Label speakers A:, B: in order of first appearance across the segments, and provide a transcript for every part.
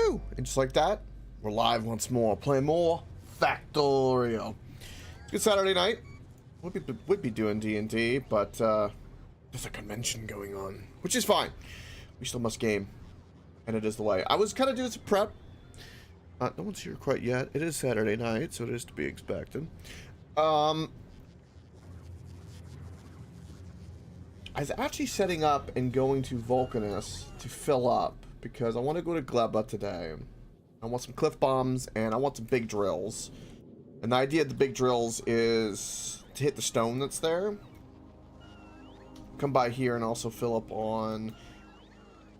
A: Woo! And just like that, we're live once more, playing more Factorio. Good Saturday night. Would be doing D&D, but there's a convention going on, which is fine. We still must game, and it is the way. I was kind of doing some prep. No one's here quite yet. It is Saturday night, so it is to be expected. I was actually setting up and going to Vulcanus to fill up because I want to go to Gleba today. I want some cliff bombs and I want some big drills. And the idea of the big drills is to hit the stone that's there. Come by here and also fill up on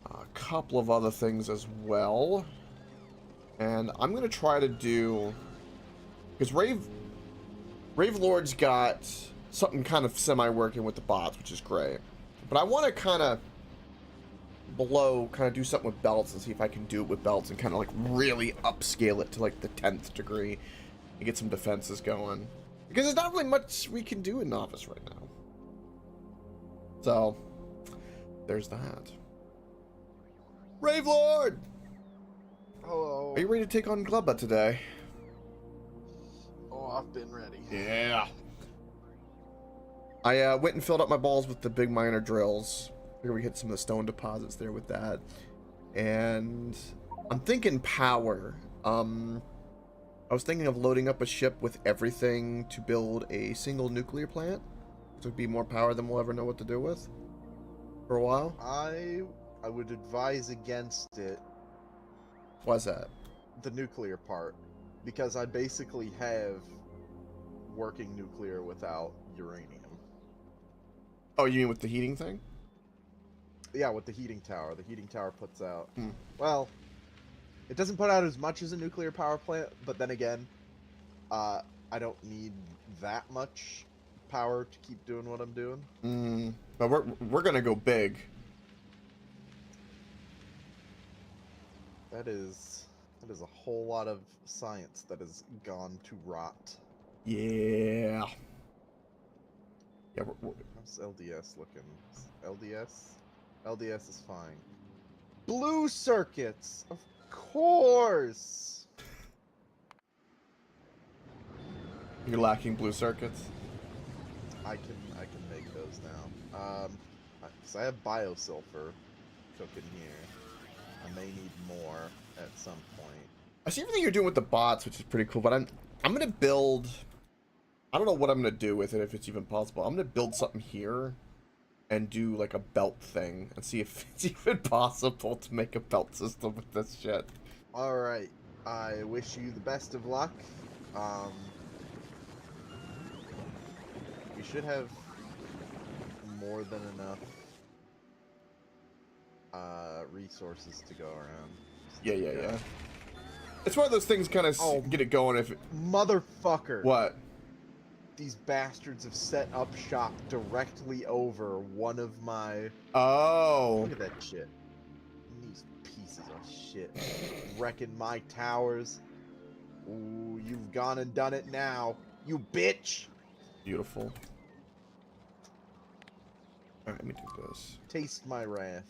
A: a couple of other things as well. And I'm going to try to do... because Rave Lord's got something kind of semi-working with the bots, which is great. But I want to kind of do something with belts and see if I can do it with belts and kind of like really upscale it to like the 10th degree and get some defenses going. Because there's not really much we can do in Novice right now. So, there's that. Rave Lord!
B: Hello.
A: Are you ready to take on Gleba today?
B: Oh, I've been ready.
A: Yeah. I went and filled up my balls with the big miner drills. Figure we hit some of the stone deposits there with that. And I'm thinking power. I was thinking of loading up a ship with everything to build a single nuclear plant. So it'd be more power than we'll ever know what to do with for a while.
B: I would advise against it.
A: Why's that?
B: The nuclear part. Because I basically have working nuclear without uranium.
A: Oh, you mean with the heating thing?
B: Yeah, with the heating tower. The heating tower puts out... Well, it doesn't put out as much as a nuclear power plant, but then again, I don't need that much power to keep doing what I'm doing.
A: But we're gonna go big.
B: That is a whole lot of science that has gone to rot.
A: Yeah. Yeah,
B: How's LDS looking? LDS is fine. Blue circuits! Of course!
A: You're lacking blue circuits?
B: I can make those now. Because I have biosulfur cooking here. I may need more at some point.
A: I see everything you're doing with the bots, which is pretty cool, but I'm gonna build... I don't know what I'm gonna do with it, if it's even possible. I'm gonna build something here and do like a belt thing and see if it's even possible to make a belt system with this shit.
B: Alright. I wish you the best of luck. We should have more than enough resources to go around.
A: Yeah. It's one of those things kind of get it going if it...
B: Motherfucker!
A: What?
B: These bastards have set up shop directly over one of my...
A: Oh.
B: Look at that shit. These pieces of shit. Wrecking my towers. Ooh, you've gone and done it now. You bitch!
A: Beautiful. Alright, let me do this.
B: Taste my wrath.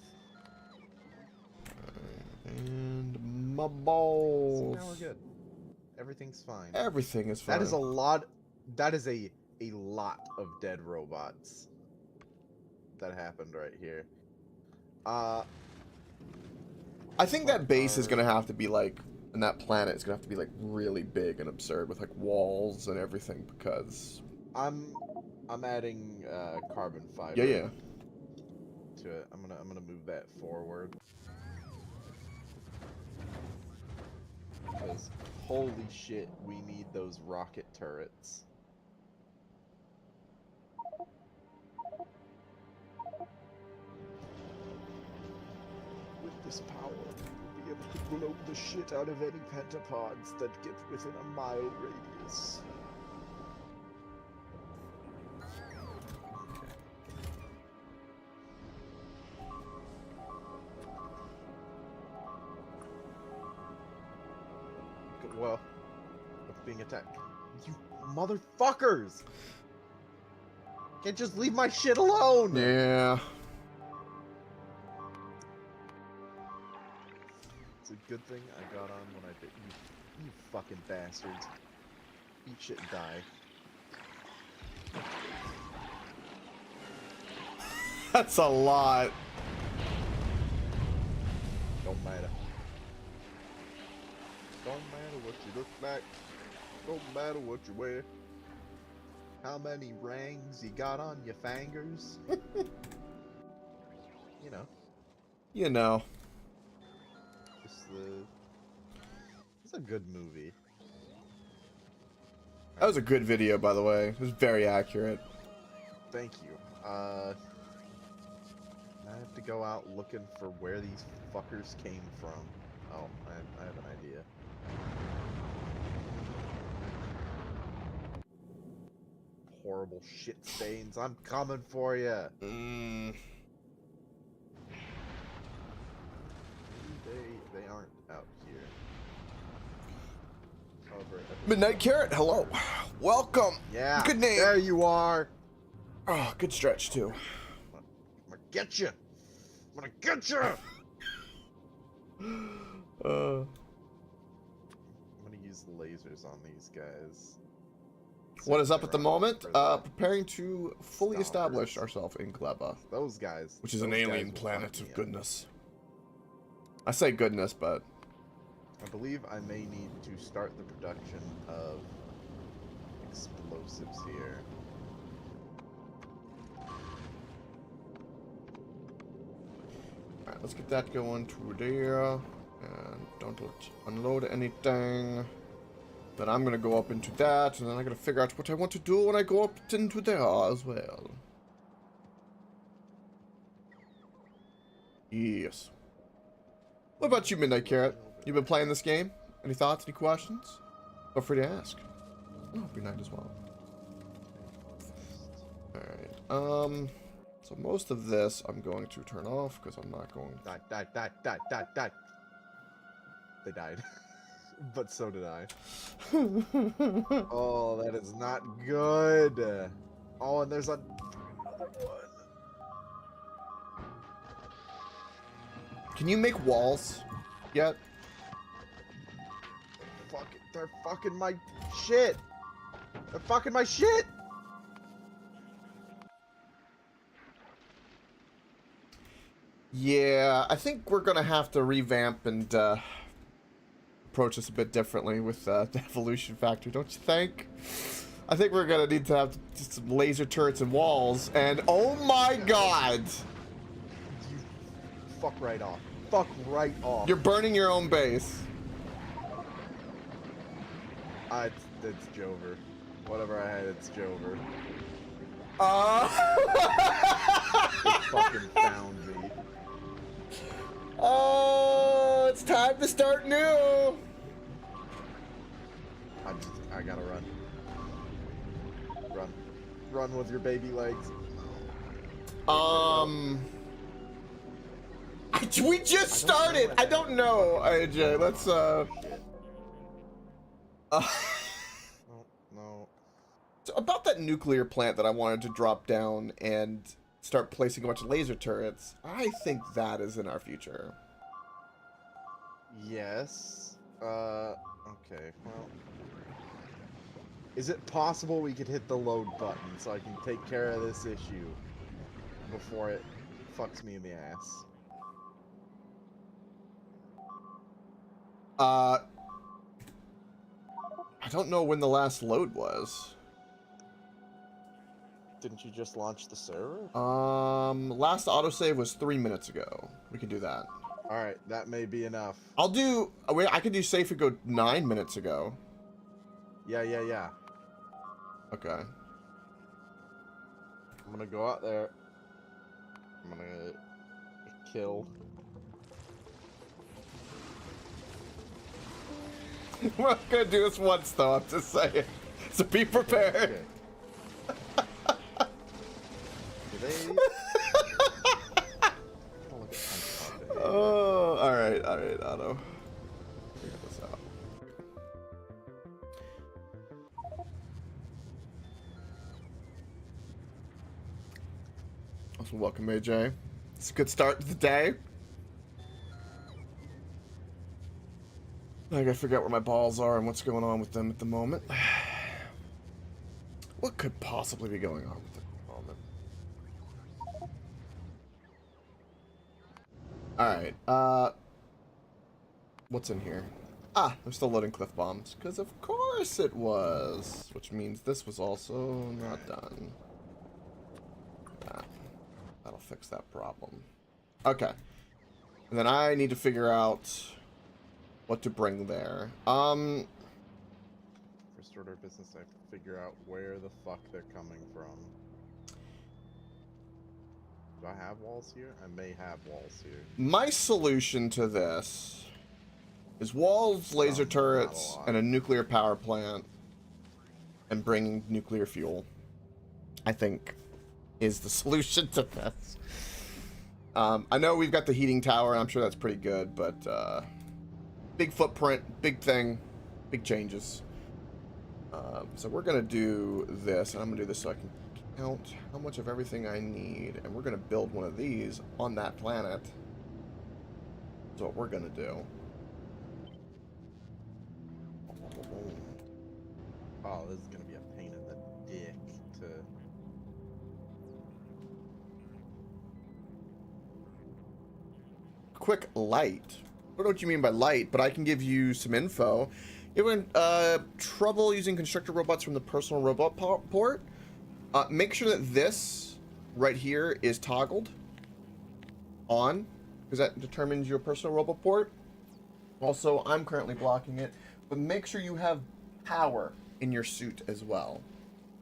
A: And my balls.
B: So now we're good. Everything's fine.
A: Everything is fine.
B: That is a lot... That is a lot of dead robots that happened right here.
A: I think that base is gonna have to be like, and that planet is gonna have to be like really big and absurd with like walls and everything because
B: I'm adding carbon fiber.
A: Yeah.
B: To it. I'm gonna move that forward. Because holy shit, we need those rocket turrets. With this power, we'll be able to blow the shit out of any pentapods that get within a mile radius. Well, what's being attacked? You motherfuckers! Can't just leave my shit alone!
A: Yeah.
B: It's a good thing I got on when I did. You fucking bastards. Eat shit and die.
A: That's a lot.
B: Don't matter. Don't matter what you look like. Don't matter what you wear. How many rings you got on your fingers? You know.
A: You know.
B: Just the... It's a good movie.
A: That was a good video, by the way. It was very accurate.
B: Thank you. I have to go out looking for where these fuckers came from. Oh, I have an idea. Horrible shit stains. I'm coming for you. They aren't out here. However,
A: Midnight Carrot, hello. Welcome.
B: yeah.
A: Good name.
B: There you are.
A: Oh, good stretch, too.
B: I'm gonna get you. I'm gonna get you. I'm gonna use the lasers on these guys.
A: What is up at the moment? Preparing to fully establish
B: Stompers.
A: ourselves in Gleba,
B: Those guys.
A: which is an
B: those guys
A: alien
B: will
A: planet
B: fuck me
A: of
B: up.
A: goodness. I say goodness, but
B: I believe I may need to start the production of explosives here.
A: alright, let's get that going to there. And don't unload anything. Then I'm gonna go up into that, and then I gotta figure out what I want to do when I go up into there as well. Yes. What about you, Midnight Carrot? You been playing this game? Any thoughts? Any questions? Feel free to ask. Oh, be night as well. Alright, so most of this I'm going to turn off because I'm not going to...
B: Die. They died. But so did I. Oh, that is not good. Oh, and there's another one.
A: Can you make walls yet?
B: They're fucking my shit. They're fucking my shit.
A: Yeah, I think we're gonna have to revamp and approach this a bit differently with the Evolution Factory, don't you think? I think we're gonna need to have just some laser turrets and walls, and oh my god!
B: You fuck right off. Fuck right off.
A: You're burning your own base.
B: It's Jover. Whatever I had, it's Jover. It fucking found me.
A: Oh, it's time to start new.
B: I gotta run. Run with your baby legs.
A: We just started. I don't know, AJ. Let's
B: No.
A: So about that nuclear plant that I wanted to drop down and start placing a bunch of laser turrets, I think that is in our future.
B: Yes. Okay. Well, is it possible we could hit the load button so I can take care of this issue before it fucks me in the ass?
A: I don't know when the last load was.
B: Didn't you just launch the server?
A: Last autosave was 3 minutes ago. We can do that.
B: Alright, that may be enough.
A: I'll do... Wait, I could do safe and go 9 minutes ago.
B: Yeah.
A: Okay.
B: I'm gonna go out there. I'm gonna kill.
A: We're not gonna do this once, though, I'm just saying. So be prepared.
B: Okay. Do they...
A: Oh, alright, Otto. Figure this out. Awesome, welcome, AJ. It's a good start to the day. I gotta figure out where my balls are and what's going on with them at the moment. What could possibly be going on with them at the moment? Alright, what's in here? Ah, I'm still loading cliff bombs. Because of course it was. Which means this was also not done. That'll fix that problem. Okay. And then I need to figure out what to bring there.
B: First order of business, I have to figure out where the fuck they're coming from. Do I have walls here? I may have walls here.
A: My solution to this is walls, laser turrets, and a nuclear power plant, and bringing nuclear fuel, I think, is the solution to this. I know we've got the heating tower, and I'm sure that's pretty good, but big footprint, big thing, big changes. So we're going to do this, and I'm going to do this so I can count how much of everything I need, and we're going to build one of these on that planet. That's what we're going to do.
B: Oh, this is going to be a pain in the dick to...
A: Quick light. I don't know what you mean by light, but I can give you some info. You have trouble using constructor robots from the personal robot port? Make sure that this right here is toggled on, because that determines your personal robot port. Also, I'm currently blocking it, but make sure you have power in your suit as well.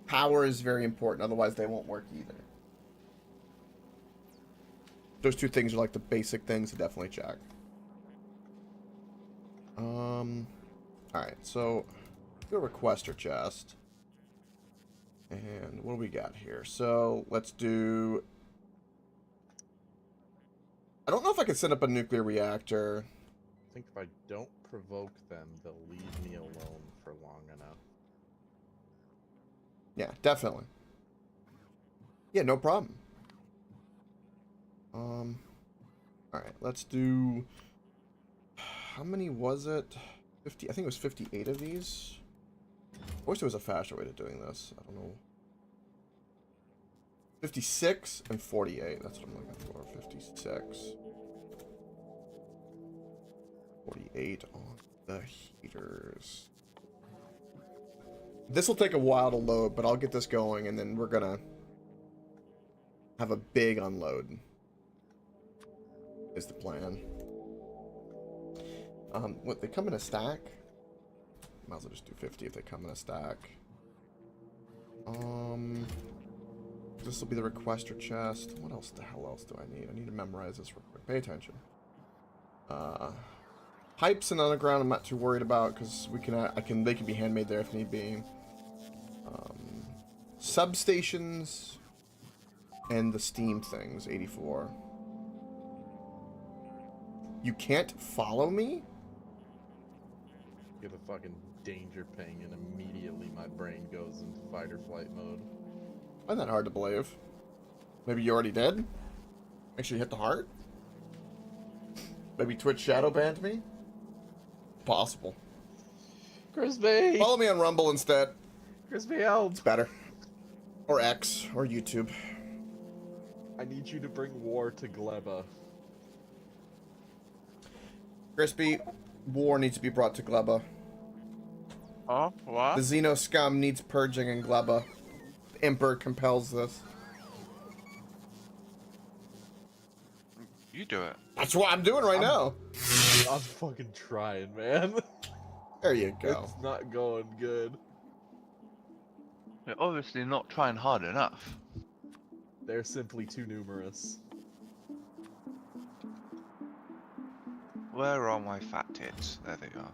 A: Power is very important, otherwise they won't work either. Those two things are like the basic things to definitely check. Alright, so do a requester chest. And what do we got here? So let's do... I don't know if I can set up a nuclear reactor.
B: I think if I don't provoke them, they'll leave me alone for long enough.
A: Yeah, definitely. Yeah, no problem. Alright, let's do... How many was it? 50, I think it was 58 of these. I wish there was a faster way to doing this. I don't know. 56 and 48. That's what I'm looking for. 56. 48 on the heaters. This will take a while to load, but I'll get this going, and then we're gonna have a big unload. Is the plan. What, they come in a stack? Might as well just do 50 if they come in a stack. This will be the requester chest. What else the hell else do I need? I need to memorize this real quick. Pay attention. Pipes and underground I'm not too worried about because they can be handmade there if need be. Substations and the steam things, 84. You can't follow me?
B: Get a fucking danger ping and immediately my brain goes into fight or flight mode.
A: Isn't that hard to believe? Maybe you already did? Actually hit the heart? Maybe Twitch shadow banned me? Possible.
B: Crispy!
A: Follow me on Rumble instead.
B: Crispy, help!
A: It's better. Or X, or YouTube.
B: I need you to bring war to Gleba.
A: Crispy, war needs to be brought to Gleba.
C: Oh, what?
A: The Xeno scum needs purging in Gleba. The Emperor compels this.
C: You do it.
A: That's what I'm doing right now.
B: I'm fucking trying, man.
A: There you go.
B: It's not going good.
C: You're obviously not trying hard enough.
B: They're simply too numerous.
C: Where are my fat tits? There they are.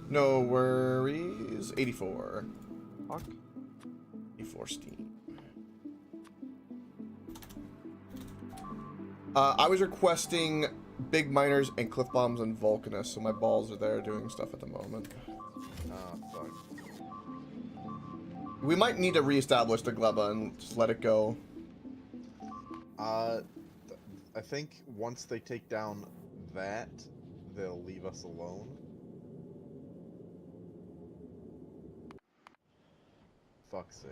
A: No worries. 84.
C: Fuck.
A: 84 steam. I was requesting big miners and cliff bombs and Vulcanus, so my balls are there doing stuff at the moment.
B: Ah, fuck.
A: We might need to reestablish the Gleba and just let it go.
B: I think once they take down that, they'll leave us alone. Fuck's sake.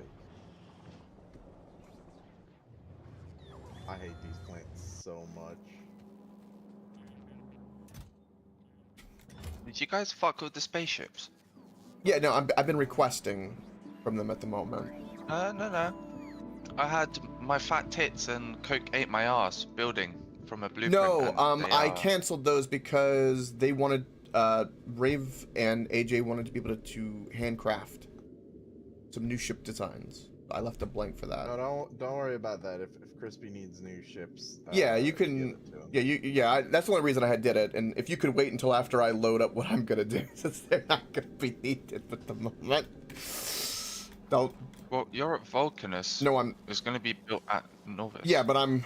B: I hate these plants so much.
D: Did you guys fuck with the spaceships?
A: Yeah, no, I've been requesting from them at the moment.
D: No. I had my fat tits and Coke ate my ass building from a blueprint.
A: No,
D: and they
A: I
D: are-
A: canceled those because they wanted, Rave and AJ wanted to be able to handcraft some new ship designs. I left a blank for that.
B: No, don't worry about that. If Crispy needs new ships,
A: Yeah, you
B: give
A: can.
B: it to him.
A: Yeah, that's the only reason I did it. And if you could wait until after I load up what I'm gonna do, since they're not gonna be needed at the moment. Don't.
D: Well, you're at Vulcanus.
A: No, I'm.
D: It's going to be built at Novus.
A: Yeah, but I'm.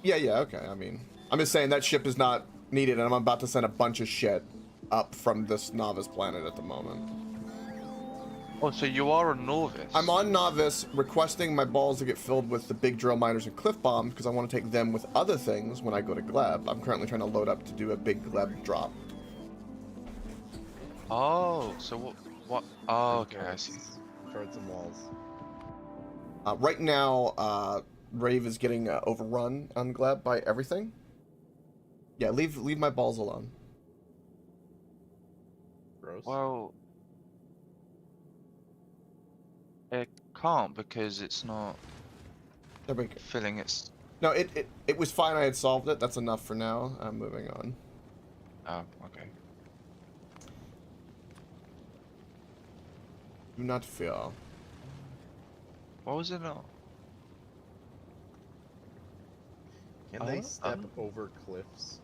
A: Yeah, okay. I mean, I'm just saying that ship is not needed, and I'm about to send a bunch of shit up from this novice planet at the moment.
C: Oh, so you are a novice?
A: I'm on novice, requesting my balls to get filled with the big drill miners and cliff bombs because I want to take them with other things when I go to Gleb. I'm currently trying to load up to do a big Gleb drop.
D: Oh, so what? Oh, okay, I see.
B: Turrets and walls.
A: Right now, Rave is getting overrun on Gleb by everything. Yeah, leave my balls alone.
B: Gross.
D: Well, it can't because it's not
A: There we go.
D: filling its.
A: No, it was fine. I had solved it. That's enough for now. I'm moving on.
D: Oh, okay.
A: Do not fear.
D: What was it not?
B: Can they
D: Oh,
B: step over cliffs?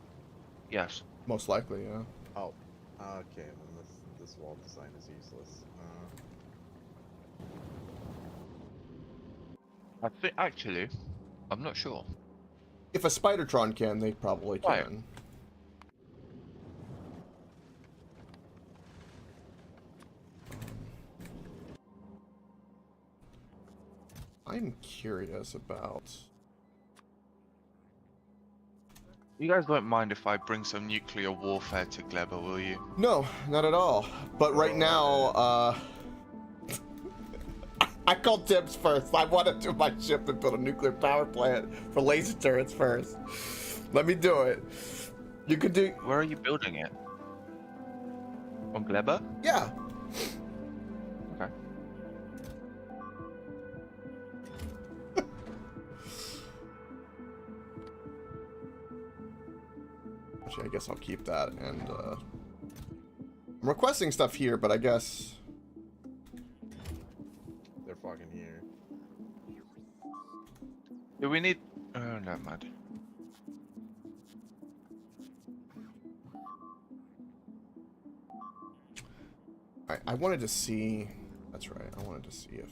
D: Yes.
A: Most likely, yeah.
B: Oh, okay. Then this wall design is useless.
C: I think actually, I'm not sure.
A: If a Spidertron can, they probably can.
D: Right.
A: I'm curious about.
D: You guys won't mind if I bring some nuclear warfare to Gleba, will you?
A: No, not at all. But right now, I called dibs first. I want to do my ship and build a nuclear power plant for laser turrets first. Let me do it. You could do.
D: Where are you building it? On Gleba?
A: Yeah.
D: Okay.
A: Actually, I guess I'll keep that. And I'm requesting stuff here, but I guess.
B: They're fucking here.
D: Do we need? Oh, never mind.
A: I wanted to see. That's right. I wanted to see if.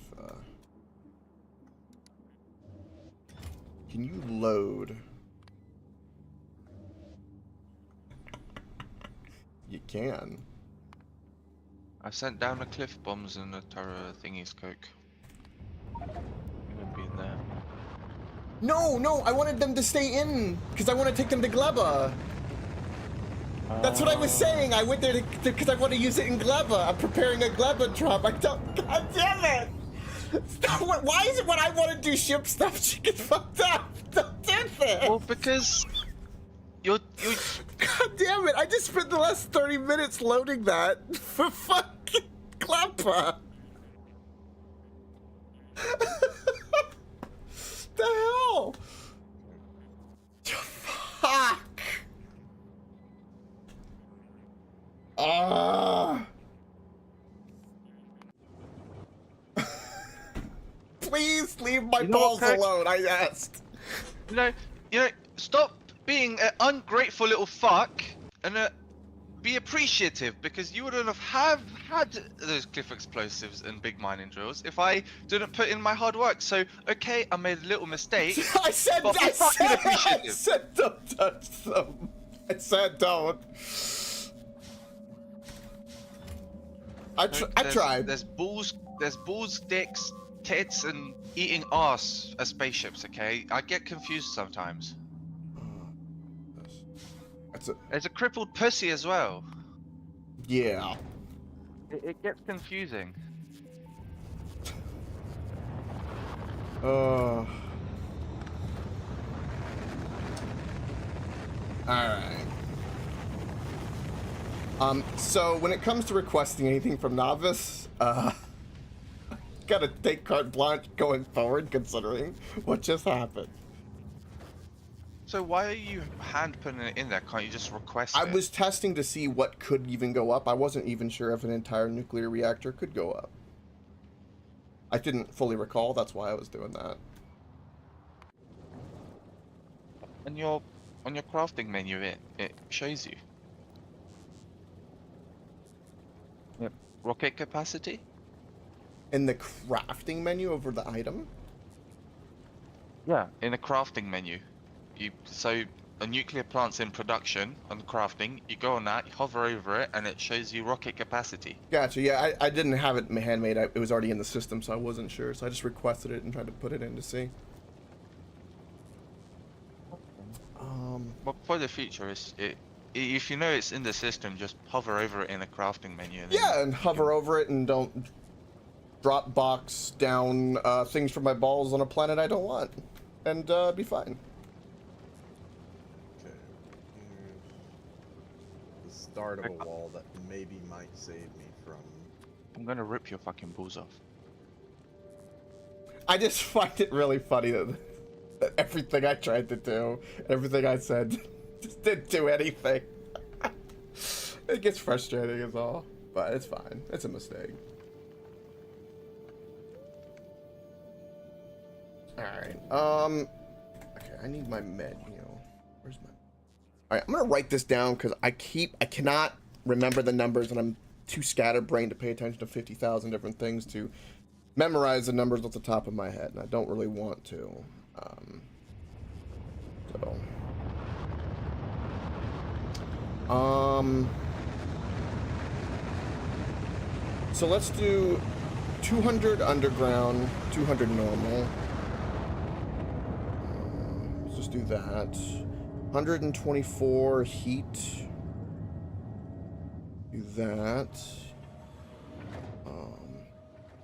A: Can you load? You can.
D: I sent down the cliff bombs and the turret thingies, Coke. You won't be in there.
A: No, I wanted them to stay in because I want to take them to Gleba. That's what I was saying. I went there because I want to use it in Gleba. I'm preparing a Gleba drop. I don't. God damn it! Stop, why is it when I want to do ship stuff, she gets fucked up? Don't do this.
D: Well, because you're.
A: God damn it! I just spent the last 30 minutes loading that for fucking Gleba. The hell? Fuck. Please leave my
D: You know
A: balls
D: what, Coke?
A: alone, I asked.
D: You know, stop being an ungrateful little fuck and be appreciative because you wouldn't have had those cliff explosives and big mining drills if I didn't put in my hard work. So, okay, I made a little mistake.
A: I said don't touch them. I said don't. I tried.
D: There's balls, dicks, tits, and eating ass as spaceships. Okay, I get confused sometimes. There's a crippled pussy as well.
A: Yeah.
C: It gets confusing.
A: All right. So when it comes to requesting anything from Novice, gotta take carte blanche going forward, considering what just happened.
D: So why are you hand putting it in there? Can't you just request
A: I
D: it?
A: was testing to see what could even go up. I wasn't even sure if an entire nuclear reactor could go up. I didn't fully recall, that's why I was doing that.
D: On your crafting menu, it shows you.
C: Yep.
D: Rocket capacity?
A: In the crafting menu over the item?
C: Yeah.
D: In the crafting menu. So a nuclear plant's in production on crafting, you go on that, you hover over it, and it shows you rocket capacity.
A: Gotcha, yeah, I didn't have it handmade, it was already in the system, so I wasn't sure, so I just requested it and tried to put it in to see.
D: But for the future, if you know it's in the system, just hover over it in the crafting menu. And
A: Yeah, and hover over it and don't drop box down things from my balls on a planet I don't want, and be fine.
B: Okay. Here's the start of a wall that maybe might save me from.
D: I'm gonna rip your fucking balls off.
A: I just find it really funny that everything I tried to do, everything I said, just didn't do anything. It gets frustrating is all, but it's fine. It's a mistake. Alright, okay, I need my menu. Where's my... Alright, I'm gonna write this down because I cannot remember the numbers and I'm too scatterbrained to pay attention to 50,000 different things to memorize the numbers off the top of my head, and I don't really want to. So let's do 200 underground, 200 normal. Let's just do that. 124 heat. Do that.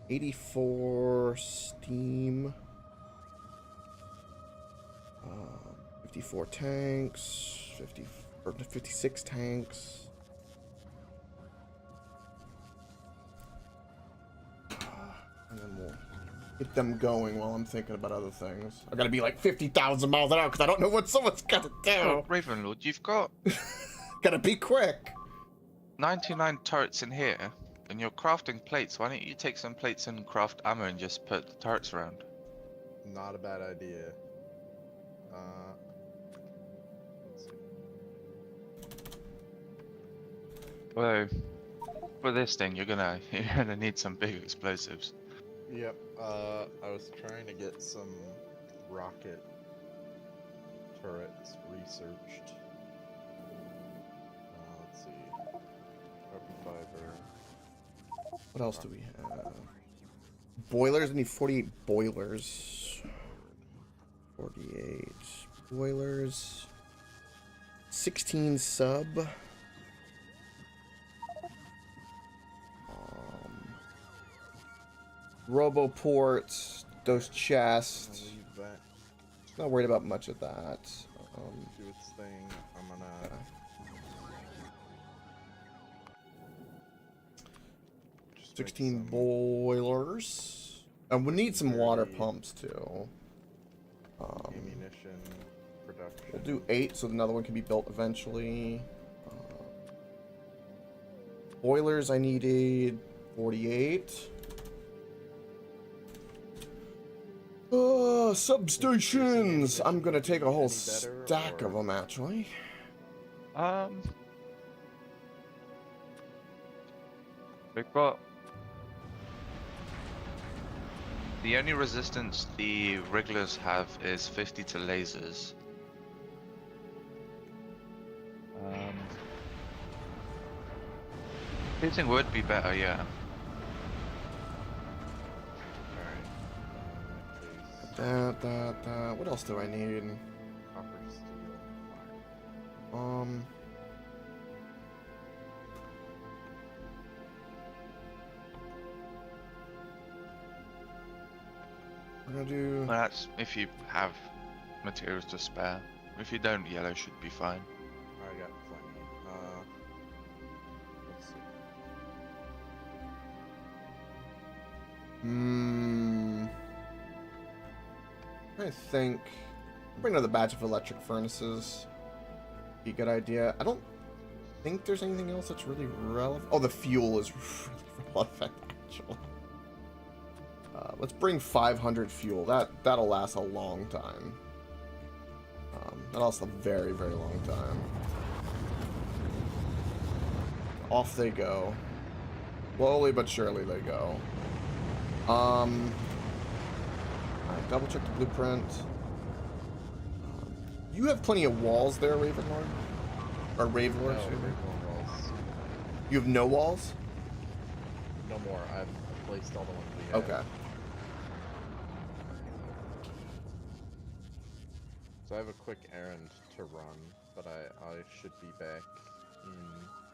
A: 84 steam. 54 tanks. 56 tanks. And then we'll get them going while I'm thinking about other things. I gotta be like 50,000 miles an hour because I don't know what someone's gonna do.
D: Oh, Ravenlord, you've got
A: Gotta be quick.
D: 99 turrets in here, and you're crafting plates. Why don't you take some plates and craft ammo and just put the turrets around?
B: Not a bad idea. Let's see.
D: Well, for this thing, you're gonna need some big explosives.
B: Yep. I was trying to get some rocket turrets researched. Let's see. Carbon fiber.
A: What else do we have? Boilers. I need 48 boilers. 48 boilers. 16 sub. Roboports. Those chests.
B: I'll leave that
A: Not worried about much of that.
B: do its thing. I'm gonna. Just make
A: 16
B: some
A: boilers. And we need some water
B: Very-
A: pumps too.
B: ammunition production.
A: We'll do 8 so another one can be built eventually. Boilers, I needed 48. Substations! I'm gonna take a whole
B: Any better,
A: stack
B: or-
A: of them actually.
C: We've got
D: The only resistance the Wrigglers have is 50 to lasers. Hitting would be better, yeah.
B: Alright.
A: What else do I need?
B: Copper, steel,
A: We're gonna do.
C: Well, that's if you have materials to spare. If you don't, yellow should be fine.
B: I got plenty. Let's see.
A: I think bring another batch of electric furnaces. Be a good idea. I don't think there's anything else that's really relevant. Oh, the fuel is really relevant, actually. Let's bring 500 fuel. That'll last a long time. That'll last a very, very long time. Off they go. Slowly but surely they go. Alright, double check the blueprint. You have plenty of walls there, Ravenlord? Or Ravelord?
B: No,
A: excuse me.
B: no walls.
A: You have no walls?
B: No more. I've placed all the ones we have.
A: Okay.
B: So I have a quick errand to run, but I should be back in,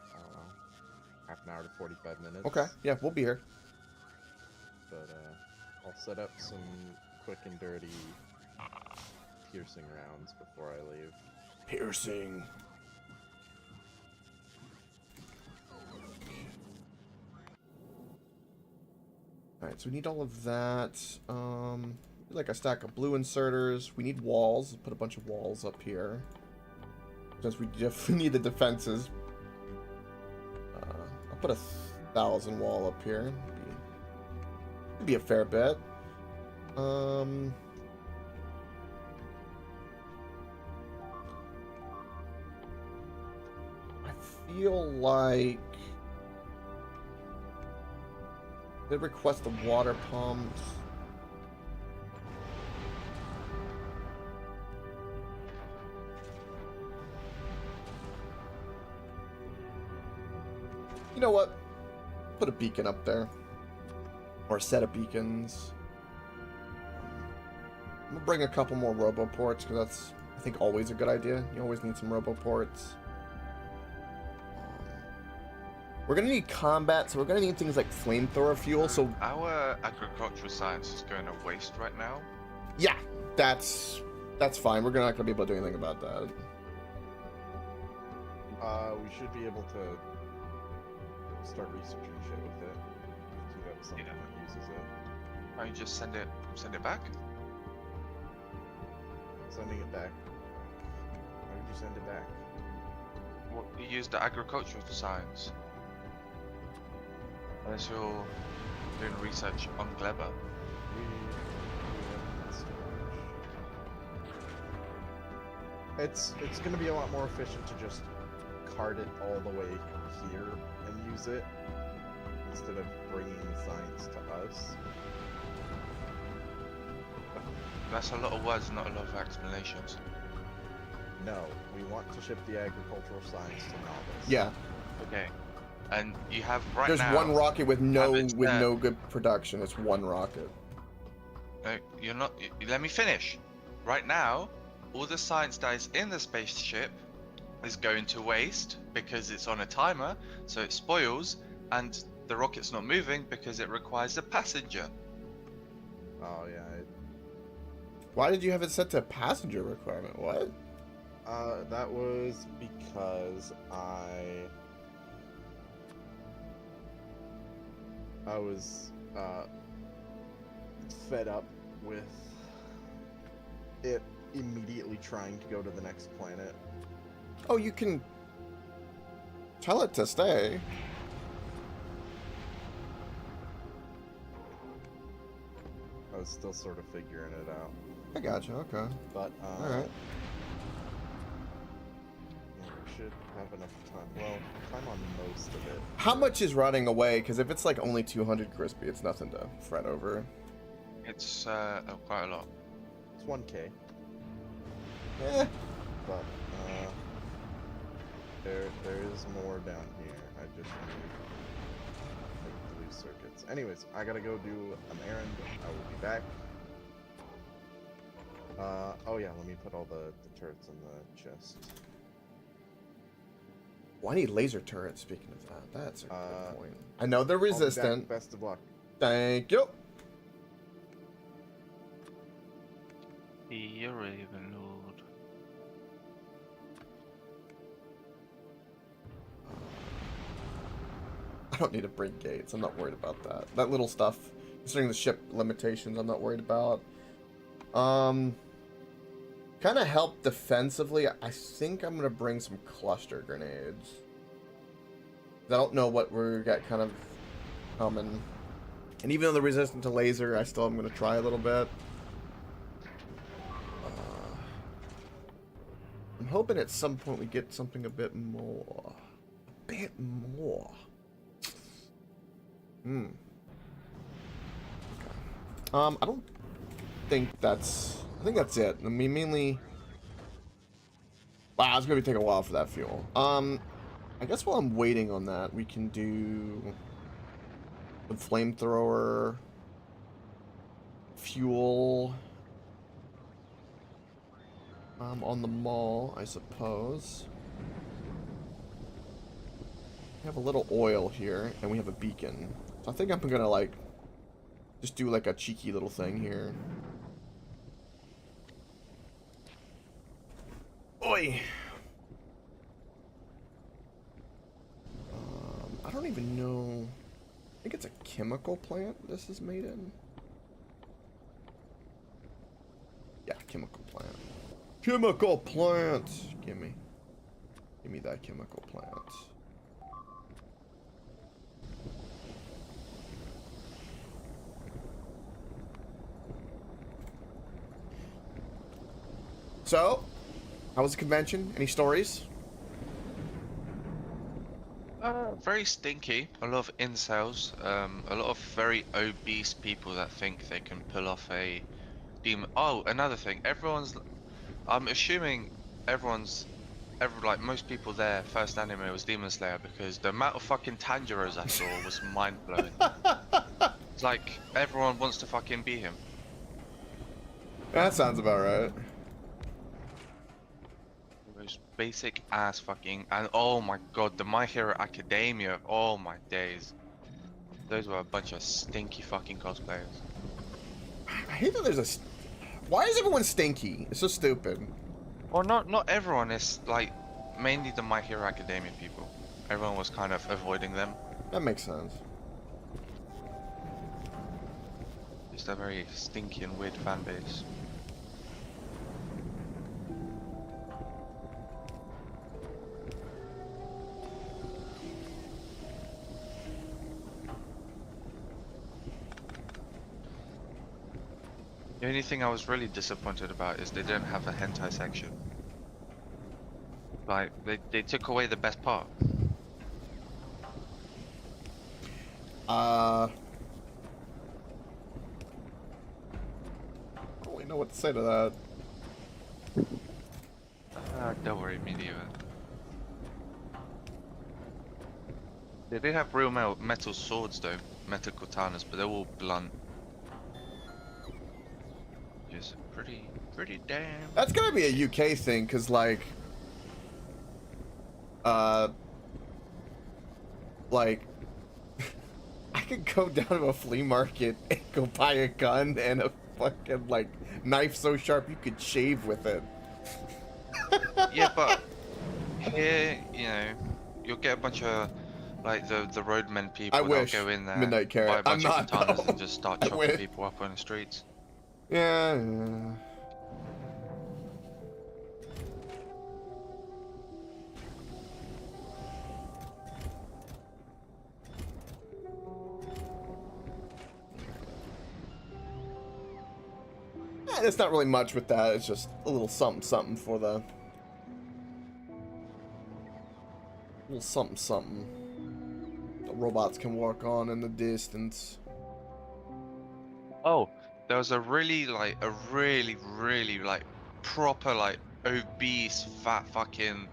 B: I don't know, half an hour to 45 minutes.
A: Okay, yeah, we'll be here.
B: But I'll set up some quick and dirty piercing rounds before I leave.
A: Piercing. Alright, so we need all of that. Like a stack of blue inserters. We need walls. Put a bunch of walls up here. Since we definitely need the defenses. I'll put 1,000 wall up here. It'd be a fair bit. I feel like they request the water pumps. You know what? Put a beacon up there. Or a set of beacons. I'm gonna bring a couple more roboports, because that's, I think, always a good idea. You always need some roboports. We're gonna need combat, so we're gonna need things like flamethrower fuel, so...
D: Our agricultural science is going to waste right now.
A: Yeah, that's fine. We're not gonna be able to do anything about that.
B: We should be able to start researching shit with it. So that's something
D: Yeah.
B: that uses it.
D: Why don't you just send it back?
B: Sending it back. Why did you send it back?
D: What, you use the agricultural science. Unless you're doing research on Gleba.
B: It's gonna be a lot more efficient to just cart it all the way here and use it instead of bringing science to us.
D: That's a lot of words, not a lot of explanations.
B: No, we want to ship the agricultural science to Novice.
A: Yeah.
D: Okay. And you have right
A: There's
D: now.
A: one rocket with no
D: have it
A: good production. It's one rocket.
D: You're not. Let me finish. Right now, all the science that is in the spaceship is going to waste because it's on a timer, so it spoils, and the rocket's not moving because it requires a passenger.
B: Oh yeah.
A: Why did you have it set to passenger requirement? What?
B: That was because I was fed up with it immediately trying to go to the next planet.
A: Oh, you can tell it to stay.
B: I was still sort of figuring it out.
A: I gotcha, okay.
B: But,
A: Alright.
B: yeah, we should have enough time. Well, time on most of it.
A: How much is running away? Because if it's like only 200 crispy, it's nothing to fret over.
D: It's quite a lot.
B: It's 1K,
A: Eh.
B: but, there is more down here. I just need like blue circuits. Anyways, I gotta go do an errand. I will be back. Oh yeah, let me put all the turrets in the chest.
A: Well, I need laser turrets, speaking of that. That's a good point. I know they're
B: I'll be back.
A: resistant.
B: Best of luck.
A: Thank you.
C: Be a Raven Lord.
A: I don't need to break gates. I'm not worried about that. That little stuff, considering the ship limitations, I'm not worried about. Kind of help defensively. I think I'm gonna bring some cluster grenades. I don't know what we're got kind of coming. And even though they're resistant to laser, I still am gonna try a little bit. I'm hoping at some point we get something a bit more. A bit more. Hmm. Okay. I don't think that's... I think that's it. I mean, mainly... Wow, it's gonna take a while for that fuel. I guess while I'm waiting on that, we can do... the flamethrower... fuel... on the mall, I suppose. We have a little oil here, and we have a beacon. So I think I'm gonna, like, just do, like, a cheeky little thing here. Oi! I don't even know... I think it's a chemical plant this is made in. Yeah, chemical plant. Chemical plant! Give me that chemical plant. So, how was the convention? Any stories?
C: Very stinky. A lot of incels. A lot of very obese people that think they can pull off a demon. Oh, another thing. I'm assuming like most people there, first anime was Demon Slayer because the amount of fucking Tanjiros I saw was mind blowing. It's like everyone wants to fucking be him.
A: That sounds about right.
C: Most basic ass fucking, and oh my god, the My Hero Academia, oh my days. Those were a bunch of stinky fucking cosplayers.
A: I hate that there's a... Why is everyone stinky? It's so stupid.
C: Well, not everyone is, like, mainly the My Hero Academia people. Everyone was kind of avoiding them.
A: That makes sense.
C: Just a very stinky and weird fan base. The only thing I was really disappointed about is they didn't have a hentai section. Like, they took away the best part.
A: I don't really know what to say to that.
C: Don't worry, me neither. They did have real metal swords though, metal katanas, but they're all blunt. Just pretty damn.
A: That's gonna be a UK thing, cause like, I could go down to a flea market and go buy a gun and a fucking like knife so sharp you could shave with it.
C: Yeah, but here, you know, you'll get a bunch of like the roadmen people.
A: I wish.
C: They'll go in there,
A: Midnight Carrot.
C: buy a bunch
A: I'm
C: of
A: not,
C: katanas
A: though.
C: and just start
A: I
C: chopping
A: wish.
C: people up on the streets.
A: Yeah. It's not really much with that. It's just a little something for the... little something the robots can work on in the distance.
C: Oh, there was a really like proper like obese fat fucking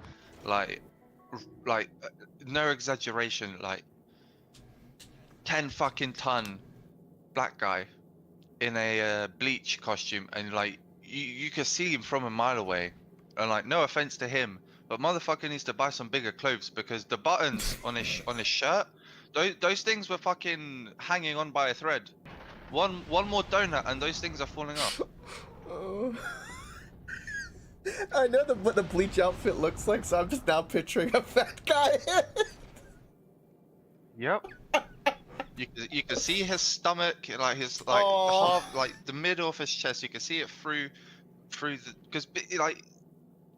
C: like no exaggeration, like 10 fucking ton black guy in a bleach costume, and like you could see him from a mile away, and like no offense to him, but motherfucker needs to buy some bigger clothes because the buttons on his shirt, those things were fucking hanging on by a thread. One more donut and those things are falling off.
A: I know what the bleach outfit looks like, so I'm just now picturing a fat guy.
C: Yep. You can see his stomach, like his
A: Oh.
C: half, like the middle of his chest. You can see it through the, because like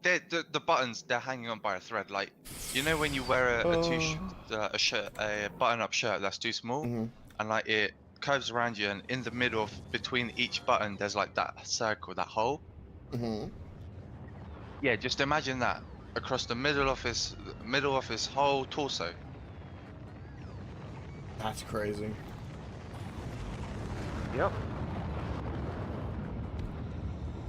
C: the buttons, they're hanging on by a thread. Like, you know when you wear a shirt, a button-up shirt that's too small,
A: Mhm.
C: and like it curves around you, and in the middle of between each button, there's like that circle, that hole.
A: Mhm.
C: Yeah, just imagine that across the middle of his whole torso.
A: That's crazy.
C: Yep.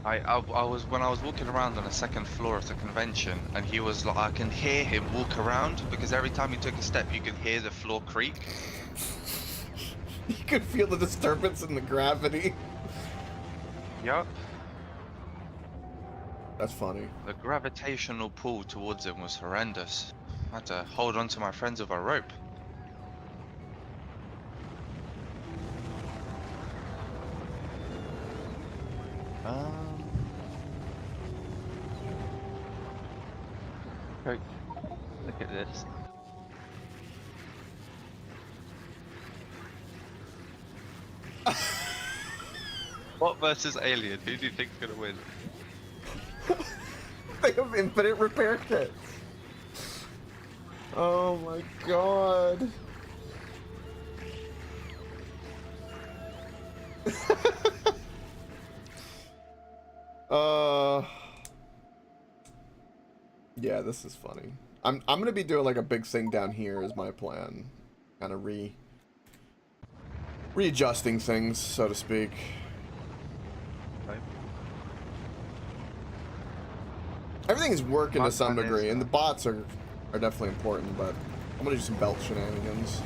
C: I was when I was walking around on the second floor of the convention, and he was like, I can hear him walk around because every time he took a step, you could hear the floor creak.
A: You could feel the disturbance in the gravity.
C: Yep.
A: That's funny.
C: The gravitational pull towards him was horrendous. I had to hold on to my friends with a rope. Coke, look at this. What versus Alien? Who do you think's gonna win?
A: They have infinite repair kits. Oh my god. Yeah, this is funny. I'm gonna be doing like a big thing down here is my plan. Kind of readjusting things, so to speak.
C: Right.
A: Everything is working
C: My
A: to some
C: plan is,
A: degree, and the bots are definitely important, but I'm gonna do some belt shenanigans.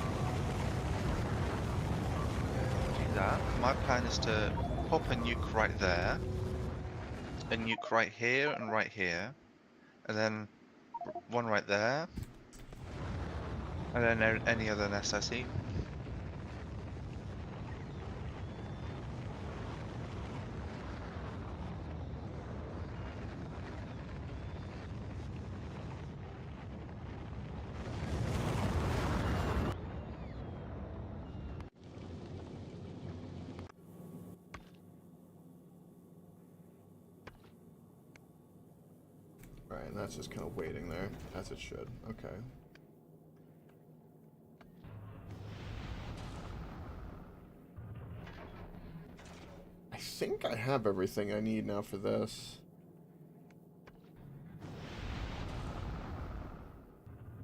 C: Do that. My plan is to pop a nuke right there, a nuke right here, and then one right there, and then any other nest I see.
A: Right, and that's just kind of waiting there, as it should. Okay. I think I have everything I need now for this.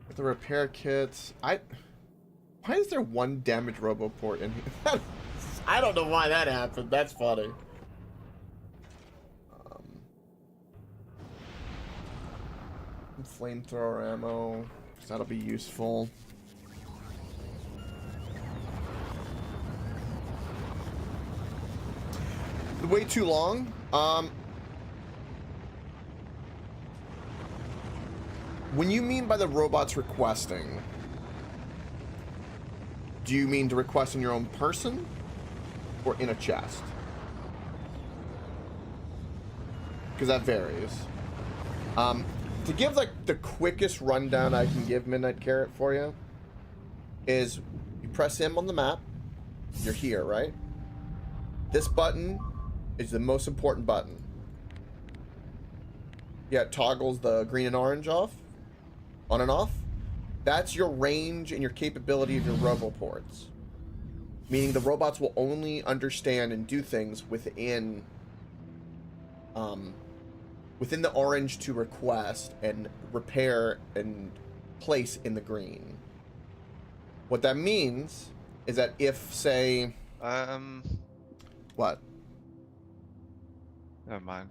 A: With the repair kits, why is there one damaged roboport in here? I don't know why that happened. That's funny. Flamethrower ammo, 'cause that'll be useful. Way too long. When you mean by the robots requesting, do you mean to request in your own person or in a chest? Because that varies. To give like the quickest rundown I can give Midnight Carrot for you is you press M on the map, you're here, right? This button is the most important button. Yeah, it toggles the green and orange off, on and off. That's your range and your capability of your roboports. Meaning the robots will only understand and do things within within the orange to request and repair and place in the green. What that means is that if, say... What?
C: Never mind.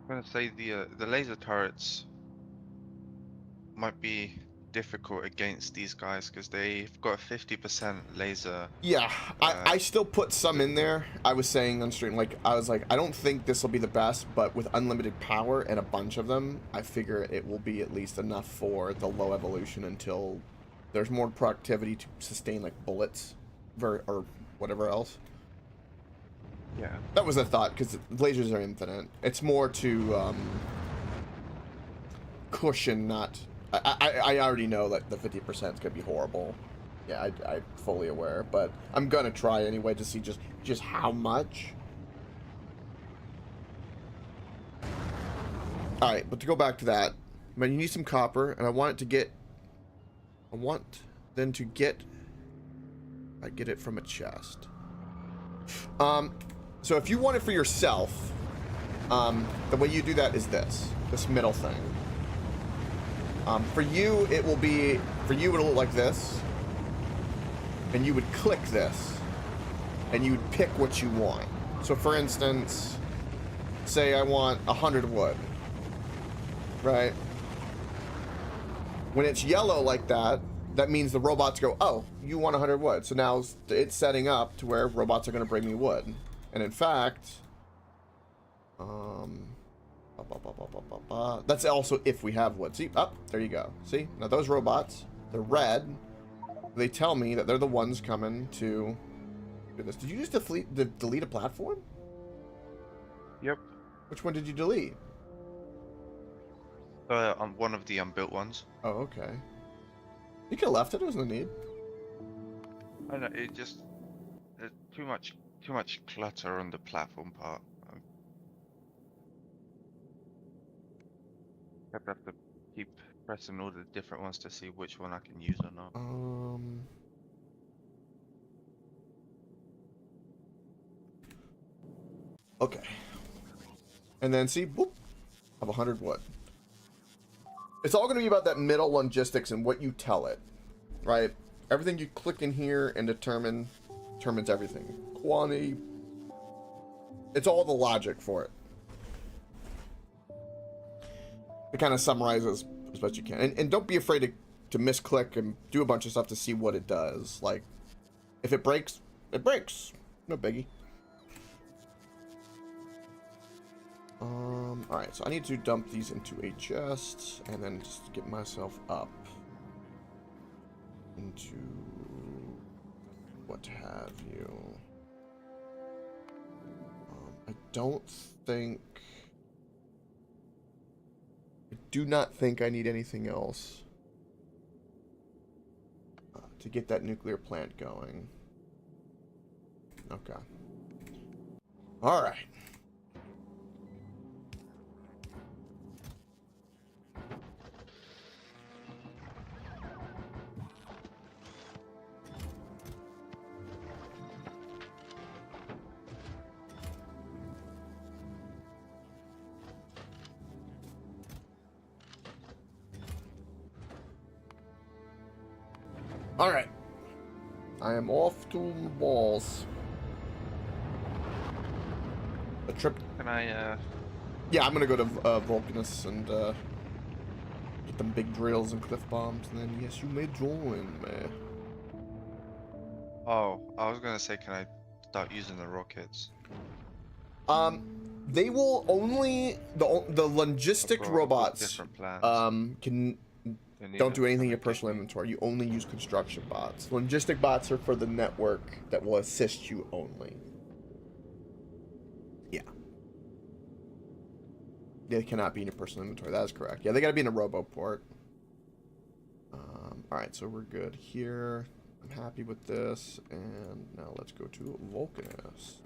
C: I'm gonna say the laser turrets might be difficult against these guys because they've got a 50% laser.
A: Yeah, I still put some in there. I was saying on stream, like, I was like, I don't think this will be the best, but with unlimited power and a bunch of them, I figure it will be at least enough for the low evolution until there's more productivity to sustain, like, bullets or whatever else.
C: Yeah.
A: That was a thought, because lasers are infinite. It's more to cushion, not... I already know that the 50% is going to be horrible. Yeah, I'm fully aware, but I'm going to try anyway to see just how much. Alright, but to go back to that, man, you need some copper, and I want it to get... I want then to get... I get it from a chest. So if you want it for yourself, the way you do that is this middle thing. For you, it'll look like this, and you would click this, and you would pick what you want. So for instance, say I want 100 wood, right? When it's yellow like that, that means the robots go, oh, you want 100 wood. So now it's setting up to where robots are going to bring me wood. And in fact, that's also if we have wood. See, there you go. See, now those robots, they're red. They tell me that they're the ones coming to do this. Did you just delete a platform?
C: Yep.
A: Which one did you delete?
C: On one of the unbuilt ones.
A: Oh, okay. You could have left it. There was no need.
C: I know, it just... There's too much clutter on the platform part. I have to keep pressing all the different ones to see which one I can use or not.
A: Okay. And then see, boop, I have 100 wood. It's all going to be about that middle logistics and what you tell it, right? Everything you click in here and determines everything. Quantity. It's all the logic for it. It kind of summarizes as best you can. And don't be afraid to misclick and do a bunch of stuff to see what it does. Like, if it breaks, it breaks. No biggie. Alright, so I need to dump these into a chest and then just get myself up into what have you. I do not think I need anything else to get that nuclear plant going. Okay. Alright. Alright. I am off to the balls. A trip.
C: Can I,
A: Yeah, I'm gonna go to Vulcanus and get them big drills and cliff bombs, and then yes, you may join me.
C: Oh, I was gonna say, can I start using the rockets?
A: They will only the logistic robots
C: Different plans.
A: don't do anything in your personal inventory. You only use construction bots. Logistic bots are for the network that will assist you only. Yeah. They cannot be in your personal inventory. That is correct. Yeah, they gotta be in a roboport. Alright, so we're good here. I'm happy with this. And now let's go to Vulcanus.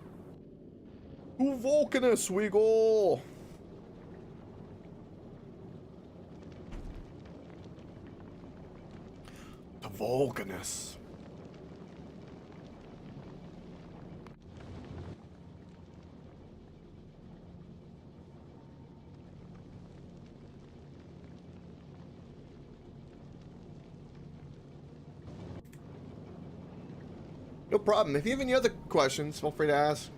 A: To Vulcanus we go! To Vulcanus. No problem. If you have any other questions, feel free to ask.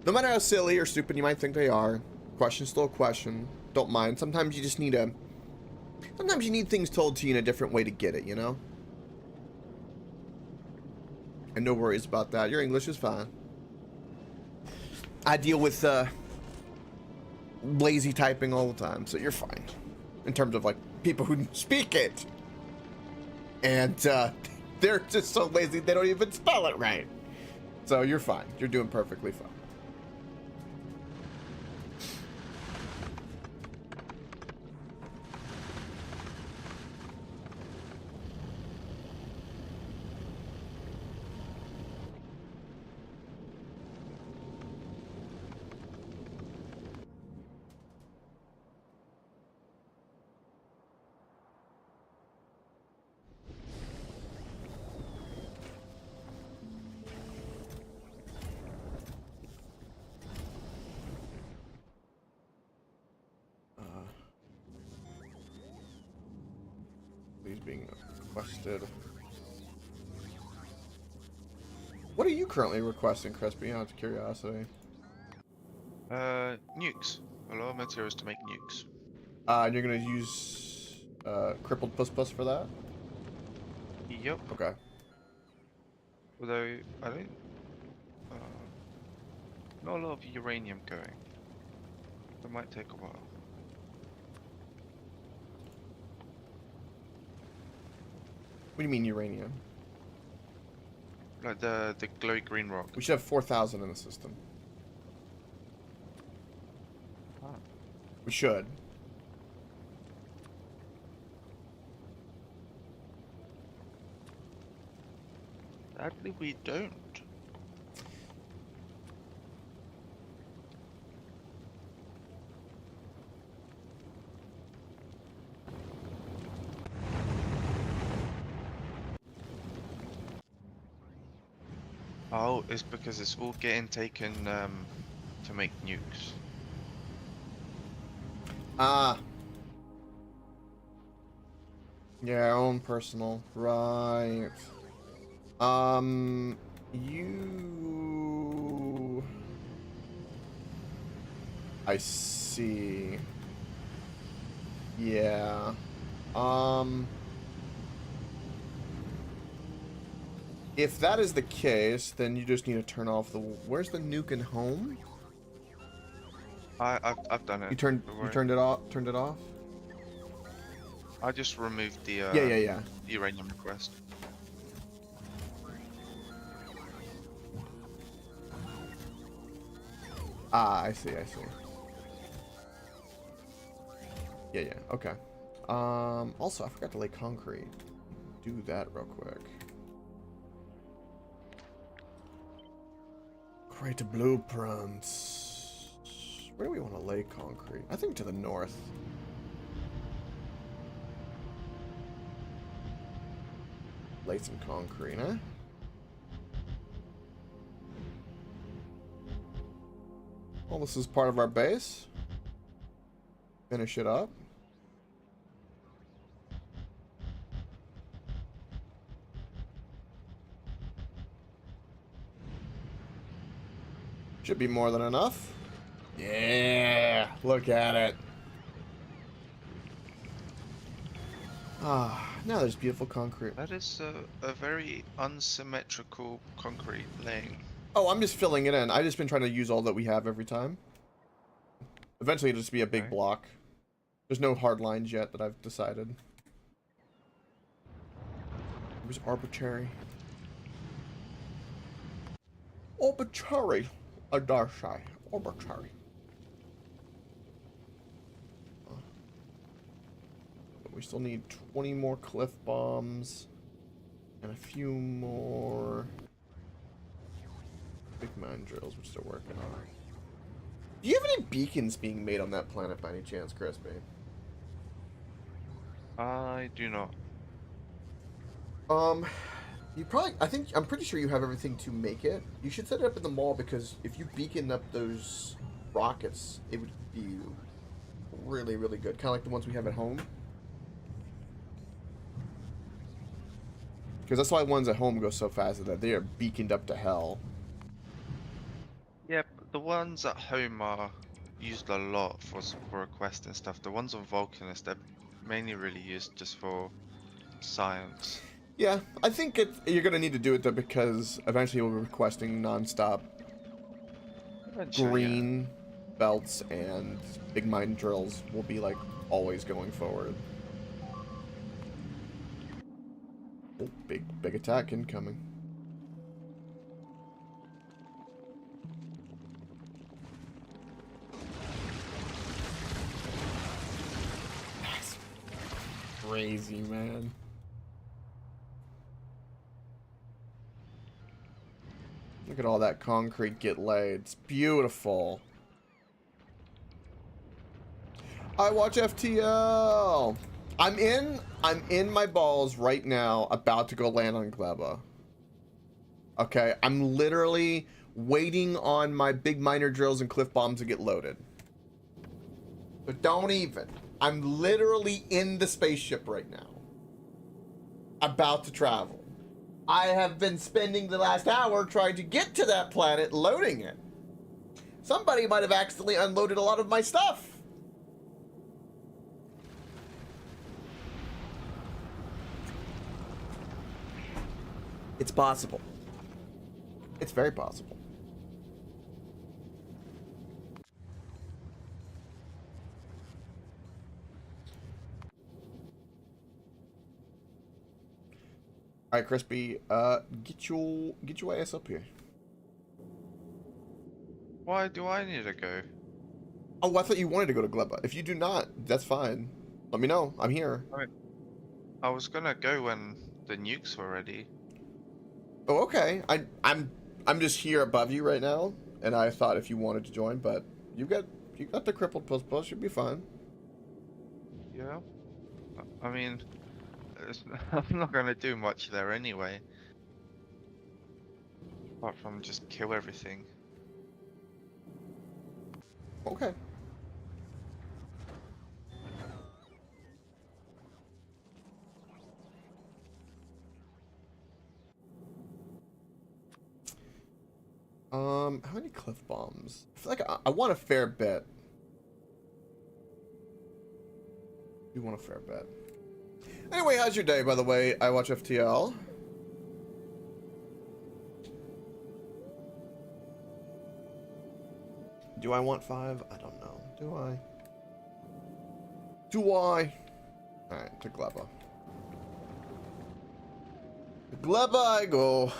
A: No matter how silly or stupid you might think they are, question's still a question. Don't mind. Sometimes you just need sometimes you need things told to you in a different way to get it, you know? And no worries about that. Your English is fine. I deal with lazy typing all the time, so you're fine. In terms of, like, people who speak it. And they're just so lazy they don't even spell it right. So you're fine. You're doing perfectly fine. Please being requested. What are you currently requesting, Crispy? Out of curiosity.
C: Nukes. A lot of materials to make nukes.
A: And you're gonna use crippled puss puss for that?
C: Yep.
A: Okay.
C: Although I don't. Uh, not a lot of uranium going. That might take a while.
A: What do you mean uranium?
C: Like the glowy green rock.
A: We should have 4,000 in the system.
C: Ah.
A: We should.
C: Sadly, we don't. Oh, it's because it's all getting taken to make nukes.
A: Ah. Yeah, our own personal. Right. You... I see. Yeah. If that is the case, then you just need to turn off the... Where's the nuke in home?
C: I've done it.
A: You
C: don't worry.
A: turned it off? Turned it off?
C: I just removed the
A: Yeah.
C: the uranium request.
A: Ah, I see. Yeah, okay. Also, I forgot to lay concrete. Do that real quick. Create blueprints. Where do we want to lay concrete? I think to the north. Lay some concrete, huh? Well, this is part of our base. Finish it up. Should be more than enough. Yeah, look at it. Ah, now there's beautiful concrete.
C: That is a very unsymmetrical concrete laying.
A: Oh, I'm just filling it in. I've just been trying to use all that we have every time. Eventually it'll just be a big
C: Okay.
A: block. There's no hard lines yet that I've decided. It was arbitrary. Arbitrary. A Darshai. Arbitrary. But we still need 20 more cliff bombs. And a few more big mine drills, which they're working on. Do you have any beacons being made on that planet by any chance, Crispy?
C: I do not.
A: You probably, I'm pretty sure you have everything to make it. You should set it up in the mall because if you beacon up those rockets, it would be really, really good. Kind of like the ones we have at home. Because that's why ones at home go so fast, is that they are beaconed up to hell.
C: Yep, the ones at home are used a lot for requests and stuff. The ones on Vulcanus, they're mainly really used just for science.
A: Yeah, I think you're going to need to do it though because eventually we'll be requesting non-stop
C: Eventually,
A: green belts and big mine drills will be like always going forward. Oh, big attack incoming. crazy, man. Look at all that concrete get laid. It's beautiful. I watch FTL. I'm in my balls right now, about to go land on Gleba. Okay, I'm literally waiting on my big miner drills and cliff bombs to get loaded. But don't even. I'm literally in the spaceship right now. About to travel. I have been spending the last hour trying to get to that planet, loading it. Somebody might have accidentally unloaded a lot of my stuff. It's possible. It's very possible. All right, Crispy, get your ass up here.
C: Why do I need to go?
A: Oh, I thought you wanted to go to Gleba. If you do not, that's fine. Let me know. I'm here.
C: I was gonna go when the nukes were ready.
A: Oh, okay. I'm just here above you right now, and I thought if you wanted to join, but you got the crippled puss, you'll be fine.
C: Yeah. I mean, I'm not gonna do much there anyway. Apart from just kill everything.
A: Okay. How many cliff bombs? I feel like I want a fair bit. You want a fair bit. Anyway, how's your day, by the way? I watch FTL. Do I want 5? I don't know. Do I? Do I? Alright, to Gleba. To Gleba I go.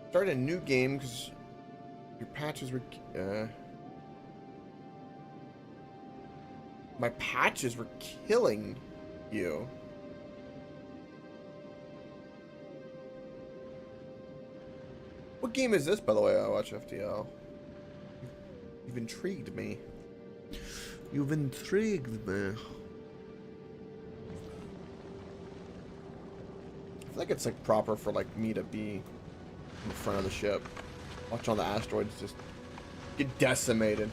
A: Start a new game because your patches were my patches were killing you. What game is this, by the way? I watch FTL. You've intrigued me. You've intrigued me. I feel like it's like proper for like me to be in the front of the ship. Watch all the asteroids just get decimated.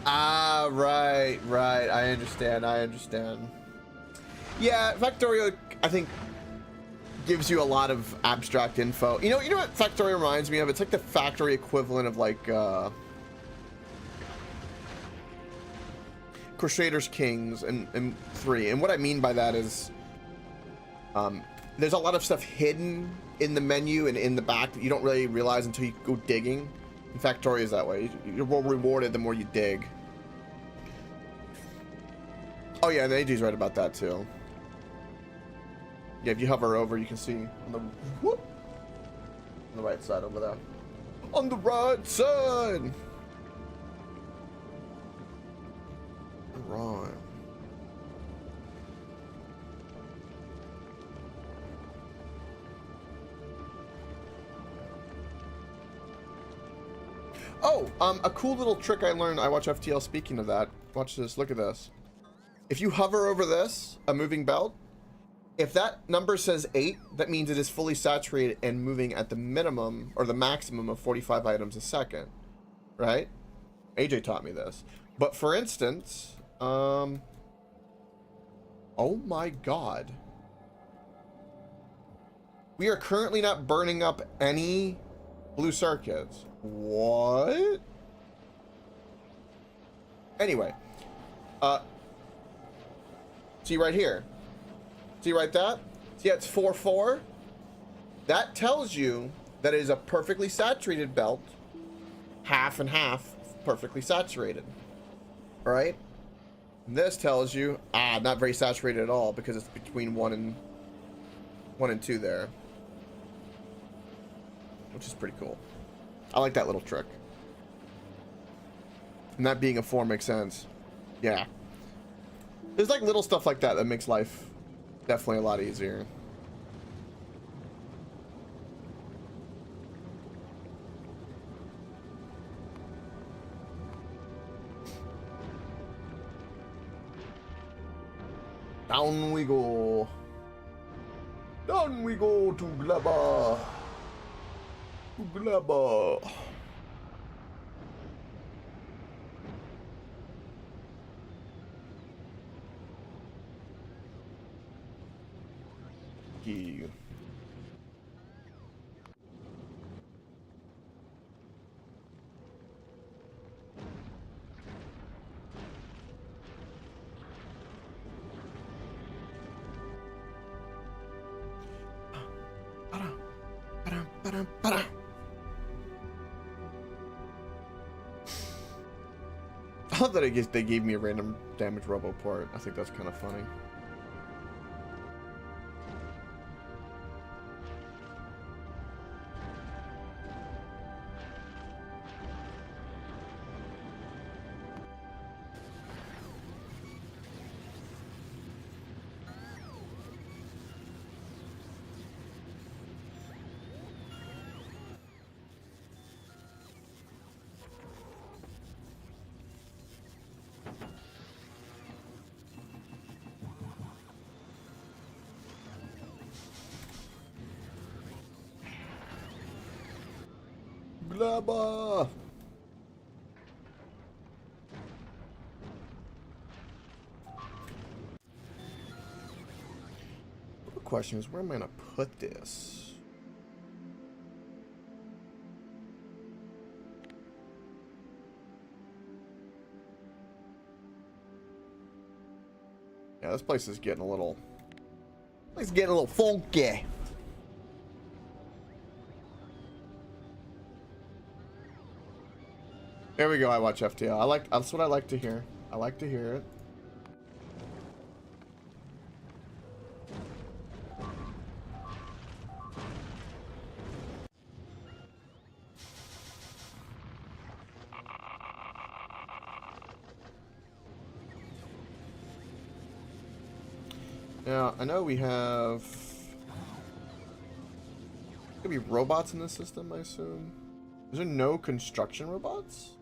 A: Ah, right. I understand. Yeah, Factorio, I think, gives you a lot of abstract info. You know what Factorio reminds me of? It's like the factory equivalent of like Crusaders Kings and 3. And what I mean by that is there's a lot of stuff hidden in the menu and in the back that you don't really realize until you go digging. And Factorio is that way. You're more rewarded the more you dig. Oh yeah, and AJ's right about that too. Yeah, if you hover over, you can see on the whoop, on the right side over there. On the right side. Right. Oh, a cool little trick I learned. I watch FTL. Speaking of that, watch this. Look at this. If you hover over this, a moving belt, if that number says 8, that means it is fully saturated and moving at the minimum or the maximum of 45 items a second, right? AJ taught me this. But for instance, oh my god. We are currently not burning up any blue circuits. What? Anyway. See right here. See right that? See how it's 4-4? That tells you that it is a perfectly saturated belt. Half and half, perfectly saturated. Alright? This tells you, not very saturated at all because it's between 1 and 2 there. Which is pretty cool. I like that little trick. And that being a 4 makes sense. Yeah. There's like little stuff like that that makes life definitely a lot easier. Down we go. Down we go to Glabba. To Glabba. You. I love that they gave me a random damage robo port. I think that's kind of funny. Glabba. The question is, where am I gonna put this? Yeah, this place is getting a little. It's getting a little funky. There we go. I watch FTL. That's what I like to hear. I like to hear it. Now, I know we have... Gonna be robots in this system, I assume. Is there no construction robots?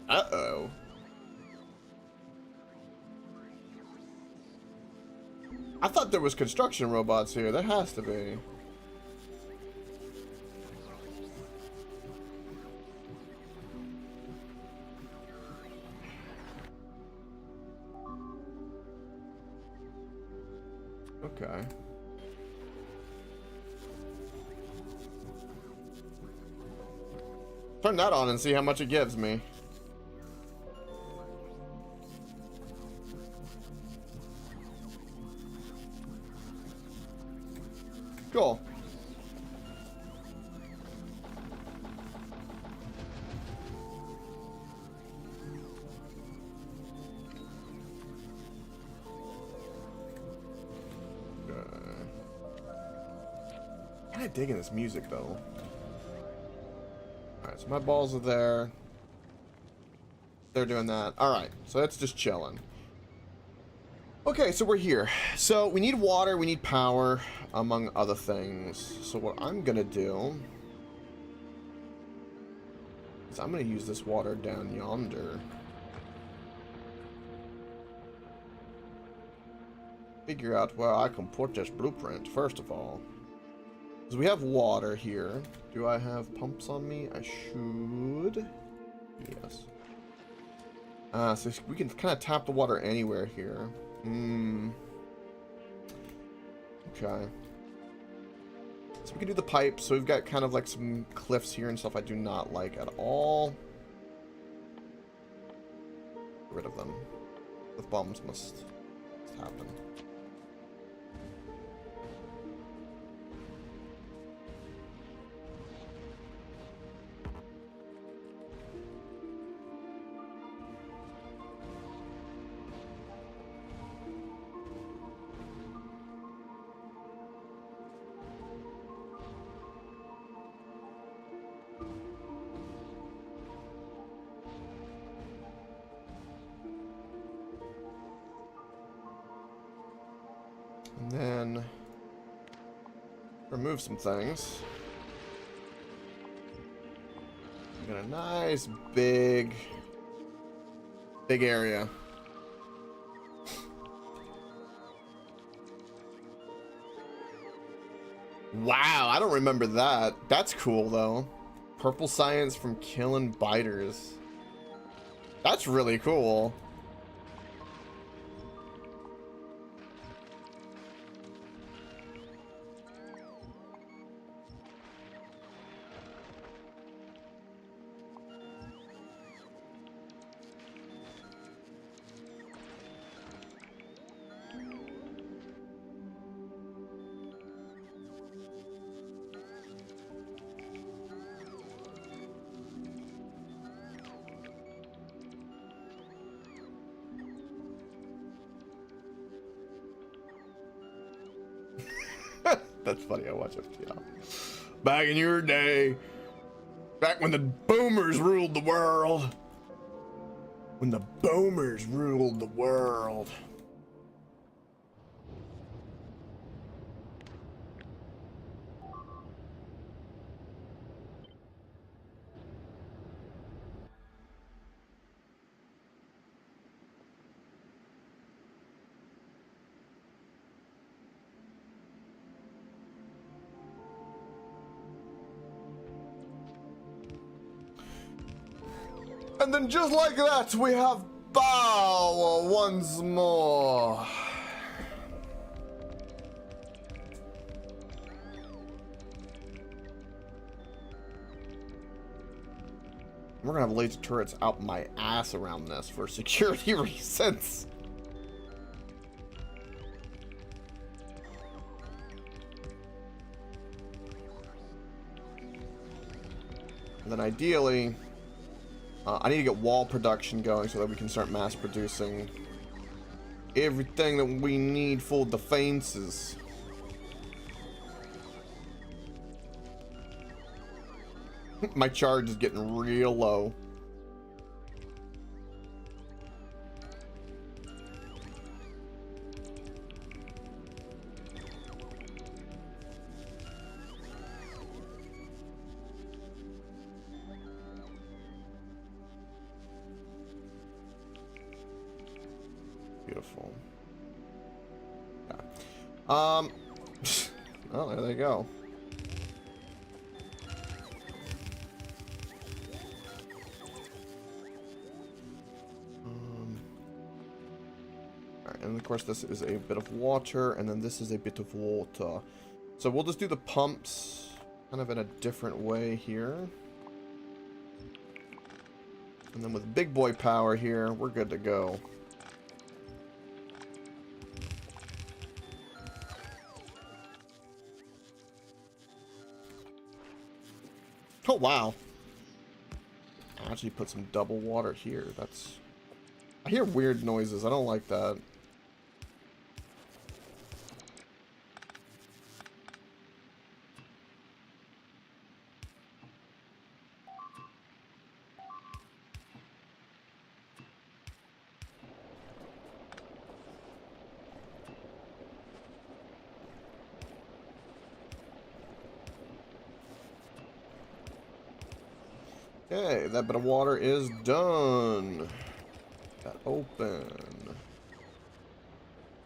A: Uh-oh. I thought there was construction robots here. There has to be. Okay. Turn that on and see how much it gives me. Cool. Kinda digging this music though. Alright, so my balls are there. They're doing that. Alright, so that's just chilling. Okay, so we're here. So we need water, we need power, among other things. So what I'm gonna do is I'm gonna use this water down yonder. Figure out where I can put this blueprint, first of all. Because we have water here. Do I have pumps on me? I should. Yes. So we can kind of tap the water anywhere here. Okay. So we can do the pipes. So we've got kind of like some cliffs here and stuff I do not like at all. Get rid of them. The bombs must happen. And then remove some things. We got a nice big area. Wow, I don't remember that. That's cool though. Purple science from killing biters. That's really cool. That's funny, I watch FTL. Back in your day, back when the boomers ruled the world. When the boomers ruled the world. And then just like that, we have power once more. We're gonna have laser turrets out my ass around this for security reasons. And then ideally, I need to get wall production going so that we can start mass producing everything that we need for defenses. My charge is getting real low. Beautiful. Yeah. Well, there they go. Alright, and of course this is a bit of water, and then this is a bit of water. So we'll just do the pumps kind of in a different way here. And then with big boy power here, we're good to go. Oh, wow. I actually put some double water here. That's... I hear weird noises. I don't like that. Okay, that bit of water is done. That open.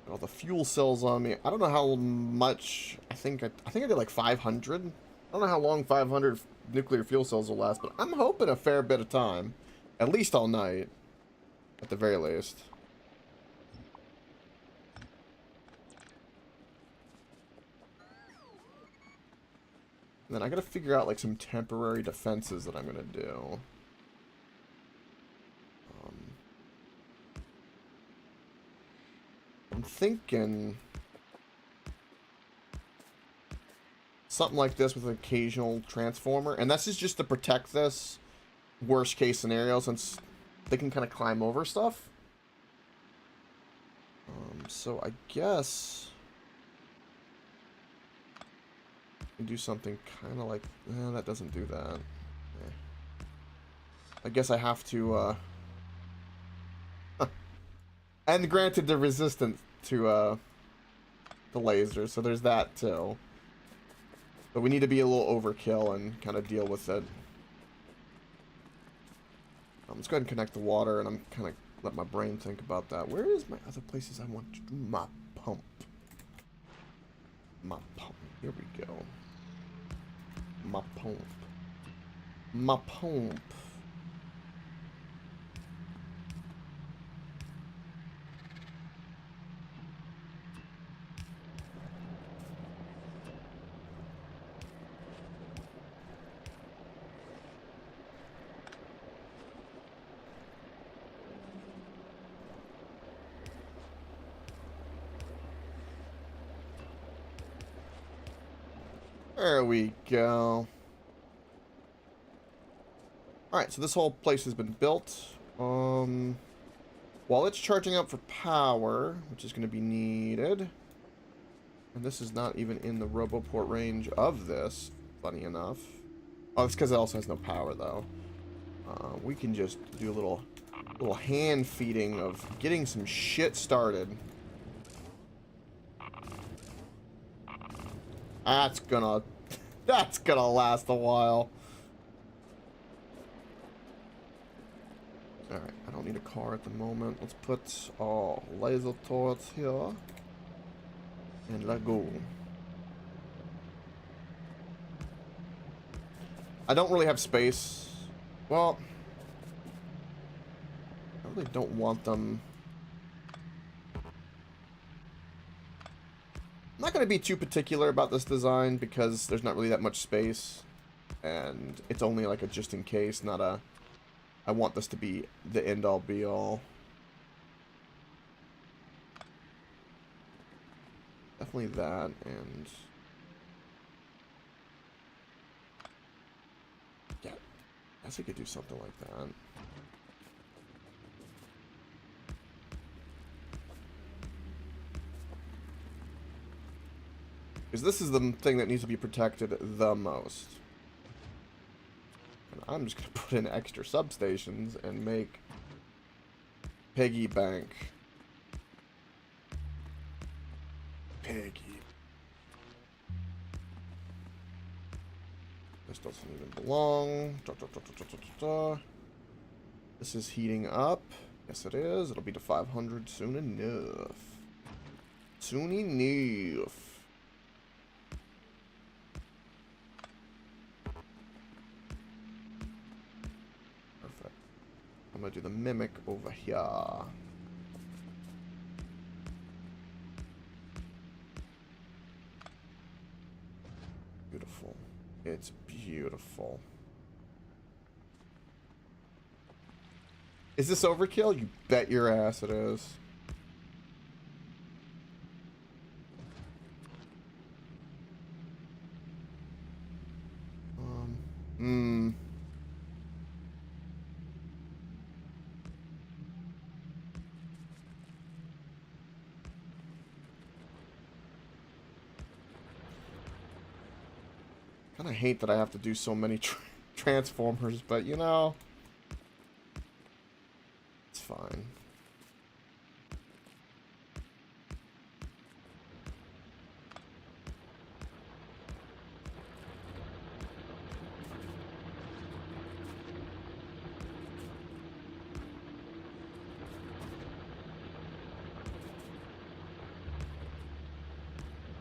A: Got all the fuel cells on me. I don't know how much. I think I did like 500. I don't know how long 500 nuclear fuel cells will last, but I'm hoping a fair bit of time, at least all night, at the very least. And then I gotta figure out, like, some temporary defenses that I'm gonna do. I'm thinking something like this with an occasional transformer. And this is just to protect this worst case scenario, since they can kind of climb over stuff. So I guess I can do something kind of like, that doesn't do that. Okay. I guess I have to, and granted they're resistant to, the laser, so there's that too. But we need to be a little overkill and kind of deal with it. Let's go ahead and connect the water, and I'm kind of let my brain think about that. Where is my other places I want to do my pump? My pump. Here we go. My pump. My pump. There we go. Alright, so this whole place has been built. While it's charging up for power, which is going to be needed. And this is not even in the Roboport range of this, funny enough. Oh, it's because it also has no power, though. We can just do a little hand feeding of getting some shit started. That's gonna last a while. Alright, I don't need a car at the moment. Let's put our laser turrets here. And let go. I don't really have space. Well, I really don't want them. I'm not going to be too particular about this design because there's not really that much space, and it's only like a just in case, not a I want this to be the end all be all. Definitely that, and yeah, I guess we could do something like that. Because this is the thing that needs to be protected the most. And I'm just going to put in extra substations and make Piggy Bank. Piggy. This doesn't even belong. This is heating up. Yes, it is. It'll be to 500 soon enough. Soon enough. I'm gonna do the mimic over here. Beautiful. It's beautiful. Is this overkill? You bet your ass it is. I hate that I have to do so many transformers, but you know, it's fine.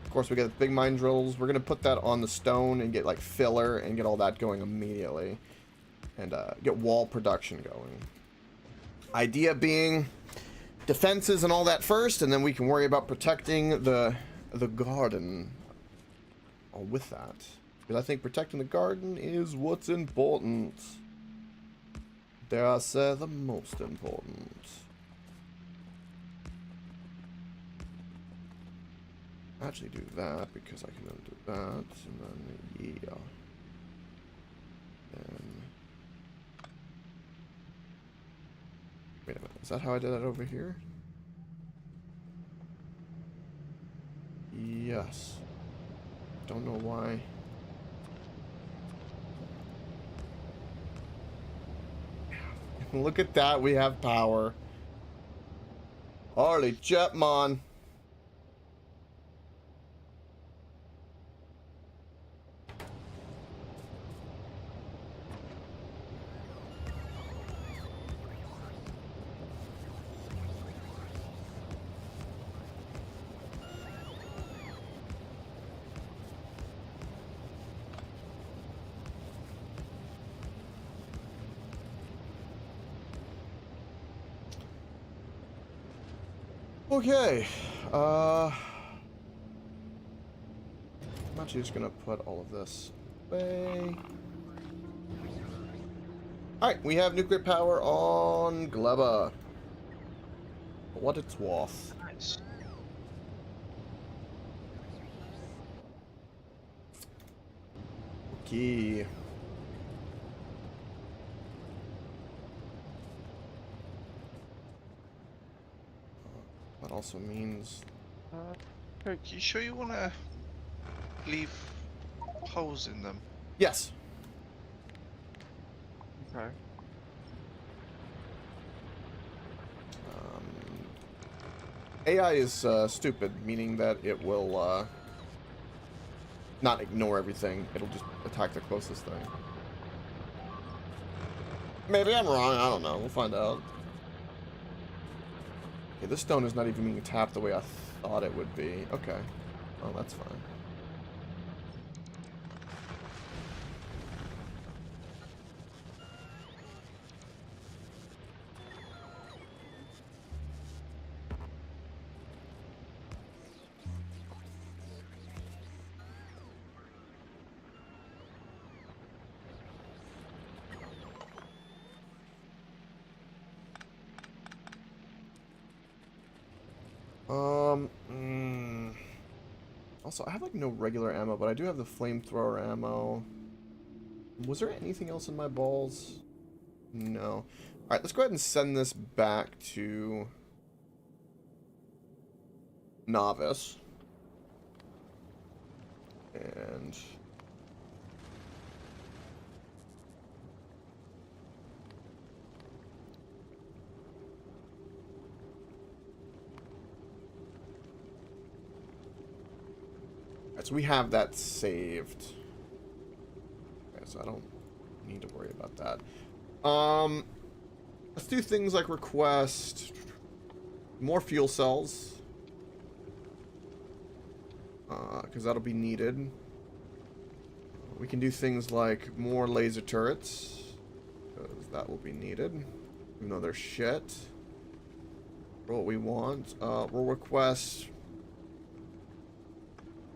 A: Of course, we get the big mine drills. We're gonna put that on the stone and get like filler and get all that going immediately, and get wall production going. Idea being defenses and all that first, and then we can worry about protecting the garden. Oh, with that. Because I think protecting the garden is what's important. Dare I say the most important. Actually do that because I can then do that, and then yeah. Then wait a minute, is that how I did that over here? Yes. Don't know why. Look at that, we have power. Holy Jetmon. Okay, I'm actually just gonna put all of this away. Alright, we have nuclear power on Gleba. For what it's worth.
C: Nice.
A: Okay. That also means...
C: Coke, you sure you want to leave holes in them?
A: Yes.
C: Okay.
A: AI is stupid, meaning that it will not ignore everything. It'll just attack the closest thing. Maybe I'm wrong. I don't know. We'll find out. Okay, this stone is not even being tapped the way I thought it would be. Okay. Well, that's fine. Also, I have like no regular ammo, but I do have the flamethrower ammo. Was there anything else in my balls? No. Alright, let's go ahead and send this back to Novice. And so we have that saved. Okay, so I don't need to worry about that. Let's do things like request more fuel cells. Because that'll be needed. We can do things like more laser turrets. Because that will be needed. Even though they're shit. For what we want. We'll request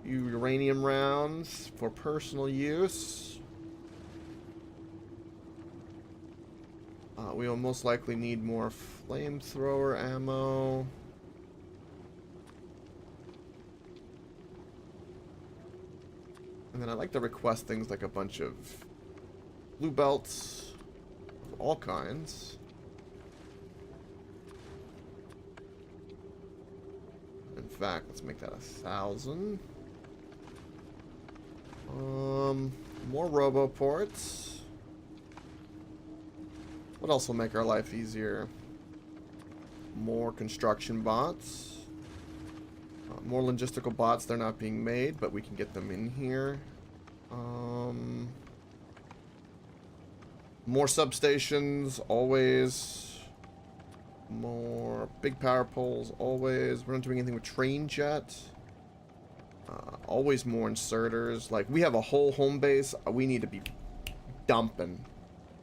A: uranium rounds for personal use. We will most likely need more flamethrower ammo. And then I'd like to request things like a bunch of blue belts of all kinds. In fact, let's make that 1,000. More roboports. What else will make our life easier? More construction bots. More logistical bots. They're not being made, but we can get them in here. More substations, always. More big power poles, always. We're not doing anything with train jet. Always more inserters. Like, we have a whole home base. We need to be dumping.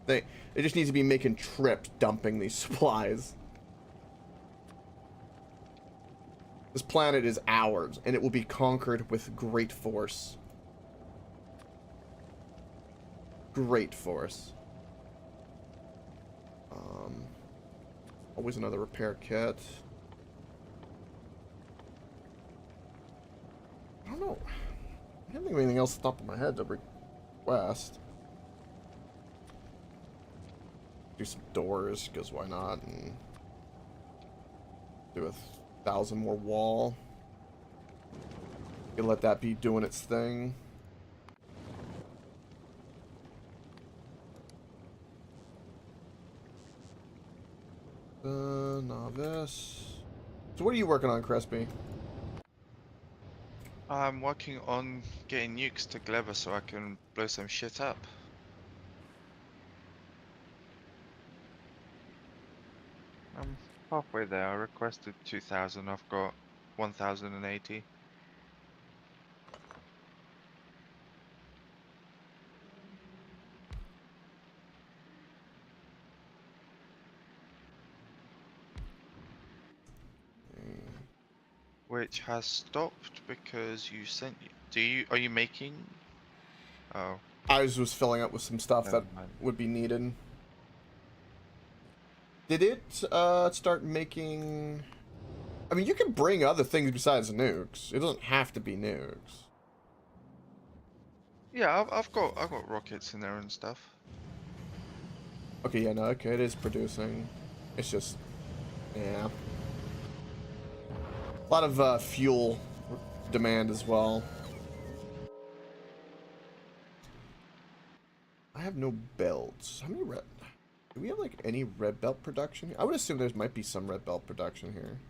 A: They just need to be making trips dumping these supplies. This planet is ours, and it will be conquered with great force. great force. Always another repair kit. I don't know. I can't think of anything else off the top of my head to request. Do some doors, because why not? And do 1,000 more wall. You can let that be doing its thing. Novice. So what are you working on, Crispy?
C: I'm working on getting nukes to Gleba so I can blow some shit up. I'm halfway there. I requested 2,000. I've got 1,080. Which has stopped because you sent. Are you making? Oh,
A: I was filling up with some stuff
C: never
A: that
C: mind.
A: would be needed. Did it start making... I mean, you can bring other things besides nukes. It doesn't have to be nukes.
C: Yeah, I've got rockets in there and stuff.
A: Okay, yeah, no, okay, it is producing. It's just... yeah. A lot of fuel demand as well. I have no belts. How many red... Do we have, like, any red belt production? I would assume there might be some red belt production here.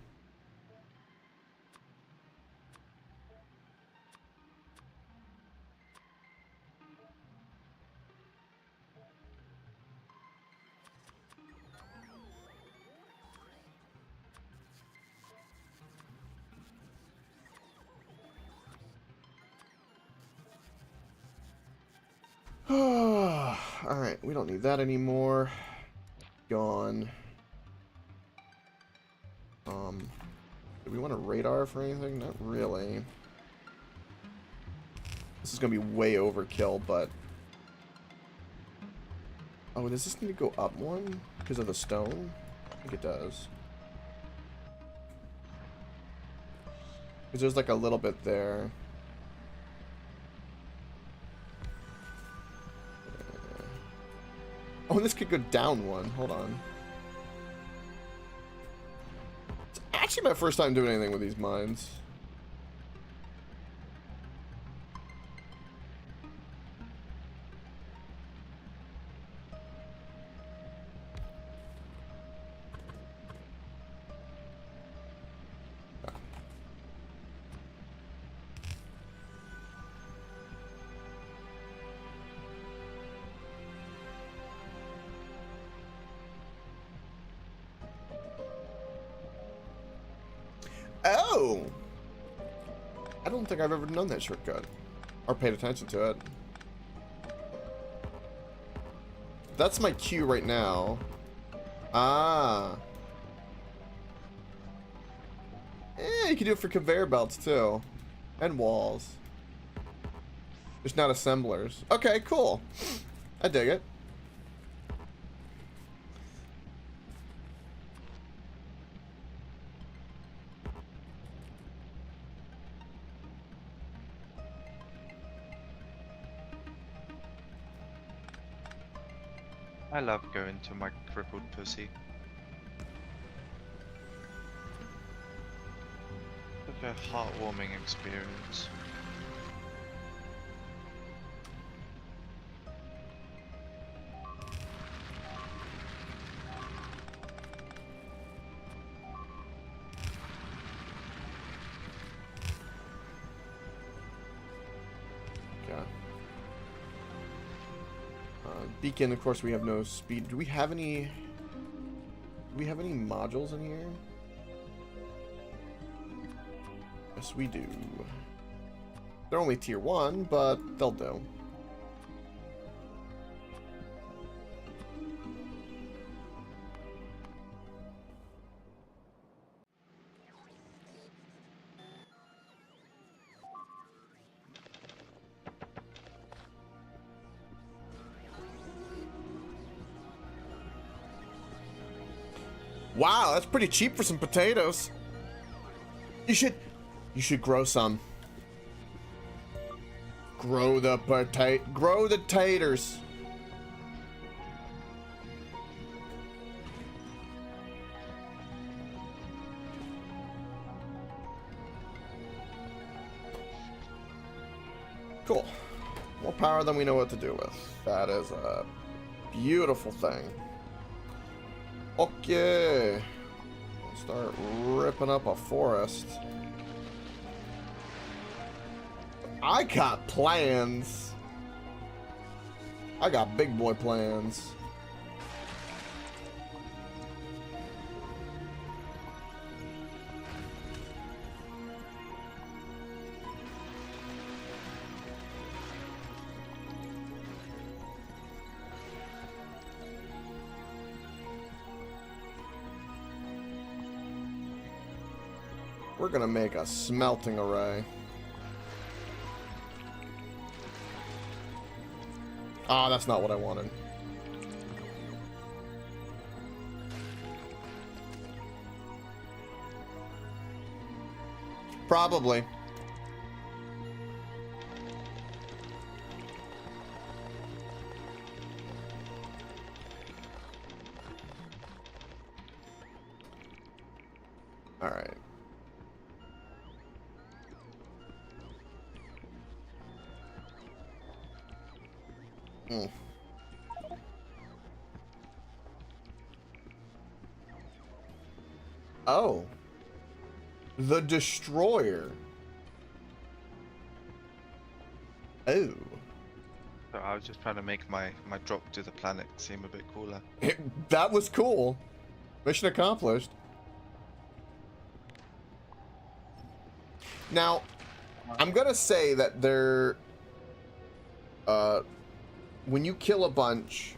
A: Alright, we don't need that anymore. Gone. Do we want a radar for anything? Not really. This is gonna be way overkill, but... oh, does this need to go up one? Because of the stone? I think it does. Because there's like a little bit there. Oh, and this could go down one. Hold on. It's actually my first time doing anything with these mines. Oh! I don't think I've ever known that shortcut. Or paid attention to it. That's my queue right now. Ah. You can do it for conveyor belts too. And walls. Just not assemblers. Okay, cool. I dig it.
C: I love going to my crippled pussy. Such a heartwarming experience.
A: Okay. Beacon, of course, we have no speed. Do we have any... do we have any modules in here? Yes, we do. They're only tier 1, but they'll do. Wow, that's pretty cheap for some potatoes. You should grow some. Grow the taters. Cool. More power than we know what to do with. That is a beautiful thing. Okay. Start ripping up a forest. I got plans. I got big boy plans. We're gonna make a smelting array. Ah, that's not what I wanted. Probably. All right. Oh. The Destroyer. Oh.
C: So I was just trying to make my drop to the planet seem a bit cooler.
A: That was cool. Mission accomplished. Now, I'm gonna say that when you kill a bunch,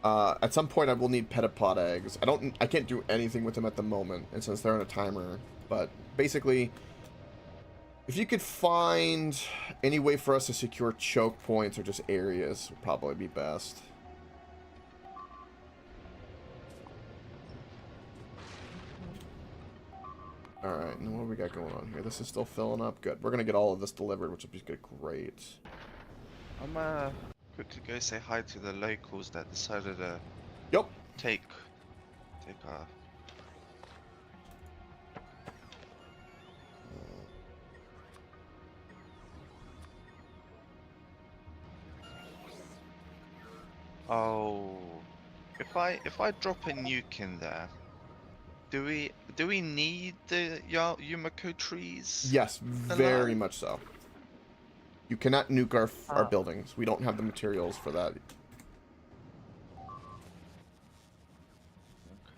A: at some point I will need petapod eggs. I can't do anything with them at the moment, and since they're on a timer, but basically, if you could find any way for us to secure choke points or just areas, would probably be best. Alright, and what do we got going on here? This is still filling up. Good. We're gonna get all of this delivered, which will be good. Great.
C: I'm quickly go say hi to the locals that decided to
A: Yep.
C: take our Oh, if I drop a nuke in there, do we need the Yumiko trees?
A: Yes, very
C: alive?
A: much so. You cannot nuke our buildings. We don't have the materials for that.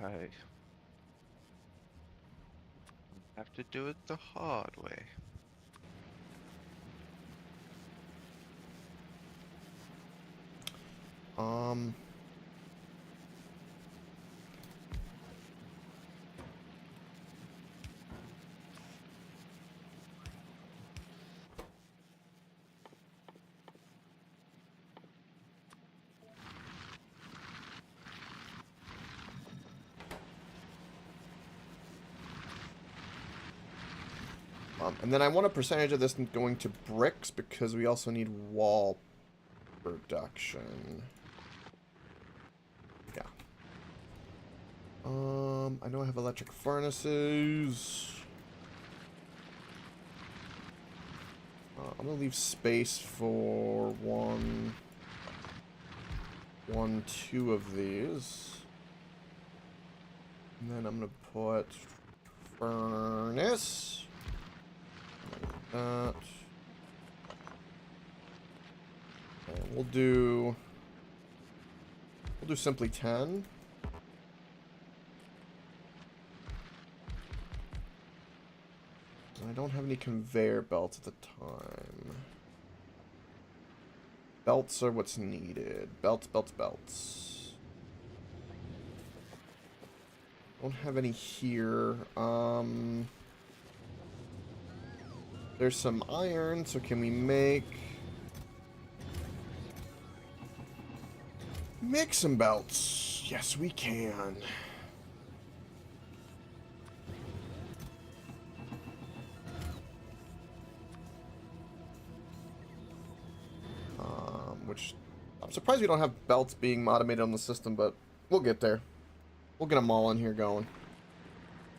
C: Okay. Have to do it the hard way.
A: And then I want a percentage of this going to bricks because we also need wall production. Yeah. I know I have electric furnaces. I'm gonna leave space for two of these. And then I'm gonna put furnace. That. And we'll do simply 10. I don't have any conveyor belts at the time. Belts are what's needed. Belts. Don't have any here. There's some iron, so can we make some belts? Yes, we can. I'm surprised we don't have belts being automated on the system, but we'll get there. We'll get them all in here going.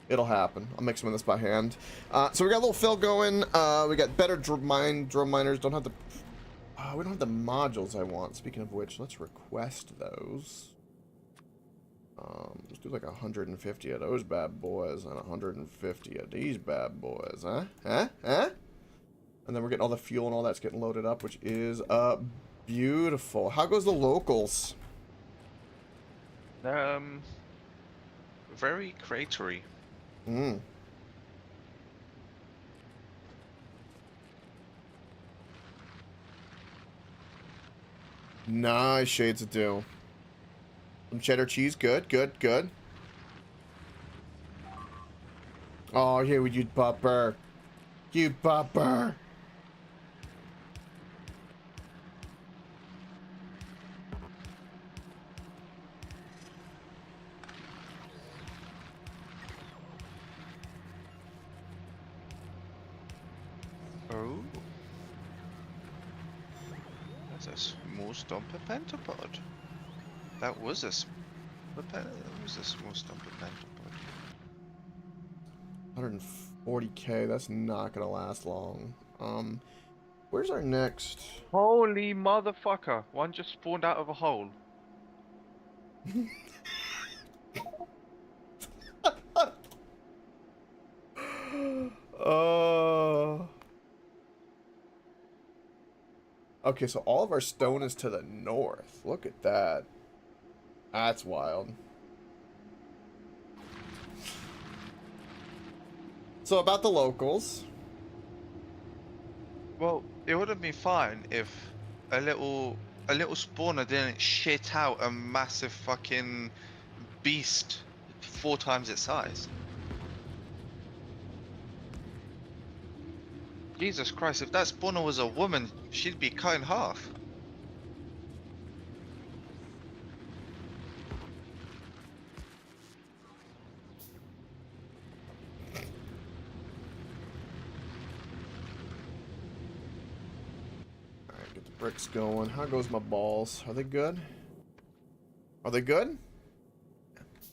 A: It'll happen. I'll make some of this by hand. So we got a little fill going. We got better drum miners. Don't have the... we don't have the modules I want. Speaking of which, let's request those. Let's do like 150 of those bad boys and 150 of these bad boys, huh? Huh? And then we're getting all the fuel and all that's getting loaded up, which is beautiful. How goes the locals?
C: Very cratery.
A: Hmm. Nice shades of dew. Some cheddar cheese, good. Oh, here with you, bupper. You bupper.
C: Oh. That's a small stomper pentapod. That was a small stomper pentapod.
A: 140k, that's not gonna last long. Where's our next?
C: Holy motherfucker! One just spawned out of a hole.
A: Okay, so all of our stone is to the north. Look at that. That's wild. So about the locals.
C: Well, it would have been fine if a little spawner didn't shit out a massive fucking beast 4 times its size. Jesus Christ, if that spawner was a woman, she'd be cut in half.
A: Alright, get the bricks going. How goes my balls? Are they good? Are they good?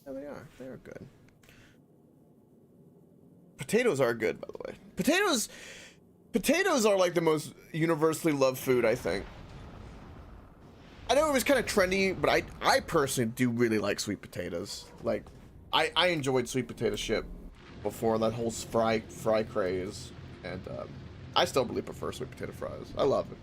A: Yeah, they are. They are good. Potatoes are good, by the way. Potatoes are like the most universally loved food, I think. I know it was kind of trendy, but I personally do really like sweet potatoes. Like, I enjoyed sweet potato chip before that whole fry craze, and I still really prefer sweet potato fries. I love it.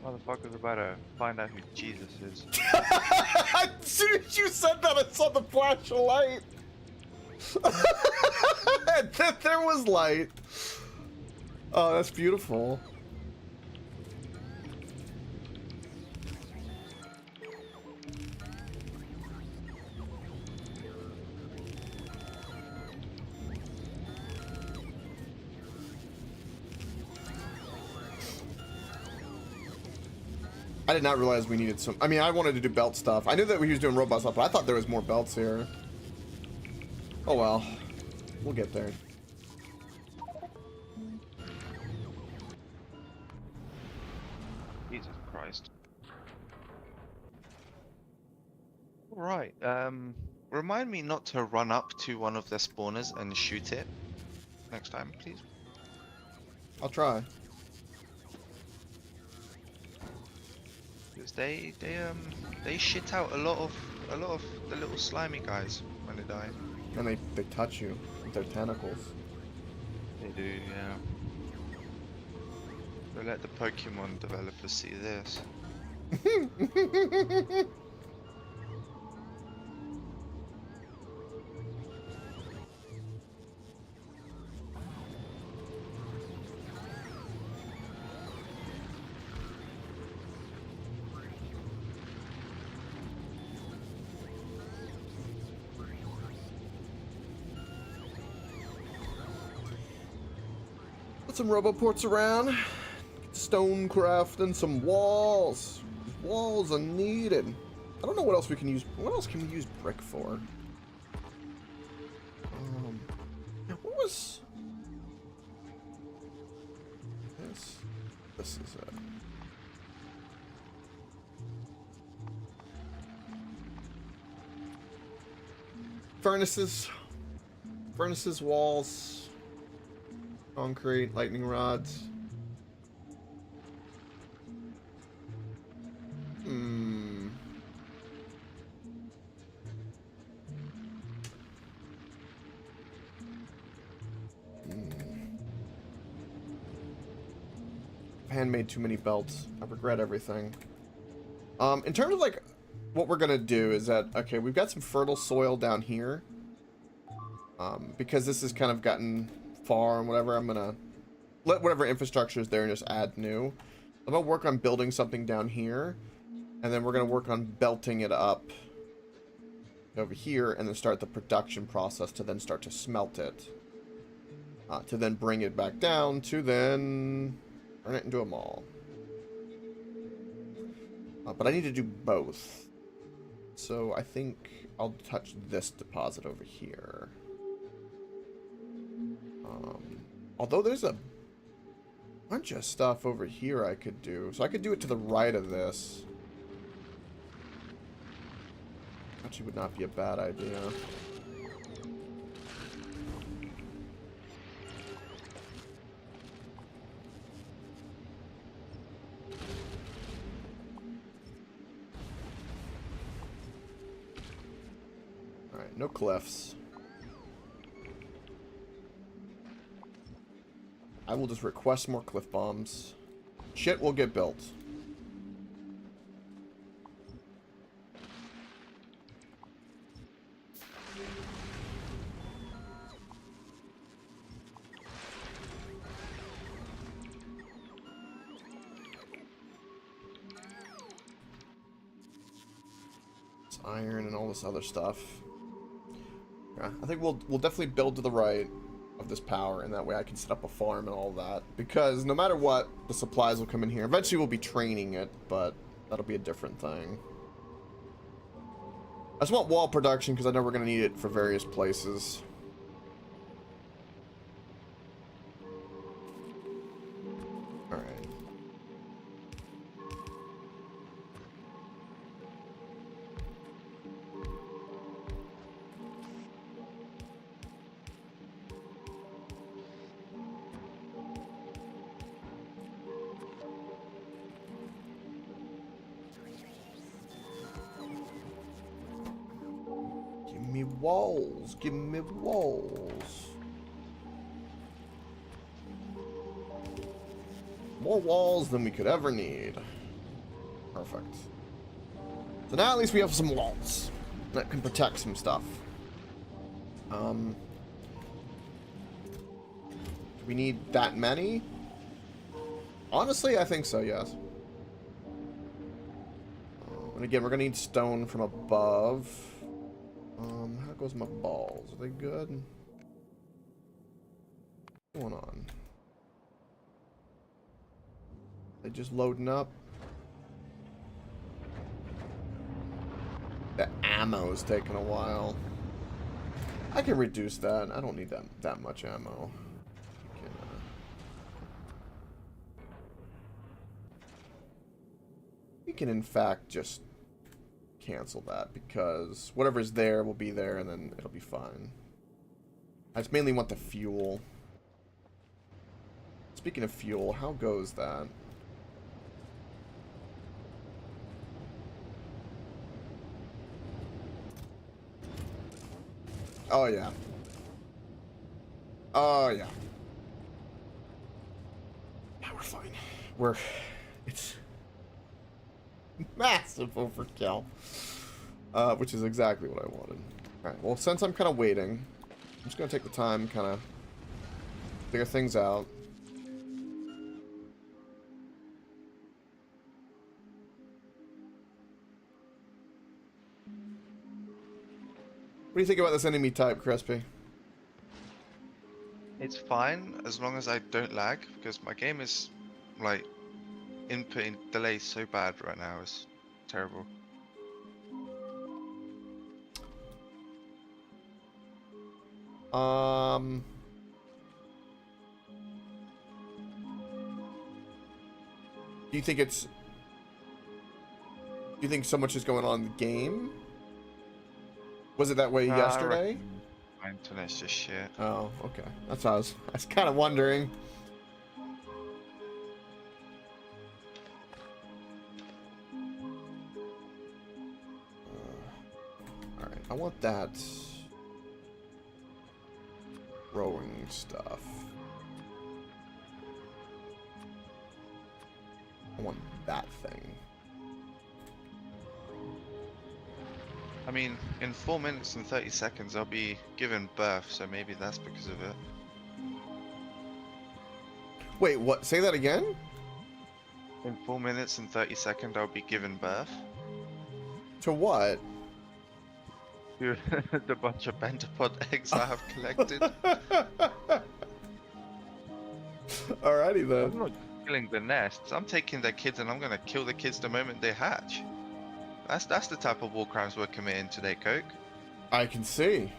C: Motherfucker's about to find out who Jesus is.
A: As soon as you said that, I saw the flash of light. There was light. Oh, that's beautiful. I did not realize we needed some. I mean, I wanted to do belt stuff. I knew that he was doing robot stuff, but I thought there was more belts here. Oh well. We'll get there.
C: Jesus Christ. Alright, remind me not to run up to one of their spawners and shoot it next time, please.
A: I'll try.
C: Because they shit out a lot of the little slimy guys when they die.
A: And they touch you with their tentacles.
C: They do, yeah. So let the Pokemon developers see this.
A: Put some roboports around. Get stonecraft and some walls. These walls are needed. I don't know what else we can use. What else can we use brick for? What was this? This is it. Furnaces, walls, concrete, lightning rods. Handmade too many belts. I regret everything. In terms of like what we're gonna do is that, okay, we've got some fertile soil down here. Because this has kind of gotten far and whatever, I'm gonna let whatever infrastructure is there and just add new. I'm gonna work on building something down here, and then we're gonna work on belting it up over here, and then start the production process to then start to smelt it. To then bring it back down, to then turn it into a mall. But I need to do both. So I think I'll touch this deposit over here. Although there's a bunch of stuff over here I could do. So I could do it to the right of this. Actually would not be a bad idea. Alright, no cliffs. I will just request more cliff bombs. Shit will get built. It's iron and all this other stuff. Yeah, I think we'll definitely build to the right of this power, and that way I can set up a farm and all that, because no matter what, the supplies will come in here. Eventually we'll be training it, but that'll be a different thing. I just want wall production because I know we're going to need it for various places. Alright. Give me walls. Give me walls. More walls than we could ever need. Perfect. So now at least we have some walls that can protect some stuff. Do we need that many? Honestly, I think so, yes. And again, we're gonna need stone from above. How goes my balls? Are they good? What's going on? They just loading up? The ammo's taking a while. I can reduce that. I don't need that much ammo. We can in fact just cancel that, because whatever's there will be there and then it'll be fine. I just mainly want the fuel. Speaking of fuel, how goes that? Oh yeah. Oh yeah. Yeah, we're fine. It's massive overkill. Which is exactly what I wanted. Alright, well, since I'm kind of waiting, I'm just going to take the time, kind of figure things out. What do you think about this enemy type, Crispy?
C: It's fine as long as I don't lag, because my game is like inputting delay so bad right now. It's terrible.
A: Do you think it's... Do you think so much is going on in the game? Was it that way
C: Nah, I
A: yesterday?
C: reckon my internet's just shit.
A: Oh, okay. That's what I was kind of wondering. Alright, I want that rowing stuff. I want that thing.
C: I mean, in 4 minutes and 30 seconds, I'll be giving birth, so maybe that's because of it.
A: Wait, what? Say that again?
C: In 4 minutes and 30 seconds, I'll be giving birth
A: To what?
C: to the bunch of Pentapod eggs I have collected.
A: Alrighty
C: I'm
A: then.
C: not killing the nests. I'm taking their kids and I'm gonna kill the kids the moment they hatch. That's the type of war crimes we're committing today, Coke.
A: I can see.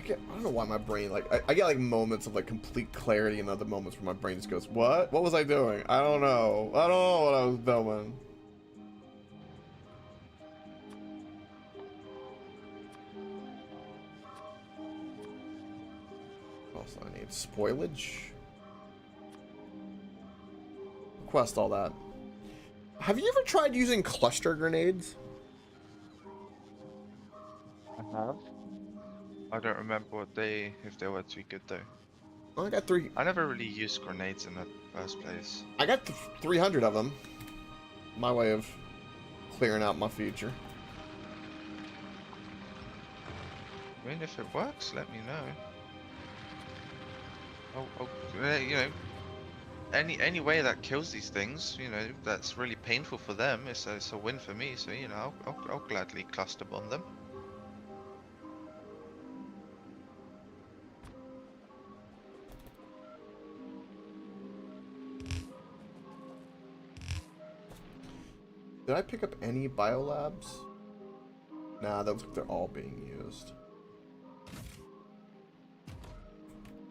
A: I don't know why my brain, like, I get like moments of like complete clarity and other moments where my brain just goes, what? What was I doing? I don't know. I don't know what I was doing. What else do I need? Spoilage? Request all that. Have you ever tried using cluster grenades?
C: I have. I don't remember if they were too good though.
A: I got three.
C: I never really used grenades in the first place.
A: I got 300 of them. My way of clearing out my future.
C: I mean, if it works, let me know. You know, any way that kills these things, you know, that's really painful for them. It's a win for me. So you know, I'll gladly cluster bomb them.
A: Did I pick up any biolabs? Nah, that looks like they're all being used.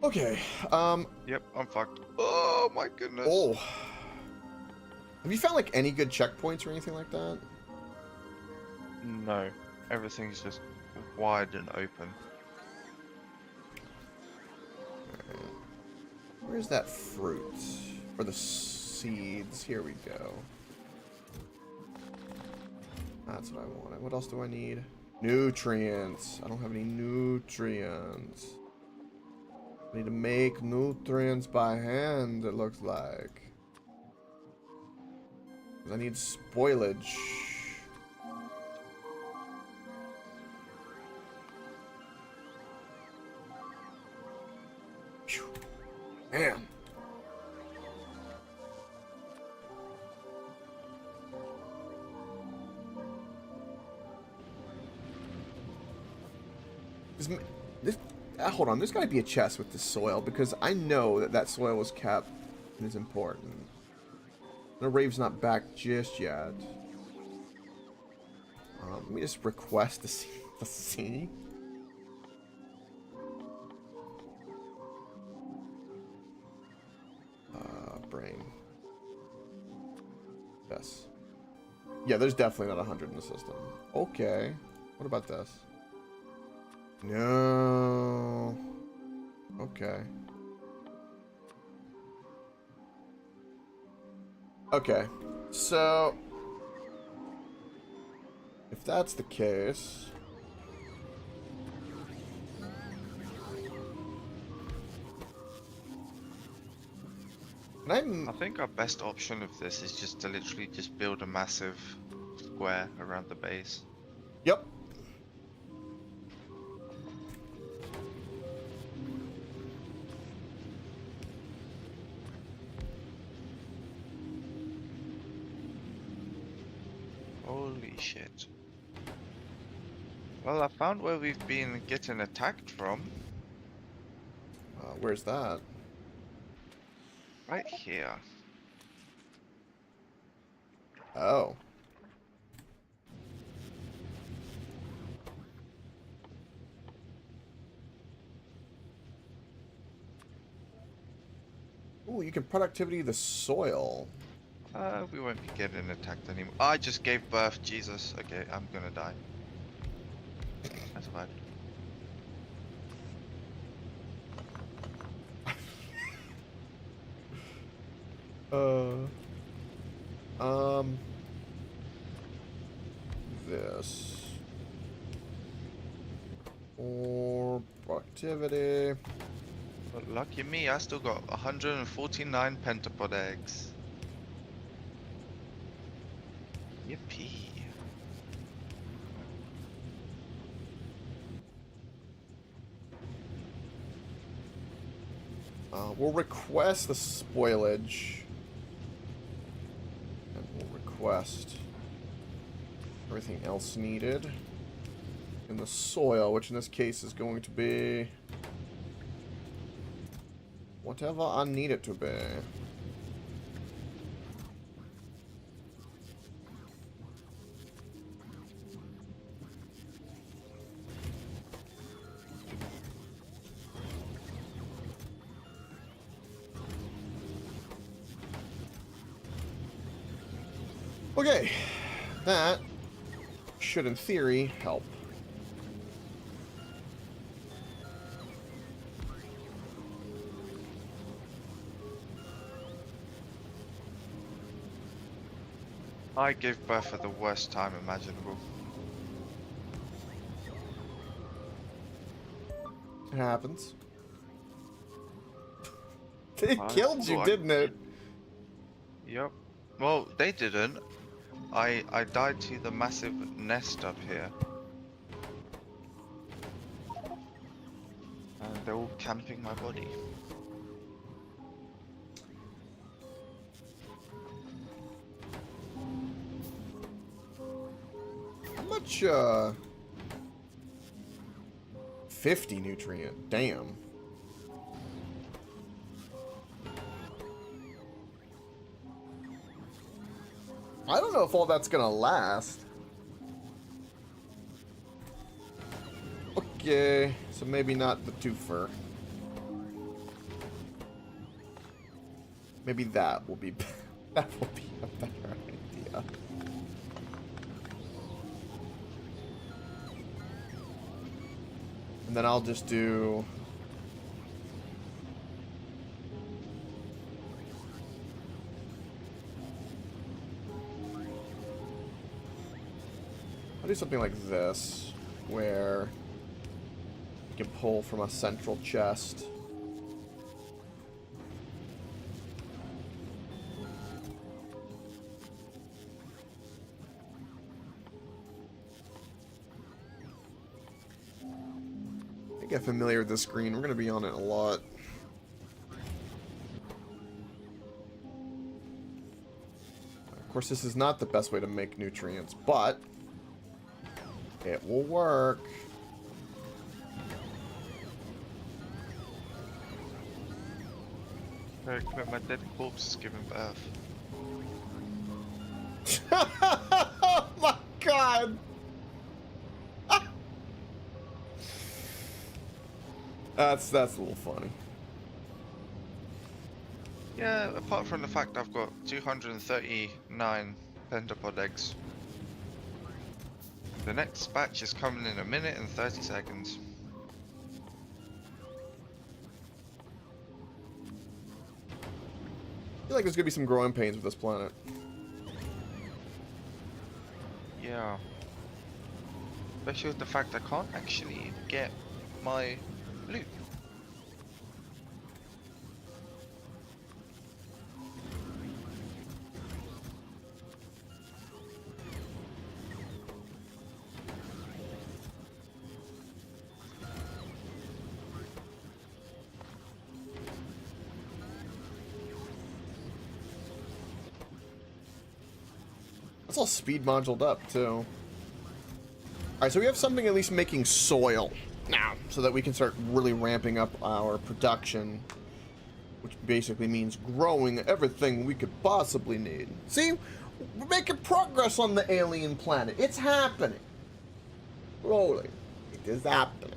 A: Okay,
C: Yep, I'm fucked. Oh my goodness.
A: oh. Have you found like any good checkpoints or anything like that?
C: No, everything's just wide and open.
A: Where's that fruit? Or the seeds? Here we go. That's what I wanted. What else do I need? Nutrients. I don't have any nutrients. I need to make nutrients by hand, it looks like. 'Cause I need spoilage. Phew. Man. Hold on, there's got to be a chest with this soil, because I know that soil was kept and is important. The rave's not back just yet. Let me just request to see. Brain. Yes. Yeah, there's definitely not 100 in the system. Okay. What about this? No. Okay. Okay. So, if that's the case,
C: I think our best option of this is just to literally just build a massive square around the base.
A: yep.
C: Holy shit. Well, I found where we've been getting attacked from.
A: Where's that?
C: Right here.
A: Oh. Ooh, you can productivity the soil.
C: We won't be getting attacked anymore. I just gave birth, Jesus. Okay, I'm gonna die. I survived.
A: Um, this. Or productivity.
C: But lucky me, I still got 149 pentapod eggs. Yippee.
A: We'll request the spoilage. And we'll request everything else needed in the soil, which in this case is going to be whatever I need it to be. Okay, that should in theory help.
C: I gave birth at the worst time imaginable.
A: It happens. It
C: I
A: killed you,
C: thought-
A: didn't it?
C: Yep. Well, they didn't. I died to the massive nest up here. And they're all camping my body.
A: How much, 50 nutrient. Damn. I don't know if all that's gonna last. Okay, so maybe not the twofer. Maybe that will be that will be a better idea. And then I'll just do I'll do something like this, where you can pull from a central chest. I get familiar with this screen. We're going to be on it a lot. Of course, this is not the best way to make nutrients, but it will work.
C: My dead corpse is giving birth.
A: Oh my god! That's a little funny.
C: Yeah, apart from the fact I've got 239 pentapod eggs. The next batch is coming in 1 minute and 30 seconds.
A: I feel like there's gonna be some growing pains with this planet.
C: Yeah. Especially with the fact I can't actually get my loot.
A: It's all speed moduled up, too. Alright, so we have something at least making soil now, so that we can start really ramping up our production, which basically means growing everything we could possibly need. See? We're making progress on the alien planet. It's happening. Slowly. It is happening.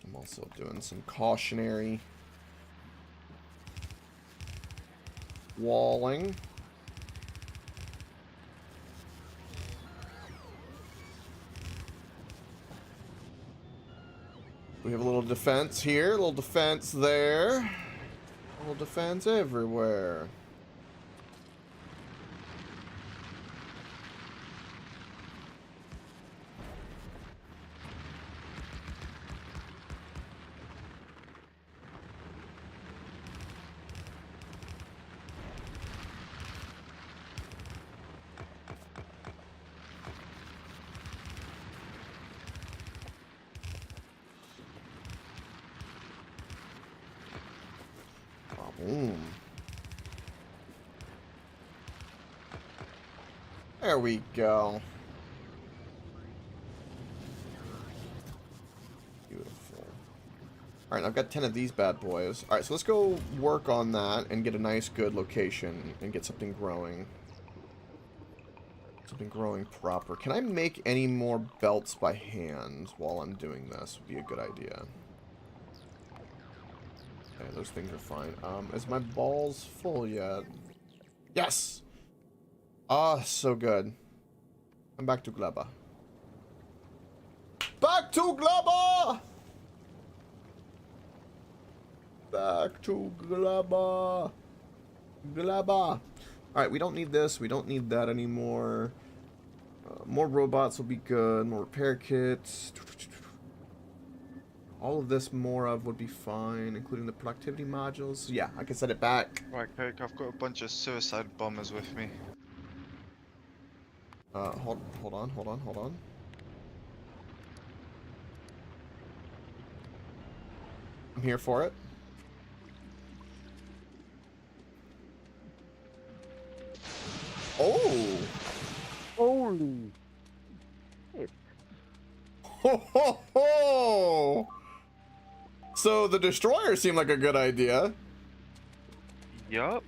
A: I'm also doing some cautionary walling. We have a little defense here, a little defense there, a little defense everywhere. Boom. There we go. Beautiful. Alright, I've got 10 of these bad boys. Alright, so let's go work on that and get a nice, good location and get something growing. Something growing proper. Can I make any more belts by hand while I'm doing this? Would be a good idea. Okay, those things are fine. Is my balls full yet? Yes! Ah, so good. I'm back to Gleba. Back to Gleba! Back to Gleba. Gleba. Alright, we don't need this. We don't need that anymore. More robots will be good. More repair kits. All of this more of would be fine, including the productivity modules. So yeah, I can set it back.
C: Right, Coke, I've got a bunch of suicide bombers with me.
A: Hold on. I'm here for it. Oh!
B: Holy shit.
A: Ho ho ho! So the destroyer seemed like a good idea.
C: Yup.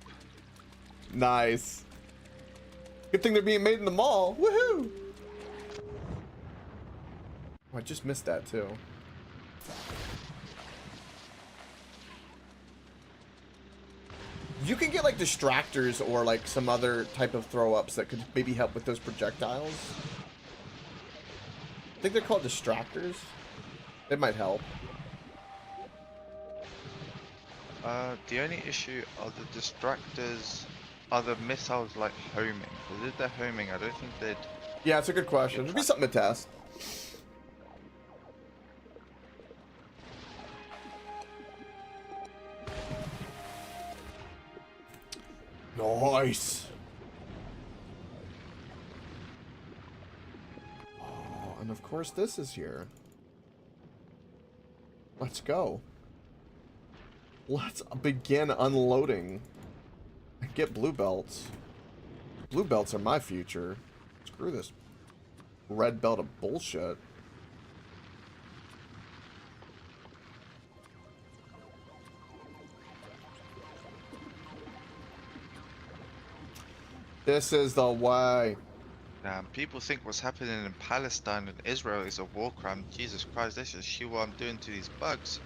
A: Nice. Good thing they're being made in the mall. Woohoo! Oh, I just missed that too. You can get like distractors or like some other type of throw-ups that could maybe help with those projectiles. I think they're called distractors. They might help.
C: The only issue are the distractors, are the missiles like homing? Because if they're homing, I don't think they'd...
A: Yeah, it's a good question. It'd be something to test. Nice. Oh, and of course this is here. Let's go. Let's begin unloading. Get blue belts. Blue belts are my future. Screw this red belt of bullshit. This is the way.
C: People think what's happening in Palestine and Israel is a war crime. Jesus Christ, they should see what I'm doing to these bugs.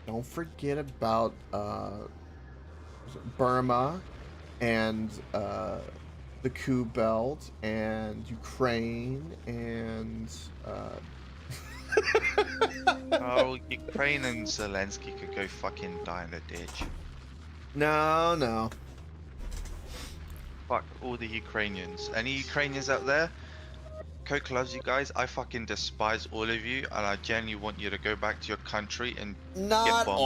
A: Don't forget about Burma and the Coup Belt and Ukraine and
C: Oh, Ukraine and Zelensky could go fucking die in a ditch.
A: No.
C: Fuck all the Ukrainians. Any Ukrainians out there? Coke loves you guys. I fucking despise all of you, and I genuinely want you to go back to your country and
A: not
C: get bombed.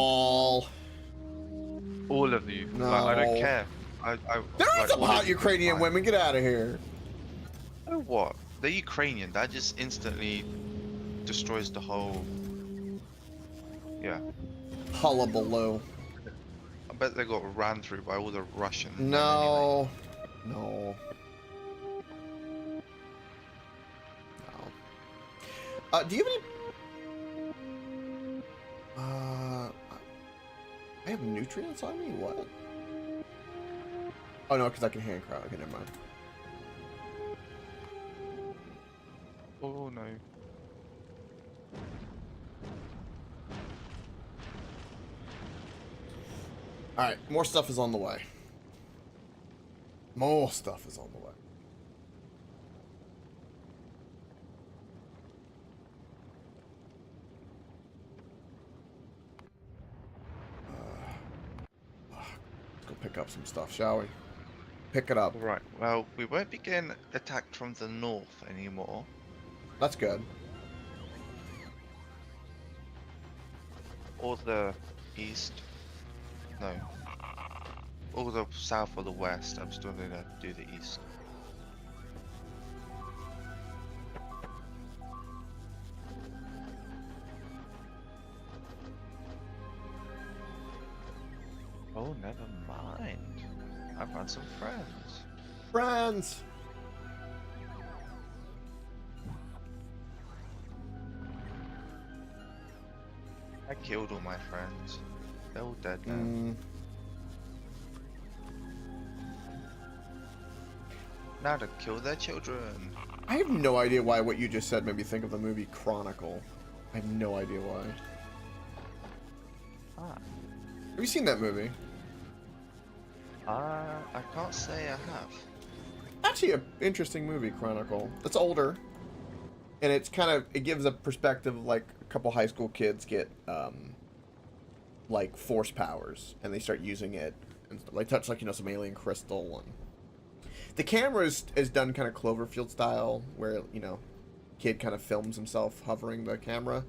A: all
C: of you.
A: No.
C: Like, I don't care.
A: There are some
C: all
A: hot
C: of you
A: Ukrainian
C: fine.
A: women. Get out of here.
C: You know what? They're Ukrainian. That just instantly destroys the whole. Yeah.
A: Hullabaloo.
C: I bet they got ran through by all the Russian men anyway.
A: No. No. No. Do you have any... I have nutrients on me? What? Oh, no, because I can handcraft. Okay, never mind.
C: Oh no.
A: Alright, more stuff is on the way. More stuff is on the way. Let's go pick up some stuff, shall we? Pick it up.
C: Right. Well, we won't be getting attacked from the north anymore.
A: That's good.
C: Or the east. No. Or the south or the west. I'm still gonna do the east. Oh, never mind. I found some friends.
A: Friends!
C: I killed all my friends. They're all dead now. Now to kill their children.
A: I have no idea why what you just said made me think of the movie Chronicle. I have no idea why.
C: Ah.
A: Have you seen that movie?
C: I can't say I have.
A: Actually, an interesting movie, Chronicle. It's older, and it's kind of, it gives a perspective of, like, a couple high school kids get like force powers, and they start using it, and they touch, like, you know, some alien crystal, and the camera is done kind of Cloverfield style, where, you know, kid kind of films himself hovering the camera.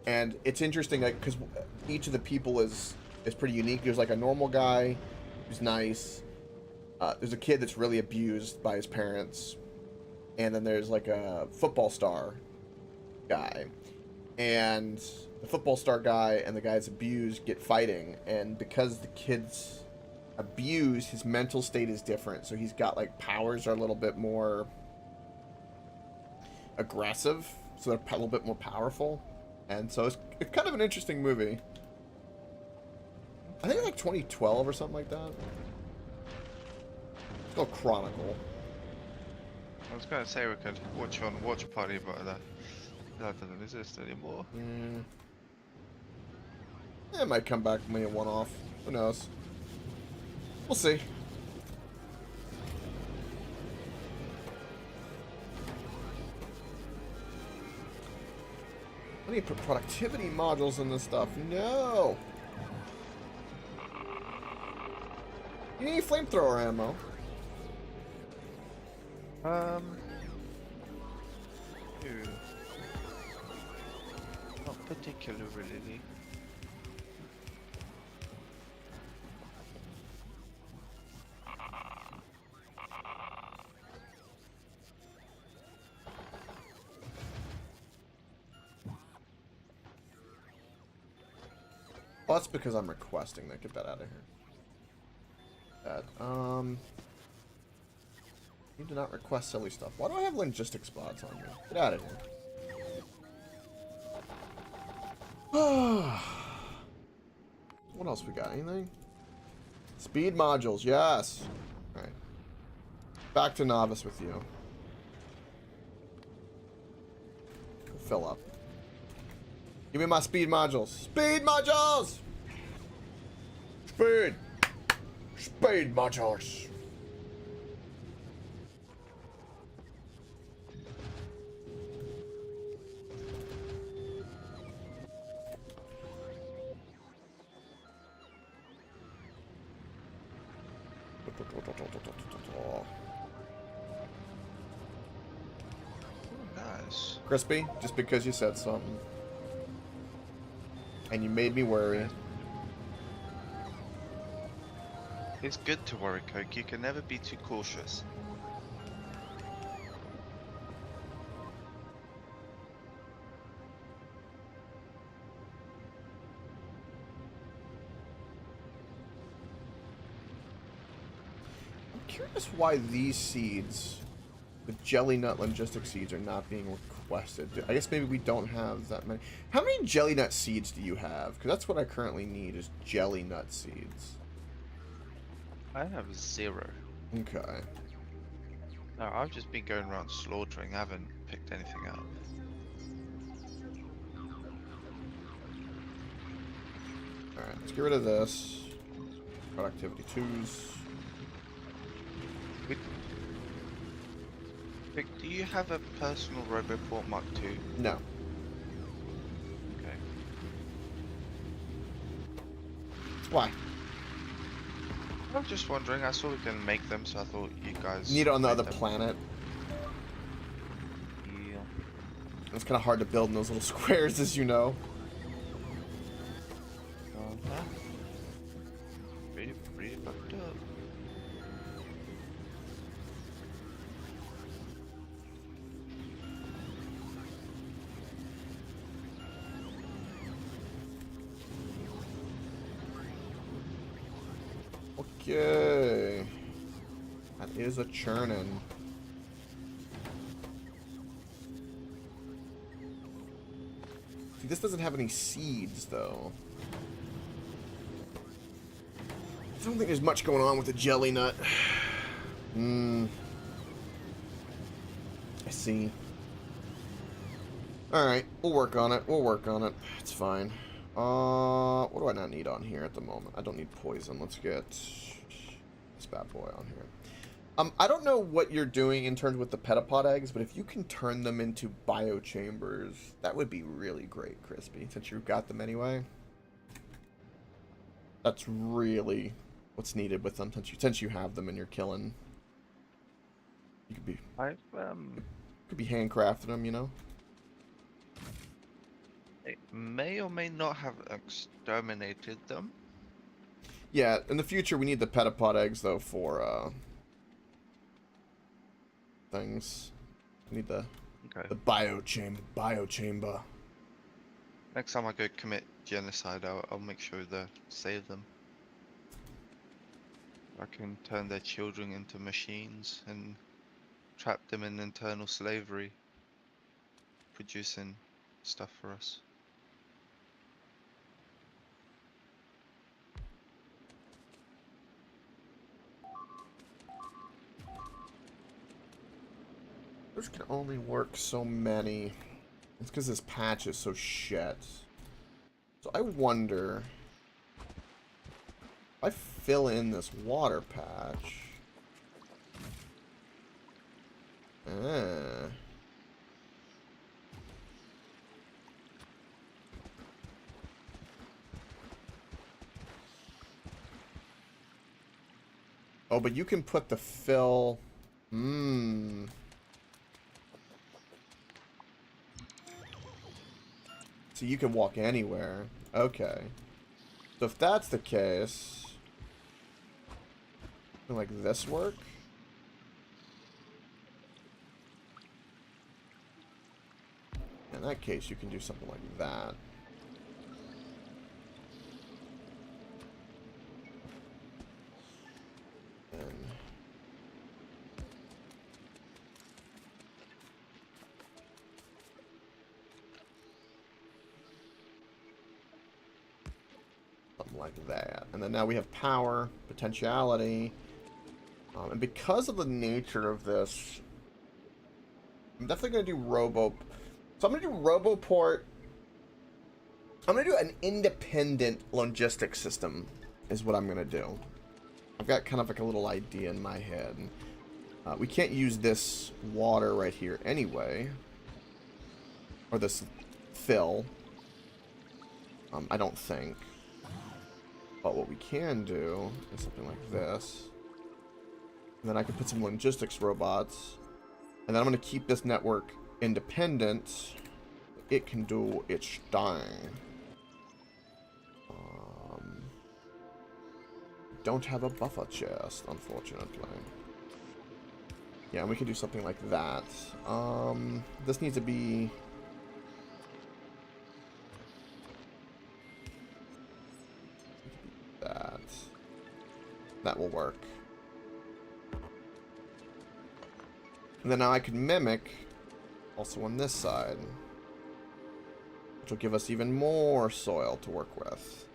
A: And it's interesting, like, because each of the people is pretty unique. There's like a normal guy who's nice. There's a kid that's really abused by his parents, and then there's like a football star guy. And the football star guy and the guy that's abused get fighting, and because the kid's abused, his mental state is different. So he's got like powers are a little bit more aggressive, so they're a little bit more powerful. And so it's kind of an interesting movie. I think it's like 2012 or something like that. It's called Chronicle.
C: I was gonna say we could watch on Watch Party, but that doesn't exist anymore.
A: It might come back maybe a one-off. Who knows? We'll see. I need to put productivity modules in this stuff. No! You need flamethrower ammo.
C: Not particularly.
A: Well, that's because I'm requesting that. Get that out of here. You do not request silly stuff. Why do I have logistics pods on me? Get out of here. What else we got? Anything? Speed modules, yes. Alright. Back to novice with you. Fill up. Give me my speed modules. Speed modules! Speed! Speed modules!
C: Nice.
A: Crispy, just because you said something. And you made me worry.
C: It's good to worry, Coke. You can never be too cautious.
A: curious why these seeds, the jelly nut logistics seeds, are not being requested. I guess maybe we don't have that many. How many jelly nut seeds do you have? Because that's what I currently need, is jelly nut seeds.
D: I have 0.
A: Okay.
D: No, I've just been going around slaughtering. I haven't picked anything up.
A: Alright, let's get rid of this. Productivity 2s.
D: Vic, do you have a personal Roboport Mark II?
A: No.
D: Okay.
A: Why?
D: I'm just wondering. I saw we can make them, so I thought you guys
A: Need it on the
D: made
A: other
D: them.
A: planet.
D: Yeah.
A: It's kind of hard to build in those little squares, as you know.
D: Uh-huh. Pretty fucked up.
A: Okay. That is a churnin'. See, this doesn't have any seeds, though. I don't think there's much going on with the jelly nut. I see. Alright, we'll work on it. We'll work on it. It's fine. What do I not need on here at the moment? I don't need poison. Let's get this bad boy on here. I don't know what you're doing in terms with the petapod eggs, but if you can turn them into biochambers, that would be really great, Crispy, since you've got them anyway. That's really what's needed with them, since you have them and you're killing. You could be handcrafting them, you know.
D: It may or may not have exterminated them.
A: Yeah, in the future we need the petapod eggs though for things. We need the biochamber.
D: Next time I go commit genocide, I'll make sure to save them. I can turn their children into machines and trap them in internal slavery, producing stuff for us.
A: Those can only work so many. It's because this patch is so shit. So I wonder if I fill in this water patch. Oh, but you can put the fill. So you can walk anywhere. Okay. So if that's the case, something like this work? In that case, you can do something like that. And something like that. And then now we have power, potentiality. And because of the nature of this, I'm definitely going to do So I'm going to do Roboport. I'm going to do an independent logistics system is what I'm going to do. I've got kind of like a little idea in my head. We can't use this water right here anyway. Or this fill. I don't think. But what we can do is something like this. And then I can put some logistics robots. And then I'm going to keep this network independent. It can do its thing. Don't have a buffer chest, unfortunately. Yeah, we can do something like that. This needs to be... that. That will work. And then now I can mimic also on this side, which will give us even more soil to work with.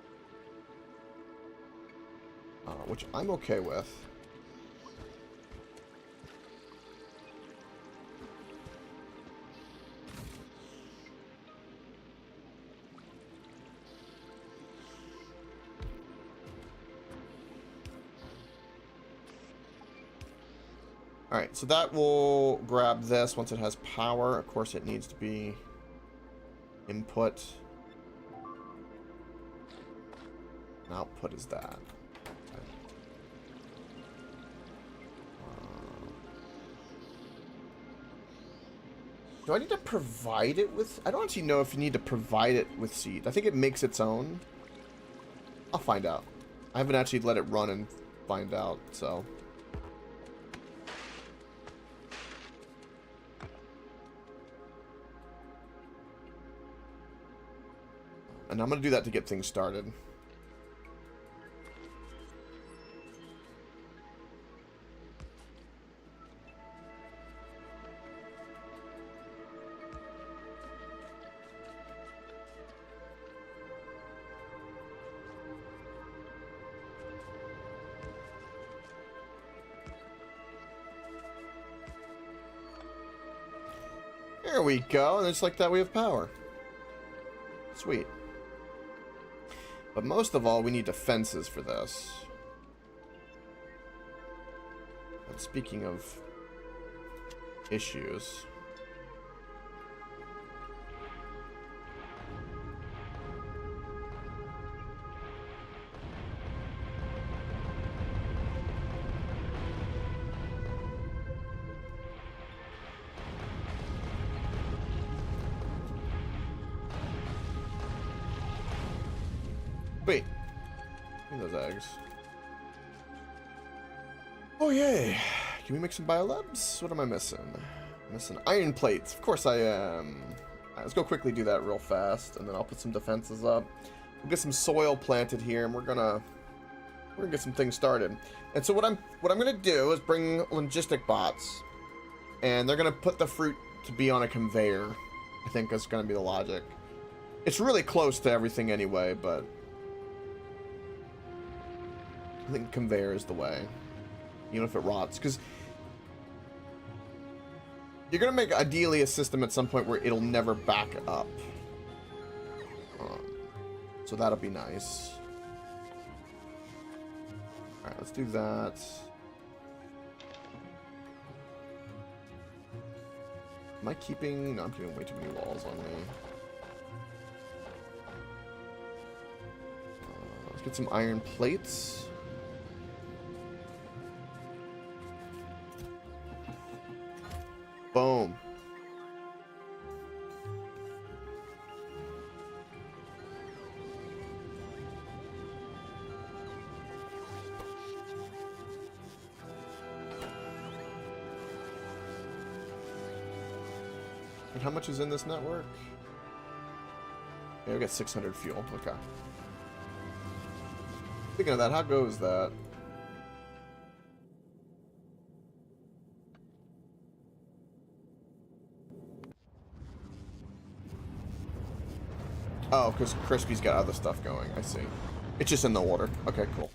A: Which I'm okay with. Alright, so that will grab this once it has power. Of course, it needs to be input. And output is that. Okay. Do I need to provide it with... I don't actually know if you need to provide it with seed. I think it makes its own. I'll find out. I haven't actually let it run and find out, so... And I'm going to do that to get things started. There we go. And just like that, we have power. Sweet. But most of all, we need defenses for this. And speaking of issues... Wait. Give me those eggs. Oh, yay. Can we make some biolabs? What am I missing? I'm missing iron plates. Of course I am. Let's go quickly do that real fast, and then I'll put some defenses up. We'll get some soil planted here, and we're gonna get some things started. And so what I'm gonna do is bring logistic bots, and they're gonna put the fruit to be on a conveyor. I think that's gonna be the logic. It's really close to everything anyway, but I think conveyor is the way. Even if it rots. Because you're going to make, ideally, a system at some point where it'll never back up. So that'll be nice. Alright, let's do that. Am I keeping... No, I'm keeping way too many walls on me. Let's get some iron plates. Boom. And how much is in this network? Yeah, we got 600 fuel. Okay. Speaking of that, how goes that? Oh, because Crispy's got other stuff going. I see. It's just in the order. Okay, cool.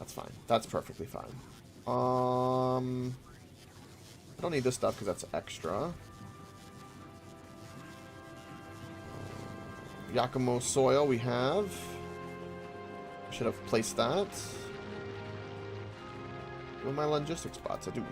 A: That's fine. That's perfectly fine. I don't need this stuff because that's extra. Yakumo soil we have. Should have placed that. Where are my logistics spots? I do.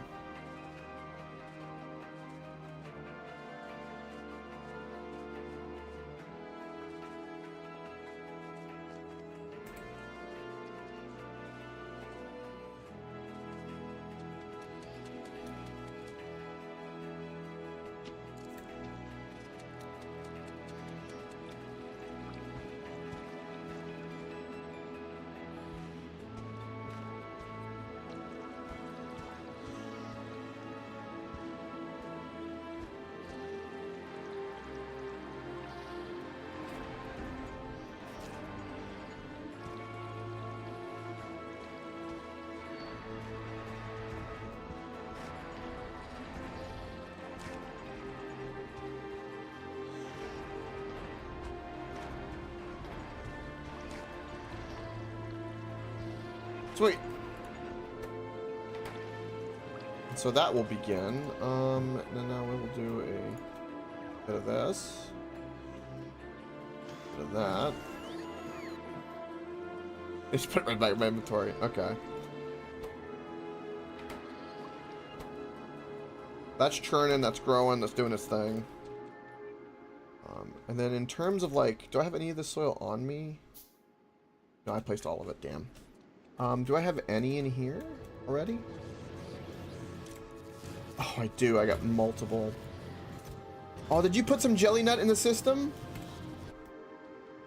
A: Sweet. So that will begin. And then now we will do a bit of this. Bit of that. Just put it right back in my inventory. Okay. That's churning, that's growing, that's doing its thing. And then in terms of like, do I have any of this soil on me? No, I placed all of it, damn. Do I have any in here already? Oh, I do, I got multiple. Oh, did you put some jelly nut in the system?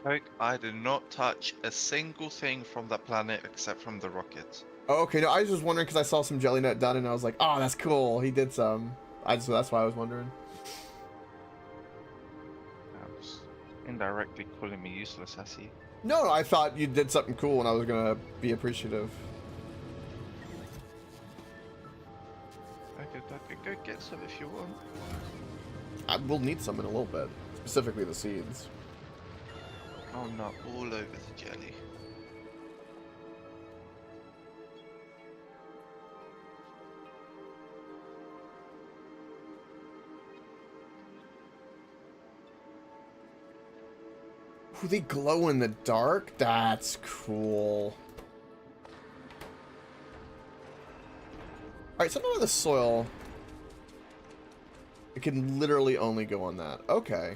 C: Coke, I did not touch a single thing from that planet except from the rockets.
A: Oh, okay, no, I was just wondering because I saw some jelly nut done and I was like, oh, that's cool, he did some. That's why I was wondering.
C: That was indirectly calling me useless, I see.
A: No, I thought you did something cool and I was gonna be appreciative.
C: I could go get some if you want.
A: I will need some in a little bit, specifically the seeds.
C: Oh, not all over the jelly.
A: Ooh, they glow in the dark? That's cool. Alright, so none of the soil... It can literally only go on that. Okay.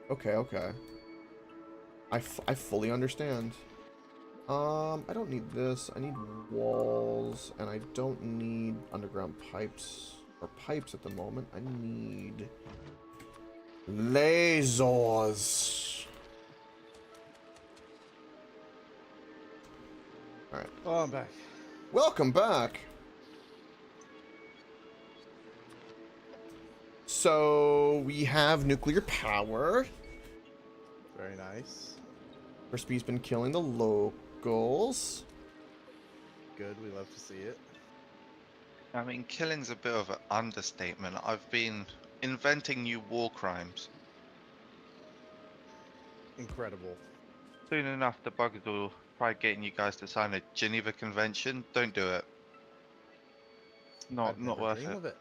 A: Okay. I fully understand. I don't need this. I need walls, and I don't need underground pipes, or pipes at the moment. I need... lasers. Alright.
B: Oh, I'm back.
A: Welcome back. So we have nuclear power.
B: Very nice.
A: Crispy's been killing the locals.
B: Good, we love to see it.
C: I mean, killing's a bit of an understatement. I've been inventing new war crimes.
B: Incredible.
C: Soon enough, the buggers will try getting you guys to sign a Geneva Convention. Don't do it. Not
B: I'd never
C: worth
B: dream
C: it.
B: of it.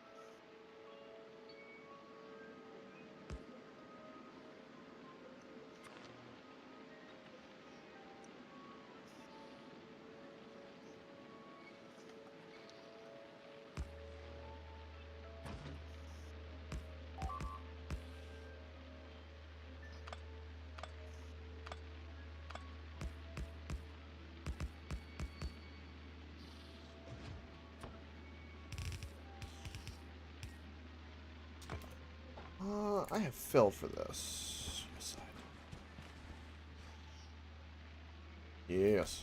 A: I have filled for this. Yes.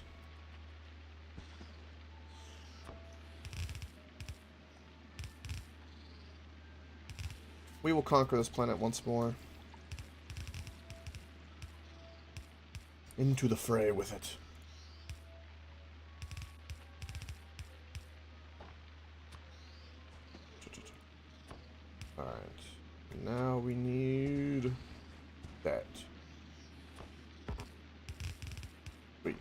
A: We will conquer this planet once more. Into the fray with it. Alright. Now we need that. Wait.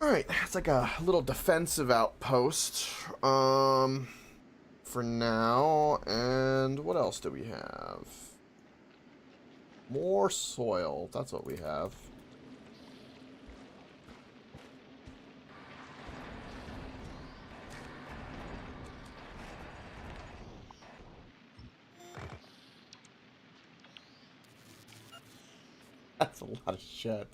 A: Alright, it's like a little defensive outpost. For now. And what else do we have? More soil. That's what we have. That's a lot of shit.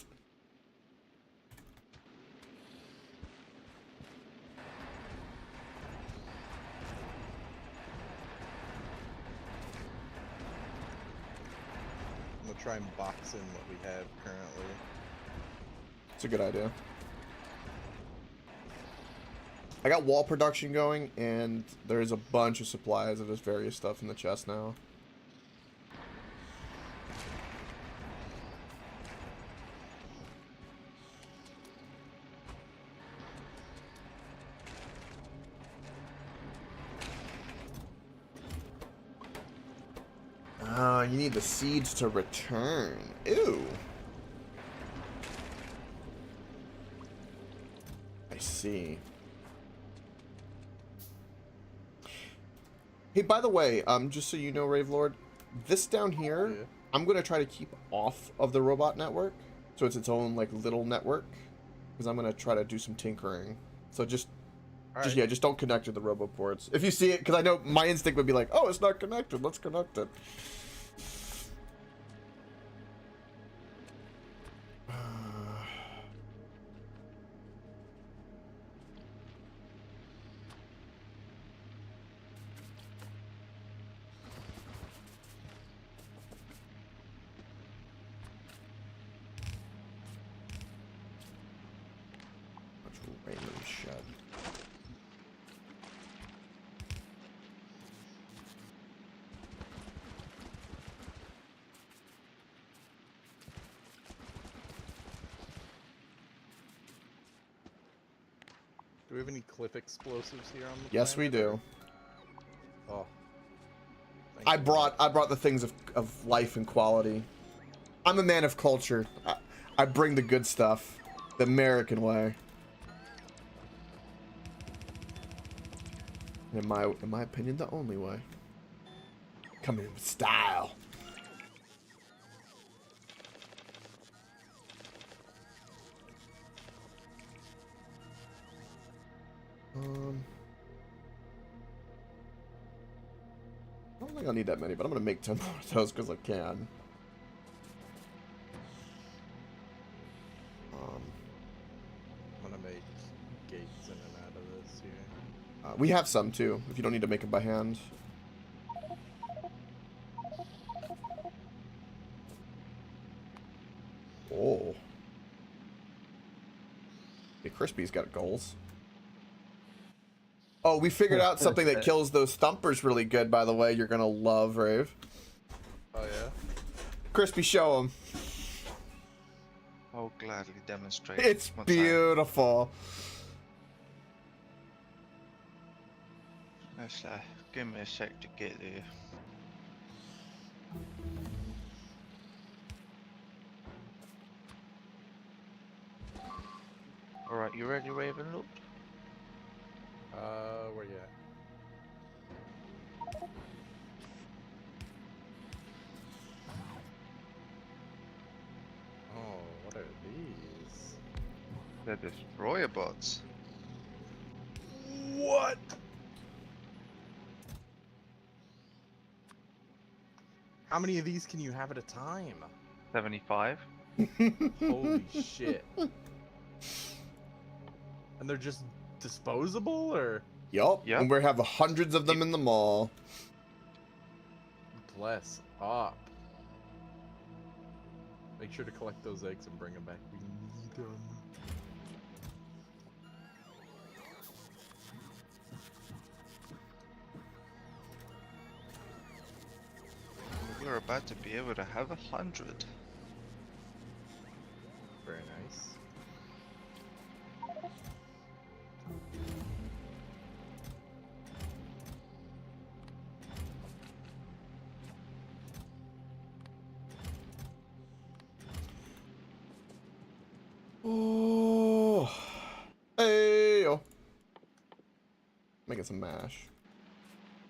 B: I'm gonna try and box in what we have currently.
A: It's a good idea. I got wall production going, and there's a bunch of supplies of this various stuff in the chest now. You need the seeds to return. Ew. I see. Hey, by the way, just so you know, Ravelord, this down here,
B: Yeah.
A: I'm gonna try to keep off of the robot network, so it's its own like little network, because I'm gonna try to do some tinkering. So just
B: Alright.
A: yeah, just don't connect to the robo ports. If you see it, because I know my instinct would be like, oh, it's not connected. Let's connect it. Random shed.
B: Do we have any cliff explosives here on the
A: Yes, we
B: planet,
A: do.
B: or- Oh. Thank
A: I
B: you.
A: brought the things of life and quality. I'm a man of culture. I bring the good stuff, the American way. In my opinion, the only way. Coming in with style. I don't think I'll need that many, but I'm gonna make 10 more of those because I can.
B: I'm gonna make gates in and out of this here.
A: We have some too, if you don't need to make them by hand. Oh. Hey, Crispy's got goals. Oh, we figured out something that kills those thumpers really good, by the way. You're gonna love, Rave.
B: Oh yeah?
A: Crispy, show him.
C: I'll gladly demonstrate.
A: It's
C: once I-
A: beautiful.
C: Let's give me a sec to get there. Alright, you ready, Ravenlook?
B: Where you at? Oh, what are these?
C: They're destroyer bots.
B: What? How many of these can you have at a time?
C: 75.
B: Holy shit. And they're just disposable, or?
A: Yup.
C: Yep.
A: And we have hundreds of them in the mall.
B: Bless up. Make sure to collect those eggs and bring them back. We need them.
C: You're about to be able to have 100.
B: Very nice.
A: Oh. Hey. -oh. Making some mash.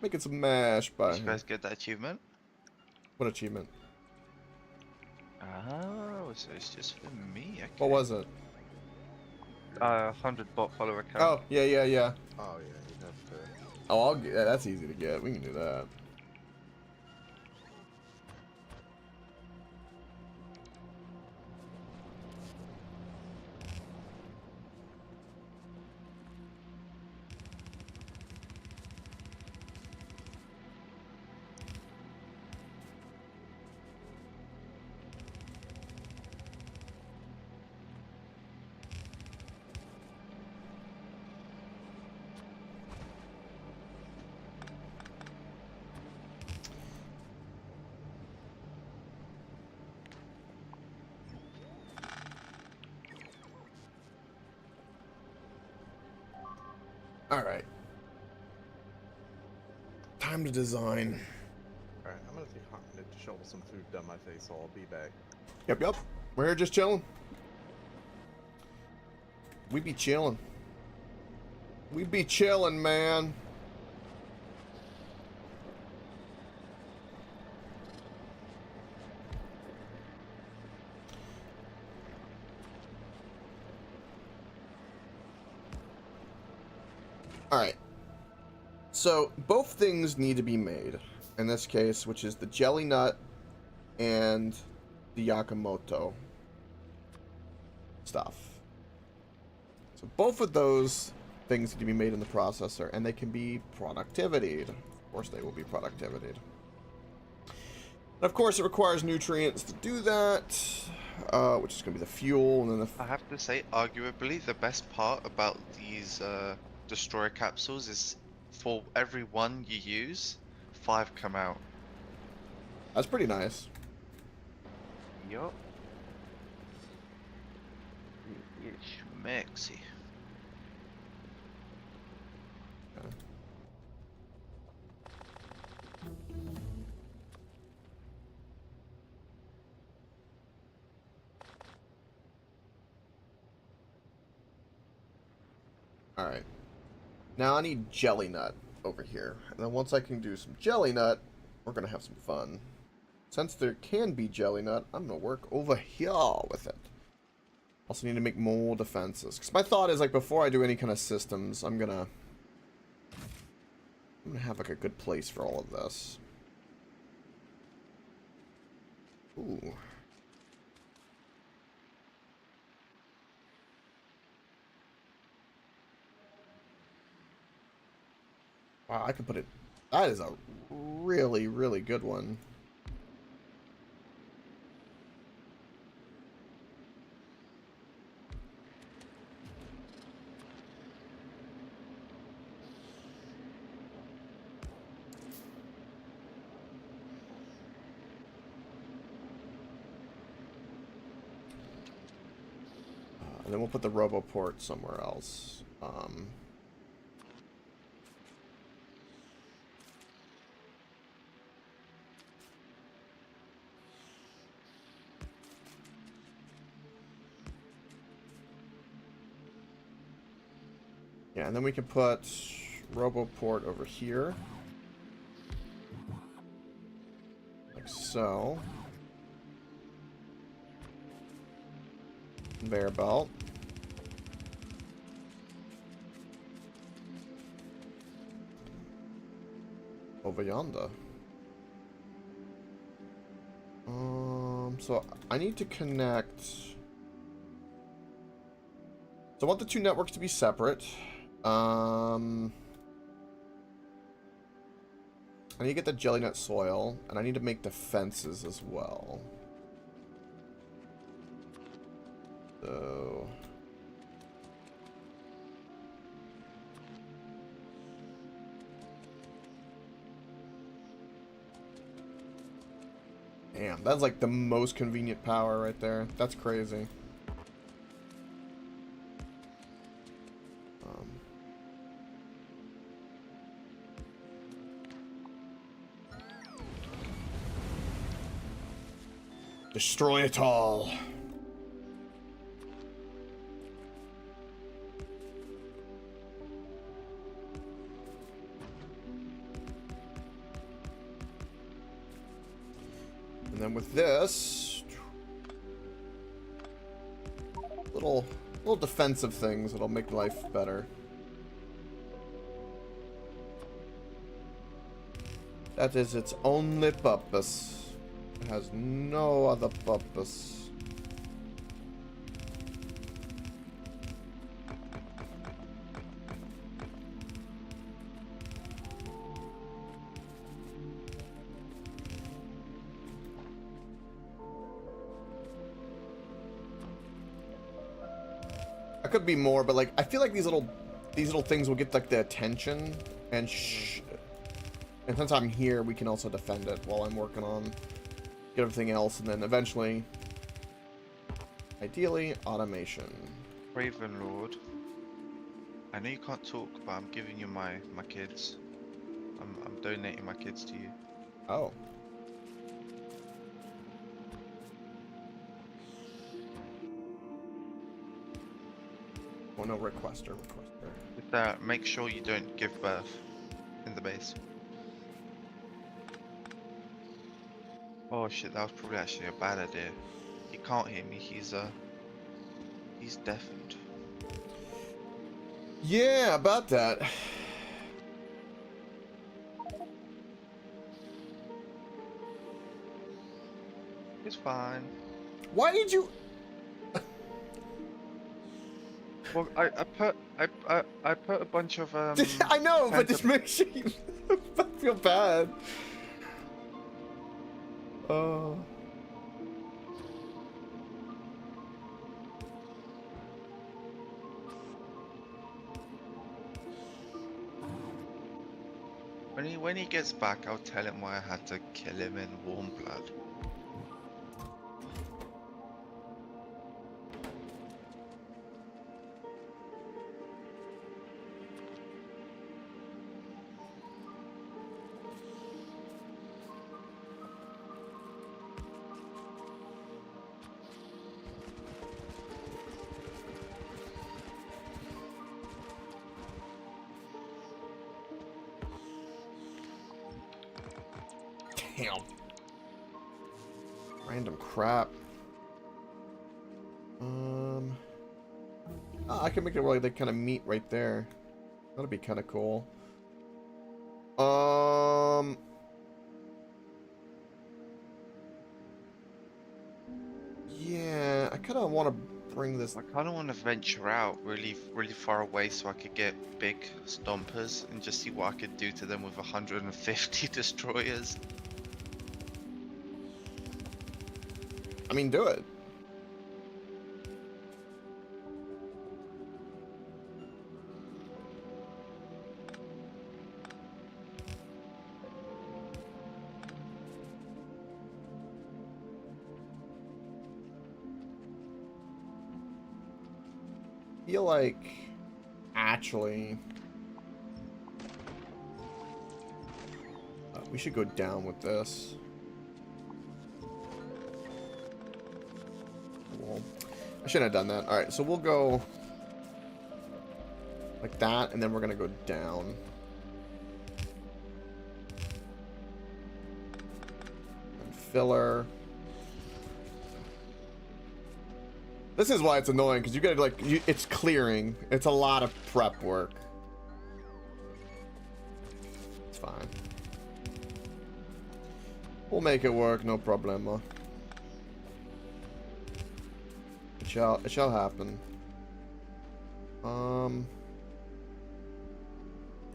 A: Making some mash,
C: Did
A: but
C: you guys get that achievement?
A: what achievement?
C: Oh, so it's just for me. Okay.
A: What was it?
C: 100 bot follower count.
A: Oh, yeah.
B: Oh yeah, you'd have to.
A: Oh, I'll get, that's easy to get. We can do that. All right. Time to design.
B: Alright, I'm gonna I need to shovel some food down my face, so I'll be back.
A: Yep. We're here just chilling. We be chilling. We be chilling, man. Alright. So, both things need to be made. In this case, which is the jelly nut and the Yakamoto stuff. So both of those things need to be made in the processor, and they can be productivity'd. Of course they will be productivity'd. And of course it requires nutrients to do that, which is going to be the fuel, and then the...
C: I have to say, arguably, the best part about these destroyer capsules is for every one you use, 5 come out.
A: That's pretty nice.
C: Yup. It's schmexy.
A: Okay. Alright. Now I need jelly nut over here. And then once I can do some jelly nut, we're going to have some fun. Since there can be jelly nut, I'm going to work over here with it. Also need to make more defenses. Because my thought is, like, before I do any kind of systems, I'm going to have, like, a good place for all of this. Ooh. Wow, I can put it... That is a really, really good one. And then we'll put the RoboPort somewhere else. Yeah, and then we can put RoboPort over here. Like so. Conveyor belt. Over yonder. So I need to connect. So I want the two networks to be separate. I need to get the jelly nut soil, and I need to make the fences as well. So... Damn, that's like the most convenient power right there. That's crazy. Destroy it all. And then with this, little defensive things that'll make life better. That is its only purpose. It has no other purpose. I could be more, but like I feel like these little things will get like the attention, and and since I'm here, we can also defend it while I'm working on get everything else, and then eventually, ideally, automation.
C: Raven Lord, I know you can't talk, but I'm giving you my kids. I'm donating my kids to you.
A: Oh. Oh no, requester.
C: With that, make sure you don't give birth in the base. Oh shit, that was probably actually a bad idea. He can't hear me. He's deafened.
A: Yeah, about that.
C: It's fine.
A: Why did you?
C: Well, I put a bunch of
A: I know, but just
C: phantom-
A: make sure you. I feel bad. Oh.
C: When he gets back, I'll tell him why I had to kill him in warm blood.
A: Damn. Random crap. Oh, I can make it where they kind of meet right there. That'd be kind of cool. Yeah, I kind of want to bring this.
C: I kind of want to venture out really far away so I could get big stompers and just see what I could do to them with 150 destroyers.
A: I mean, do it. Feel like actually we should go down with this. Cool. I shouldn't have done that. All right, so we'll go like that, and then we're gonna go down. And filler. This is why it's annoying, because you gotta, like, it's clearing. It's a lot of prep work. It's fine. We'll make it work, no problema. It shall happen.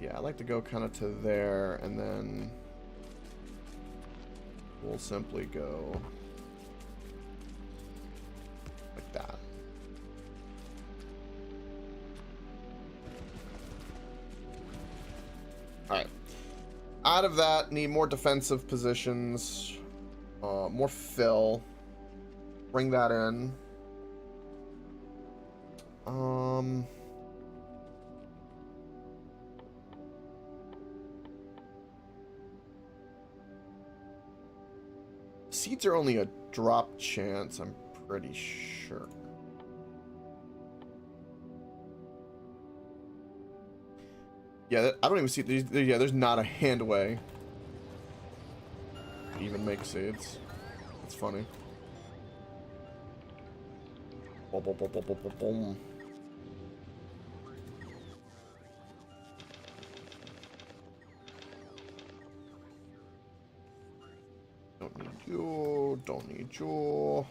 A: Yeah, I like to go kind of to there, and then we'll simply go like that. Alright. Out of that, need more defensive positions. More fill. Bring that in. Seeds are only a drop chance, I'm pretty sure. Yeah, I don't even see. Yeah, there's not a hand way to even make seeds. It's funny. Boom, boom, boom, boom, boom, boom, boom. Don't need you. Don't need you.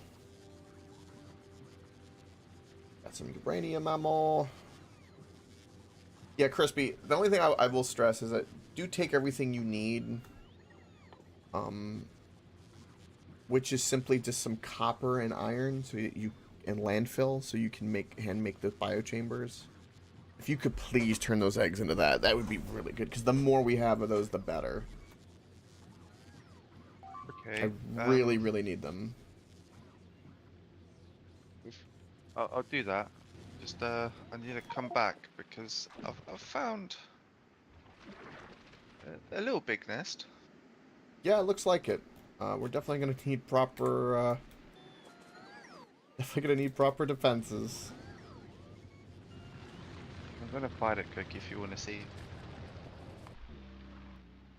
A: Got some uranium ammo. Yeah, Crispy, the only thing I will stress is that do take everything you need. Which is simply just some copper and iron, so you and landfill, so you can hand make the biochambers. If you could please turn those eggs into that, that would be really good, because the more we have of those, the better.
C: Okay.
A: I really, really need them.
C: I'll do that. Just I need to come back because I've found a little big nest.
A: Yeah, it looks like it. We're definitely gonna need proper. Definitely gonna need proper defenses.
D: I'm gonna fight it, Cookie, if you want to see.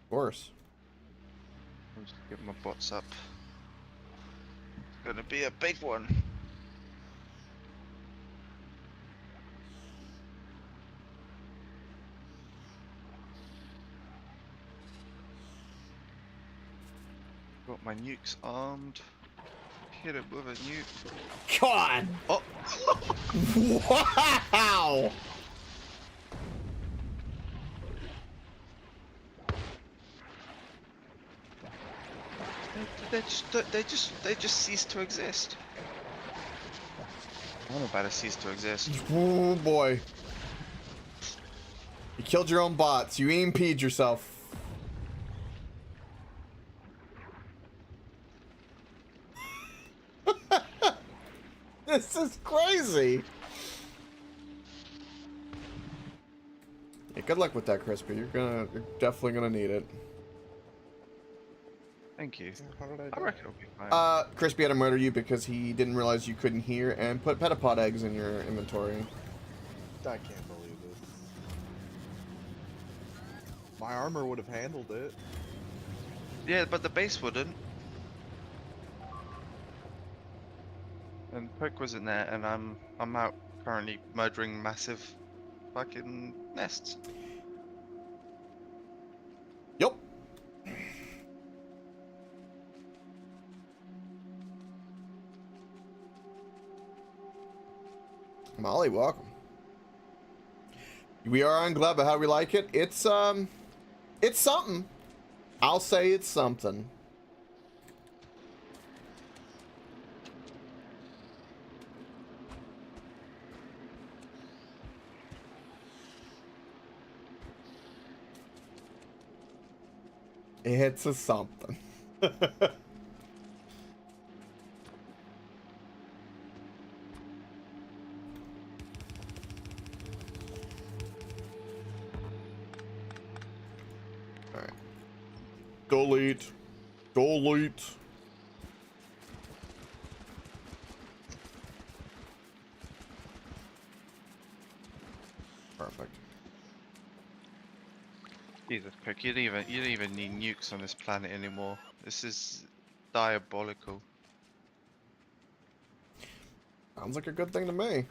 A: Of course.
D: I'll just get my bots up. It's gonna be a big one. Got my nukes armed. Hit it with a nuke.
A: God!
D: Oh!
A: Wow!
D: They just cease to exist. I'm about to cease to exist.
A: Oh boy. You killed your own bots. You EMP'd yourself. This is crazy. Yeah, good luck with that, Crispy. You're definitely gonna need it.
D: Thank you.
B: How did
D: I
B: do
D: reckon it'll be fine.
A: Crispy had to murder you because he didn't realize you couldn't hear and put petapod eggs in your inventory.
B: I can't believe this. My armor would have handled it.
D: Yeah, but the base wouldn't. And Poke wasn't there, and I'm out currently murdering massive fucking nests.
A: Yup. Molly, welcome. We are on Gleba. How do we like it? It's something. I'll say it's something. It's a something. Alright. Delete. Delete. Perfect.
D: Jesus, Poke, you don't even need nukes on this planet anymore. This is diabolical.
A: Sounds like a good thing to me.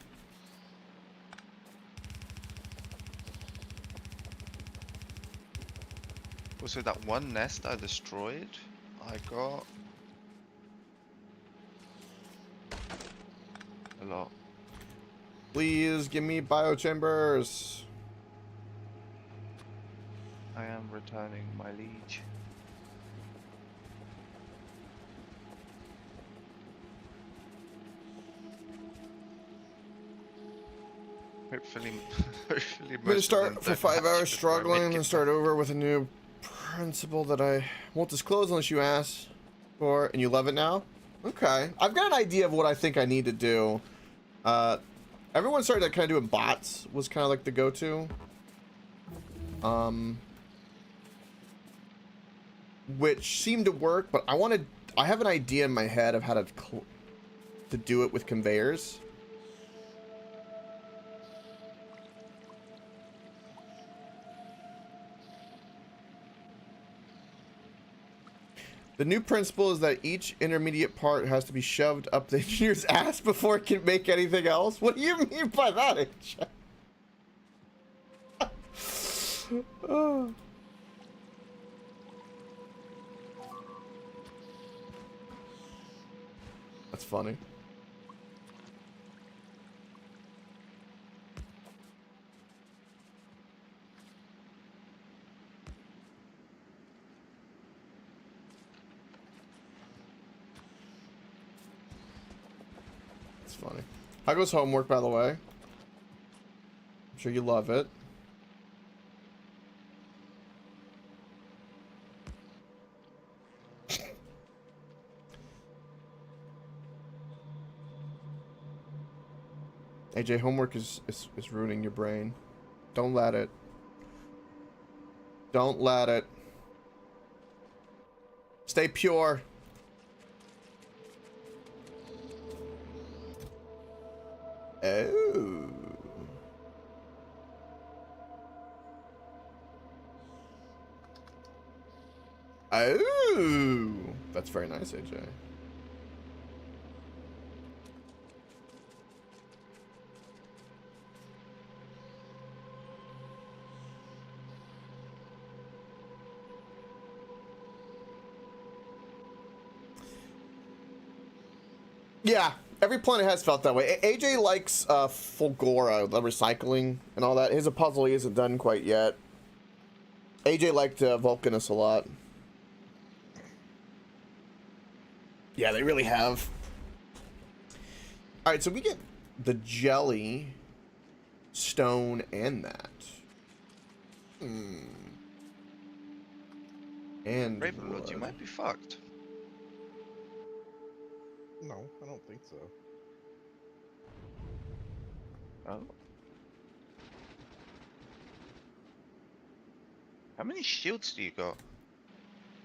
D: Also, that one nest I destroyed, I got a lot.
A: Please give me biochambers.
D: I am returning, my liege. Hopefully, hopefully
A: I'm gonna
D: most of them
A: start for
D: don't
A: 5
D: match
A: hours
D: before I
A: struggling
D: make
A: and
D: it
A: start over with a new principle that I won't disclose unless you ask for, and you love it now? Okay. I've got an idea of what I think I need to do. Everyone started kind of doing bots was kind of like the go-to. Which seemed to work, but I have an idea in my head of how to do it with conveyors. The new principle is that each intermediate part has to be shoved up the engineer's ass before it can make anything else. What do you mean by that, oh. That's funny. It's funny. How goes homework, by the way? I'm sure you love it. AJ, homework is ruining your brain. Don't let it. Don't let it. Stay pure. Oh. Oh, that's very nice, AJ. Yeah, every planet has felt that way. AJ likes Fulgora, the recycling and all that. His a puzzle he isn't done quite yet. AJ liked Vulcanus a lot. Yeah, they really have. All right, so we get the jelly, stone, and that. And
C: Ravenlord, you
A: wood.
C: might be fucked.
B: No, I don't think so.
C: Oh. How many shields do you got?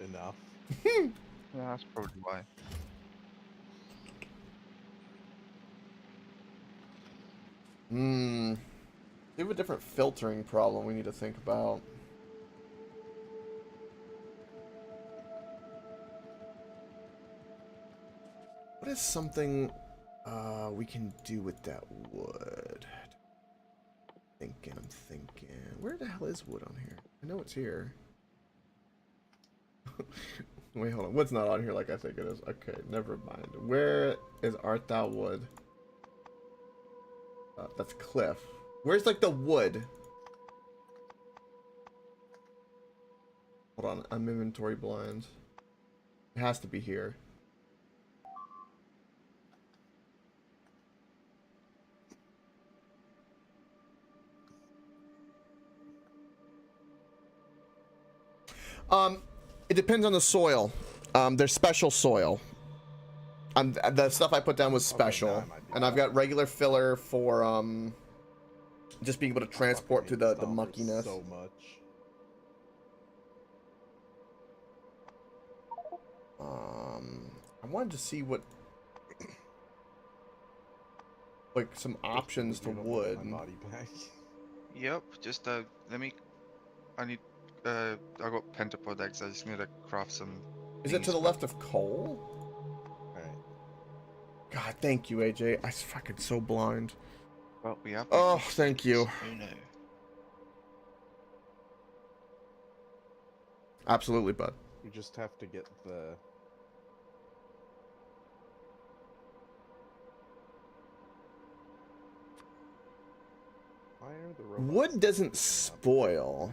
B: Enough.
C: Yeah, that's probably why.
A: We have a different filtering problem we need to think about. What is something we can do with that wood? I'm thinking. Where the hell is wood on here? I know it's here. Wait, hold on. Wood's not on here like I think it is. Okay, never mind. Where is art thou wood? That's cliff. Where's like the wood? Hold on, I'm inventory blind. It has to be here. It depends on the soil. There's special soil. The stuff I put down was special,
B: now I might be
A: and I've got regular filler for just being able to
B: I
A: transport
B: fucking
A: through
B: hate
A: the
B: stompers
A: muckiness.
B: so much.
A: I wanted to see what, like, some options to
B: Really good, I'm gonna
A: wood.
B: get my body back.
C: Yep, just let me. I need. I got pentapod eggs. I just need to craft some.
A: Is it to
C: thingies
A: the
C: quick.
A: left of coal?
B: Alright.
A: God, thank you, AJ. I'm fucking so blind.
C: Well, we have.
A: Oh, thank you.
C: Oh no.
A: Absolutely, bud.
B: We just have to get the... Why are the robots
A: Wood
B: not
A: doesn't
B: picking up?
A: spoil.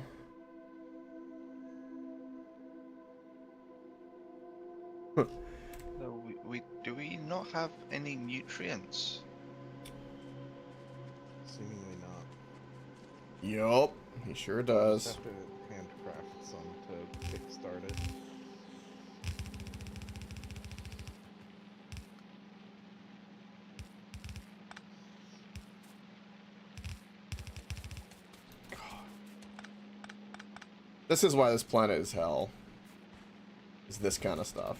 C: No, we do we not have any nutrients?
B: Seemingly not.
A: Yup, he sure
B: We
A: does.
B: just have to handcraft some to kickstart it.
A: This is why this planet is hell. Is this kind of stuff.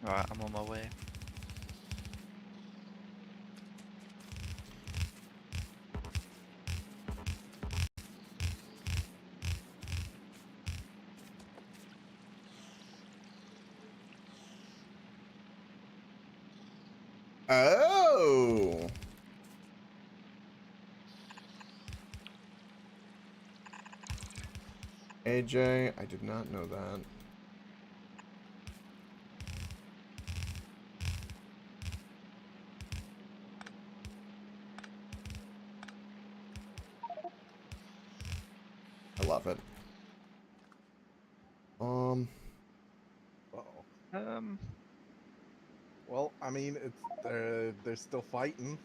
C: Alright, I'm on my way.
A: Oh! AJ, I did not know that. I love it.
B: Uh-oh. Well, I mean, it's they're still fighting.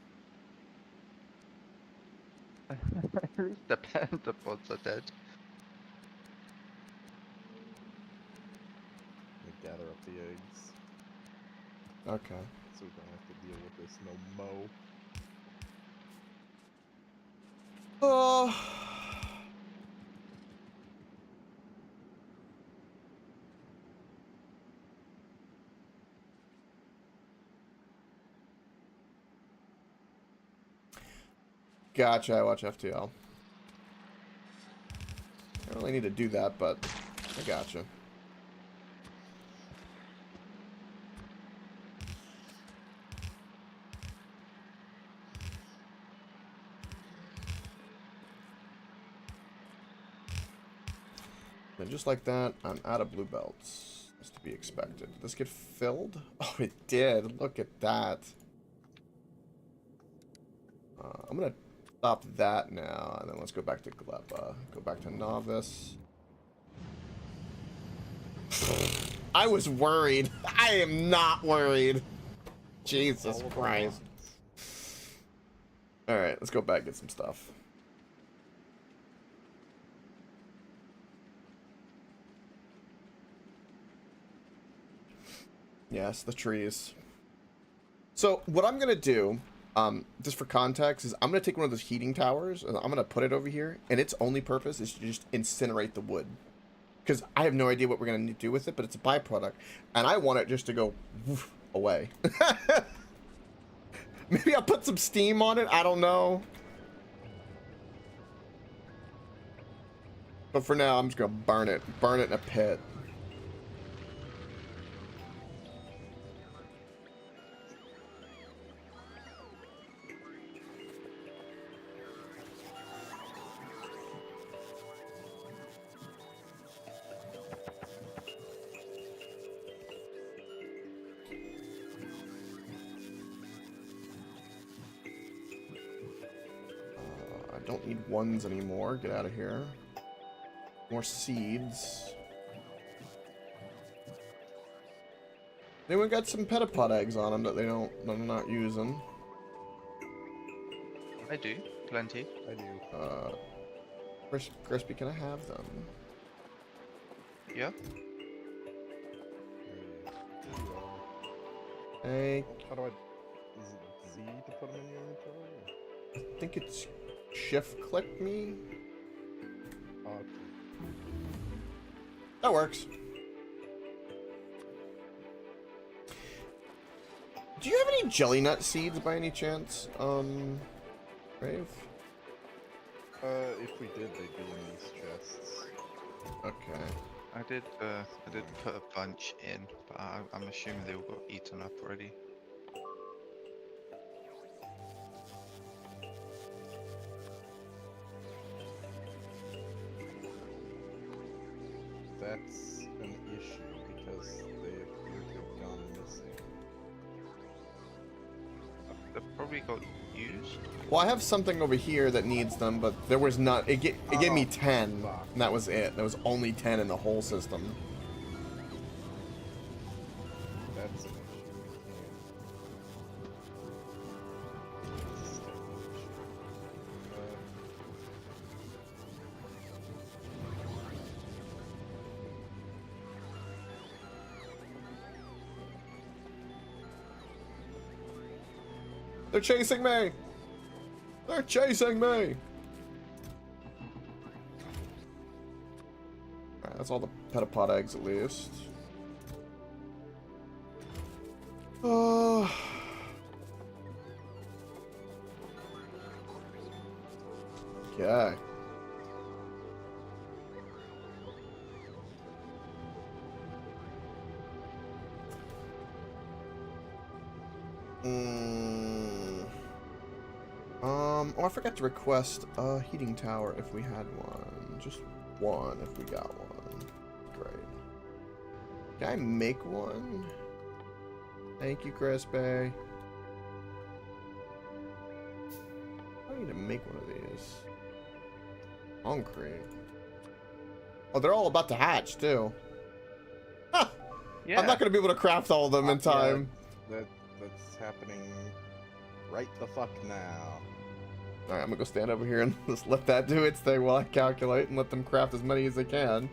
C: At least the pentapods are dead.
B: Let me gather up the eggs
A: Okay.
B: so we don't have to deal with this no mo.
A: Oh. Gotcha, I watch FTL. don't really need to do that, but I gotcha. And just like that, I'm out of blue belts. That's to be expected. Did this get filled? Oh, it did. Look at that. I'm gonna stop that now, and then let's go back to Gleba. Go back to Novice. I was worried. I am not worried. Jesus Christ. Alright, let's go back and get some stuff. Yes, the trees. So, what I'm going to do, just for context, is I'm going to take one of those heating towers, and I'm going to put it over here, and its only purpose is to just incinerate the wood. Because I have no idea what we're going to do with it, but it's a byproduct. And I want it just to go woof, away. Maybe I'll put some steam on it, I don't know. But for now, I'm just going to burn it. Burn it in a pit. Don't need ones anymore. Get out of here. More seeds. Anyone got some petapod eggs on them that they're not using?
C: I do. Plenty.
B: I do.
A: Crispy, can I have them?
C: Yeah.
A: Hey,
B: How do I... Is it Z to put them in your inventory?
A: I think it's shift click me.
B: Okay.
A: That works. Do you have any jelly nut seeds by any chance? Brave?
B: If we did, they'd be in these chests.
A: Okay.
C: I did put a bunch in, but I'm assuming they all got eaten up already.
B: That's an issue because they appear to have gone missing.
C: They probably got used.
A: Well, I have something over here that needs them, but there was not. It gave me 10,
B: fuck.
A: and that was it. There was only 10 in the whole system.
B: That's an issue. That's still an issue.
A: They're chasing me! They're chasing me! Alright, that's all the petapod eggs at least. Okay. Oh, I forgot to request a heating tower if we had one. Just one if we got one. Great. Can I make one? Thank you, Crispy. I need to make one of these. Concrete. Oh, they're all about to hatch, too. Ha!
C: Yeah.
A: I'm not going to be able to craft all of them in time.
B: Yeah, that's happening right the fuck now.
A: Alright, I'm gonna go stand over here and just let that do its thing while I calculate and let them craft as many as they can.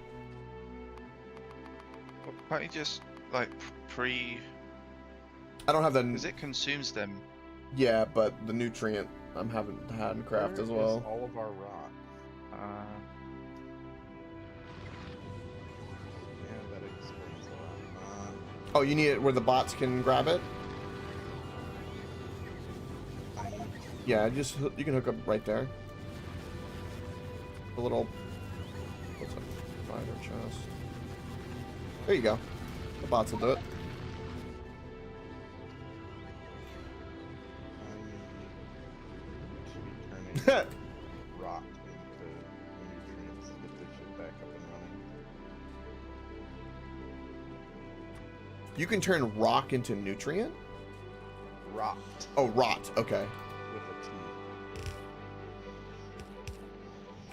C: Well, can't you just like pre?
A: I don't have the...
C: Because it consumes them.
A: Yeah, but the nutrient I'm having to hand craft as
B: Where
A: well.
B: is all of our rock? Yeah, that explains a lot.
A: Oh, you need it where the bots can grab it? Yeah, just you can hook up right there. A little What's up? Miner chest. There you go. The bots will do it.
B: I need to be turning rock into nutrients to get this shit back up and running.
A: You can turn rock into nutrient?
B: Rot
A: Oh, rot. Okay.
B: with a T.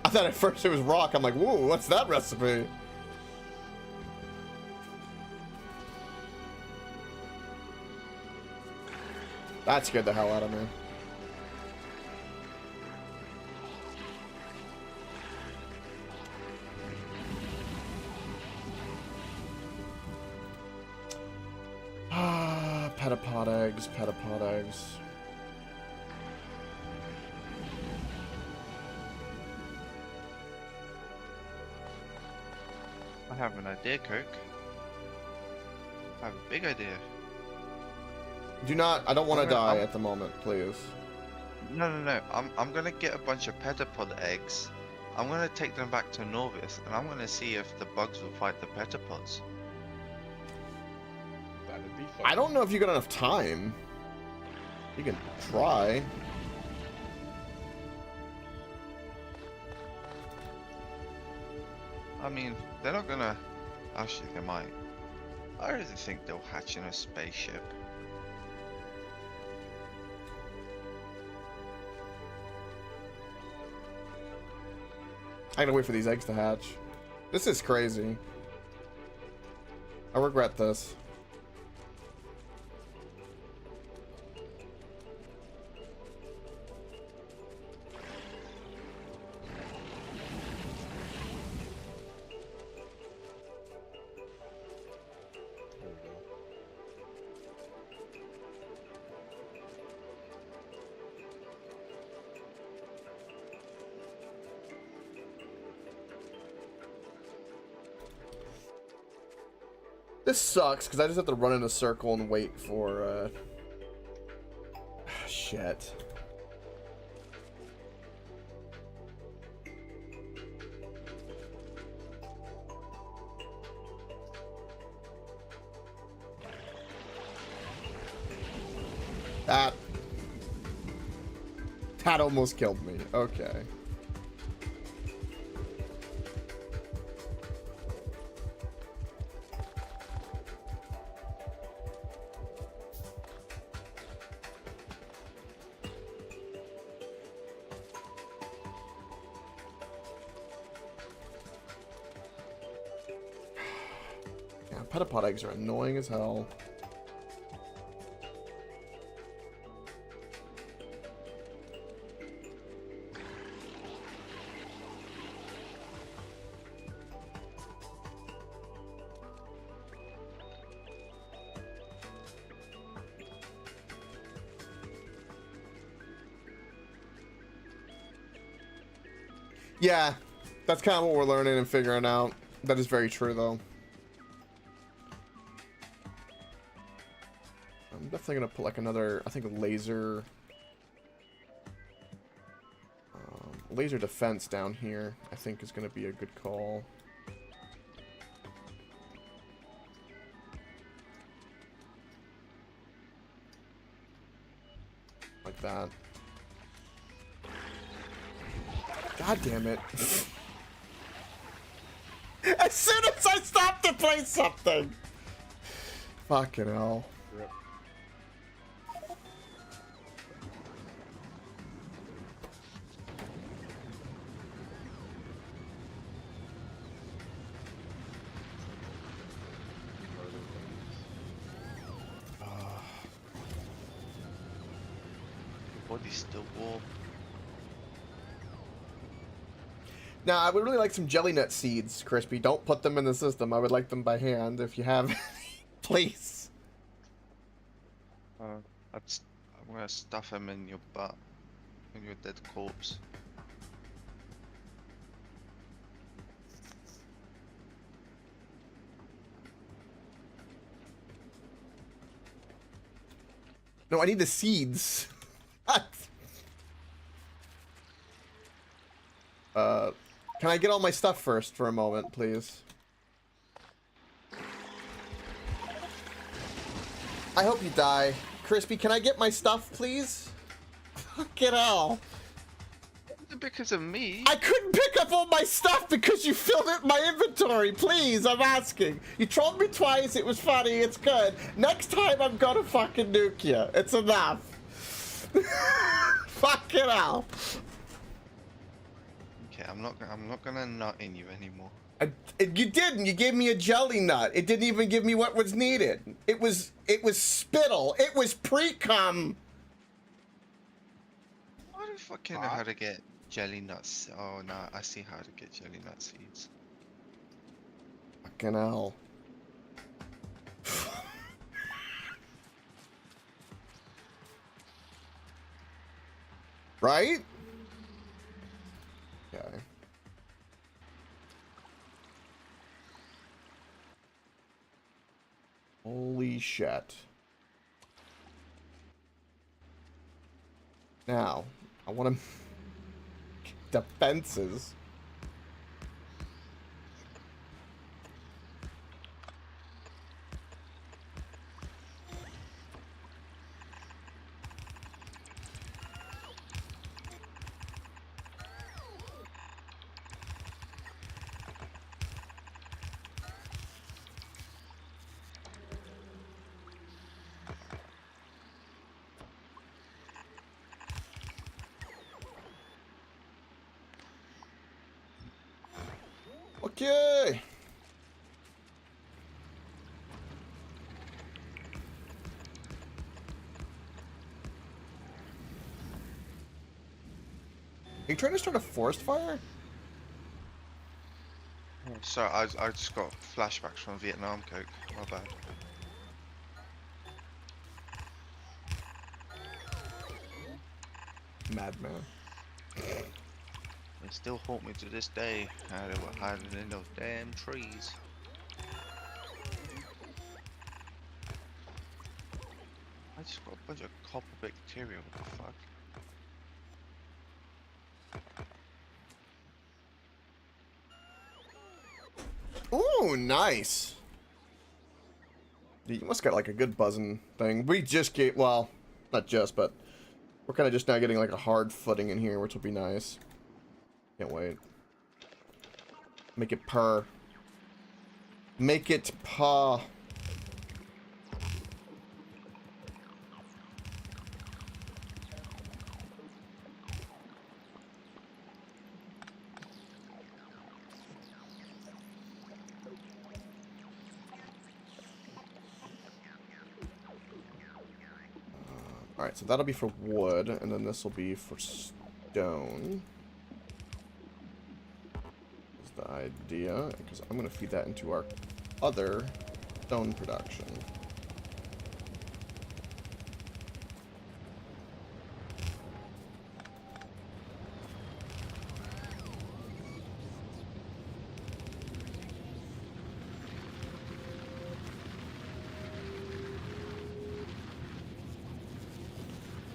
A: I thought at first it was rock. I'm like, whoa, what's that recipe? That scared the hell out of me. Ah, petapod eggs, petapod eggs.
D: I have an idea, Coke. I have a big idea.
A: Do not, I don't want to die
D: I'm-
A: at the moment, please.
D: No. I'm gonna get a bunch of petapod eggs. I'm gonna take them back to Norvis, and I'm gonna see if the bugs will fight the petapods.
B: That'd be fun.
A: I don't know if you got enough time. You can try.
D: I mean, they're not gonna. Actually, they might. I really think they'll hatch in a spaceship.
A: I gotta wait for these eggs to hatch. This is crazy. I regret this.
B: There we go.
A: This sucks because I just have to run in a circle and wait for shit. That almost killed me. Okay. Yeah, petapod eggs are annoying as hell. Yeah, that's kind of what we're learning and figuring out. That is very true, though. I'm definitely gonna put like another, I think, laser defense down here. I think is gonna be a good call. Like that. God damn it. As soon as I stopped to play something. Fucking hell.
B: Rip.
D: Your body's still warm.
A: Now, I would really like some jelly nut seeds, Crispy. Don't put them in the system. I would like them by hand if you have any. Please.
D: I'm gonna stuff them in your butt, in your dead corpse.
A: No, I need the seeds. Can I get all my stuff first for a moment, please? I hope you die. Crispy, can I get my stuff, please? Fucking hell.
C: Because of me.
A: I couldn't pick up all my stuff because you filled it in my inventory. Please, I'm asking. You trolled me twice. It was funny. It's good. Next time, I'm gonna fucking nuke you. It's enough. Fucking hell.
C: Okay, I'm not gonna nut in you anymore.
A: You didn't. You gave me a jelly nut. It didn't even give me what was needed. It was spittle. It was pre-cum.
C: I don't fucking know how to get jelly nuts. Oh no, I see how to get jelly nut seeds.
A: Fucking hell. Right? Okay. Holy shit. Now, I want to defenses. Okay. Are you trying to start a forest fire?
C: So I just got flashbacks from Vietnam, Coke. My bad.
A: Madman.
C: They still haunt me to this day. How they were hiding in those damn trees. I just got a bunch of copper bacteria. What the fuck?
A: Ooh, nice. You must get like a good buzzing thing. We just get, well, not just, but we're kind of just now getting like a hard footing in here, which will be nice. Can't wait. Make it purr. Make it paw. Alright, so that'll be for wood, and then this will be for stone. Is the idea, because I'm going to feed that into our other stone production.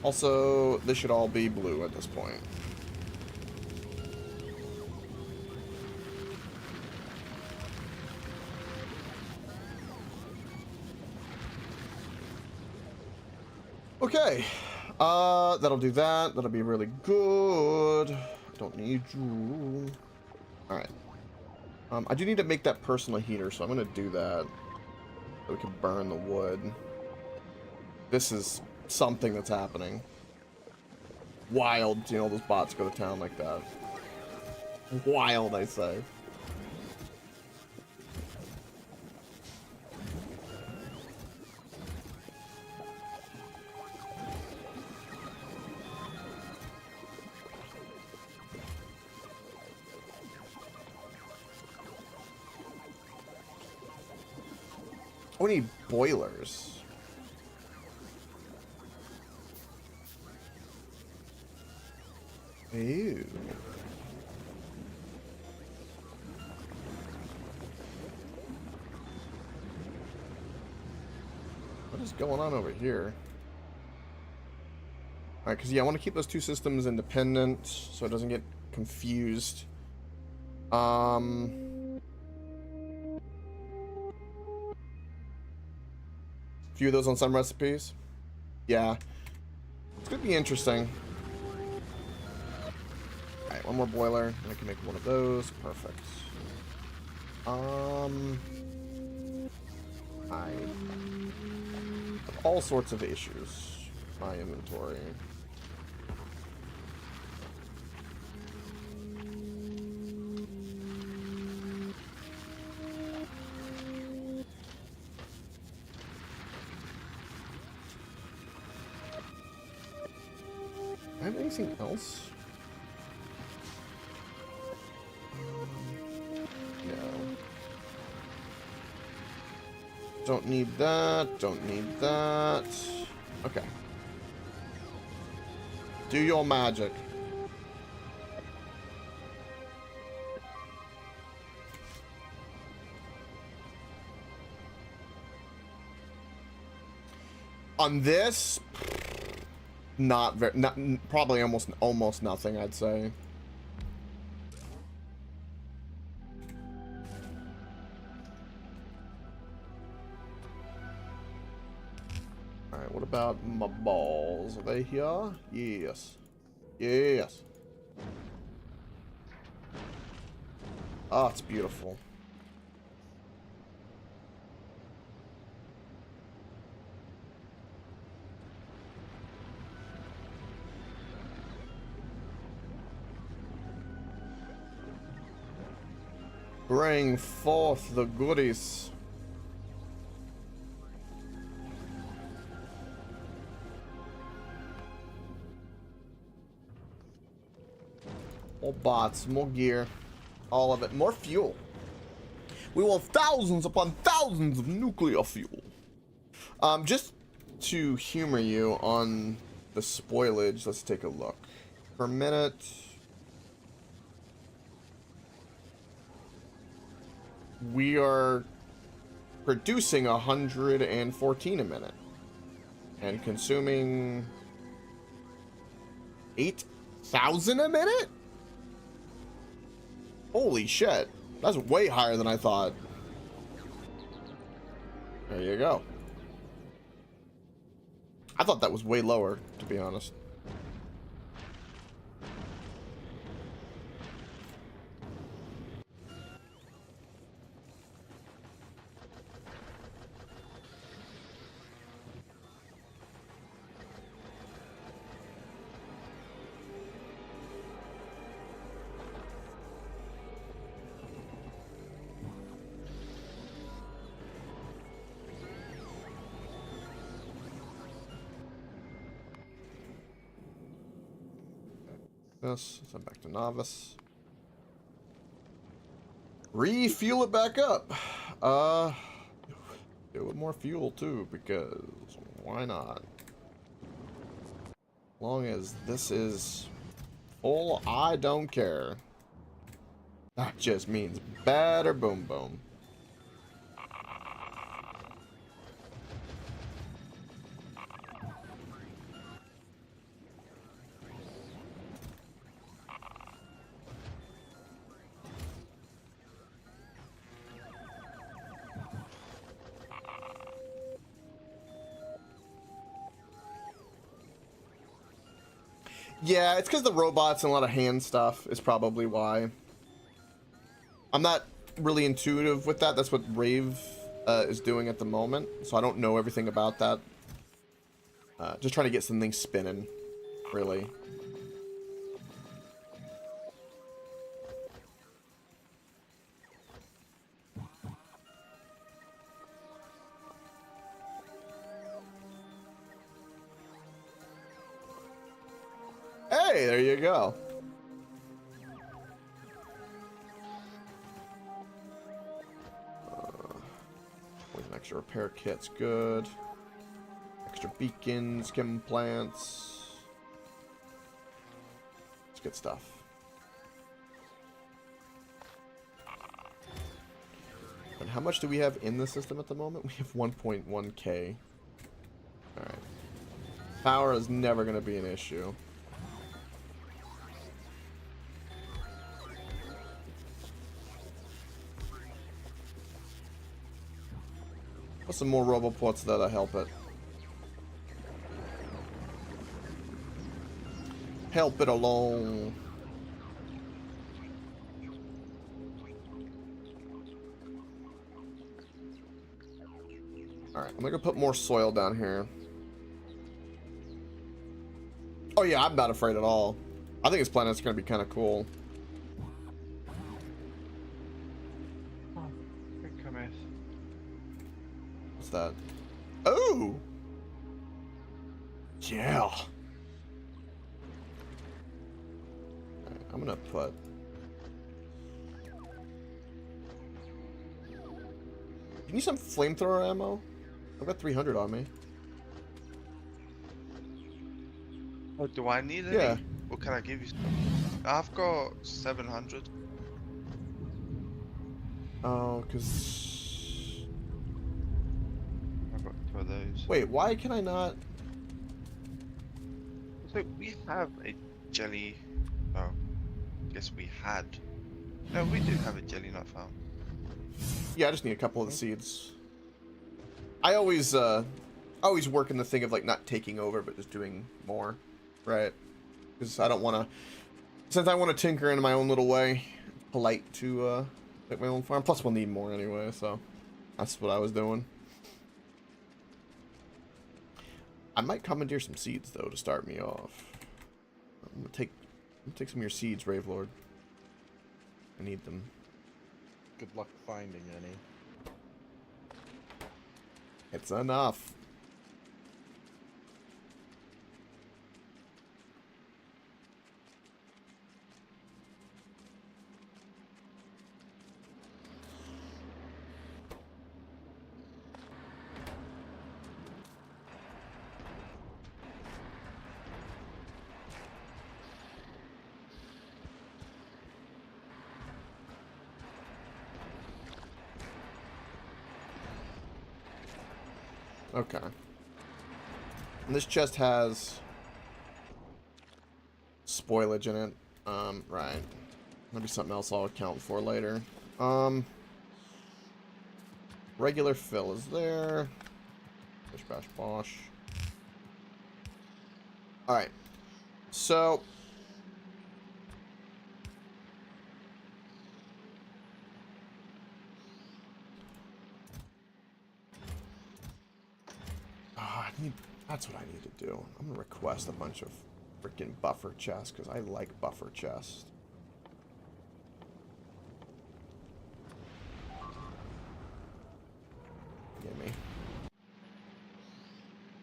A: Also, this should all be blue at this point. Okay, that'll do that. That'll be really good. Don't need you. All right. I do need to make that personal heater, so I'm gonna do that. So we can burn the wood. This is something that's happening. Wild, you know, those bots go to town like that. Wild, I say. Oh, we need boilers. Ew. What is going on over here? Alright, because yeah, I want to keep those two systems independent so it doesn't get confused. Few of those on some recipes. Yeah. It's gonna be interesting. Alright, one more boiler. And I can make one of those. Perfect. I have all sorts of issues with my inventory. Do I have anything else? No. Don't need that. Don't need that. Okay. Do your magic. On this, not very, probably almost nothing, I'd say. All right, what about my balls? Are they here? Yes. Yes. Oh, it's beautiful. Bring forth the goodies. More bots, more gear, all of it. More fuel. We will have thousands upon thousands of nuclear fuel. Just to humor you on the spoilage, let's take a look. Per minute. We are producing 114 a minute and consuming 8,000 a minute? Holy shit. That's way higher than I thought. There you go. I thought that was way lower, to be honest. This, send back to novice. Refuel it back up. Do it with more fuel too, because why not? Long as this is full, I don't care. That just means better boom boom. Yeah, it's because the robots and a lot of hand stuff is probably why. I'm not really intuitive with that. That's what Rave is doing at the moment, so I don't know everything about that. Just trying to get some things spinning, really. Hey, there you go. With an extra repair kit's good. Extra beacons, chem plants. It's good stuff. And how much do we have in the system at the moment? We have 1.1k. Alright. Power is never going to be an issue. some more roboports that'll help it. Help it along. Alright, I'm gonna put more soil down here. Oh yeah, I'm not afraid at all. I think this planet's gonna be kind of cool. What's that? Oh! Yeah! Alright, I'm gonna put... You need some flamethrower ammo? I've got 300 on me.
D: Oh, do I need any?
A: Yeah.
D: Or can I give you some? I've got 700.
A: Oh, because...
D: I've got 2 of those.
A: Wait, why can I not...
D: So we have a jelly... Oh, I guess we had. No, we do have a jelly nut farm.
A: Yeah, I just need a couple of the seeds. I always work in the thing of, like, not taking over, but just doing more. Right? Because I don't want to... Since I want to tinker in my own little way, it's polite to, make my own farm. Plus, we'll need more anyway, so... That's what I was doing. I might commandeer some seeds, though, to start me off. I'm gonna take some of your seeds, Ravelord. I need them.
B: Good luck finding any.
A: It's enough. Okay. And this chest has spoilage in it. Right. Maybe something else I'll account for later. Regular fill is there. Bish bash bosh. Alright. So that's what I need to do. I'm gonna request a bunch of freaking buffer chests because I like buffer chests. Give me.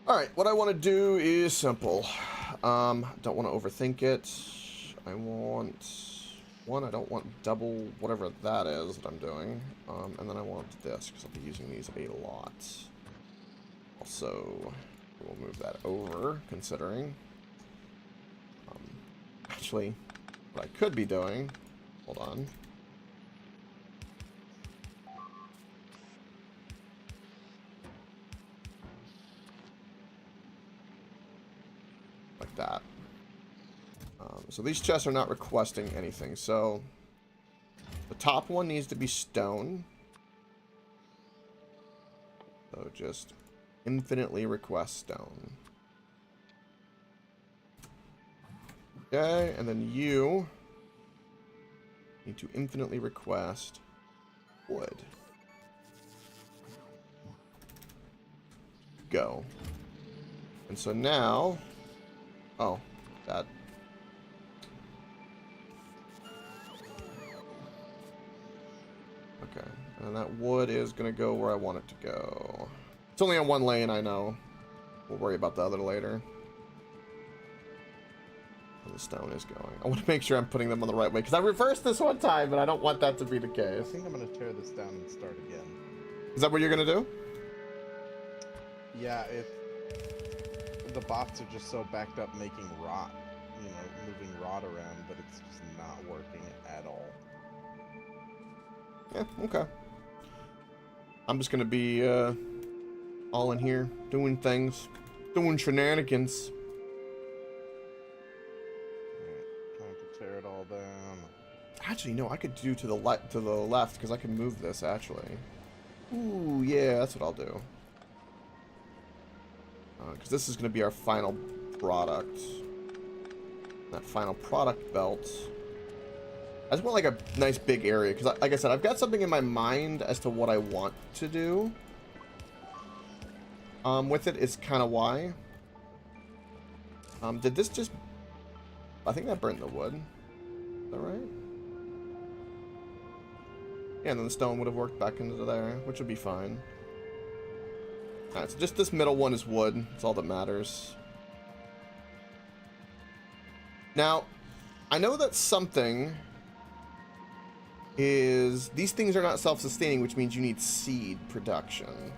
A: Alright, what I want to do is simple. Don't want to overthink it. I don't want double whatever that is that I'm doing. And then I want this because I'll be using these a lot. Also, we'll move that over, considering. Actually, what I could be doing, hold on. Like that. So these chests are not requesting anything. So the top one needs to be stone. So just infinitely request stone. Okay, and then you need to infinitely request wood. Go. And so now, oh, that. Okay, and that wood is gonna go where I want it to go. It's only on one lane, I know. We'll worry about the other later. Where the stone is going. I want to make sure I'm putting them on the right way, because I reversed this one time, and I don't want that to be the
B: I
A: case.
B: think I'm gonna tear this down and start again.
A: Is that what you're gonna do?
B: Yeah, if the bots are just so backed up making rot, you know, moving rot around, that it's just not working at all.
A: Yeah, okay. I'm just gonna be, all in here, doing things, doing shenanigans.
B: Trying to tear it all down.
A: Actually, no, I could do to the left because I can move this. Actually, ooh, yeah, that's what I'll do. Because this is going to be our final product. That final product belt. I just want like a nice big area because, like I said, I've got something in my mind as to what I want to do. With it is kind of why. Did this just? I think that burned the wood. Is that right? Yeah, and then the stone would have worked back into there, which would be fine. Alright, so just this middle one is wood. That's all that matters. Now, I know that something is... These things are not self-sustaining, which means you need seed production.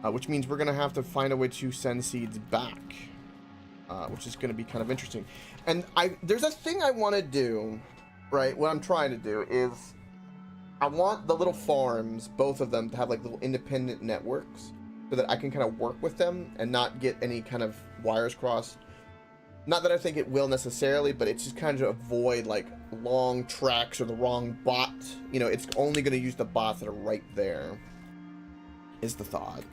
A: Which means we're going to have to find a way to send seeds back. Which is going to be kind of interesting. And there's a thing I want to do, right? What I'm trying to do is I want the little farms, both of them, to have like little independent networks so that I can kind of work with them and not get any kind of wires crossed. Not that I think it will necessarily, but it's just kind of to avoid like long tracks or the wrong bot. You know, it's only going to use the bots that are right there, is the thought.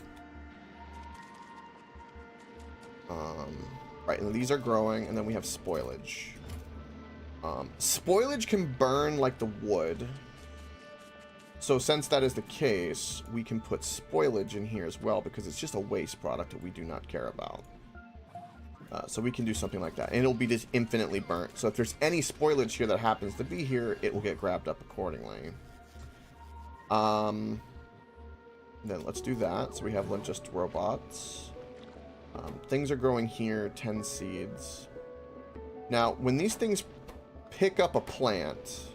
A: Right, and these are growing, and then we have spoilage. Spoilage can burn like the wood. So since that is the case, we can put spoilage in here as well because it's just a waste product that we do not care about. So we can do something like that, and it'll be just infinitely burnt. So if there's any spoilage here that happens to be here, it will get grabbed up accordingly. Then let's do that. So we have just robots. Things are growing here, 10 seeds. Now, when these things pick up a plant,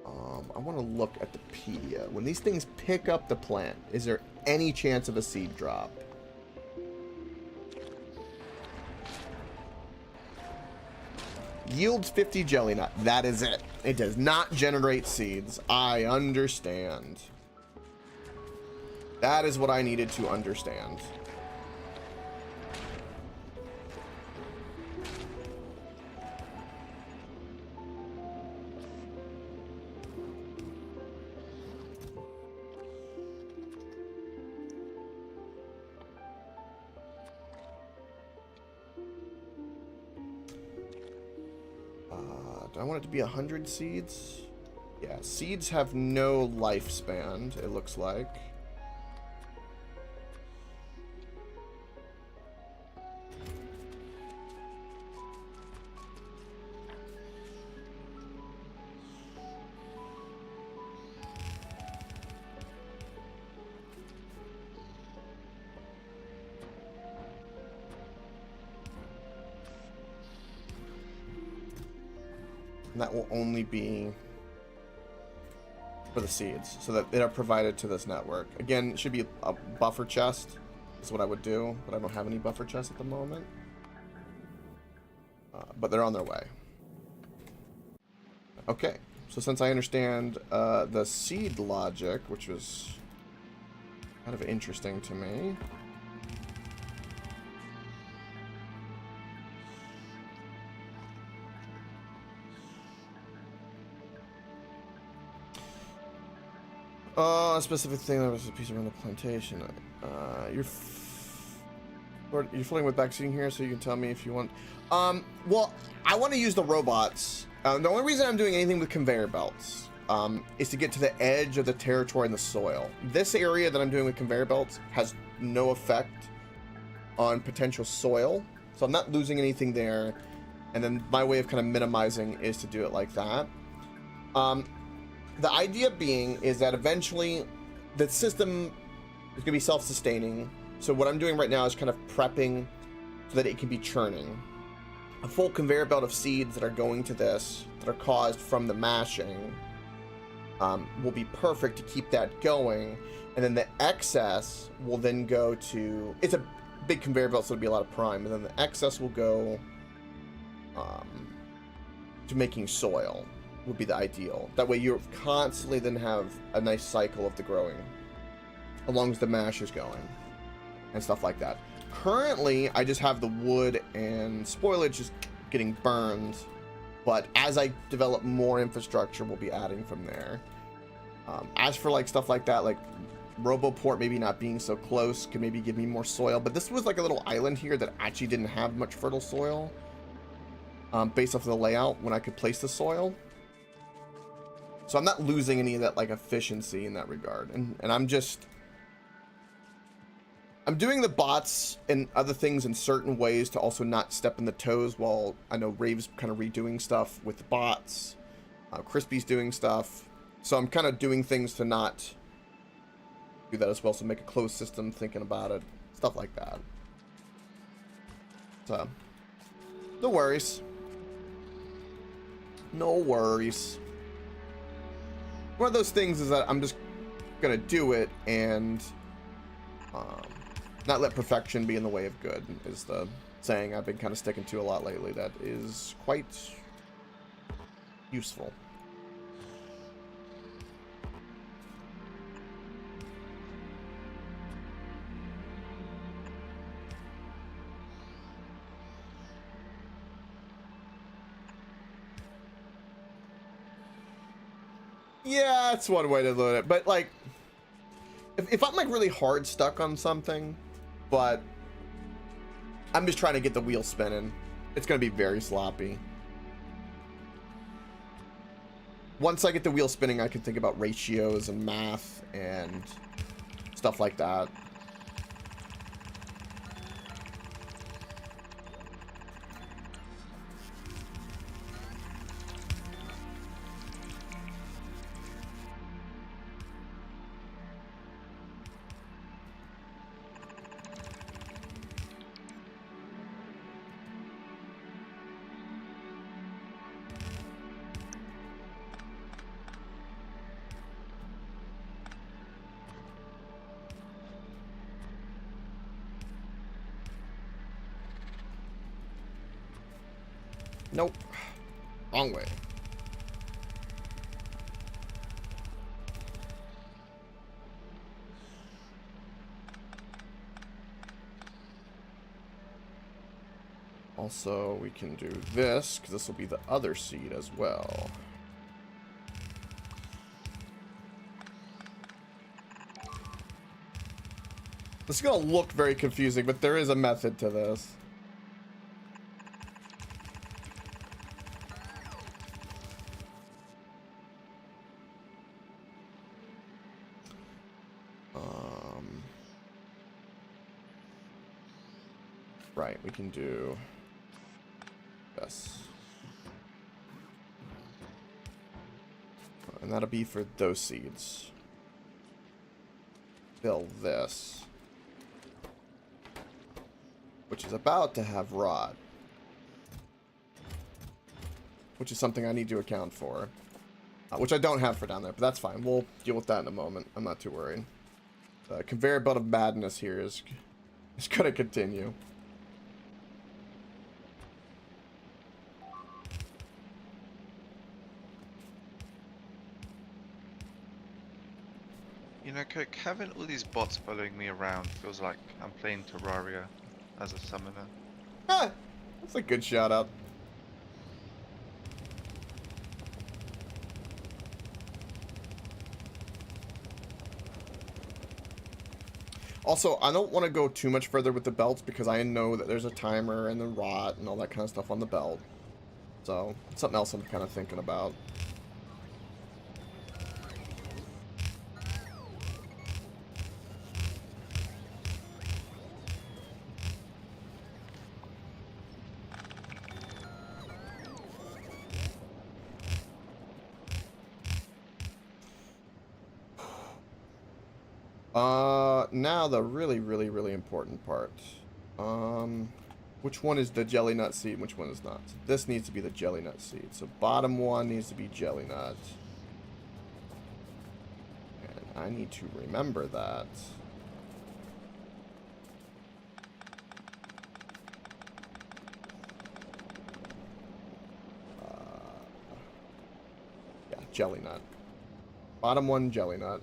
A: I want to look at the pedia. When these things pick up the plant, is there any chance of a seed drop? Yields 50 jelly nut. That is it. It does not generate seeds. I understand. That is what I needed to understand. Do I want it to be 100 seeds? Yeah, seeds have no lifespan, it looks like. And that will only be for the seeds, so that they are provided to this network. Again, it should be a buffer chest. That's what I would do, but I don't have any buffer chests at the moment. But they're on their way. Okay, so since I understand the seed logic, which was kind of interesting to me. A specific thing that was a piece around the plantation. You're floating with backseating here, so you can tell me if you want. Well, I want to use the robots. The only reason I'm doing anything with conveyor belts is to get to the edge of the territory and the soil. This area that I'm doing with conveyor belts has no effect on potential soil, so I'm not losing anything there. And then my way of kind of minimizing is to do it like that. The idea being is that eventually the system is going to be self-sustaining. So what I'm doing right now is kind of prepping so that it can be churning. A full conveyor belt of seeds that are going to this, that are caused from the mashing, will be perfect to keep that going. And then the excess will then go to... It's a big conveyor belt, so it'll be a lot of prime. And then the excess will go to making soil. Would be the ideal. That way you constantly then have a nice cycle of the growing along as the mash is going and stuff like that. Currently, I just have the wood and spoilage just getting burned, but as I develop more infrastructure, we'll be adding from there. As for like stuff like that, like Roboport maybe not being so close could maybe give me more soil, but this was like a little island here that actually didn't have much fertile soil, based off of the layout when I could place the soil. So I'm not losing any of that like efficiency in that regard, and I'm doing the bots and other things in certain ways to also not step in the toes, while I know Rave's kind of redoing stuff with the bots, Crispy's doing stuff, so I'm kind of doing things to not do that as well, so make a closed system, thinking about it, stuff like that. So, no worries. No worries. One of those things is that I'm just gonna do it and not let perfection be in the way of good, is the saying I've been kind of sticking to a lot lately. That is quite useful. Yeah, that's one way to look at it. But like, if I'm like really hard stuck on something, but I'm just trying to get the wheel spinning, it's gonna be very sloppy. Once I get the wheel spinning, I can think about ratios and math and stuff like that. Nope. Wrong way. Also, we can do this, because this will be the other seed as well. This is going to look very confusing, but there is a method to this. Right, we can do this. And that'll be for those seeds. Fill this, which is about to have rot, which is something I need to account for, which I don't have for down there, but that's fine. We'll deal with that in a moment. I'm not too worried. The conveyor belt of madness here is going to continue.
C: You know, Coke, having all these bots following me around feels like I'm playing Terraria as a summoner.
A: Ah, that's a good shout out. Also, I don't want to go too much further with the belts because I know that there's a timer and the rot and all that kind of stuff on the belt. So, it's something else I'm kind of thinking about. Now the really important part. Which one is the jelly nut seed and which one is not? So this needs to be the jelly nut seed. So bottom one needs to be jelly nut. And I need to remember that. Yeah, jelly nut. Bottom one, jelly nut.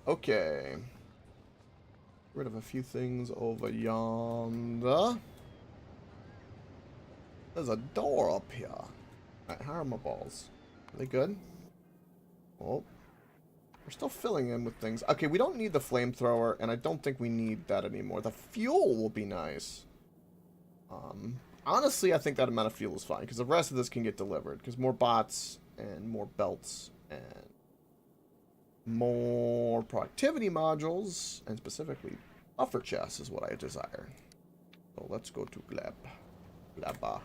A: Okay. Get rid of a few things over yonder. There's a door up here. Alright, how are my balls? Are they good? Oh. We're still filling in with things. Okay, we don't need the flamethrower, and I don't think we need that anymore. The fuel will be nice. Honestly, I think that amount of fuel is fine, because the rest of this can get delivered. Because more bots, and more belts, and more productivity modules, and specifically buffer chests is what I desire. So let's go to Gleb. Glabba.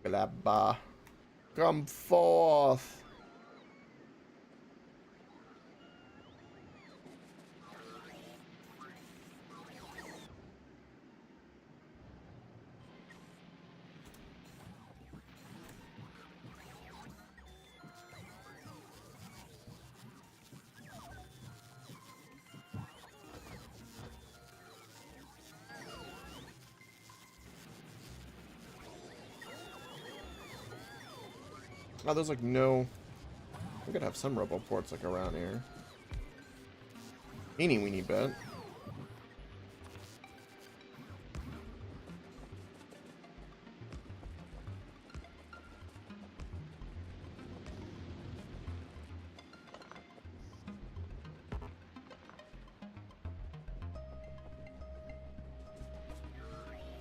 A: Glabba. Come forth. Oh, there's like no... We're gonna have some roboports like around here. Eeny weeny bit.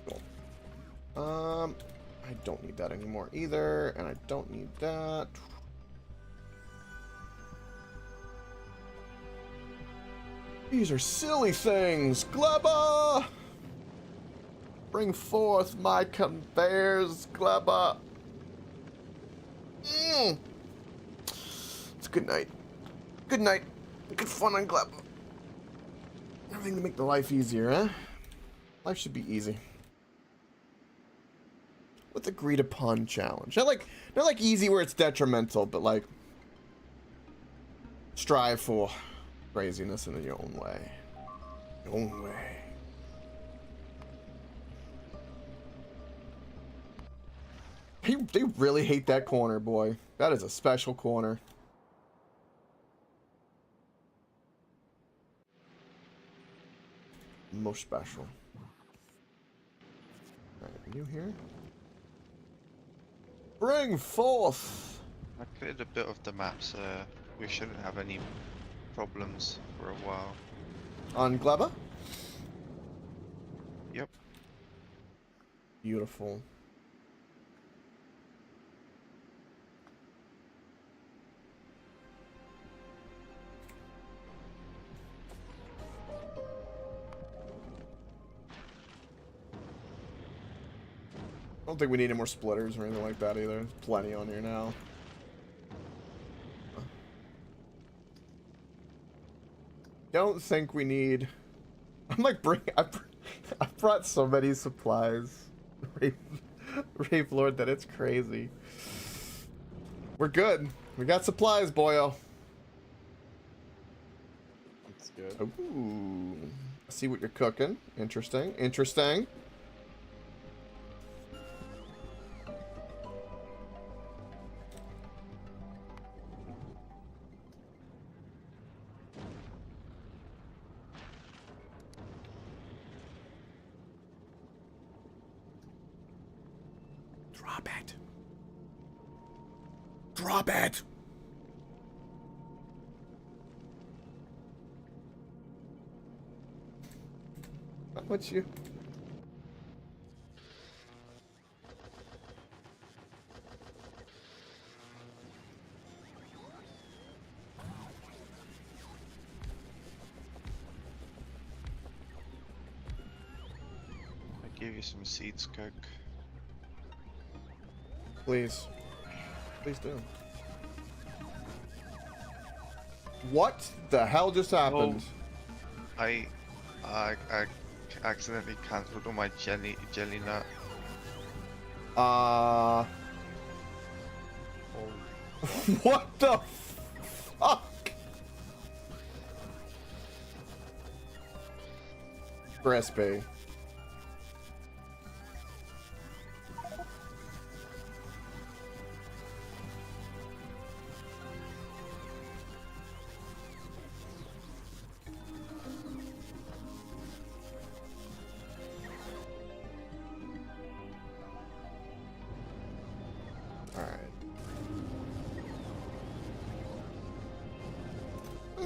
A: Cool. I don't need that anymore either, and I don't need that. These are silly things. Glebba! Bring forth my conveyors, Glebba. It's a good night. Good night. Good fun on Glebba. Everything to make the life easier, huh? Life should be easy. With agreed upon challenge. Not like easy where it's detrimental, but like strive for craziness in your own way. Your own way. They really hate that corner, boy. That is a special corner. Most special. Alright, you here? Bring forth!
C: I cleared a bit of the map, so we shouldn't have any problems for a while.
A: On Gleba?
C: Yep.
A: Beautiful. I don't think we need any more splitters or anything like that either. There's plenty on here now. Don't think we need... I'm like I brought so many supplies. Rave Lord, that it's crazy. We're good. We got supplies, boyo.
B: That's good.
A: Ooh. I see what you're cooking. Interesting. Interesting. Drop it. Drop it. Not much you.
C: I gave you some seeds, Coke.
A: Please. Please do. What the hell just happened?
C: I accidentally cancelled all my jelly nut.
A: What the fuck? Crispy.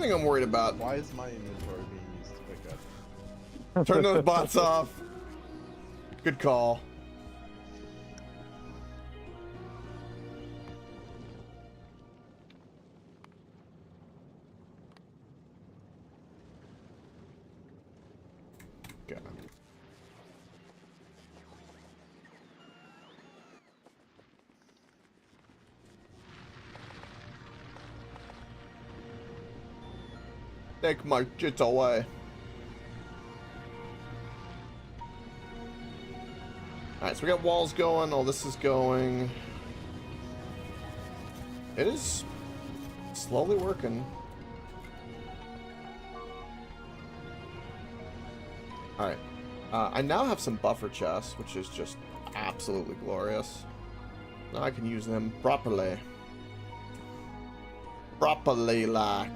A: thing I'm worried about.
B: Why is my inventory being used to pick up?
A: Turn those bots off. Good call. Okay. Take my shit away. Alright, so we got walls going. All this is going. It is slowly working. Alright. I now have some buffer chests, which is just absolutely glorious. Now I can use them properly. Properly, like.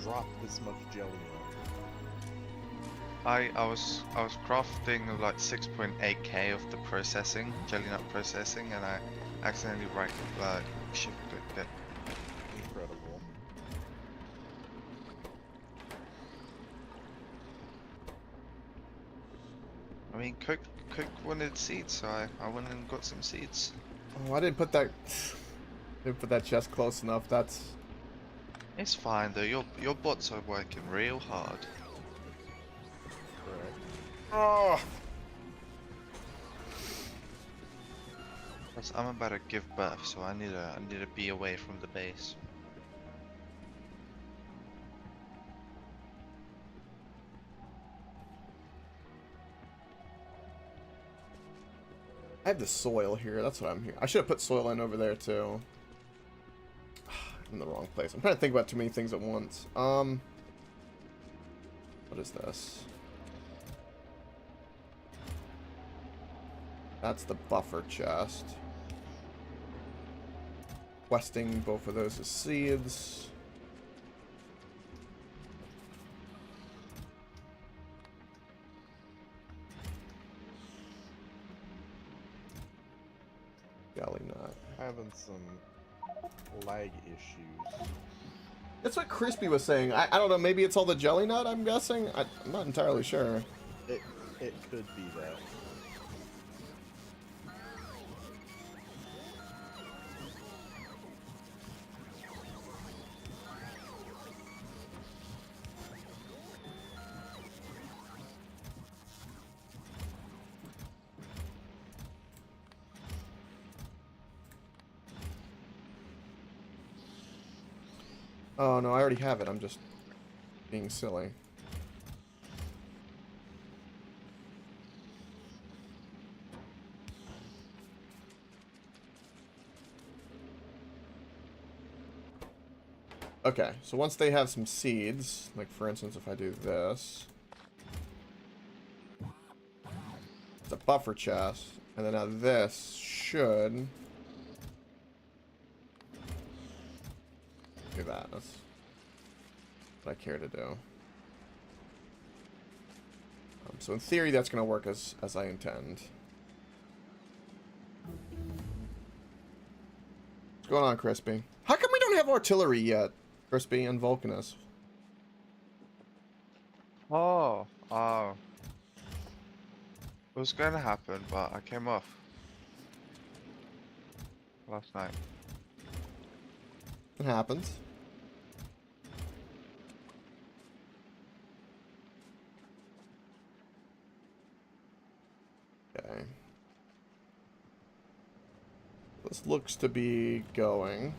B: Drop this much jelly on.
C: I was crafting like 6.8k of the processing, jelly nut processing, and I accidentally shift clicked it.
B: Incredible.
C: I mean, Coke wanted seeds, so I went and got some seeds.
A: Oh, I didn't put that. Didn't put that chest close enough. That's.
C: It's fine though. Your bots are working real hard.
B: Correct.
A: Oh.
C: Plus, I'm about to give birth, so I need to be away from the base.
A: I have the soil here. That's what I'm here. I should have put soil in over there too. In the wrong place. I'm trying to think about too many things at once. What is this? That's the buffer chest. Questing both of those as seeds. Jelly nut.
B: Having some lag issues.
A: That's what Crispy was saying. I don't know, maybe it's all the jelly nut, I'm guessing? I'm not entirely sure.
B: It could be that.
A: Oh no, I already have it. I'm just being silly. Okay, so once they have some seeds, like for instance if I do this, it's a buffer chest, and then now this should do that. That's what I care to do. So in theory that's going to work as I intend. What's going on, Crispy? How come we don't have artillery yet? Crispy and Vulcanus.
C: Oh, it was going to happen, but I came off last night.
A: It happens. Okay. This looks to be going.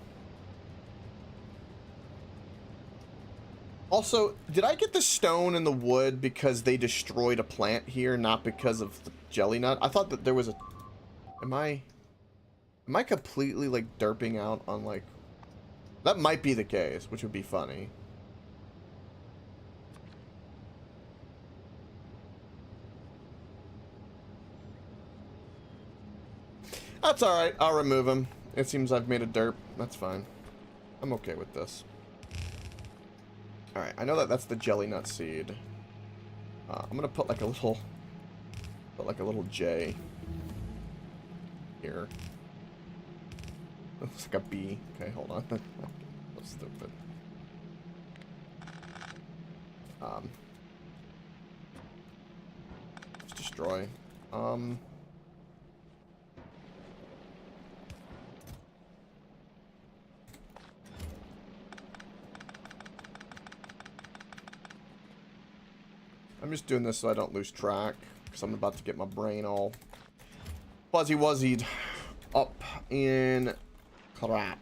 A: Also, did I get the stone and the wood because they destroyed a plant here, not because of the jelly nut? I thought that there was a... Am I completely, like, derping out on, like... That might be the case, which would be funny. That's alright, I'll remove him. It seems I've made a derp. That's fine. I'm okay with this. Alright, I know that that's the jelly nut seed. I'm gonna put like a little... J. Here. Looks like a B. Okay, hold on. That's stupid. Let's destroy. I'm just doing this so I don't lose track, because I'm about to get my brain all fuzzy-wuzzied up in crap.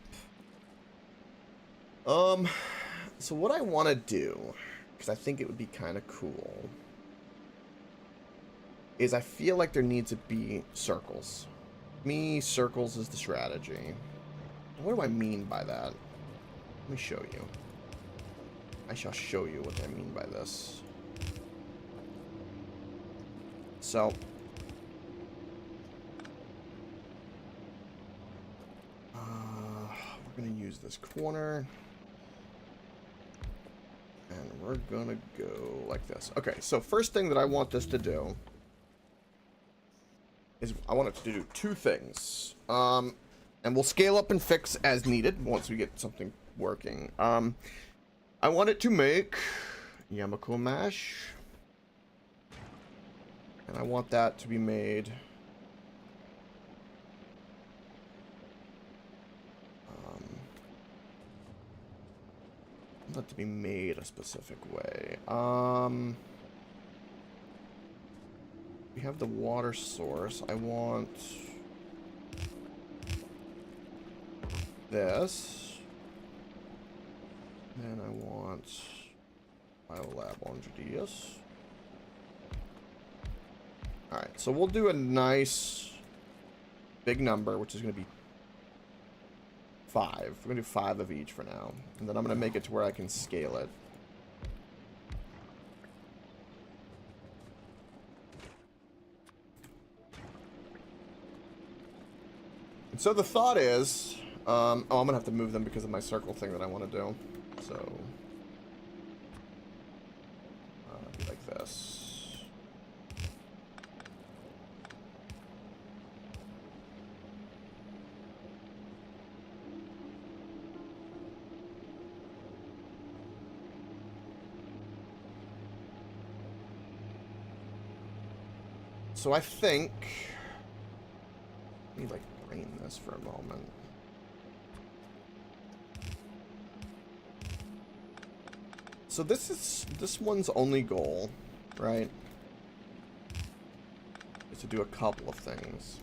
A: So what I want to do, because I think it would be kind of cool, is I feel like there needs to be circles. Circles is the strategy. What do I mean by that? Let me show you. I shall show you what I mean by this. So, we're going to use this corner, and we're going to go like this. Okay, so first thing that I want this to do is I want it to do two things. And we'll scale up and fix as needed once we get something working. I want it to make Yamako mash. And I want that to be made a specific way. We have the water source. I want this. And I want Biolab Androdius. Alright, so we'll do a nice big number, which is going to be 5. We're going to do 5 of each for now. And then I'm going to make it to where I can scale it. And so the thought is... oh, I'm going to have to move them because of my circle thing that I want to do. So... do like this. So I think, let me like brain this for a moment. So this one's only goal, right? Is to do a couple of things.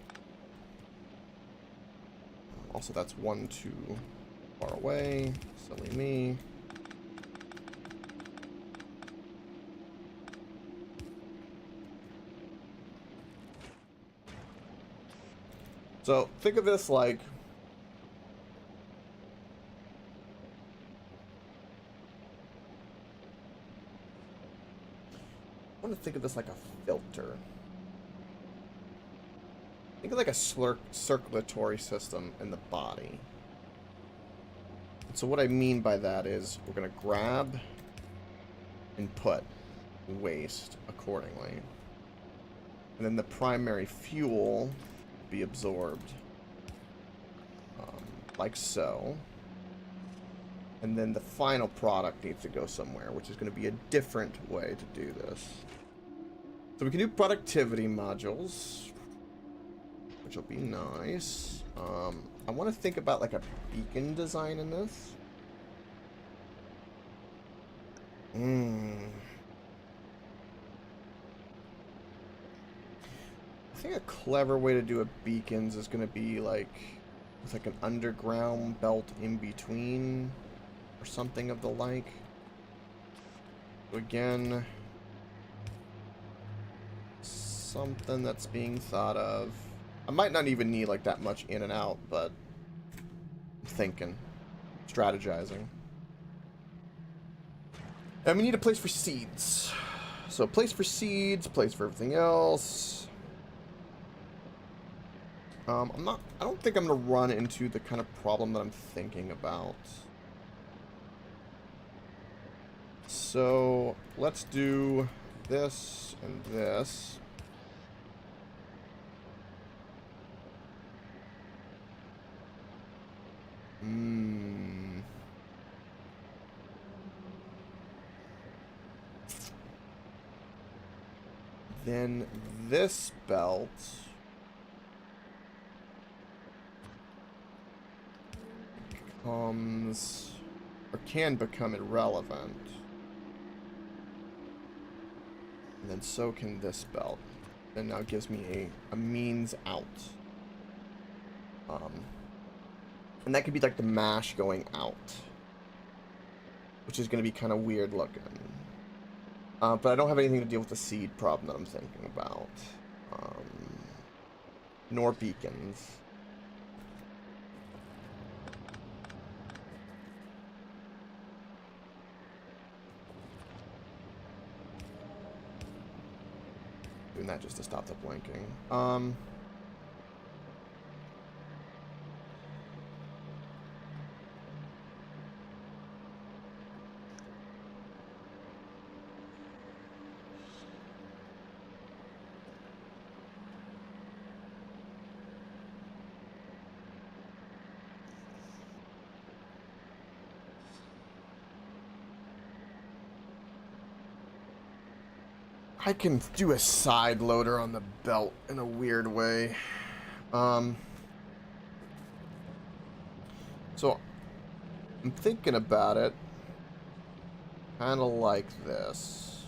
A: Also, that's 1 too far away. Silly me. So think of this like I want to think of this like a filter. Think of like a circulatory system in the body. And so what I mean by that is we're going to grab and put waste accordingly. And then the primary fuel be absorbed like so, and then the final product needs to go somewhere, which is going to be a different way to do this. So we can do productivity modules, which will be nice. I want to think about like a beacon design in this. I think a clever way to do a beacons is going to be like with like an underground belt in between or something of the like. Again, something that's being thought of. I might not even need like that much in and out, but I'm thinking, strategizing. And we need a place for seeds. So place for seeds, place for everything else. I don't think I'm gonna run into the kind of problem that I'm thinking about. So let's do this and this. Then this belt becomes, or can become, irrelevant. And then so can this belt. Then now it gives me a means out. And that could be like the mash going out, which is going to be kind of weird looking. But I don't have anything to deal with the seed problem that I'm thinking about. Nor beacons. Doing that just to stop the blinking. I can do a side loader on the belt in a weird way. So I'm thinking about it kind of like this.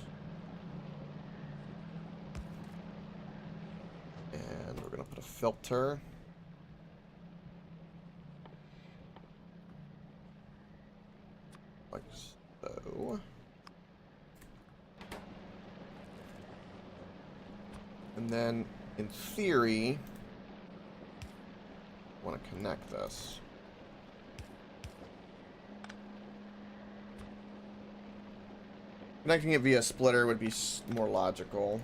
A: And we're going to put a filter. Like so. And then, in theory, I want to connect this. Connecting it via splitter would be more logical.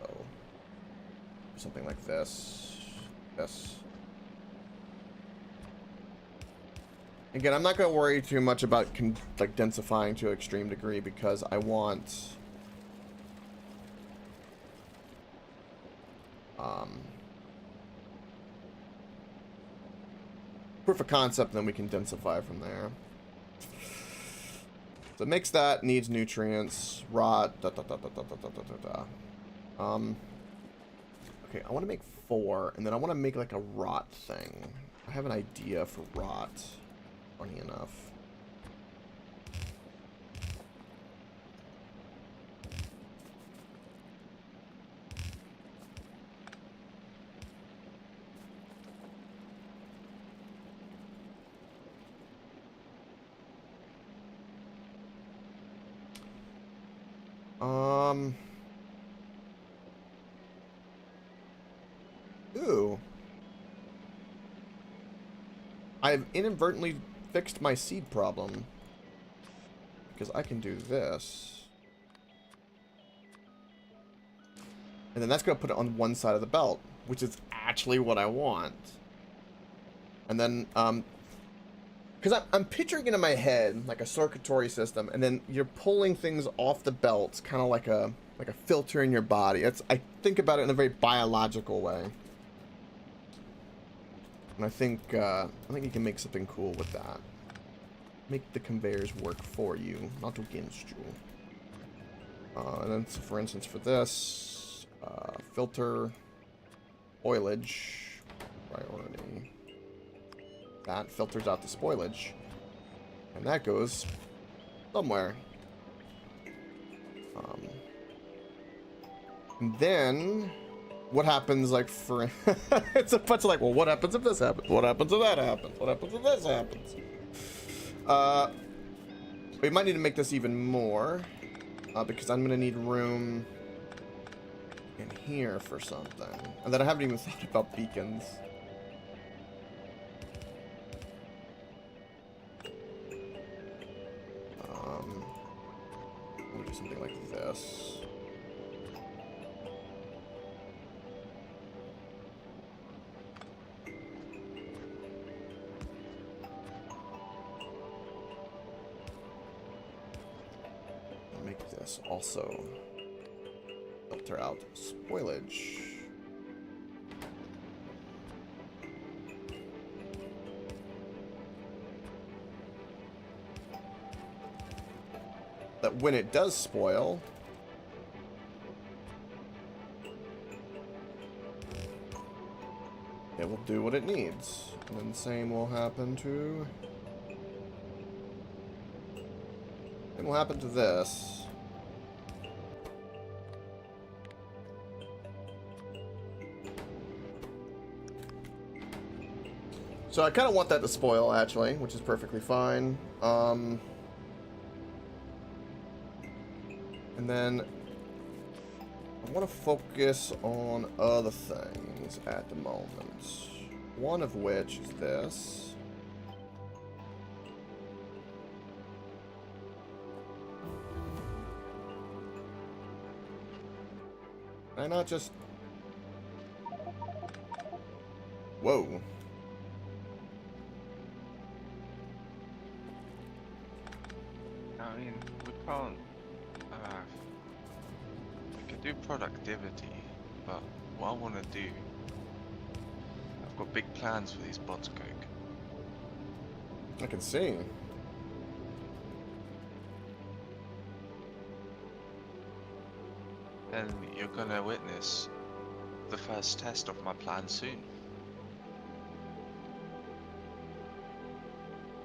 A: So, something like this. This. Again, I'm not going to worry too much about like densifying to an extreme degree because I want proof of concept, and then we can densify from there. So mix that, needs nutrients, rot, Okay, I want to make 4, and then I want to make like a rot thing. I have an idea for rot, funny enough. Ooh. I've inadvertently fixed my seed problem. Because I can do this. And then that's going to put it on one side of the belt, which is actually what I want. And then, because I'm picturing it in my head, like a circuitry system, and then you're pulling things off the belt, kind of like a filter in your body. I think about it in a very biological way. And I think you can make something cool with that. Make the conveyors work for you, not against you. And then, so for instance, for this, filter, oilage, priority. That filters out the spoilage. And that goes somewhere. And then, what happens, like, for... it's a bunch of, like, well, what happens if this happens? What happens if that happens? What happens if this happens? We might need to make this even more, because I'm gonna need room in here for something. And then I haven't even thought about beacons. We'll do something like this. Make this also filter out spoilage. That when it does spoil, it will do what it needs. And then the same will happen to... It will happen to this. So I kind of want that to spoil, actually, which is perfectly fine. And then I want to focus on other things at the moment. One of which is this. Can I not just... Whoa.
C: I mean, we can't. We can do productivity, but what I want to do, I've got big plans for these bots, Coke.
A: I can see.
C: And you're gonna witness the first test of my plan soon.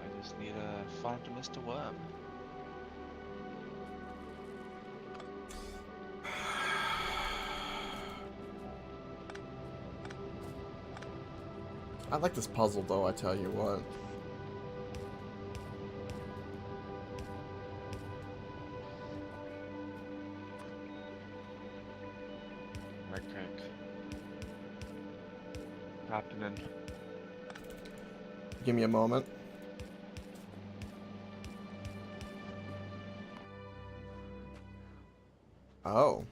C: I just need to find Mr. Worm.
A: I like this puzzle, though, I tell you what.
C: Right, Coke. Happening.
A: Give me a moment. Oh.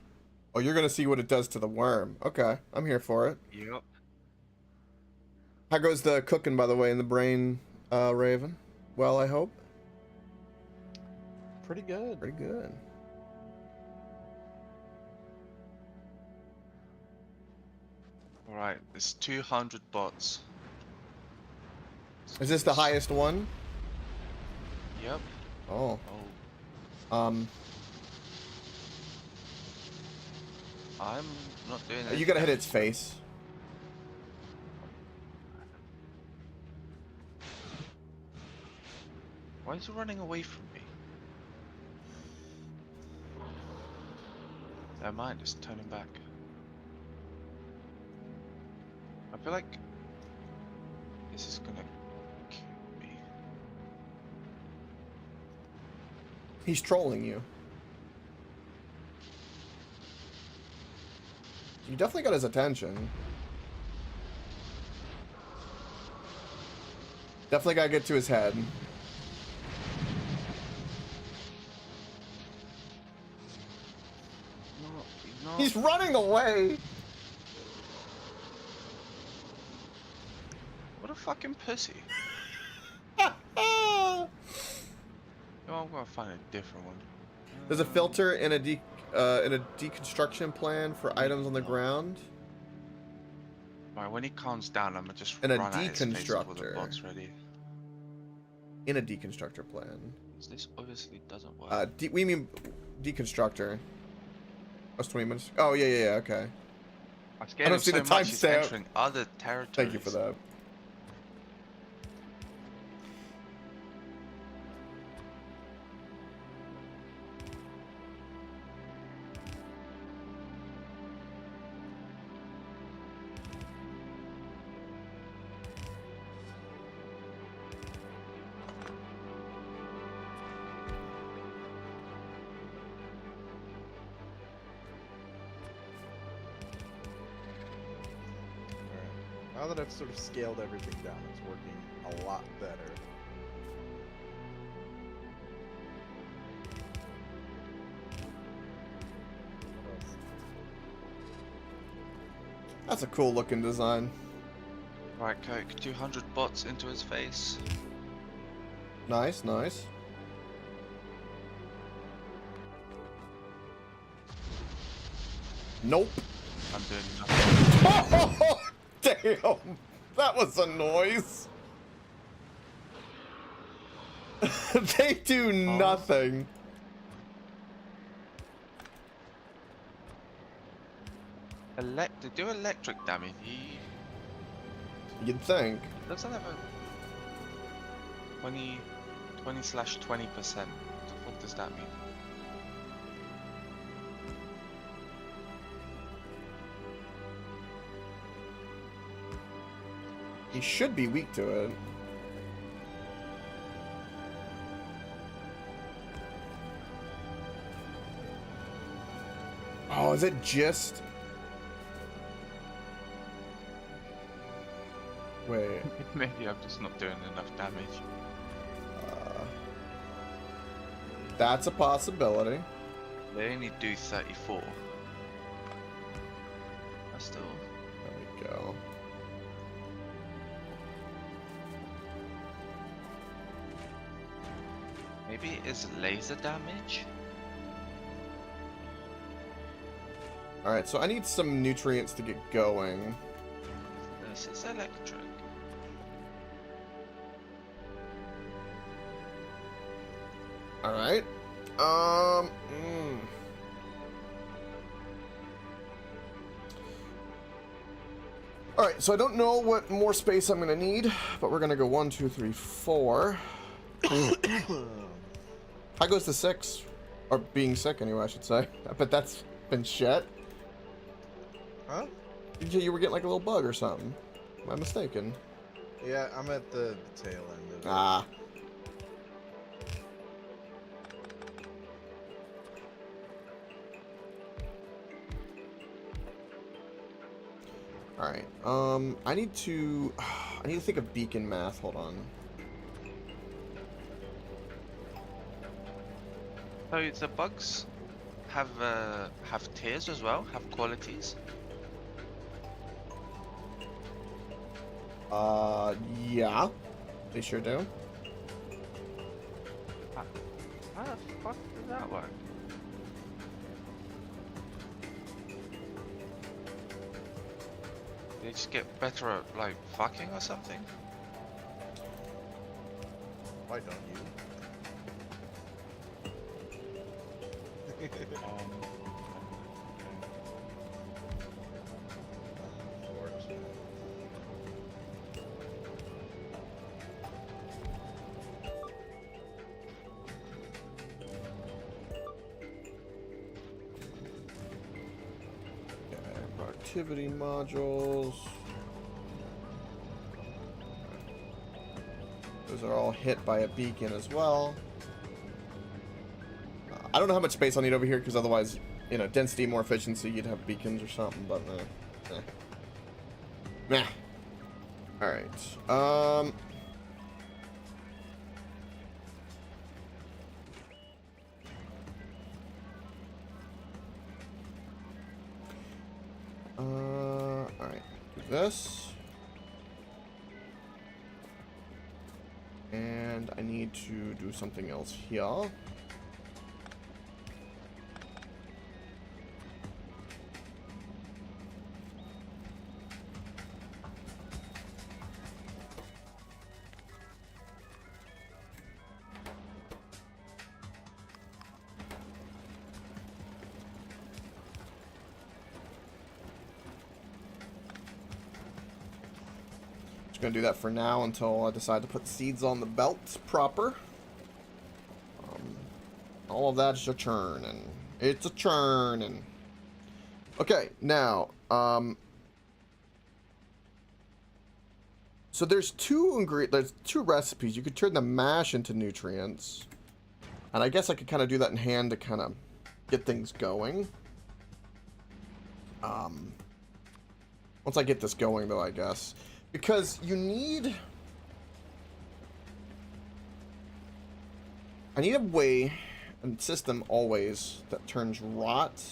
A: Oh, you're gonna see what it does to the worm. Okay, I'm here for it.
C: Yep.
A: How goes the cooking, by the way, in the brain, Raven? Well, I hope.
B: Pretty good.
A: Pretty good.
C: Alright, there's 200 bots.
A: Is this the highest one?
C: Yep.
A: Oh.
C: Oh,
A: Um.
C: I'm not doing it.
A: You gotta hit its face.
C: Why is it running away from me? Never mind, just turn him back. I feel like this is gonna kill me.
A: He's trolling you. You definitely got his attention. Definitely gotta get to his head.
C: No, he's not.
A: He's running away!
C: What a fucking pussy. No, I'm gonna find a different one.
A: There's a filter in a deconstruction plan for items on the ground.
C: Alright, when he calms down, I'm gonna just
A: And a
C: run at his face before the
A: deconstructor.
C: bot's ready.
A: In a deconstructor plan.
C: This obviously doesn't work.
A: We mean deconstructor. That's 20 minutes. Oh, yeah, okay.
C: I
A: I
C: scared
A: don't
C: him
A: see
C: so
A: the
C: much he's
A: timestamp.
C: entering other territories.
A: Thank you for that.
B: Now that I've sort of scaled everything down, it's working a lot better. What else?
A: That's a cool looking design.
C: Right, Coke, 200 bots into his face.
A: Nice, nice. Nope.
C: I'm doing nothing.
A: Oh, damn! That was a noise. They do nothing.
C: They do electric damage. He
A: You'd think.
C: doesn't have a 20/20%. What the fuck does that mean?
A: He should be weak to it. Oh, is it just... Wait.
C: Maybe I'm just not doing enough damage.
A: That's a possibility.
C: They only do 34. That's still...
A: There we go.
C: Maybe it is laser damage?
A: Alright, so I need some nutrients to get going.
C: This is electric.
A: Alright. Alright, so I don't know what more space I'm gonna need, but we're gonna go 1, 2, 3, 4. How goes to 6? Or being sick, anyway, I should say. I bet that's been shit.
B: Huh?
A: You were getting like a little bug or something. Am I mistaken?
B: Yeah, I'm at the tail end of it.
A: Ah. Alright, I need to think of beacon math, hold on.
C: So the bugs have tiers as well, have qualities.
A: Yeah, they sure do.
C: How the fuck does that work? They just get better at like fucking or something?
B: Why don't you? Unfortunate.
A: Productivity modules. Those are all hit by a beacon as well. I don't know how much space I'll need over here because otherwise, you know, density, more efficiency, you'd have beacons or something, but Meh. Alright. Alright. Do this. And I need to do something else here. Gonna do that for now until I decide to put seeds on the belt proper. All of that's a churning. It's a churning. Okay, now, so there's two recipes. You could turn the mash into nutrients, and I guess I could kind of do that in hand to kind of get things going. Once I get this going, though, I guess. Because you need... I need a way and system always that turns rot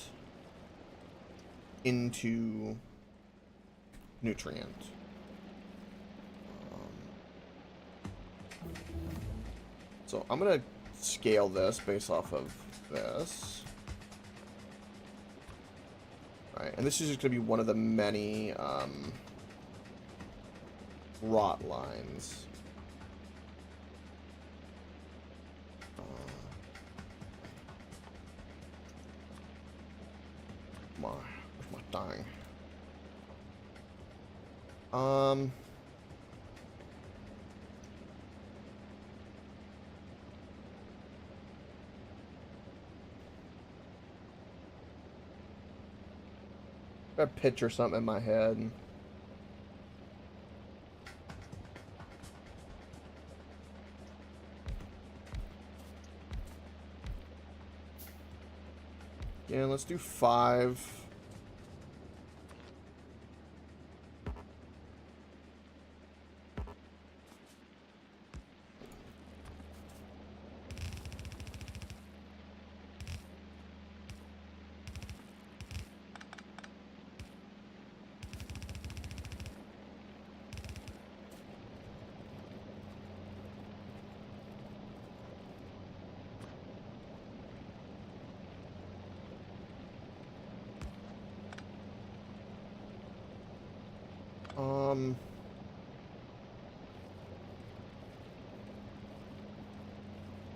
A: into nutrient. So I'm gonna scale this based off of this. Alright, and this is just gonna be one of the many rot lines. Where's my dying? I picture something in my head. Yeah, let's do 5.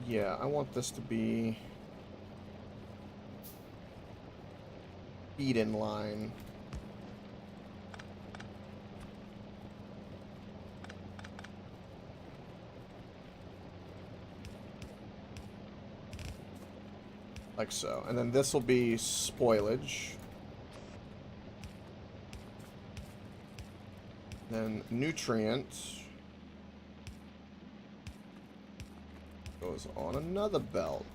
A: Yeah, I want this to be feed in line. Like so. And then this will be spoilage. Then nutrient goes on another belt.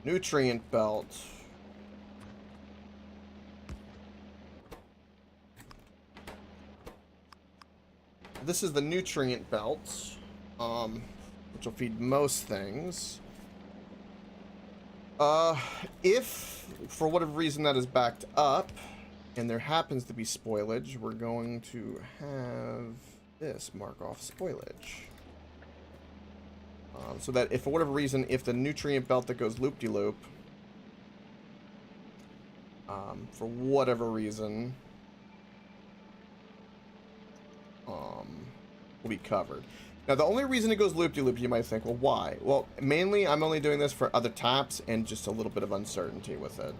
A: Nutrient belt. This is the nutrient belt, which will feed most things. If for whatever reason that is backed up, and there happens to be spoilage, we're going to have this mark off spoilage. So that if for whatever reason, if the nutrient belt that goes loop-de-loop, for whatever reason, will be covered. Now, the only reason it goes loop-de-loop, you might think, well, why? Well, mainly, I'm only doing this for other taps and just a little bit of uncertainty with it.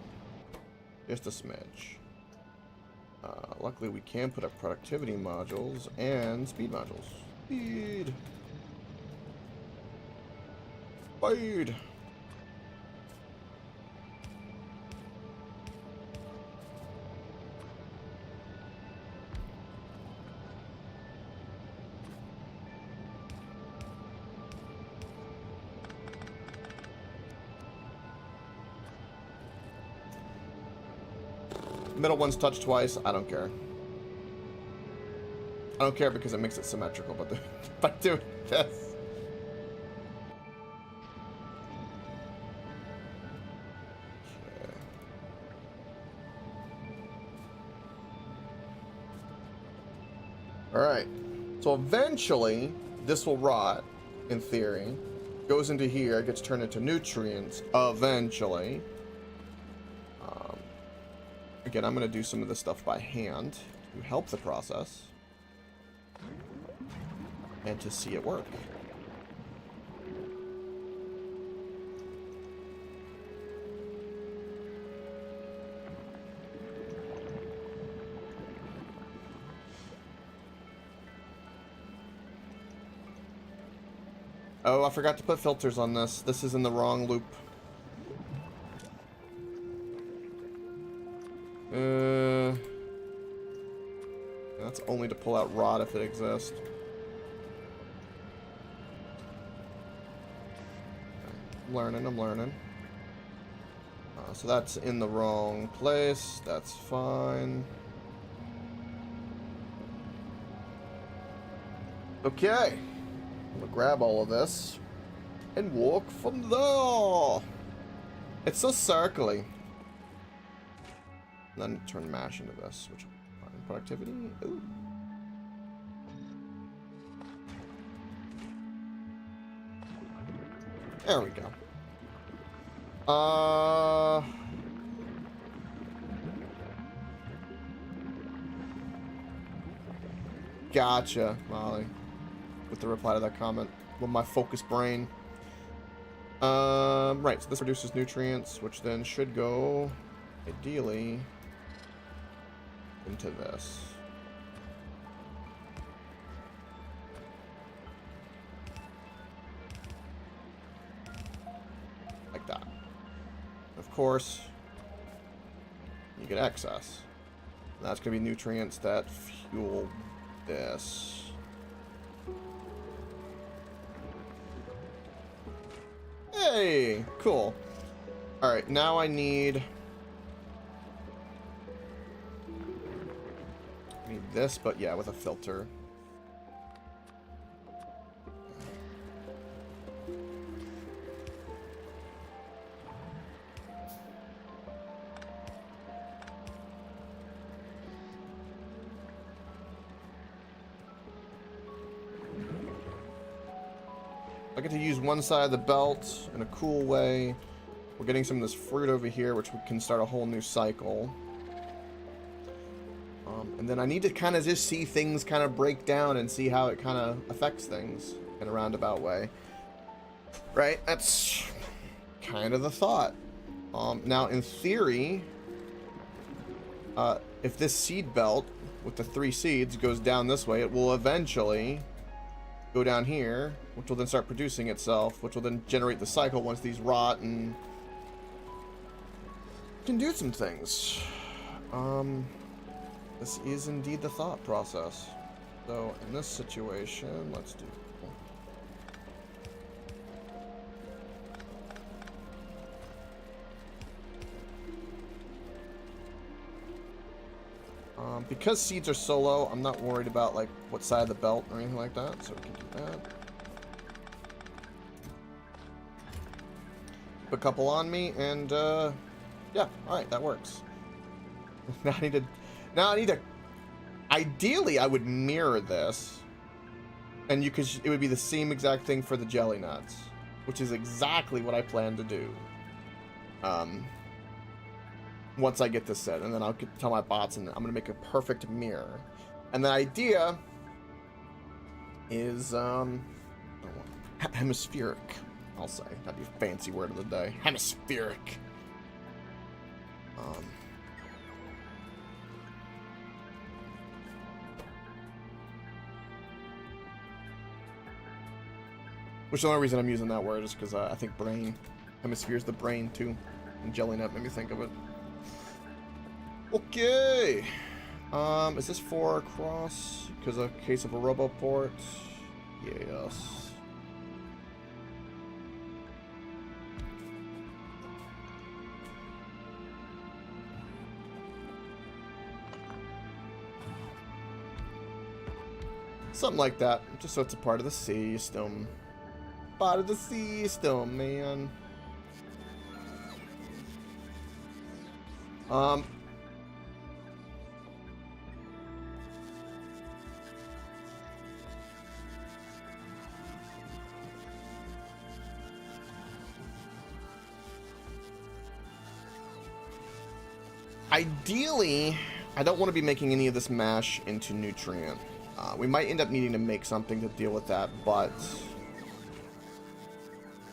A: Just a smidge. Luckily, we can put up productivity modules and speed modules. Speed! Speed! Middle one's touched twice. I don't care. I don't care because it makes it symmetrical, but if I do this. Okay. Alright. So eventually, this will rot, in theory. Goes into here, gets turned into nutrients, eventually. Again, I'm going to do some of this stuff by hand to help the process and to see it work. Oh, I forgot to put filters on this. This is in the wrong loop. That's only to pull out rod if it exists. I'm learning. So that's in the wrong place. That's fine. Okay. I'm gonna grab all of this and walk from there. It's so circly. And then turn mash into this, which productivity. Ooh. There we go. Gotcha, Molly. With the reply to that comment. With my focused brain. Right, so this reduces nutrients, which then should go, ideally, into this. Like that. Of course, you get excess. And that's going to be nutrients that fuel this. Hey, cool. Alright, now I need this, but yeah, with a filter. I get to use one side of the belt in a cool way. We're getting some of this fruit over here, which can start a whole new cycle. And then I need to kind of just see things kind of break down and see how it kind of affects things in a roundabout way. Right? That's kind of the thought. Now, in theory, if this seed belt with the 3 seeds goes down this way, it will eventually go down here, which will then start producing itself, which will then generate the cycle once these rot and can do some things. This is indeed the thought process. So in this situation, let's do. Because seeds are solo, I'm not worried about like what side of the belt or anything like that, so we can do that. Put a couple on me, and yeah, all right, that works. Now I need to. Ideally, I would mirror this, and it would be the same exact thing for the jelly nuts, which is exactly what I plan to do. Once I get this set, and then I'll tell my bots, and I'm gonna make a perfect mirror. And the idea is hemispheric. I'll say that'd be a fancy word of the day. Hemispheric. Which the only reason I'm using that word is because I think brain. Hemisphere is the brain too. And jelly nut made me think of it. Okay. Is this 4 across? Because a case of a roboport? Yes. Something like that, just so it's a part of the system. Part of the system, man. Ideally, I don't want to be making any of this mash into nutrient. We might end up needing to make something to deal with that, but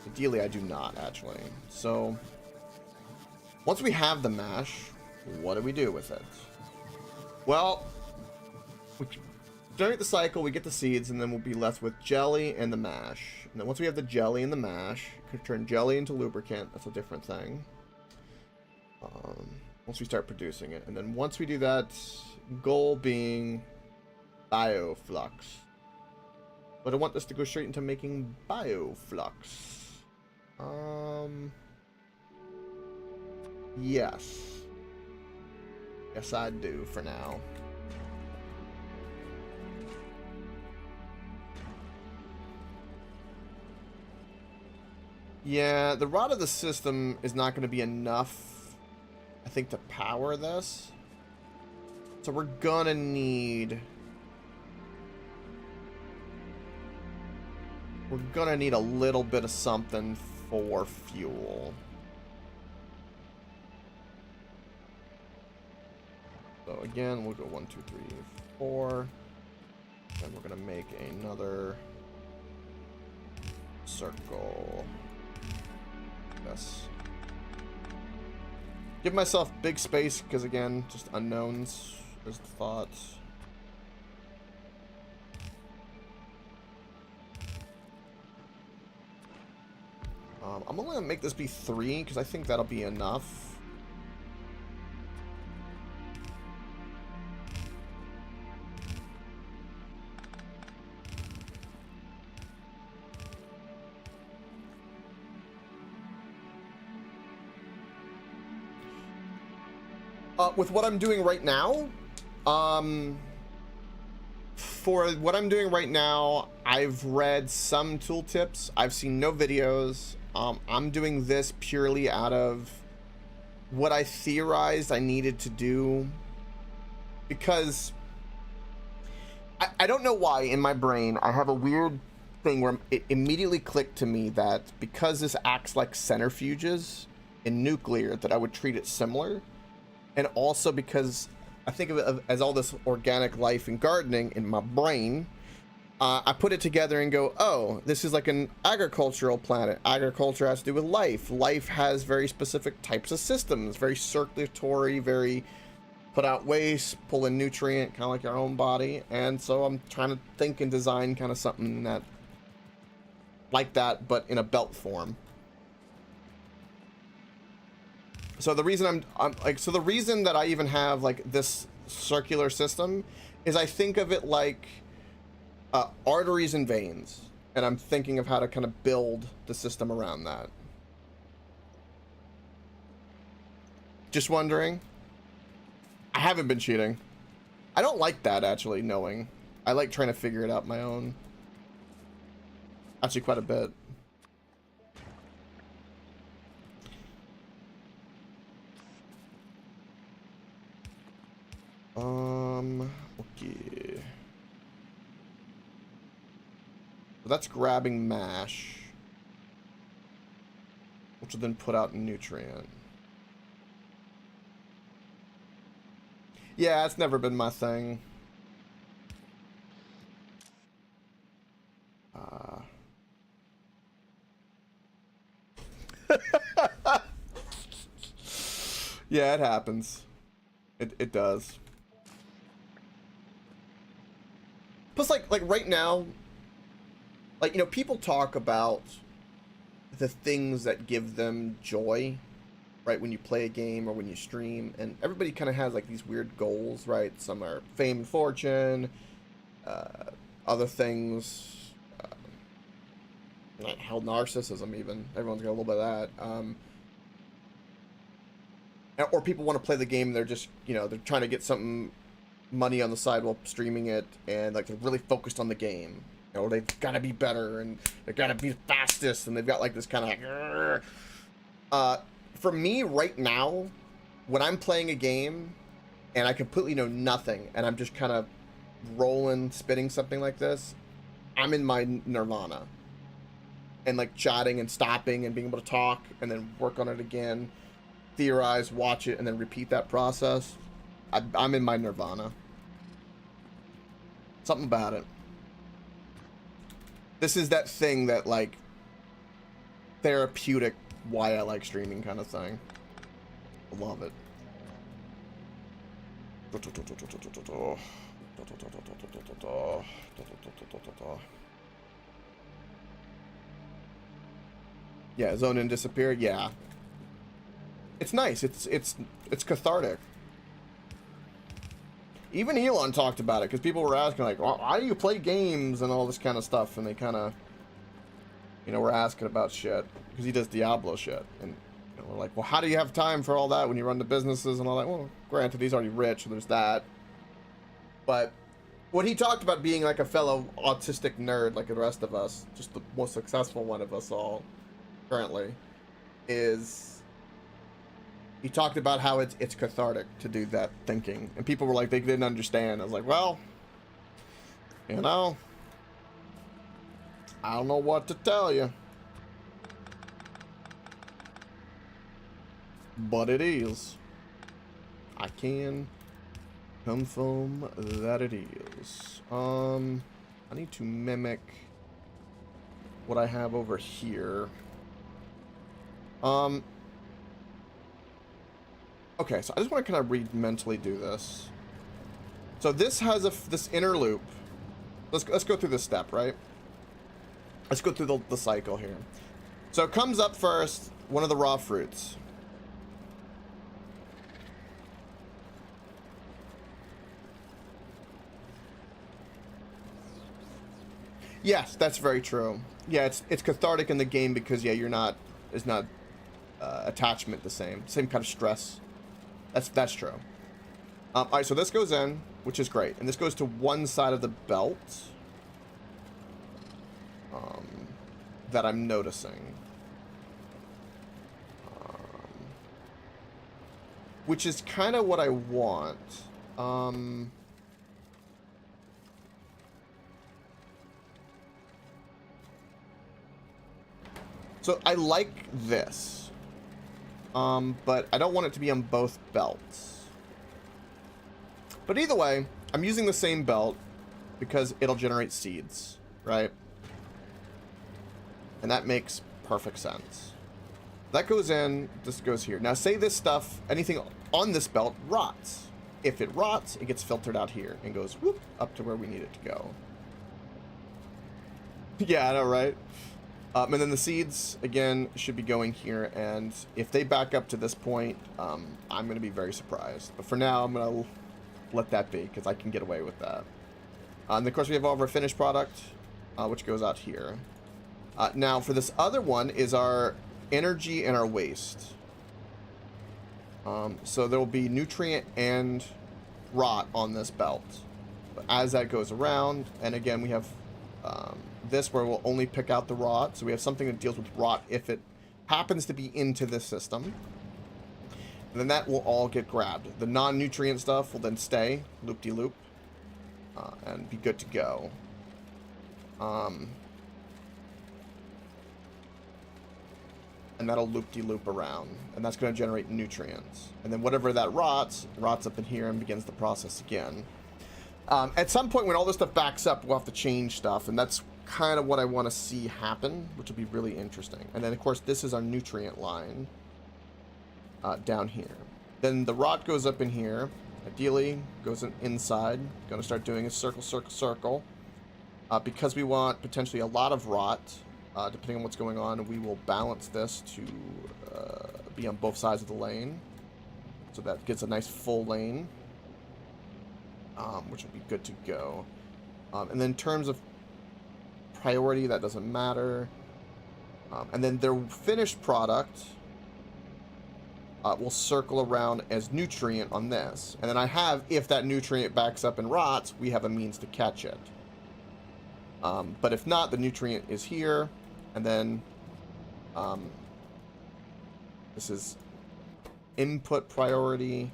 A: ideally I do not, actually. So, once we have the mash, what do we do with it? Well, we generate the cycle, we get the seeds, and then we'll be left with jelly and the mash. And then once we have the jelly and the mash, we can turn jelly into lubricant. That's a different thing. Once we start producing it. And then once we do that, goal being bioflux. But I want this to go straight into making bioflux. Yes. Yes, I do for now. Yeah, the rod of the system is not going to be enough, I think, to power this. So we're gonna need... We're gonna need a little bit of something for fuel. So again, we'll go 1, 2, 3, 4. Then we're gonna make another circle. Yes. Give myself big space because again, just unknowns. There's the thought. I'm only gonna make this be 3 because I think that'll be enough. With what I'm doing right now, for what I'm doing right now, I've read some tooltips. I've seen no videos. I'm doing this purely out of what I theorized I needed to do, because I don't know why in my brain I have a weird thing where it immediately clicked to me that because this acts like centrifuges in nuclear, that I would treat it similar. And also because I think of it as all this organic life and gardening in my brain, I put it together and go, oh, this is like an agricultural planet. Agriculture has to do with life. Life has very specific types of systems, very circulatory, very put out waste, pull in nutrient, kind of like our own body. And so I'm trying to think and design kind of something that like that, but in a belt form. So the reason the reason that I even have like this circular system is I think of it like arteries and veins, and I'm thinking of how to kind of build the system around that. Just wondering. I haven't been cheating. I don't like that, actually, knowing. I like trying to figure it out my own. Actually, quite a bit. Okay. So that's grabbing mash, which will then put out nutrient. Yeah, it's never been my thing. Yeah, it happens. It does. Plus, like right now, like, you know, people talk about the things that give them joy, right? When you play a game or when you stream, and everybody kind of has like these weird goals, right? Some are fame and fortune, other things, like hell, narcissism even. Everyone's got a little bit of that. Or people want to play the game and they're just, you know, they're trying to get something money on the side while streaming it, and like they're really focused on the game. You know, they've got to be better and they've got to be the fastest, and they've got like this kind of like, for me right now, when I'm playing a game and I completely know nothing and I'm just kind of rolling, spitting something like this, I'm in my nirvana. And like chatting and stopping and being able to talk and then work on it again, theorize, watch it, and then repeat that process. I'm in my nirvana. Something about it. This is that thing that, like, therapeutic, why I like streaming kind of thing. I love it. Yeah, zone and disappear. Yeah. It's nice. It's cathartic. Even Elon talked about it, because people were asking, like, why do you play games and all this kind of stuff, and they kind of... You know, we're asking about shit because he does Diablo shit, and you know, we're like, well, how do you have time for all that when you run the businesses and all that? Well, granted, he's already rich, so there's that. But what he talked about being like a fellow autistic nerd, like the rest of us, just the most successful one of us all currently, is he talked about how it's cathartic to do that thinking, and people were like they didn't understand. I was like, well, you know, I don't know what to tell you, but it is. I can confirm that it is. I need to mimic what I have over here. Okay, so I just want to kind of mentally do this. So this has this inner loop. Let's go through this step, right? Let's go through the cycle here. So it comes up first, one of the raw fruits. Yes, that's very true. Yeah, it's cathartic in the game because yeah, it's not attachment the same kind of stress. That's true. All right, so this goes in, which is great, and this goes to one side of the belt that I'm noticing, which is kind of what I want. So I like this, but I don't want it to be on both belts. But either way, I'm using the same belt because it'll generate seeds, right? And that makes perfect sense. That goes in, this goes here. Now say this stuff, anything on this belt rots. If it rots, it gets filtered out here and goes whoop up to where we need it to go. Yeah, I know, right? And then the seeds, again, should be going here, and if they back up to this point, I'm going to be very surprised. But for now, I'm going to let that be, because I can get away with that. And of course, we have all of our finished product, which goes out here. Now, for this other one is our energy and our waste. So there will be nutrient and rot on this belt. But as that goes around, and again, we have this where we'll only pick out the rot. So we have something that deals with rot if it happens to be into this system. And then that will all get grabbed. The non-nutrient stuff will then stay, loop-de-loop, and be good to go. And that'll loop-de-loop around. And that's going to generate nutrients. And then whatever that rots up in here and begins the process again. At some point when all this stuff backs up, we'll have to change stuff. And that's kind of what I want to see happen, which will be really interesting. And then, of course, this is our nutrient line. Down here. Then the rot goes up in here. Ideally, goes inside. Going to start doing a circle, circle, circle. Because we want potentially a lot of rot, depending on what's going on, we will balance this to be on both sides of the lane. So that gets a nice full lane, which will be good to go. And then in terms of priority, that doesn't matter. And then their finished product will circle around as nutrient on this. And then I have, if that nutrient backs up and rots, we have a means to catch it. But if not, the nutrient is here. And then this is input priority.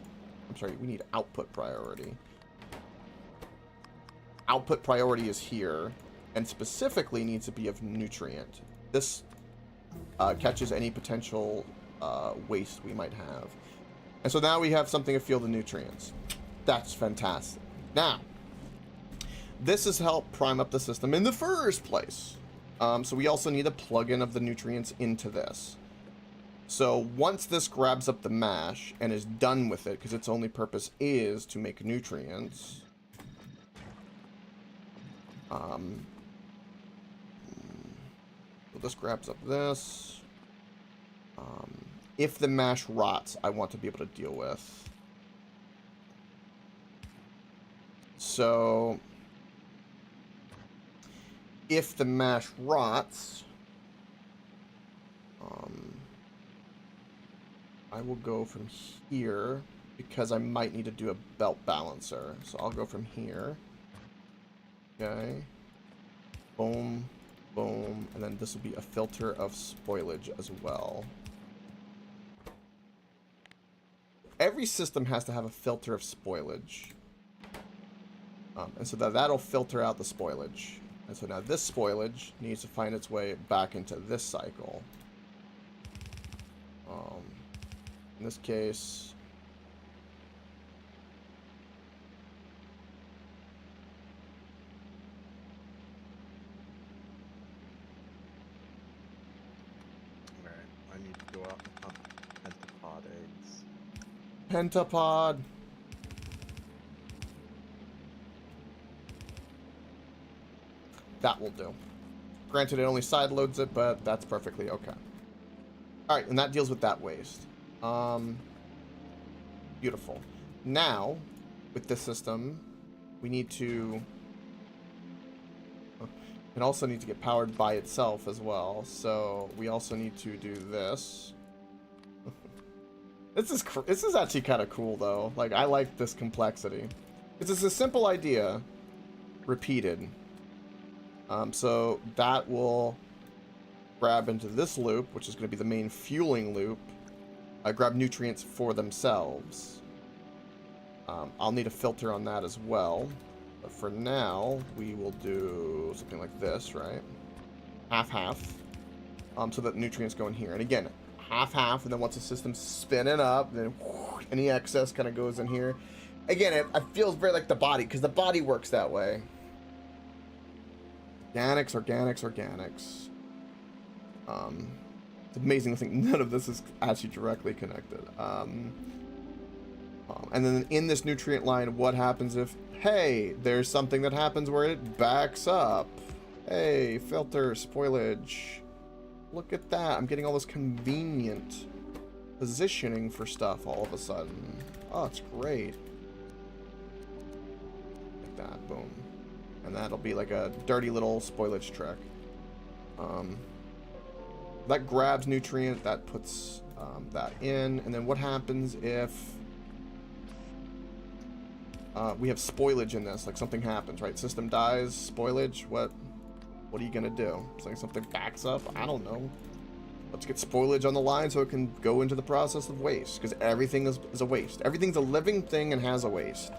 A: I'm sorry, we need output priority. Output priority is here. And specifically needs to be of nutrient. This catches any potential waste we might have. And so now we have something to fuel the nutrients. That's fantastic. Now, this has helped prime up the system in the first place. So we also need a plug-in of the nutrients into this. So once this grabs up the mash and is done with it, because its only purpose is to make nutrients, so this grabs up this. If the mash rots, I want to be able to deal with. So if the mash rots, I will go from here because I might need to do a belt balancer. So I'll go from here. Okay. Boom, boom, and then this will be a filter of spoilage as well. Every system has to have a filter of spoilage. And so that'll filter out the spoilage. And so now this spoilage needs to find its way back into this cycle. In this case,
B: Alright, I need to go out and hunt pentapod eggs.
A: pentapod. That will do. Granted, it only side loads it, but that's perfectly okay. Alright, and that deals with that waste. Beautiful. Now, with this system, we need to... It also needs to get powered by itself as well, so we also need to do this. This is actually kind of cool, though. Like, I like this complexity. It's a simple idea, repeated. So that will grab into this loop, which is going to be the main fueling loop. Grab nutrients for themselves. I'll need a filter on that as well. But for now, we will do something like this, right? Half-half. So that nutrients go in here. And again, half-half, and then once the system's spinning up, then whoosh, any excess kind of goes in here. Again, it feels very like the body, because the body works that way. Organics, organics, organics. It's amazing to think none of this is actually directly connected. And then in this nutrient line, what happens if, hey, there's something that happens where it backs up? Hey, filter, spoilage. Look at that. I'm getting all this convenient positioning for stuff all of a sudden. Oh, it's great. Like that, boom. And that'll be like a dirty little spoilage trick. That grabs nutrient, that puts that in, and then what happens if we have spoilage in this? Like something happens, right? System dies, spoilage. What are you gonna do? Something backs up? I don't know. Let's get spoilage on the line so it can go into the process of waste, because everything is a waste. Everything's a living thing and has a waste.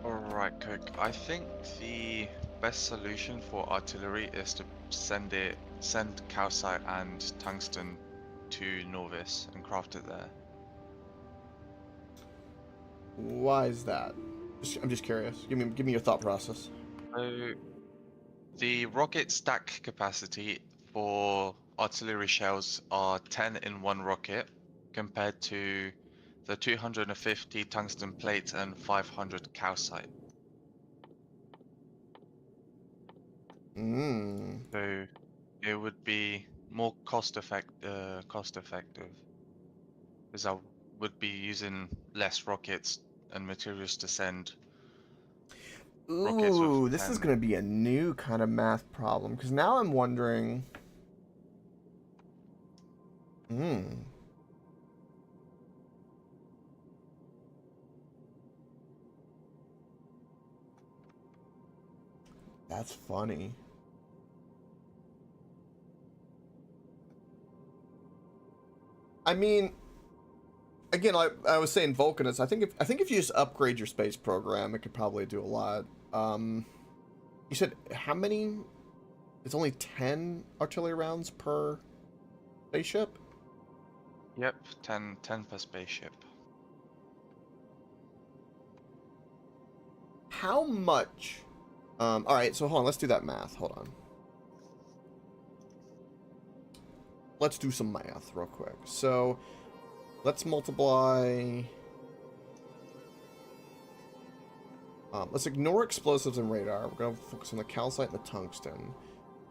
C: Alright, Coke. I think the best solution for artillery is to send calcite and tungsten to Norvis and craft it there.
A: Why is that? I'm just curious. Give me your thought process.
C: So, the rocket stack capacity for artillery shells are 10 in one rocket, compared to the 250 tungsten plates and 500 calcite. So it would be more cost effective, because I would be using less rockets and materials to send.
A: Ooh, this is going to be a new kind of math problem, because now I'm wondering... That's funny. I mean, again, I was saying Vulcanus. I think if you just upgrade your space program, it could probably do a lot. You said how many? It's only 10 artillery rounds per spaceship?
C: Yep, 10 per spaceship.
A: How much? All right, so hold on. Let's do that math. Hold on. Let's do some math real quick. So, let's multiply... let's ignore explosives and radar. We're going to focus on the calcite and the tungsten.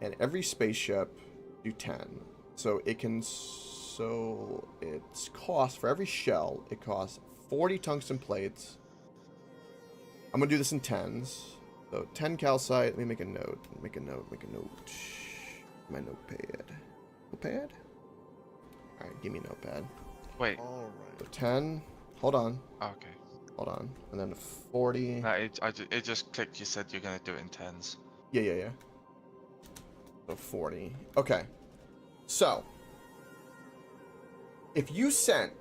A: And every spaceship, do 10. So, it can... So, its cost for every shell, it costs 40 tungsten plates. I'm going to do this in tens. So, 10 calcite. Let me make a note. Make a note. My notepad. Notepad? Alright, give me a notepad.
C: Wait.
B: All
A: So
B: right.
A: 10. Hold on.
C: Oh, okay.
A: Hold on. And then 40.
C: No, it just clicked. You said you're gonna do it in tens.
A: Yeah. So 40. Okay. So, if you sent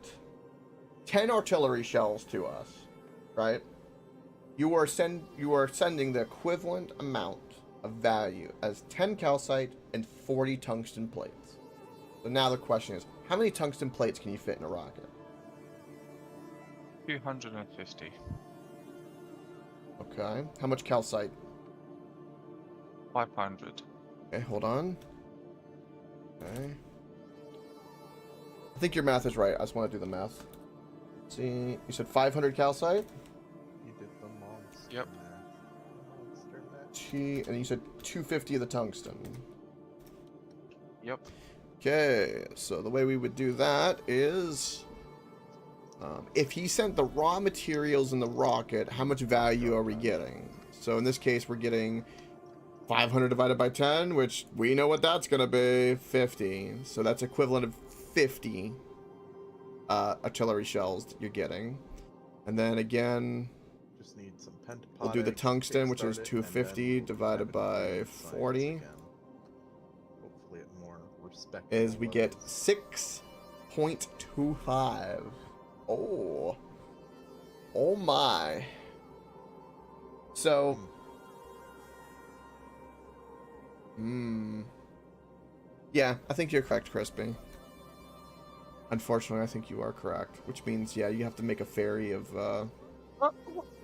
A: 10 artillery shells to us, right? You are sending the equivalent amount of value as 10 calcite and 40 tungsten plates. So now the question is, how many tungsten plates can you fit in a rocket?
C: 250.
A: Okay. How much calcite?
C: 500.
A: Okay, hold on. Okay. I think your math is right. I just want to do the math. Let's see, you said 500 calcite?
B: You did the monster.
C: Yep.
B: Monster math.
A: And you said 250 of the tungsten.
C: Yep.
A: Okay, so the way we would do that is, if he sent the raw materials in the rocket, how much value are we getting? So in this case, we're getting 500 divided by 10, which we know what that's going to be, 50. So that's equivalent of 50 artillery shells that you're getting. And then again,
B: Just need some pentapod.
A: we'll do the
B: eggs to
A: tungsten, which is
B: kickstart it, and
A: 250
B: then
A: divided
B: we'll
A: by
B: have it science
A: 40.
B: again. Hopefully at more respectable
A: Is we get
B: levels.
A: 6.25. Oh. Oh my. So. Yeah, I think you're correct, Crispy. Unfortunately, I think you are correct. Which means, yeah, you have to make a ferry of,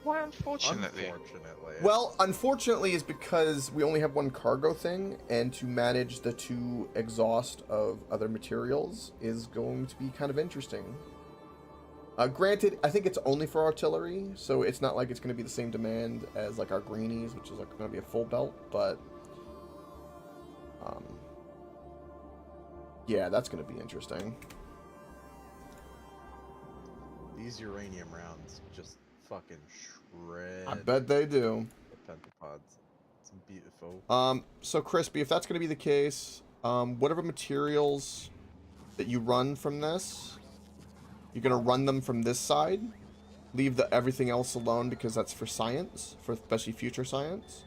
C: Why unfortunately?
B: Unfortunately.
A: Well, unfortunately is because we only have one cargo thing, and to manage the 2 exhaust of other materials is going to be kind of interesting. Granted, I think it's only for artillery, so it's not like it's going to be the same demand as like our greenies, which is like going to be a full belt, but yeah, that's going to be interesting.
B: These uranium rounds just fucking shred.
A: I bet they do.
B: The pentapods. It's beautiful.
A: So Crispy, if that's going to be the case, whatever materials that you run from this, you're going to run them from this side. Leave the everything else alone because that's for science, for especially future science.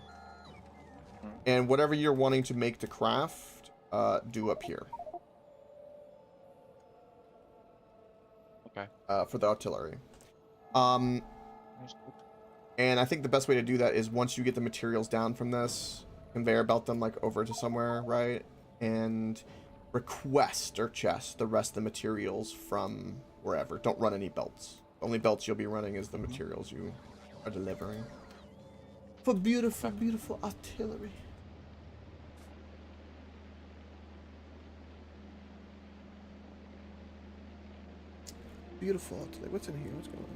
A: And whatever you're wanting to make to craft, do up here.
C: Okay.
A: For the artillery. And I think the best way to do that is once you get the materials down from this, conveyor belt them like over to somewhere, right? And request or chest the rest of the materials from wherever. Don't run any belts. The only belts you'll be running is the materials you are delivering. For beautiful, beautiful artillery. Beautiful artillery. What's in here? What's going on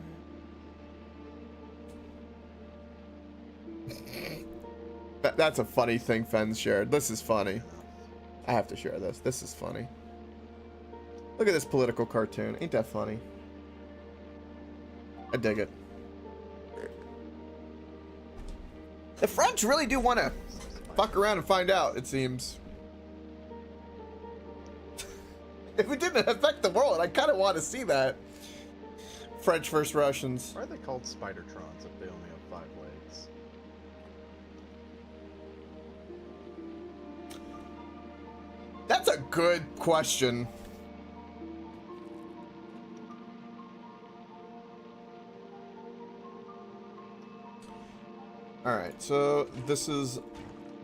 A: here? That's a funny thing Fenn shared. This is funny. I have to share this. This is funny. Look at this political cartoon. Ain't that funny? I dig it. The French really do want to fuck around and find out, it seems. If it didn't affect the world, I kind of want to see that. French versus Russians.
B: Why are they called Spidertrons if they only have 5 legs?
A: That's a good question. Alright, so this is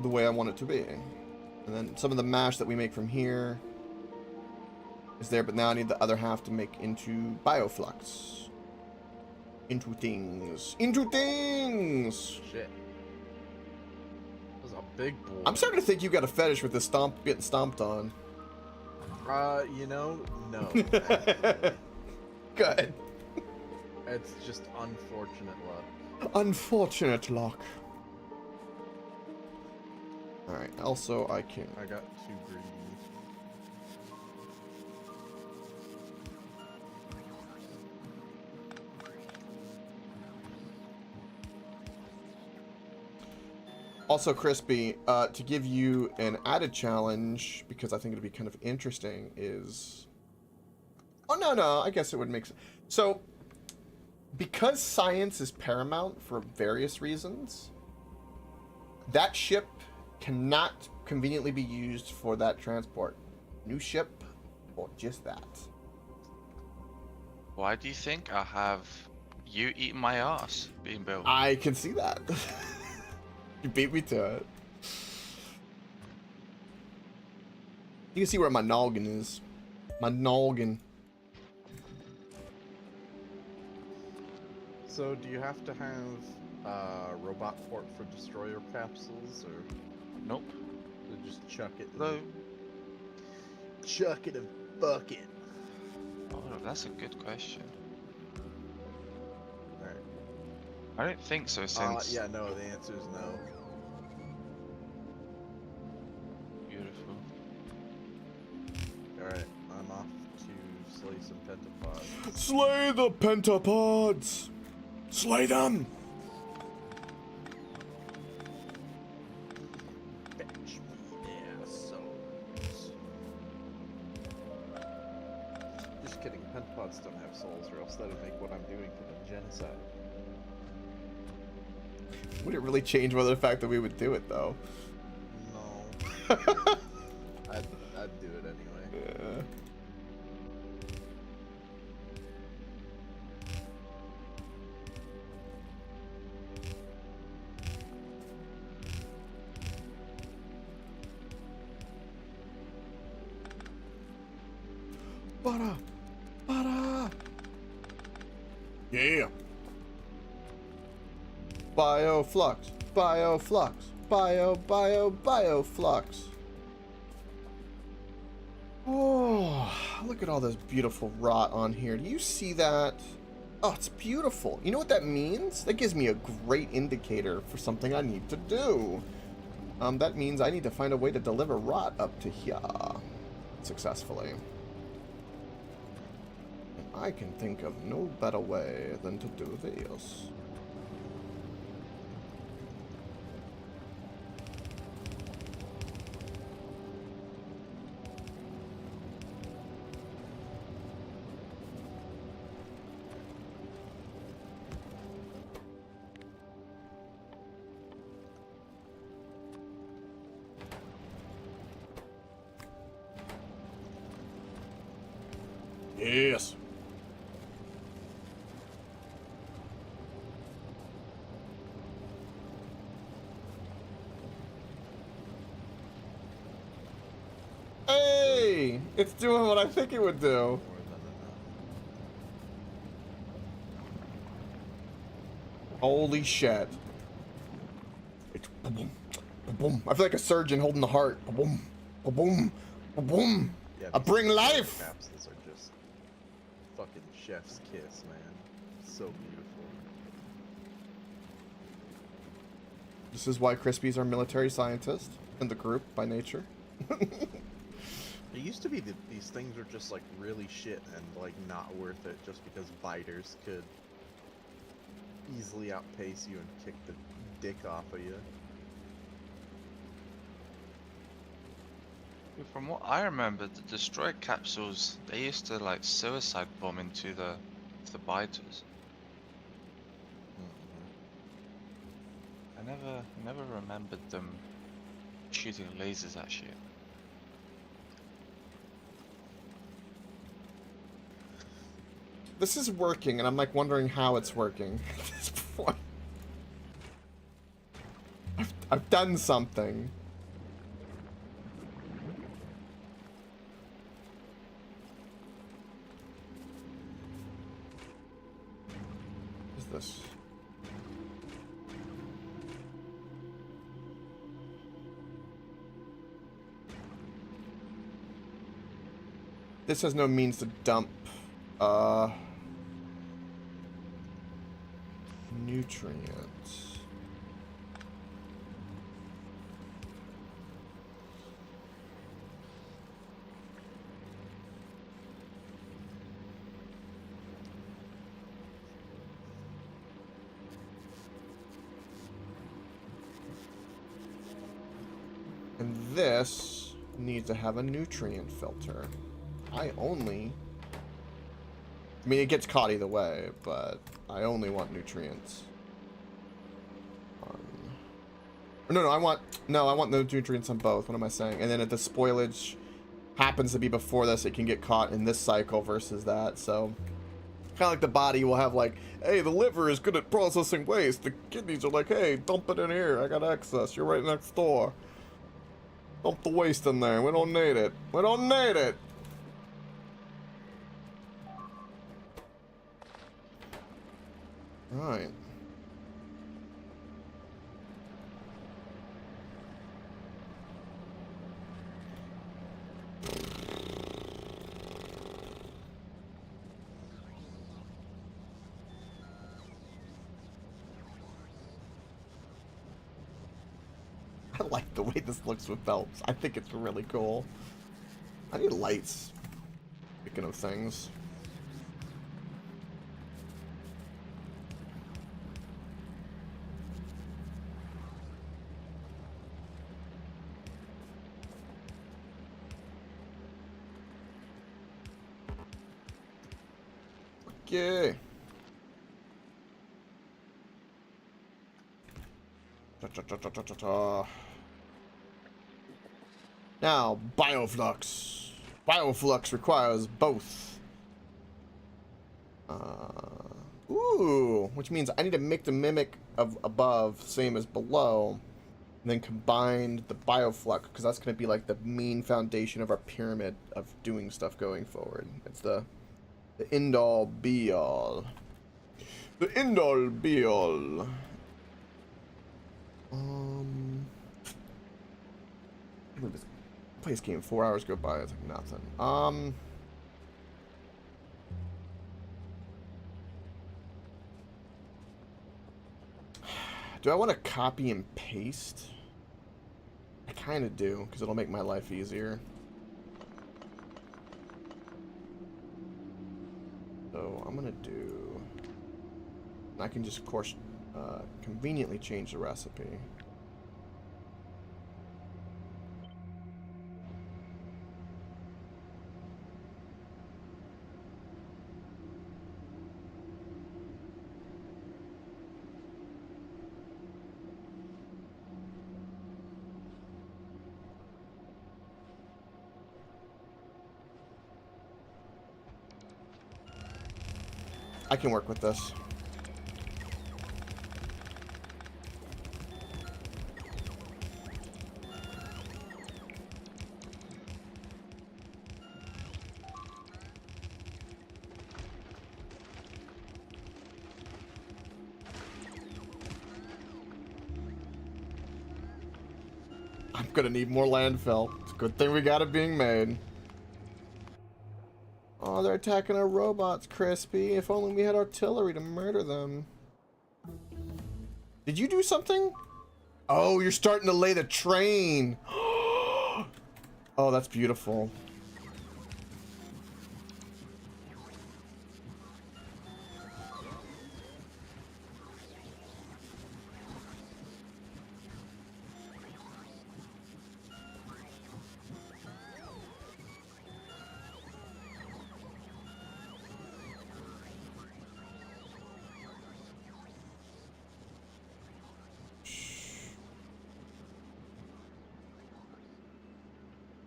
A: the way I want it to be. And then some of the mash that we make from here is there, but now I need the other half to make into bioflux. Into things. Into things!
B: Shit. That was a big boy.
A: I'm starting to think you got a fetish with this getting stomped on.
B: You know, no.
A: Good.
B: It's just unfortunate luck.
A: Unfortunate luck. Alright, also I can...
B: I got too greedy.
A: Also, Crispy, to give you an added challenge, because I think it'd be kind of interesting, is... Oh, no, I guess it would make sense. So, because science is paramount for various reasons, that ship cannot conveniently be used for that transport. New ship, or just that.
C: Why do you think I have you eating my ass being built?
A: I can see that. You beat me to it. You can see where my noggin is. My noggin.
B: So, do you have to have robot port for destroyer capsules, or
C: Nope.
B: just chuck it?
C: No.
B: Chuck it and fuck it.
C: Oh, that's a good question.
B: Alright.
C: I don't think so, since...
B: Yeah, no, the answer is no.
C: Beautiful.
B: Alright, I'm off to slay some pentapods.
A: Slay the pentapods! Slay them!
B: Fetch me their souls. Just kidding, pentapods don't have souls, or else that would make what I'm doing to them genocide.
A: Would it really change whether the fact that we would do it, though?
B: No. I'd do it anyway.
A: Yeah. Para! Para! Yeah! Bioflux! Bioflux! Bioflux! Oh, look at all this beautiful rot on here. Do you see that? Oh, it's beautiful. You know what that means? That gives me a great indicator for something I need to do. That means I need to find a way to deliver rot up to here successfully. And I can think of no better way than to do this. Yes. Hey! It's doing what I think it would do.
B: More than enough.
A: Holy shit. It's boom, boom. I feel like a surgeon holding the heart. Boom, boom, boom.
B: Yeah,
A: I
B: these
A: bring
B: destroyer
A: life.
B: Capsules are just fucking chef's kiss, man. So beautiful.
A: This is why Crispy's our military scientist in the group by nature.
B: It used to be that these things were just like really shit and like not worth it just because biters could easily outpace you and kick the dick off of you.
C: From what I remember, the destroyer capsules, they used to like suicide bomb into the biters. I never remembered them shooting lasers at shit.
A: This is working, and I'm like wondering how it's working at this point. I've done something. What is this? This has no means to dump nutrients. And this needs to have a nutrient filter. I only I mean, it gets caught either way, but I only want nutrients. No, I want no nutrients on both. What am I saying? And then if the spoilage happens to be before this, it can get caught in this cycle versus that. So kind of like the body will have like, hey, the liver is good at processing waste. The kidneys are like, hey, dump it in here. I got access. You're right next door. Dump the waste in there. We don't need it. We don't need it. Right. I like the way this looks with belts. I think it's really cool. I need lights. Speaking of things. Okay. Now, bioflux. Bioflux requires both. Ooh, which means I need to make the mimic of above same as below, and then combine the bioflux, because that's going to be like the main foundation of our pyramid of doing stuff going forward. It's the end all be all. The end all be all. Play this game 4 hours go by, it's like nothing. Do I want to copy and paste? I kind of do, because it'll make my life easier. So I'm gonna do, I can just of course conveniently change the recipe. I can work with this. I'm gonna need more landfill. It's a good thing we got it being made. Oh, they're attacking our robots, Crispy. If only we had artillery to murder them. Did you do something? Oh, you're starting to lay the train. Oh, that's beautiful.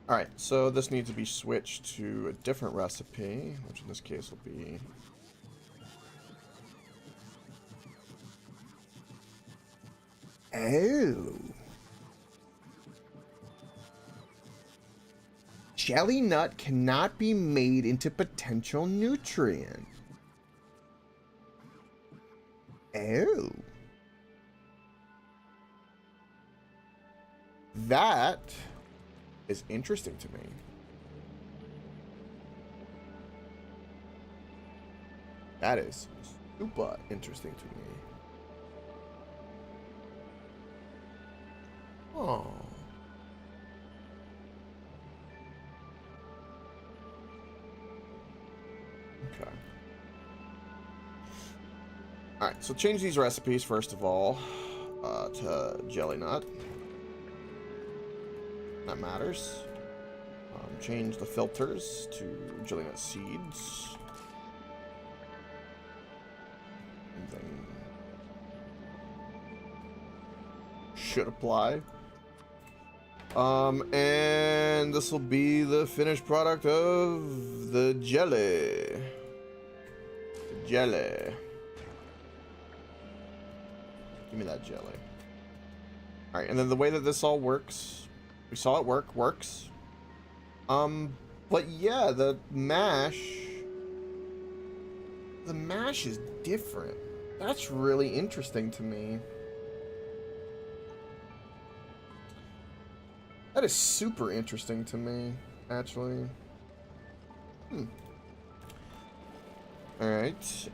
A: Alright, so this needs to be switched to a different recipe, which in this case will be... Oh! Jelly nut cannot be made into potential nutrient. Oh. That is interesting to me. That is super interesting to me. Oh. Okay. Alright, so change these recipes first of all to jelly nut. That matters. Change the filters to jelly nut seeds. thing. Should apply. And this will be the finished product of the jelly. Jelly. Give me that jelly. Alright, and then the way that this all works, we saw it works. But yeah, the mash is different. That's really interesting to me. That is super interesting to me, actually. Alright,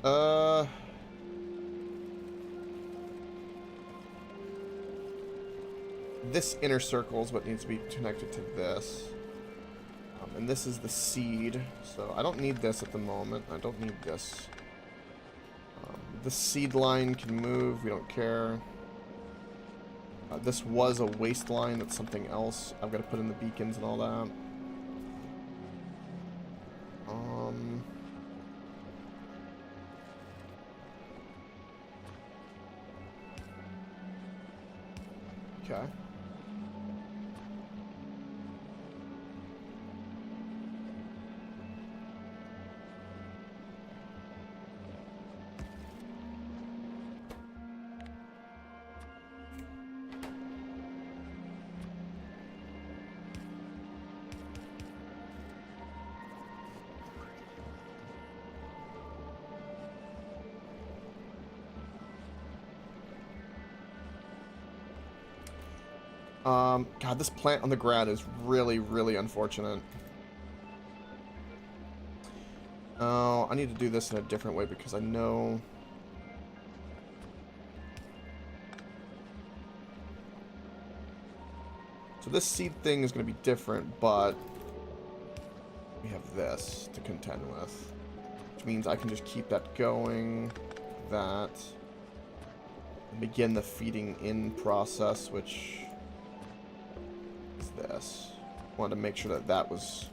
A: this inner circle is what needs to be connected to this. And this is the seed, so I don't need this at the moment. I don't need this. The seed line can move, we don't care. This was a waste line, that's something else. I've got to put in the beacons and all that. Okay. God, this plant on the ground is really, really unfortunate. Oh, I need to do this in a different way because I know... So this seed thing is going to be different, but we have this to contend with. Which means I can just keep that going, that, and begin the feeding in process, which... this. Wanted to make sure that that was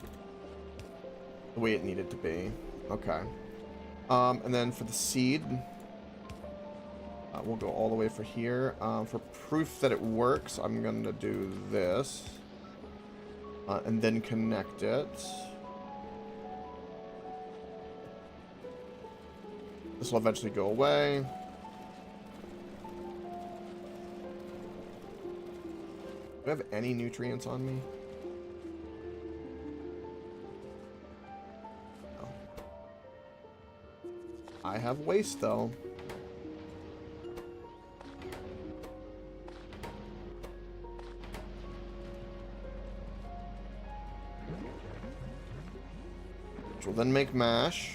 A: the way it needed to be. Okay. And then for the seed, we'll go all the way for here. For proof that it works, I'm going to do this. And then connect it. This will eventually go away. Do I have any nutrients on me? No. I have waste, though. Which will then make mash.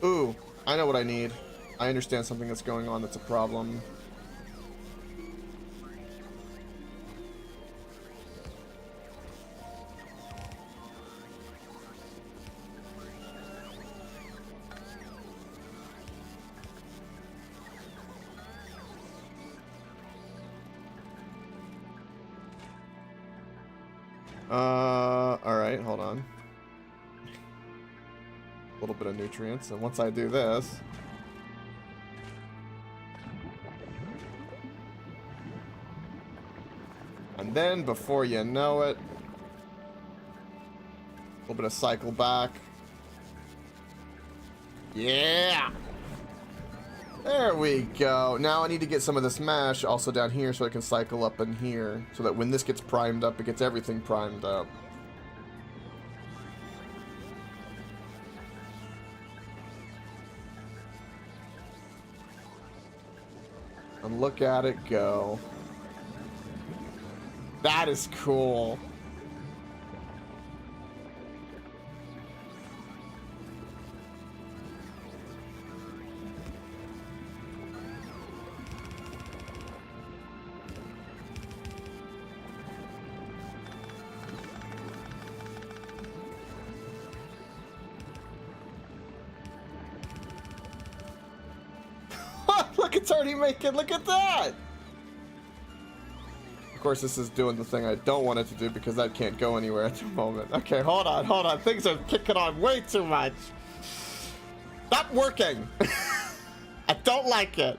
A: Ooh, I know what I need. I understand something that's going on that's a problem. Alright, hold on. A little bit of nutrients, and once I do this, and then before you know it, a little bit of cycle back. Yeah, there we go. Now I need to get some of this mash also down here so I can cycle up in here, so that when this gets primed up, it gets everything primed up. And look at it go. That is cool. Look, it's already making, look at that! course, this is doing the thing I don't want it to do because that can't go anywhere at the moment. Okay, hold on. Things are kicking on way too much. Stop working. I don't like it.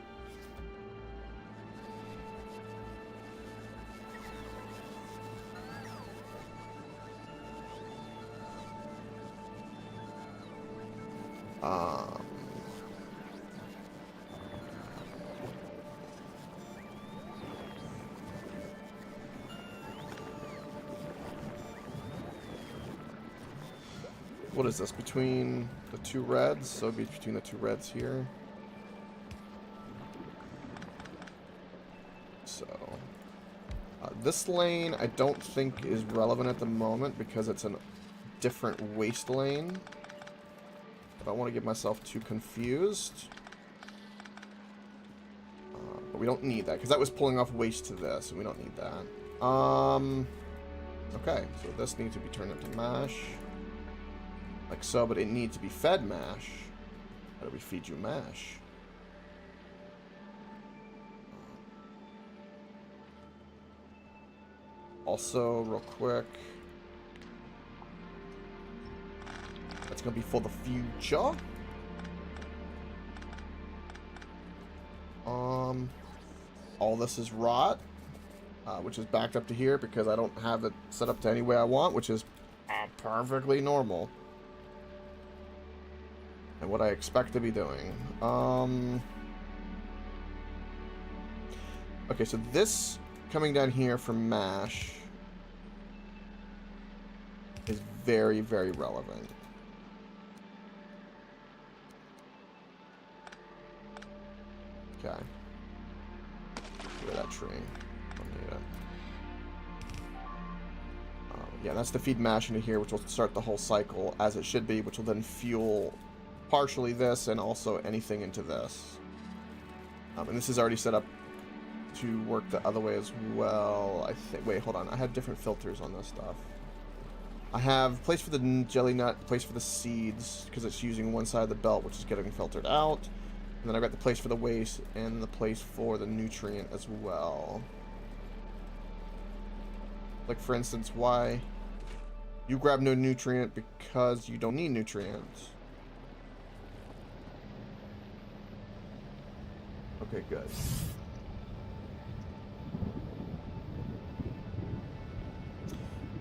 A: What is this, between the two reds? So it'd be between the two reds here. So, this lane I don't think is relevant at the moment because it's a different waste lane. I don't want to get myself too confused. But we don't need that because that was pulling off waste to this, and we don't need that. Okay, so this needs to be turned into mash. Like so, but it needs to be fed mash. How do we feed you mash? Also, real quick, that's gonna be for the future. All this is rot, which is backed up to here because I don't have it set up to any way I want, which is perfectly normal. And what I expect to be doing. Okay, so this coming down here from mash is very, very relevant. Okay. Get rid of that tree. Don't need it. Yeah, that's to feed mash into here, which will start the whole cycle as it should be, which will then fuel partially this and also anything into this. And this is already set up to work the other way as well, I think. Wait, hold on. I had different filters on this stuff. I have place for the jelly nut, place for the seeds, because it's using one side of the belt, which is getting filtered out. And then I've got the place for the waste and the place for the nutrient as well. Like, for instance, why you grab no nutrient because you don't need nutrients. Okay, good.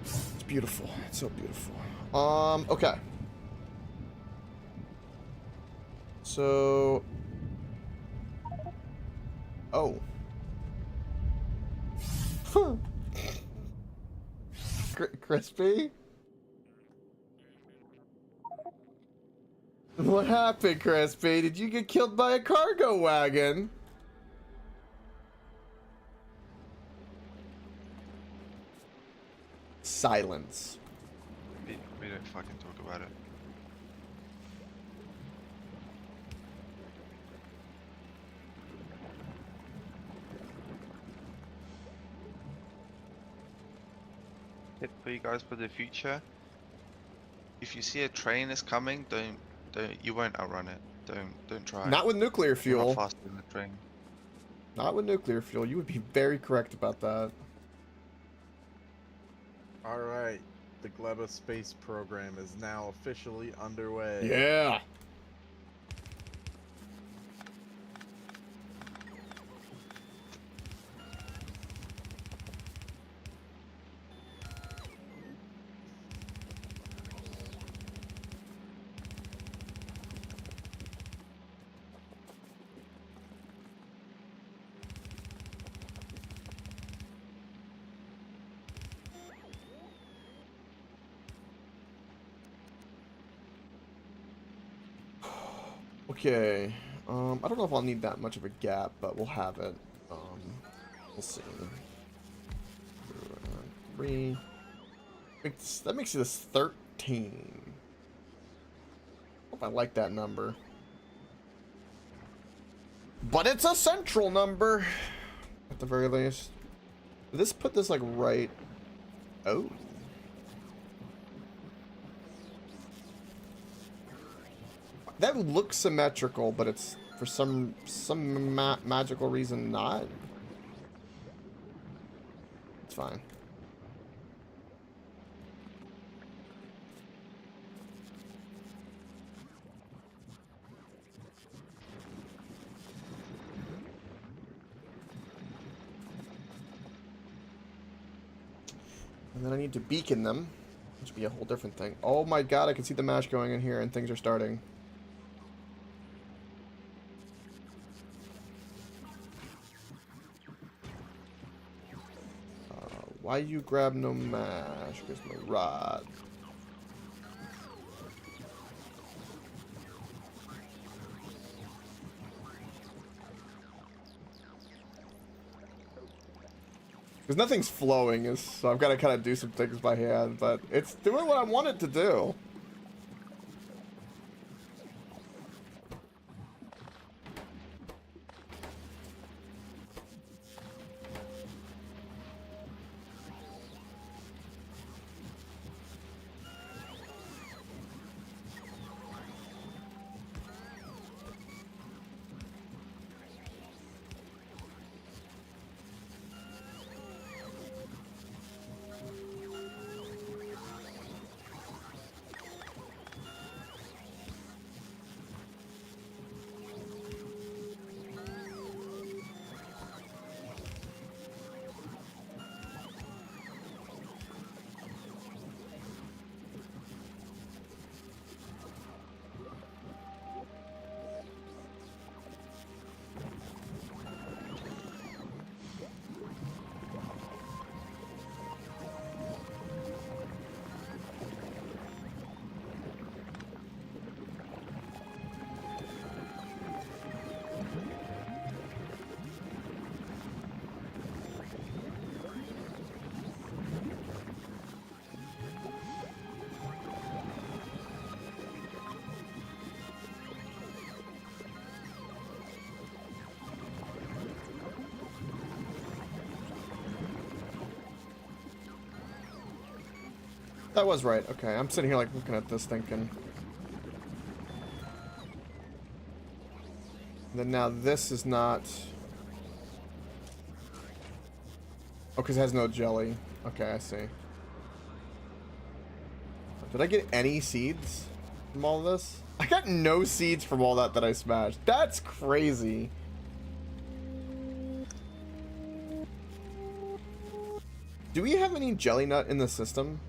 A: It's beautiful. It's so beautiful. Okay. So... Oh. Crispy? What happened, Crispy? Did you get killed by a cargo wagon? Silence.
C: We don't fucking talk about it. Tip for you guys for the future: if you see a train is coming, don't you won't outrun it. Don't try.
A: Not with nuclear
C: You're
A: fuel.
C: not faster than the train.
A: Not with nuclear fuel. You would be very correct about that.
B: Alright, the Gleba space program is now officially underway.
A: Yeah. Okay, I don't know if I'll need that much of a gap, but we'll have it. We'll see. 3. That makes this 13. Hope I like that number. But it's a central number, at the very least. Did this put this like right? Oh. That looks symmetrical, but it's for some magical reason not. It's fine. And then I need to beacon them, which would be a whole different thing. Oh my god, I can see the mash going in here and things are starting. Why you grab no mash? Because no rod. Because nothing's flowing, so I've got to kind of do some things by hand, but it's doing what I want it to do. That was right. Okay, I'm sitting here like looking at this thinking. Then now this is not... Oh, because it has no jelly. Okay, I see. Did I get any seeds from all this? I got no seeds from all that I smashed. That's crazy. Do we have any jelly nut in the system?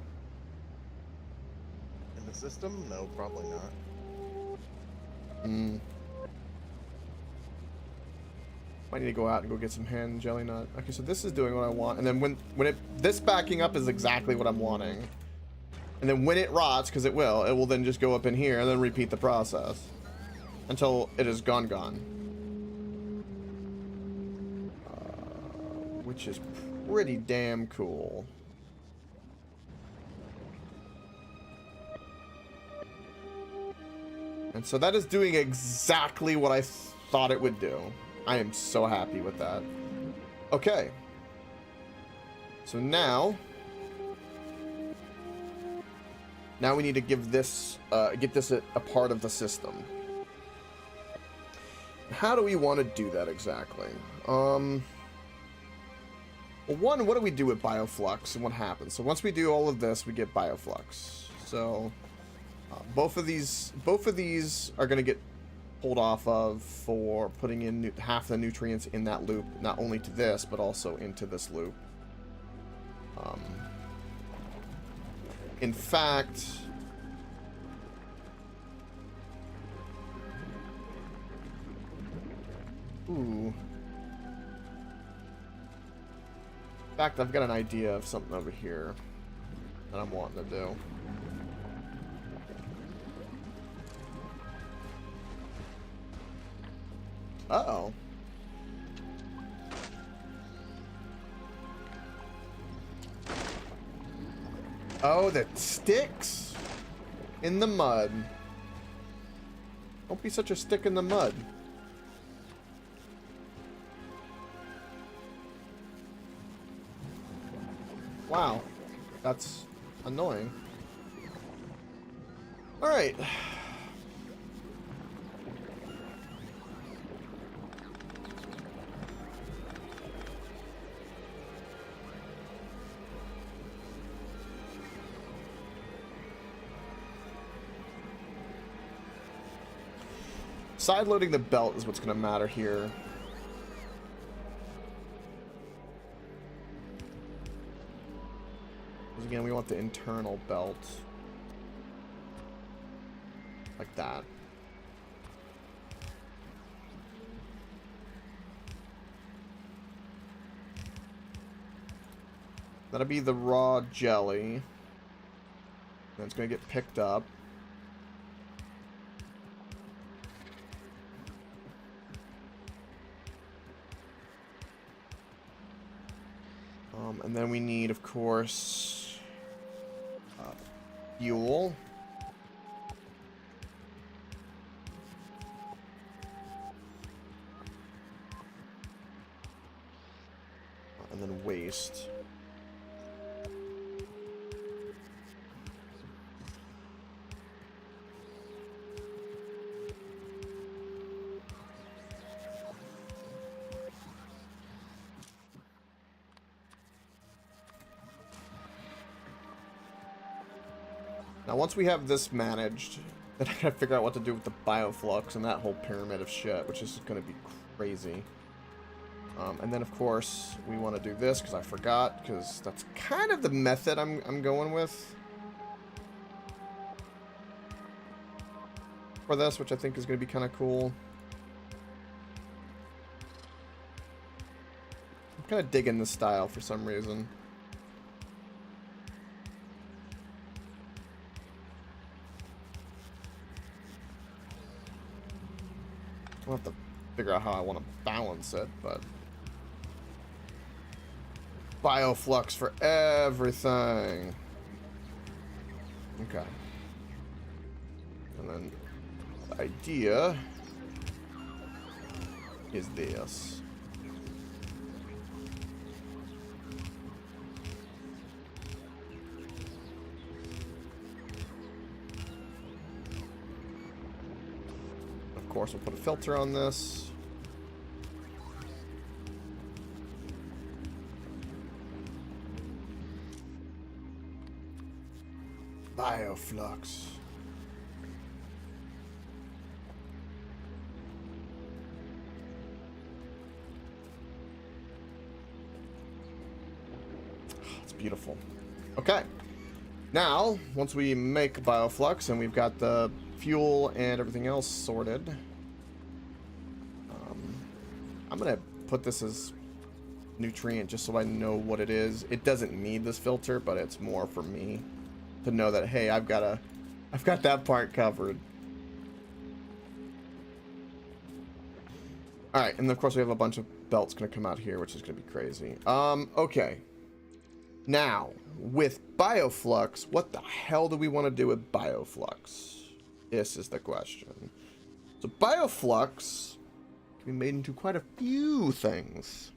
B: In the system? No, probably not.
A: I need to go out and go get some hand jelly nut. Okay, so this is doing what I want, and then when this backing up is exactly what I'm wanting, and then when it rots, because it will then just go up in here and then repeat the process until it is gone. Which is pretty damn cool. And so that is doing exactly what I thought it would do. I am so happy with that. Okay. So now we need to give this, get this a part of the system. How do we want to do that exactly? Well, one, what do we do with Bioflux and what happens? So once we do all of this, we get Bioflux. So both of these are going to get pulled off of for putting in half the nutrients in that loop, not only to this, but also into this loop. In fact, I've got an idea of something over here that I'm wanting to do. Uh-oh. Oh, that sticks in the mud. Don't be such a stick in the mud. Wow. That's annoying. All right. Side loading the belt is what's going to matter here. Because again, we want the internal belt. Like that. That'll be the raw jelly. And it's going to get picked up. And then we need, of course, fuel. And then waste. Now, once we have this managed, then I gotta figure out what to do with the bioflux and that whole pyramid of shit, which is gonna be crazy. And then, of course, we want to do this, because I forgot, because that's kind of the method I'm going with for this, which I think is going to be kind of cool. I'm kind of digging this style for some reason. I'll have to figure out how I want to balance it, but... Bioflux for everything. Okay. And then the idea is this. Of course, we'll put a filter on this. Bioflux. It's beautiful. Okay. Now, once we make bioflux and we've got the fuel and everything else sorted, I'm gonna put this as nutrient just so I know what it is. It doesn't need this filter, but it's more for me to know that, hey, I've got that part covered. All right, and of course we have a bunch of belts gonna come out here, which is gonna be crazy. Okay. Now, with bioflux, what the hell do we want to do with bioflux? This is the question. So bioflux can be made into quite a few things.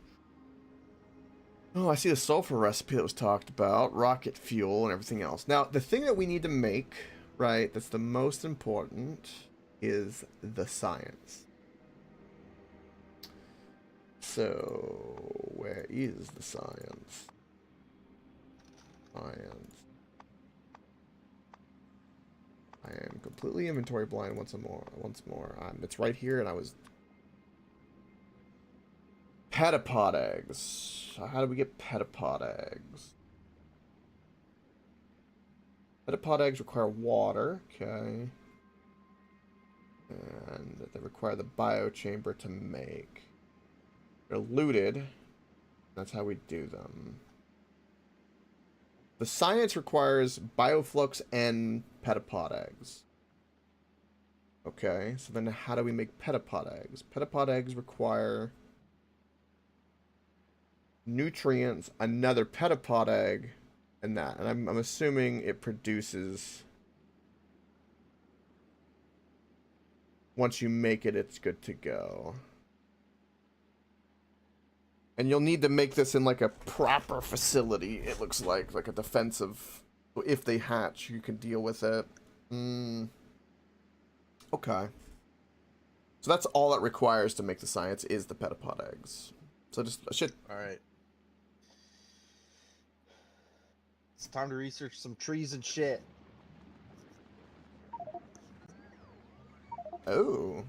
A: Oh, I see the sulfur recipe that was talked about, rocket fuel and everything else. Now, the thing that we need to make, right, that's the most important, is the science. So, where is the science? Science. I am completely inventory blind once more. It's right here, and I was... Petapod eggs. How do we get petapod eggs? Petapod eggs require water, okay. And they require the biochamber to make. They're eluted. That's how we do them. The science requires bioflux and petapod eggs. Okay, so then how do we make petapod eggs? Petapod eggs require nutrients, another petapod egg, and that. And I'm assuming it produces... Once you make it, it's good to go. And you'll need to make this in like a proper facility, it looks like a defensive... If they hatch, you can deal with it. Okay. So that's all it requires to make the science is the petapod eggs. So just shit.
B: Alright. It's time to research some trees and shit.
A: Oh.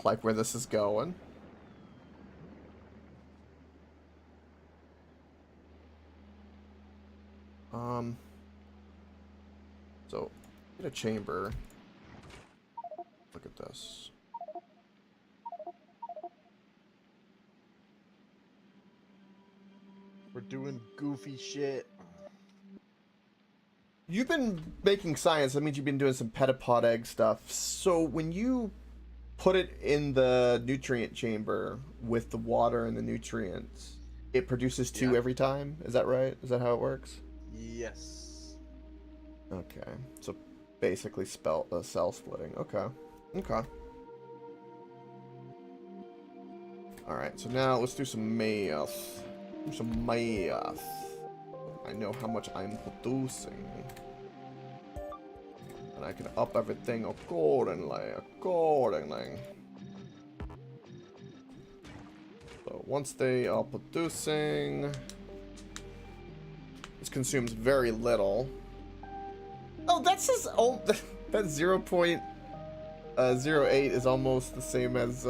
A: like where this is going. So, get a chamber. Look at this.
B: We're doing goofy shit.
A: You've been making science. That means you've been doing some petapod egg stuff. So when you put it in the nutrient chamber with the water and the nutrients, it produces 2 every time? Is that right? Is that how it works?
B: Yes.
A: Okay. So basically cell splitting. Okay. Okay. Alright, so now let's do some math. Do some math. I know how much I'm producing. And I can up everything accordingly. So once they are producing, this consumes very little. Oh, that's just that 0.08 is almost the same as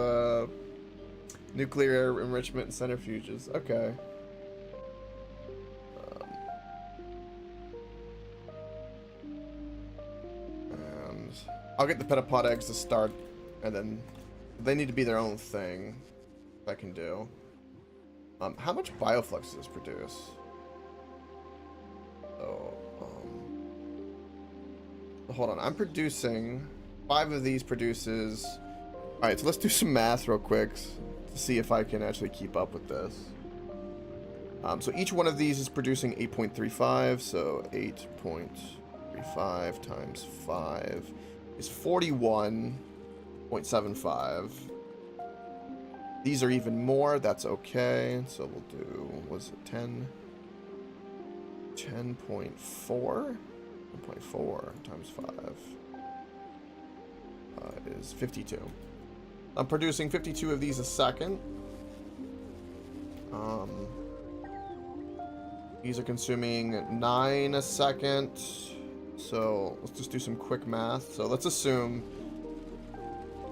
A: nuclear enrichment and centrifuges. Okay. And I'll get the petapod eggs to start, and then they need to be their own thing. I can do. How much bioflux does this produce? So, hold on. I'm producing 5 of these produces. All right, so let's do some math real quick to see if I can actually keep up with this. So each one of these is producing 8.35. So 8.35 times 5 is 41.75. These are even more. That's okay. So we'll do, was it 10? 10.4? 1.4 times 5 is 52. I'm producing 52 of these a second. These are consuming 9 a second. So let's just do some quick math. So let's assume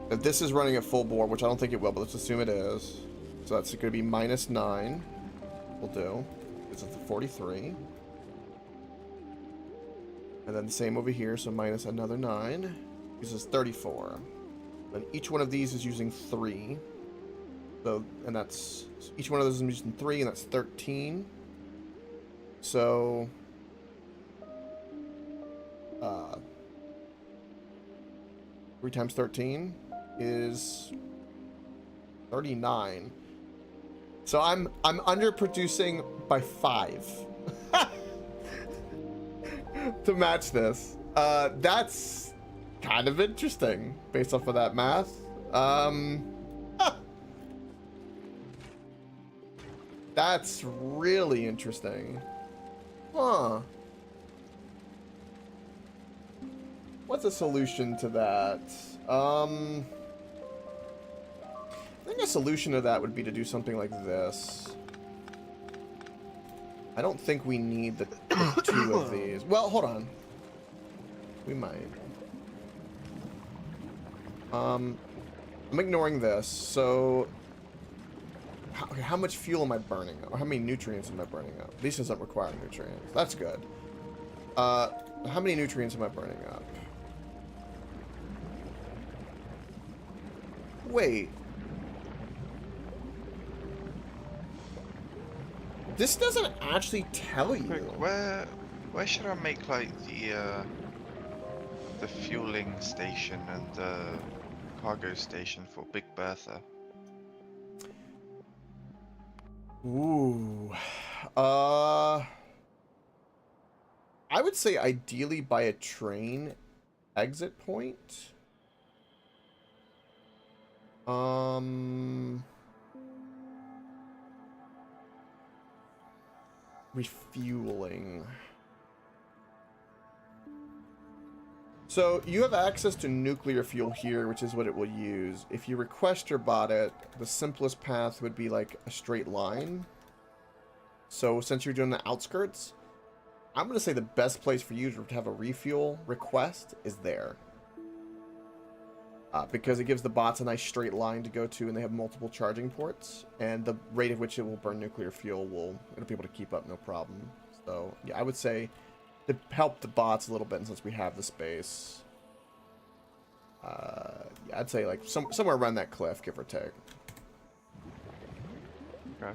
A: that this is running at full bore, which I don't think it will, but let's assume it is. So that's going to be minus 9. We'll do. It's at 43. And then the same over here, so minus another 9. This is 34. And each one of these is using 3. So, and that's, each one of those is using 3, and that's 13. So, 3 times 13 is 39. So I'm underproducing by 5 to match this. That's kind of interesting based off of that math. That's really interesting. Huh. What's a solution to that? I think a solution to that would be to do something like this. I don't think we need the 2 of these. Well, hold on. We might. I'm ignoring this. So, how much fuel am I burning up? Or how many nutrients am I burning up? This doesn't require nutrients. That's good. How many nutrients am I burning up? Wait. This doesn't actually tell you.
C: Where should I make like the fueling station and the cargo station for Big Bertha?
A: Ooh. I would say ideally by a train exit point. Refueling. So you have access to nuclear fuel here, which is what it will use. If you request or bought it, the simplest path would be like a straight line. So since you're doing the outskirts, I'm going to say the best place for you to have a refuel request is there. because it gives the bots a nice straight line to go to, and they have multiple charging ports, and the rate at which it will burn nuclear fuel it'll be able to keep up no problem. So yeah, I would say to help the bots a little bit, and since we have the space, yeah, I'd say like somewhere around that cliff, give or take.
C: Okay.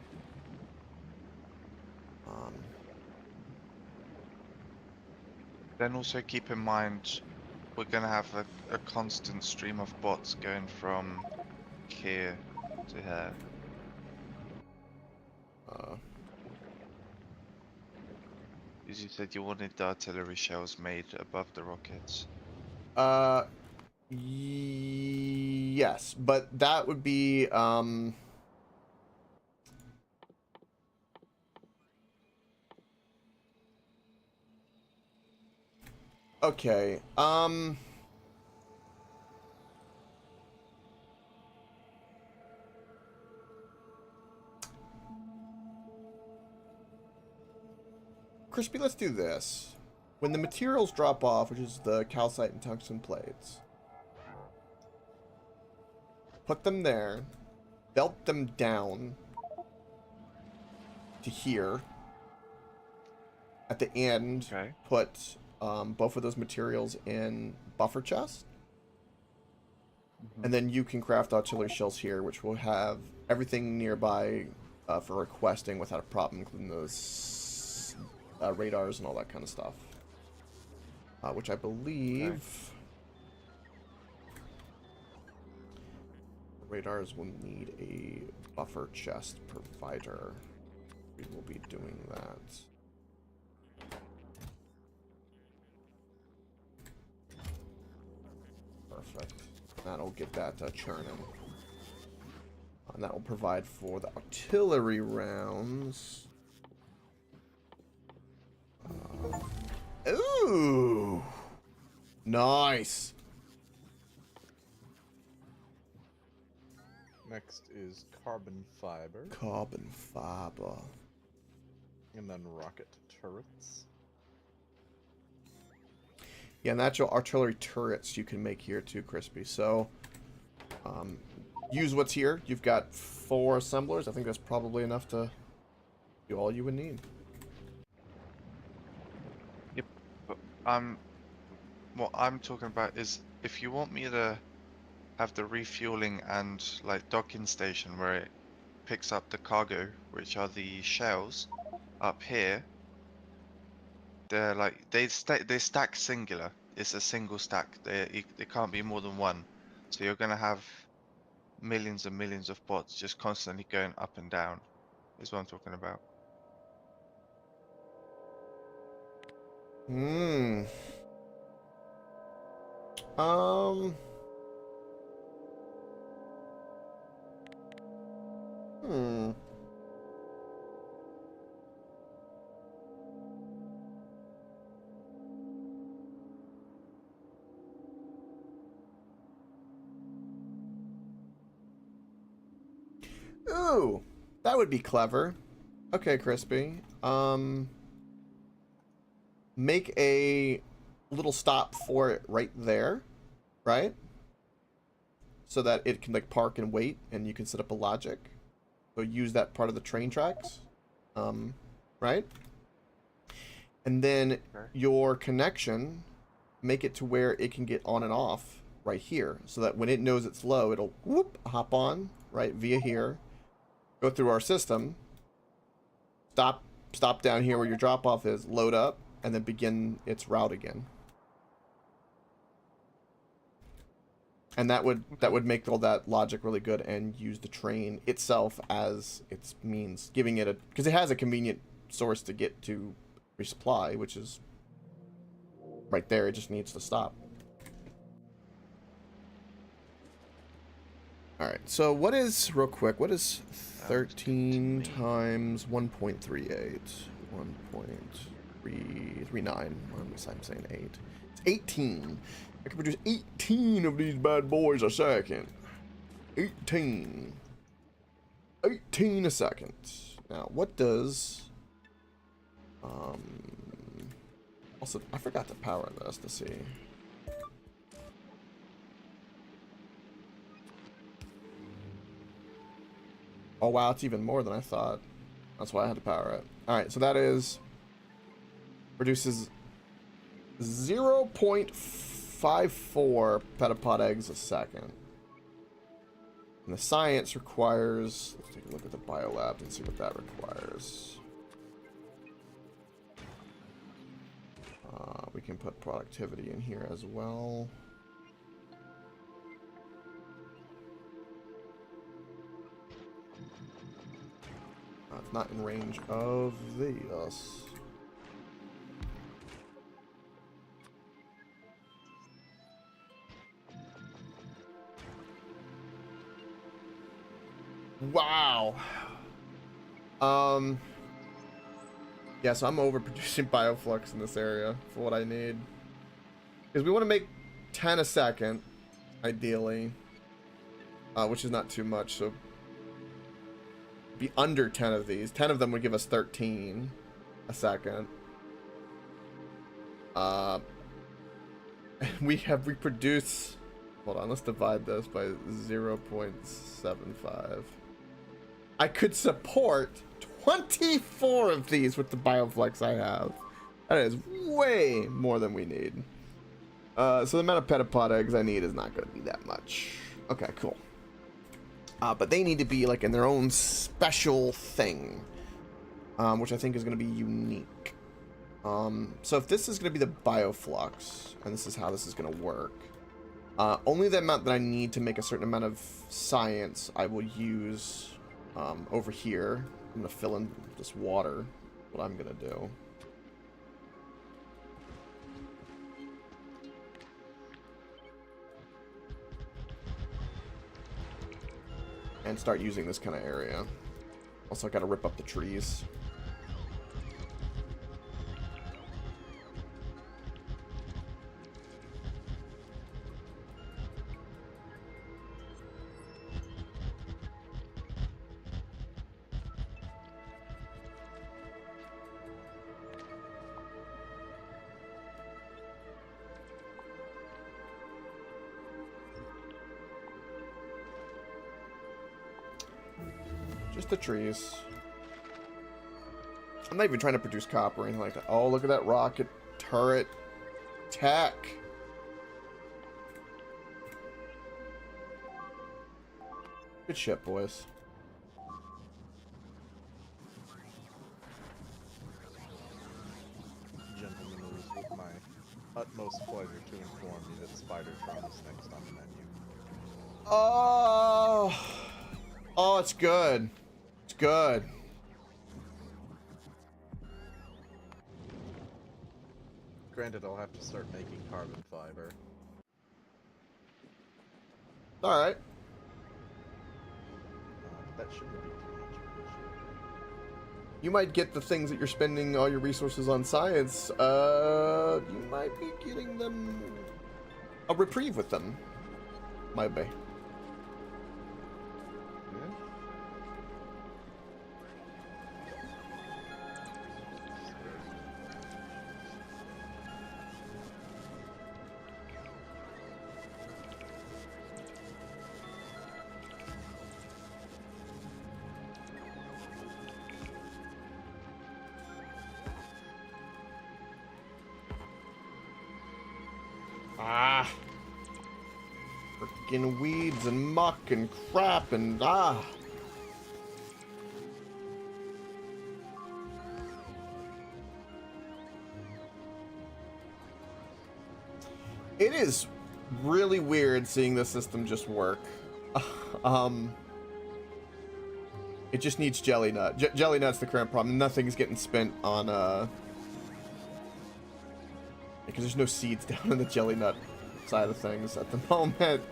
C: Then also keep in mind, we're gonna have a constant stream of bots going from here to here. As you said, you wanted the artillery shells made above the rockets.
A: Yes, but that would be okay. Crispy, let's do this. When the materials drop off, which is the calcite and tungsten plates, put them there, belt them down to here. At the end,
C: Okay.
A: put both of those materials in buffer chest. And then you can craft artillery shells here, which will have everything nearby for requesting without a problem, including those radars and all that kind of stuff. Which I believe...
C: Okay.
A: Radars will need a buffer chest provider. We will be doing that. Perfect. That'll get that churning. And that will provide for the artillery rounds. Ooh! Nice!
B: Next is carbon fiber.
A: Carbon fiber.
B: And then rocket turrets.
A: Yeah, natural artillery turrets you can make here too, Crispy. So, use what's here. You've got 4 assemblers. I think that's probably enough to do all you would need.
C: Yep. But what I'm talking about is if you want me to have the refueling and like docking station where it picks up the cargo, which are the shells up here. They're like they stack singular. It's a single stack. They can't be more than one. So you're gonna have millions and millions of bots just constantly going up and down. Is what I'm talking about.
A: Hmm. Um. Hmm. Ooh, that would be clever. Okay, Crispy. Make a little stop for it right there, right? So that it can like park and wait, and you can set up a logic. So use that part of the train tracks, right? And then your connection, make it to where it can get on and off right here, so that when it knows it's low, it'll whoop hop on right via here, go through our system, stop down here where your drop off is, load up, and then begin its route again. And that would make all that logic really good, and use the train itself as its means, giving it because it has a convenient source to get to resupply, which is right there. It just needs to stop. All right. So what is, real quick, what is 13 times 1.38? 1.339. I'm saying 8. It's 18. I can produce 18 of these bad boys a second. 18. 18 a second. Now, what does... Also, I forgot to power this to see. Oh wow, it's even more than I thought. That's why I had to power it. Alright, so that is... produces 0.54 petapod eggs a second. And the science requires... let's take a look at the biolab and see what that requires. We can put productivity in here as well. It's not in range of these. Wow. Yeah, so I'm overproducing bioflux in this area for what I need. Because we want to make 10 a second, ideally. Which is not too much, so... be under 10 of these. 10 of them would give us 13 a second. We reproduced... hold on, let's divide this by 0.75. I could support 24 of these with the bioflex I have. That is way more than we need. So the amount of petapod eggs I need is not going to be that much. Okay, cool. But they need to be like in their own special thing, which I think is going to be unique. So if this is going to be the bioflux, and this is how this is going to work, only the amount that I need to make a certain amount of science I will use over here. I'm going to fill in this water, what I'm going to do. And start using this kind of area. Also, I gotta rip up the trees. Just the trees. I'm not even trying to produce copper or anything like that. Oh, look at that rocket turret tech. Good shit, boys.
B: Gentlemen, it was with my utmost pleasure to inform you that Spidertron is next on the menu.
A: Oh, oh, it's good. It's good.
B: Granted, I'll have to start making carbon fiber.
A: All right.
B: That shouldn't be too much of an issue.
A: You might get the things that you're spending all your resources on science. You might be getting them a reprieve with them. Might be. Ah. Freaking weeds and muck and crap and ah. It is really weird seeing the system just work. It just needs jelly nut. Jelly nut's the current problem. Nothing's getting spent on because there's no seeds down in the jelly nut side of things at the moment.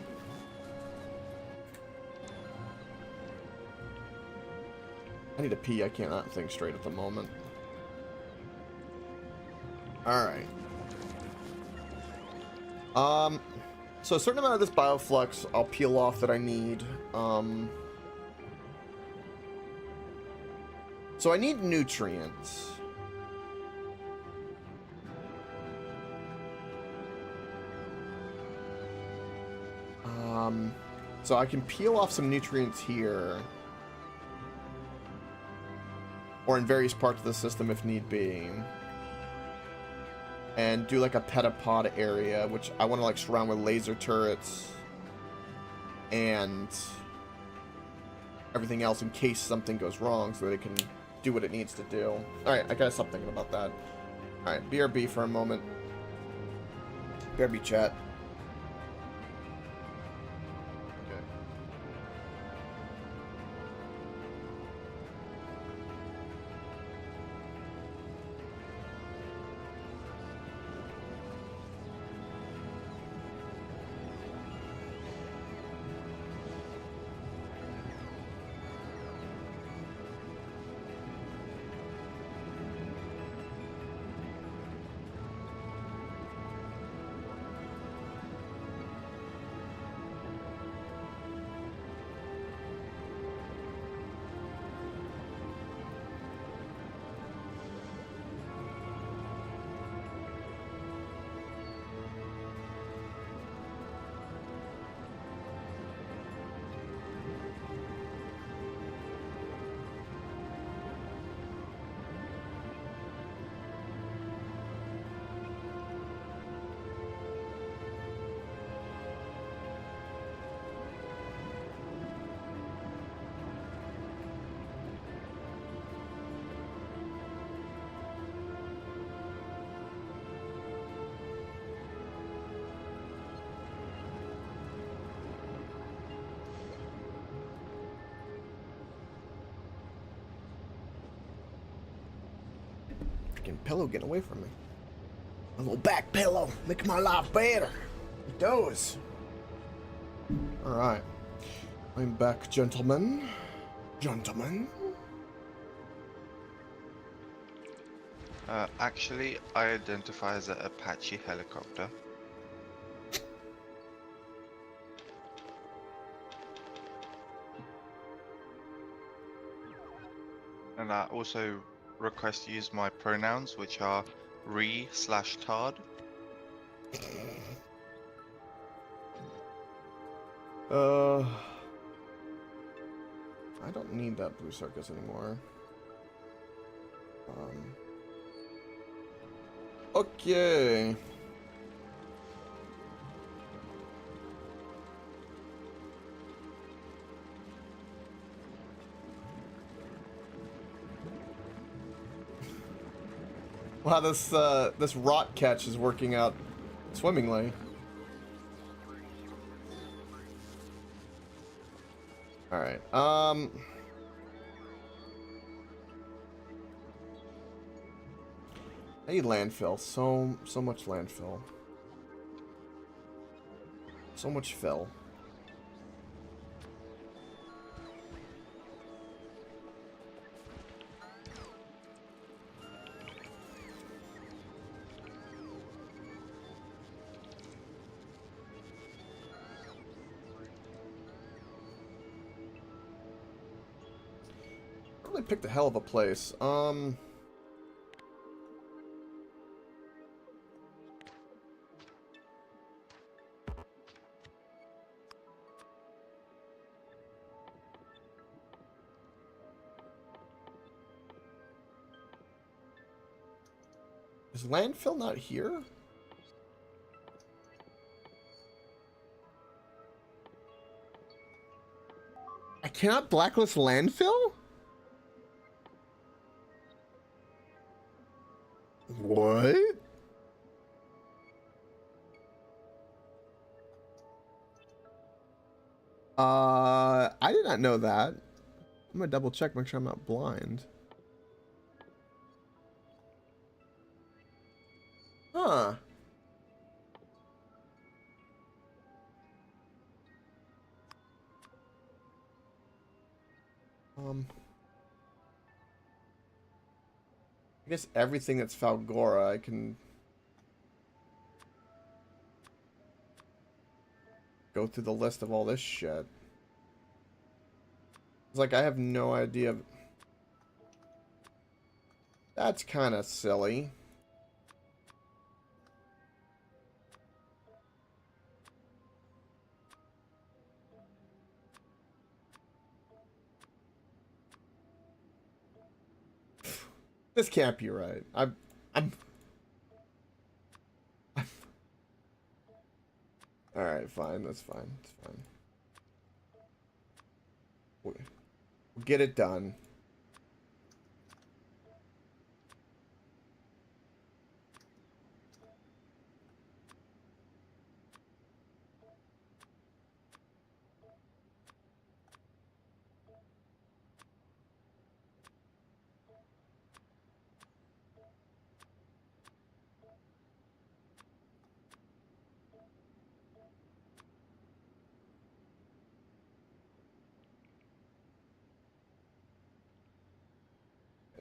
A: I need to pee. I cannot think straight at the moment. Alright. So a certain amount of this bioflux I'll peel off that I need. So I need nutrients. So I can peel off some nutrients here. or in various parts of the system if need be. And do like a petapod area, which I want to like surround with laser turrets and everything else in case something goes wrong, so that it can do what it needs to do. Alright, I gotta stop thinking about that. Alright, BRB for a moment. BRB chat.
B: Okay.
A: Freaking pillow getting away from me. A little back pillow, making my life better. It does. Alright. I'm back, gentlemen. Gentlemen.
C: Actually, I identify as an Apache helicopter. And I also request to use my pronouns, which are re/tard.
A: I don't need that blue circus anymore. Okay. Wow, this rot catch is working out swimmingly. All right. I need landfill. So much landfill. So much fill. Really picked a hell of a place. Is landfill not here? I cannot blacklist landfill? What? I did not know that. I'm gonna double check, make sure I'm not blind. Huh. I guess everything that's Falgora, I can go through the list of all this shit. It's like I have no idea. That's kind of silly. This can't be right. I'm Alright, fine, that's fine. It's fine. We'll get it done.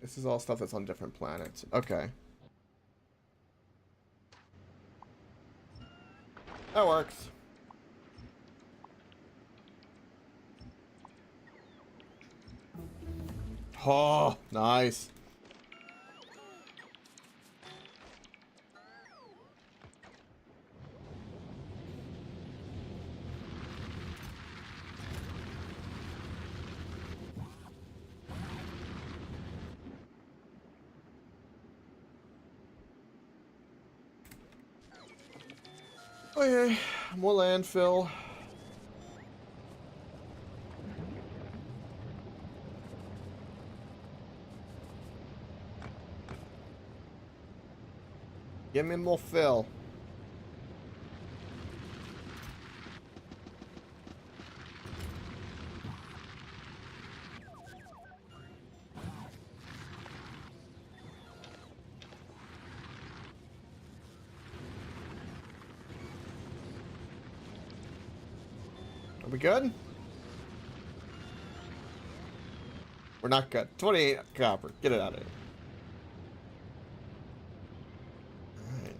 A: This is all stuff that's on different planets. Okay. That works. Oh, nice. Okay, more landfill. Give me more fill. Are we good? We're not good. 28 copper. Get it out of here. Alright.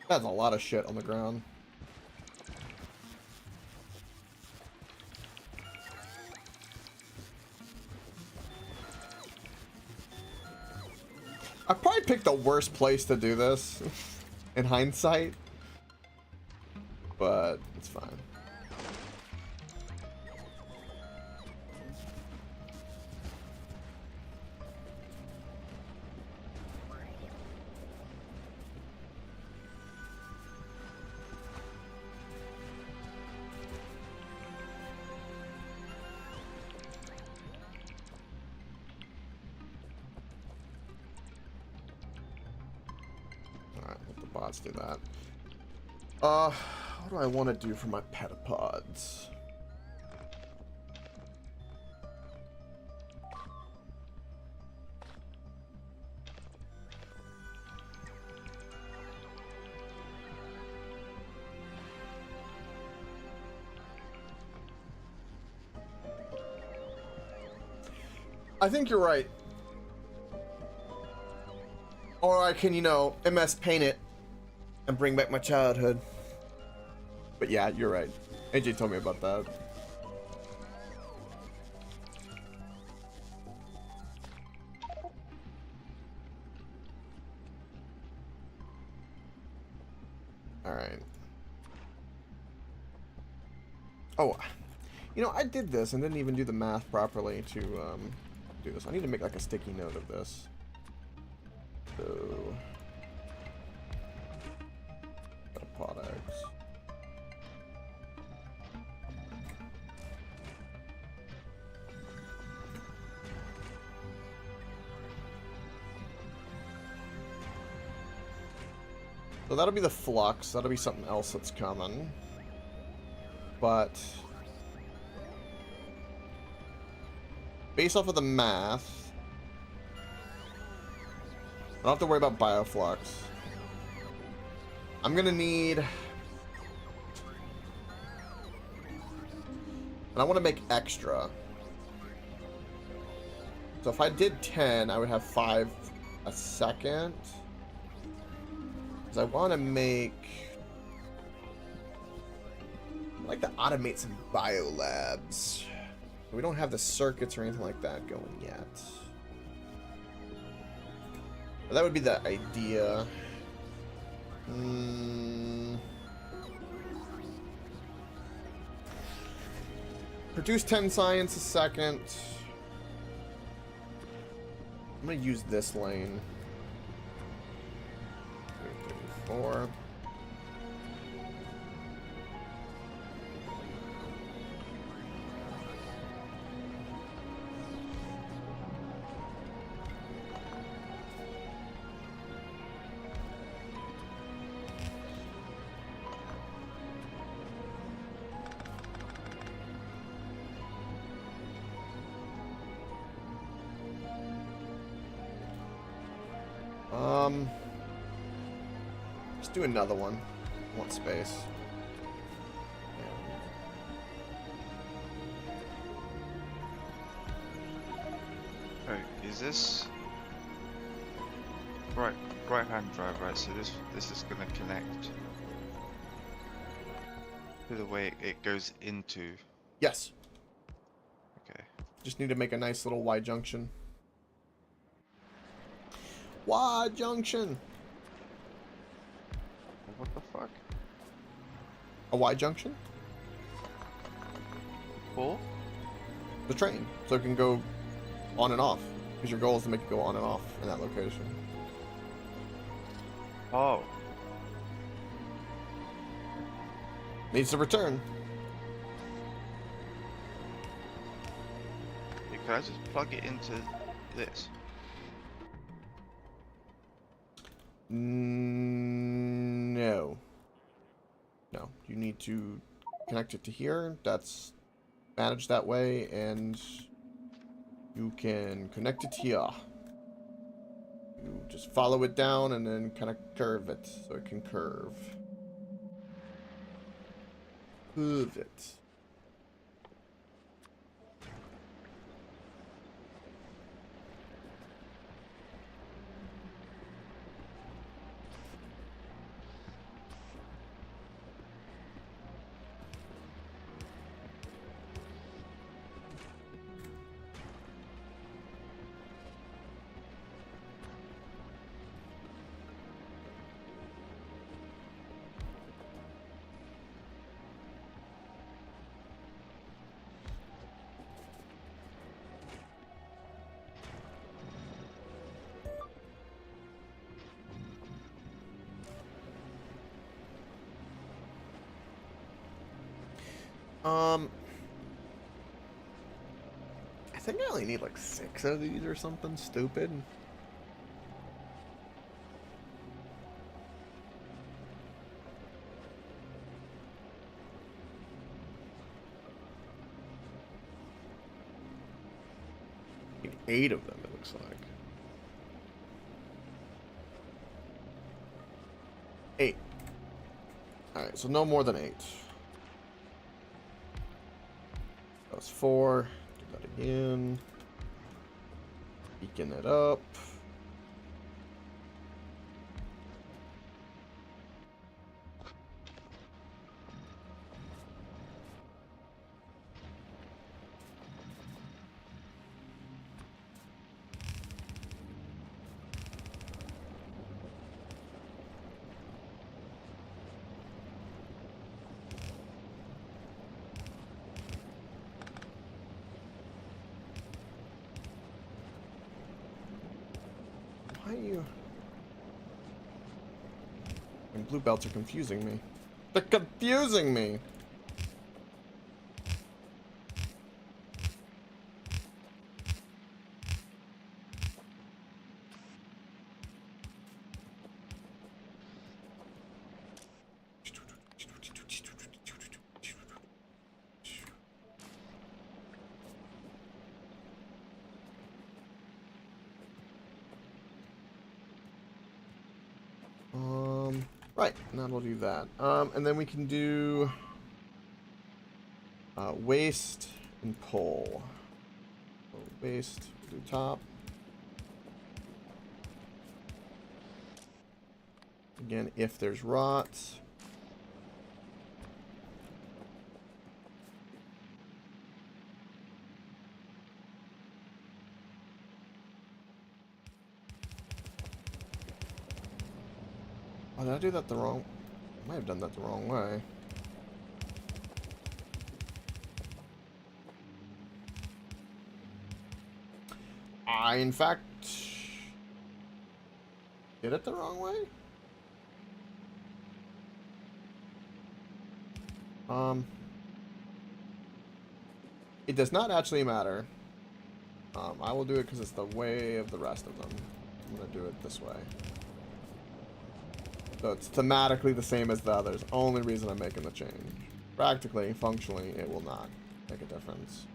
A: That's a lot of shit on the ground. I probably picked the worst place to do this in hindsight, but it's fine. Bots do that. What do I want to do for my petapods? I think you're right. Or I can, you know, MS paint it and bring back my childhood. But yeah, you're right. AJ told me about that. Alright. Oh, you know, I did this and didn't even do the math properly to do this. I need to make like a sticky note of this. So... pot eggs. So that'll be the flux. That'll be something else that's coming. But based off of the math, I don't have to worry about bioflux. I'm gonna need, and I want to make extra. So if I did 10, I would have 5 a second. Because I want to make, I'd like to automate some biolabs. We don't have the circuits or anything like that going yet. But that would be the idea. Produce 10 science a second. I'm gonna use this lane. 4. Let's do another one. I want space.
C: Oh, is this right hand drive, right? So this is gonna connect to the way it goes into.
A: Yes.
C: Okay.
A: Just need to make a nice little Y junction. Y junction.
C: What the fuck?
A: A Y junction?
C: For?
A: The train, so it can go on and off. Because your goal is to make it go on and off in that location.
C: Oh.
A: Needs to return.
C: Yeah, can I just plug it into this?
A: No. No. You need to connect it to here. That's managed that way, and you can connect it here. You just follow it down and then kind of curve it so it can curve. Curve it. I think I only need like 6 of these or something stupid. Need 8 of them, it looks like. 8. Alright, so no more than 8. That's 4. Do that again. Beacon it up. Why are you... And blue belts are confusing me. They're confusing me! Right, now we'll do that. And then we can do waste and pull. So waste, do top. Again, if there's rot. Oh, did I do that the wrong... I might have done that the wrong way. I, in fact... did it the wrong way? It does not actually matter. I will do it because it's the way of the rest of them. I'm going to do it this way. So it's thematically the same as the others. Only reason I'm making the change. Practically, functionally, it will not make a difference.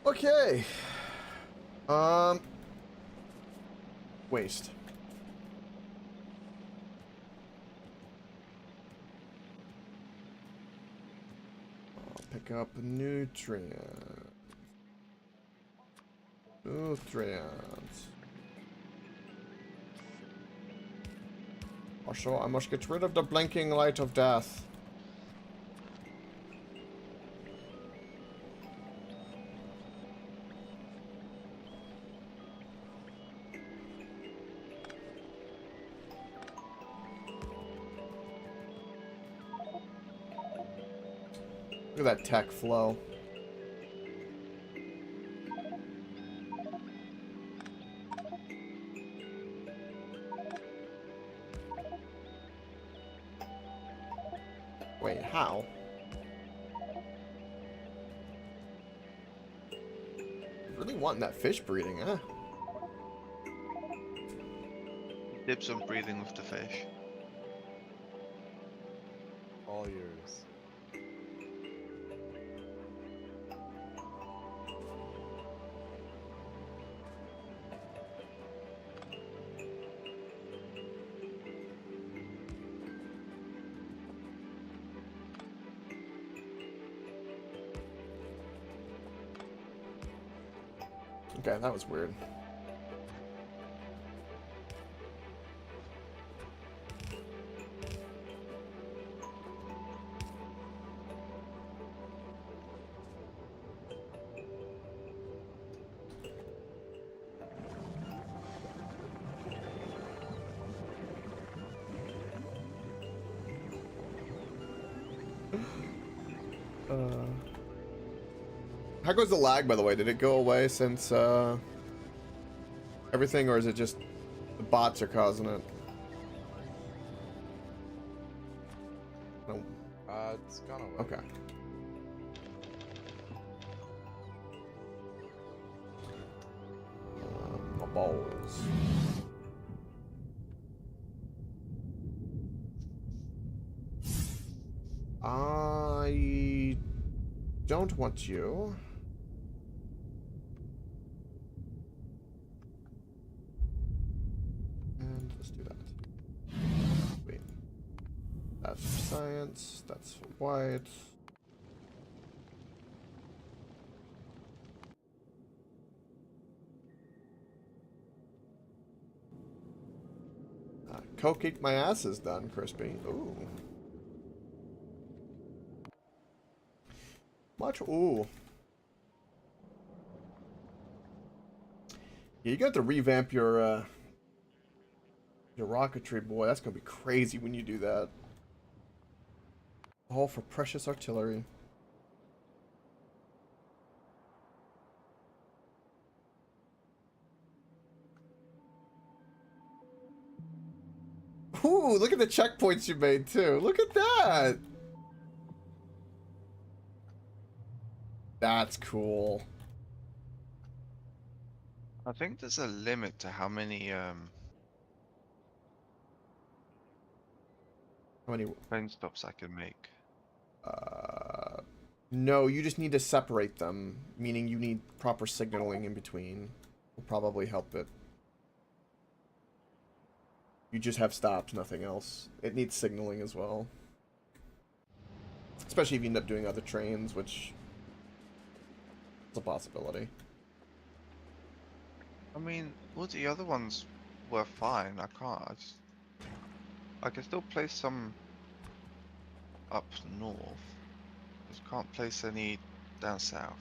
A: Okay. Waste. I'll pick up nutrient. Nutrients. Also, I must get rid of the blinking light of death. Look at that tech flow. Wait, how? Really wanting that fish breeding, huh?
C: Dibs on breathing with the fish.
B: All yours.
A: Okay, that was weird. How goes the lag, by the way? Did it go away since everything, or is it just the bots are causing it? No.
B: It's gone away.
A: Okay. My balls. I don't want you. And let's do that. Wait. That's for science. That's for white. Coke my ass is done, crispy. Ooh. Much. Ooh. Yeah, you got to revamp your rocketry, boy. That's gonna be crazy when you do that. All for precious artillery. Ooh, look at the checkpoints you made too. Look at that. That's cool.
C: I think there's a limit to how many
A: How many?
C: plane stops I can make.
A: No, you just need to separate them, meaning you need proper signaling in between. Will probably help it. You just have stops, nothing else. It needs signaling as well. Especially if you end up doing other trains, which is a possibility.
D: I mean, all the other ones were fine. I can still place some up north. Just can't place any down south.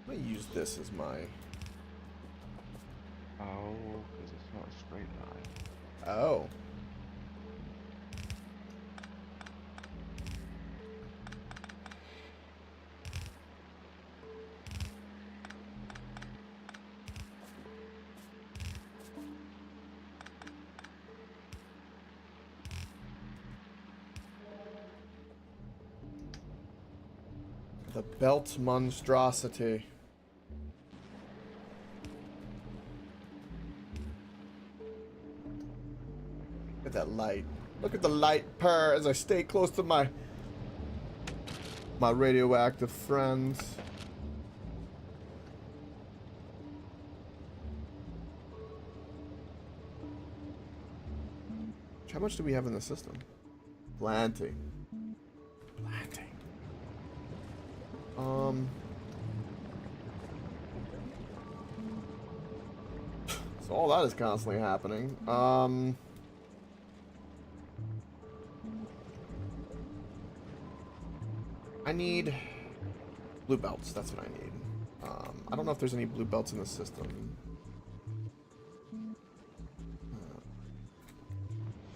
A: Let me use this as my...
D: Oh, because it's not a straight line.
A: Oh. The belt monstrosity. Look at that light. Look at the light purr as I stay close to my radioactive friends. How much do we have in the system? Plenty. Plenty. So all that is constantly happening. I need blue belts. That's what I need. I don't know if there's any blue belts in the system.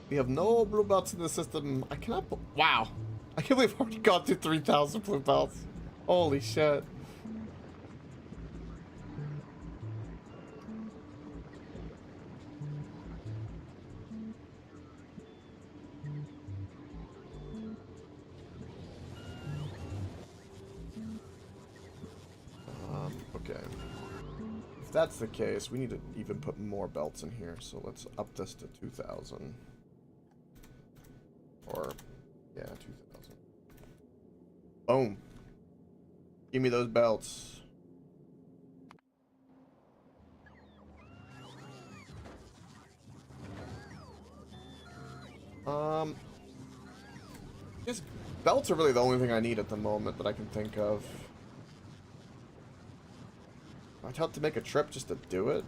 A: We have no blue belts in the system. I cannot. Wow. I can't believe I've already gone through 3,000 blue belts. Holy shit. Okay. If that's the case, we need to even put more belts in here. So let's up this to 2,000. Or, yeah, 2,000. Boom. Give me those belts. Just belts are really the only thing I need at the moment that I can think of. I'd help to make a trip just to do it.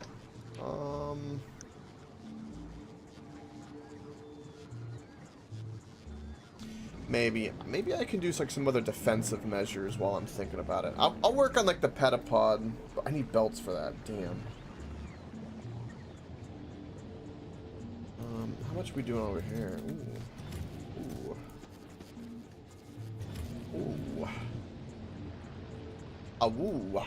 A: Maybe I can do like some other defensive measures while I'm thinking about it. I'll work on like the petapod, but I need belts for that. Damn. How much are we doing over here? Ooh. Ooh. Ooh. Awoo. Alright,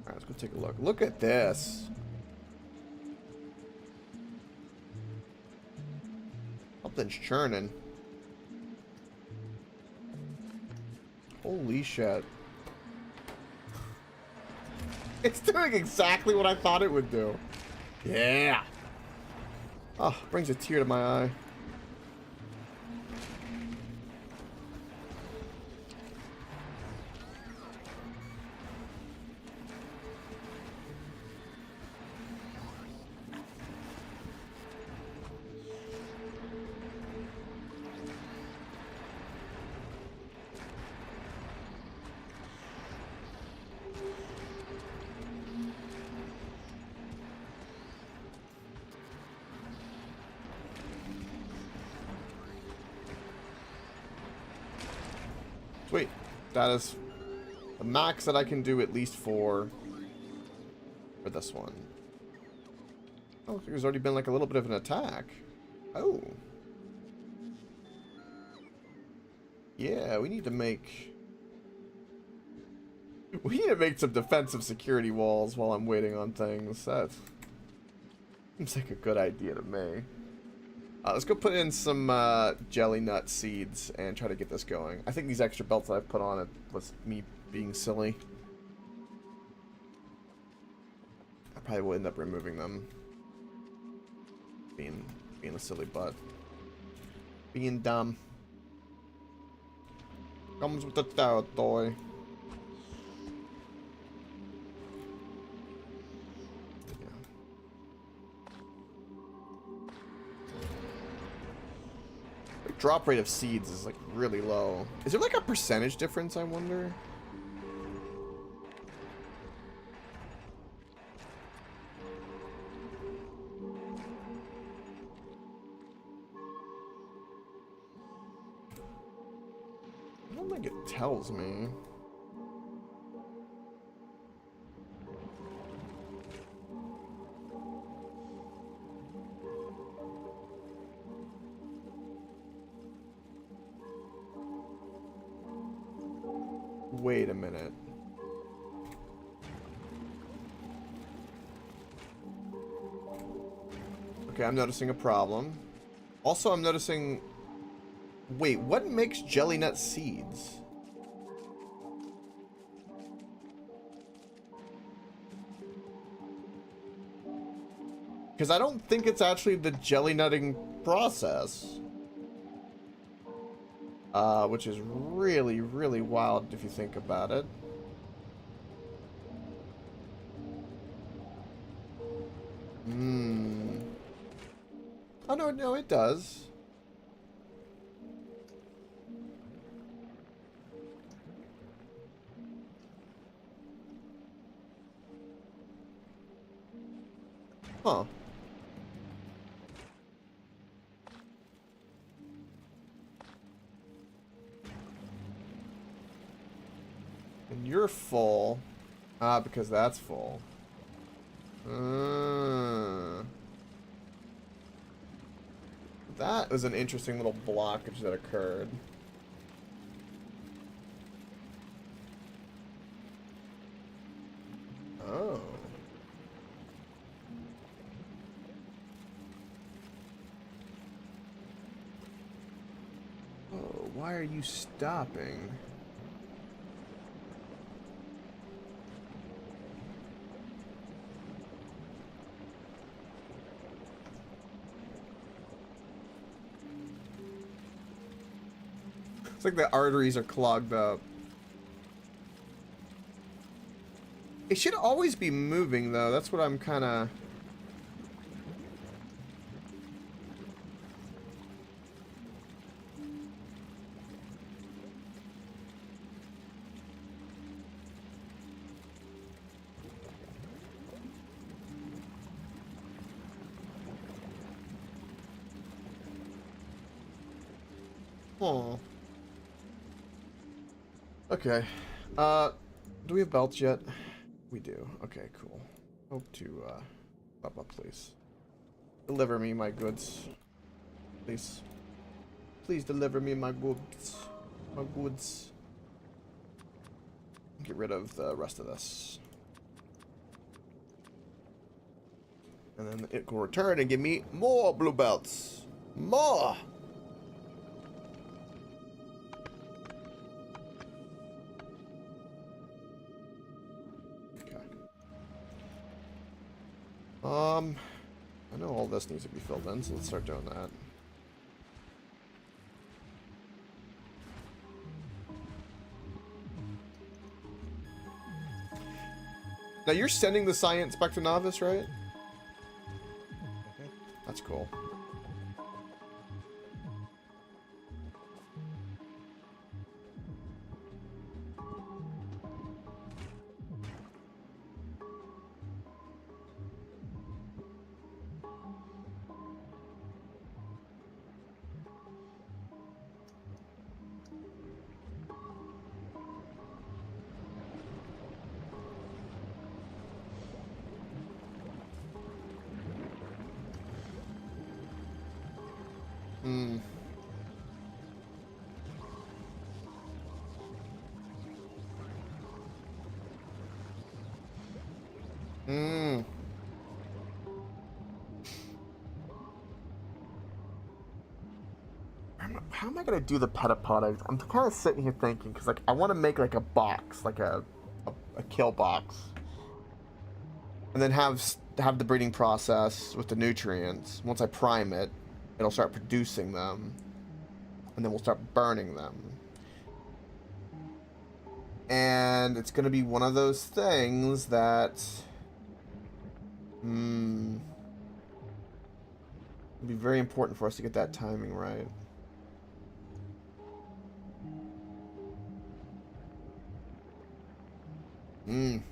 A: let's go take a look. Look at this. Something's churning. Holy shit. It's doing exactly what I thought it would do. Yeah. Oh, brings a tear to my eye. Sweet. That is the max that I can do, at least for this one. Oh, there's already been like a little bit of an attack. Oh. Yeah, we need to make some defensive security walls while I'm waiting on things. That seems like a good idea to me. Let's go put in some jelly nut seeds and try to get this going. I think these extra belts that I put on it was me being silly. I probably will end up removing them. Being a silly butt. Being dumb. Comes with the territory. drop rate of seeds is like really low. Is there like a percentage difference, I wonder? I don't think it tells me. Wait a minute. Okay, I'm noticing a problem. Also, I'm noticing... Wait, what makes jelly nut seeds? Because I don't think it's actually the jelly nutting process. Which is really, really wild if you think about it. Oh, no, it does. Huh. And you're full. Ah, because that's full. That was an interesting little blockage that occurred. Oh. Oh, why are you stopping? It's like the arteries are clogged up. It should always be moving, though. That's what I'm kind of... Oh. Okay. Do we have belts yet? We do. Okay, cool. Hope to, up, please. Deliver me my goods. Please. Please deliver me my goods. My goods. Get rid of the rest of this. And then it will return and give me more blue belts. More! I know all this needs to be filled in, so let's start doing that. Now you're sending the science back to Novice, right? That's cool. How am I gonna do the petapod? I'm kind of sitting here thinking, because like I want to make like a box, like a kill box, and then have the breeding process with the nutrients. Once I prime it, it'll start producing them, and then we'll start burning them. And it's gonna be one of those things that, it'll be very important for us to get that timing right. Mm.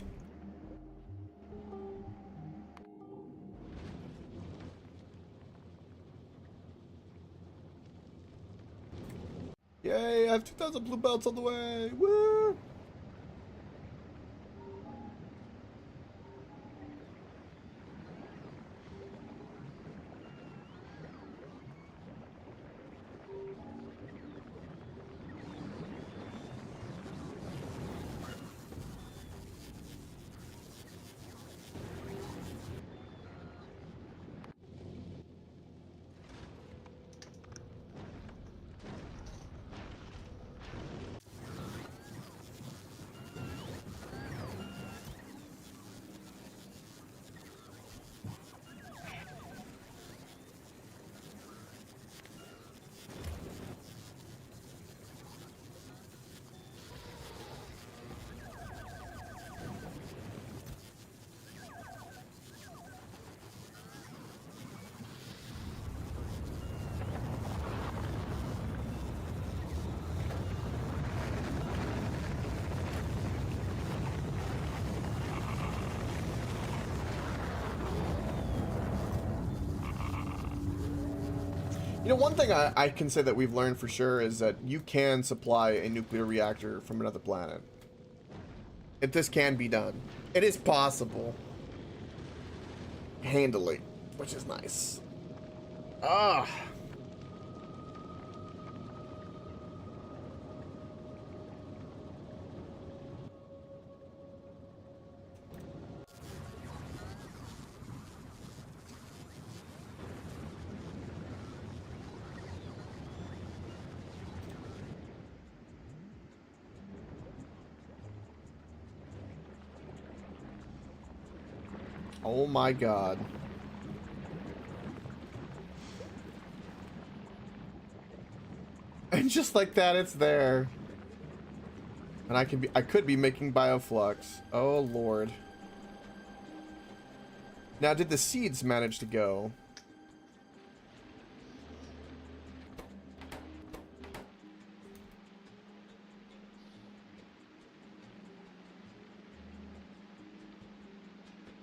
A: Yay, I have 2,000 blue belts on the way. Woo! You know, one thing I can say that we've learned for sure is that you can supply a nuclear reactor from another planet. This can be done. It is possible. Handily, which is nice. Ah. Oh my god. And just like that, it's there. And I could be making bioflux. Oh lord. Now, did the seeds manage to go?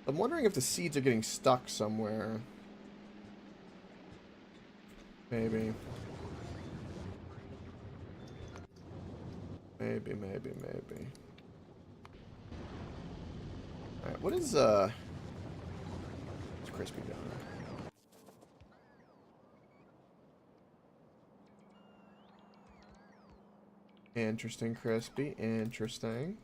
A: I'm wondering if the seeds are getting stuck somewhere. Maybe. Maybe. Alright, what is, what's Crispy doing? Interesting, Crispy. Interesting.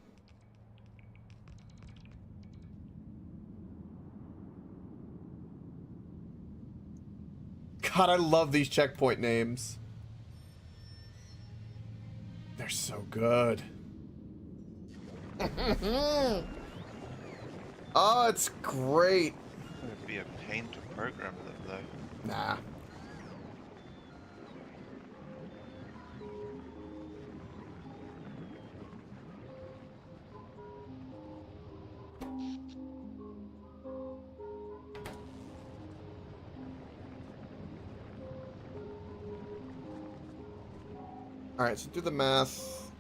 A: God, I love these checkpoint names. They're so good. Oh, it's great.
C: It'd be a pain to program them though.
A: Nah. Alright, so do the math.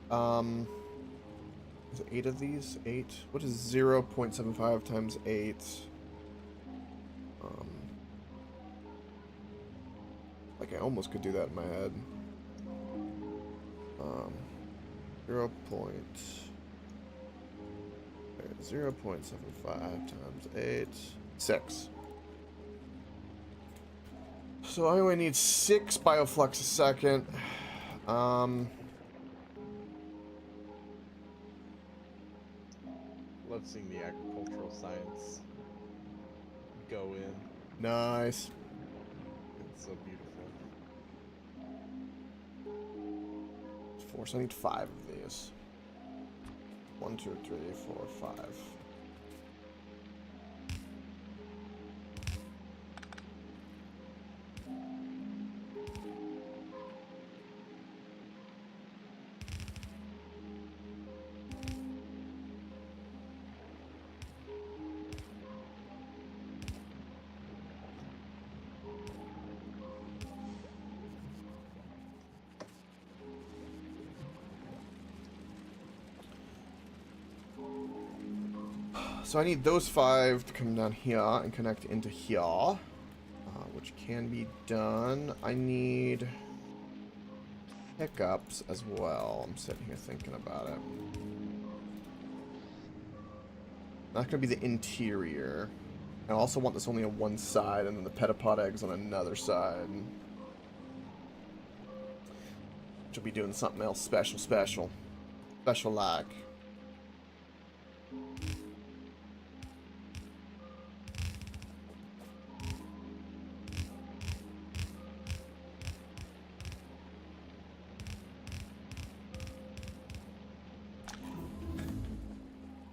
A: Is it 8 of these? 8? What is 0.75 times 8? Like I almost could do that in my head. 0.75 times 8. 6. So I only need 6 bioflux a second.
B: Love seeing the agricultural science go in.
A: Nice.
B: It's so beautiful.
A: 4, so I need 5 of these. 1, 2, 3, 4, 5. So I need those 5 to come down here and connect into here, which can be done. I need pickups as well. I'm sitting here thinking about it. Not gonna be the interior. I also want this only on one side, and then the petapod eggs on another side. Which will be doing something else special like.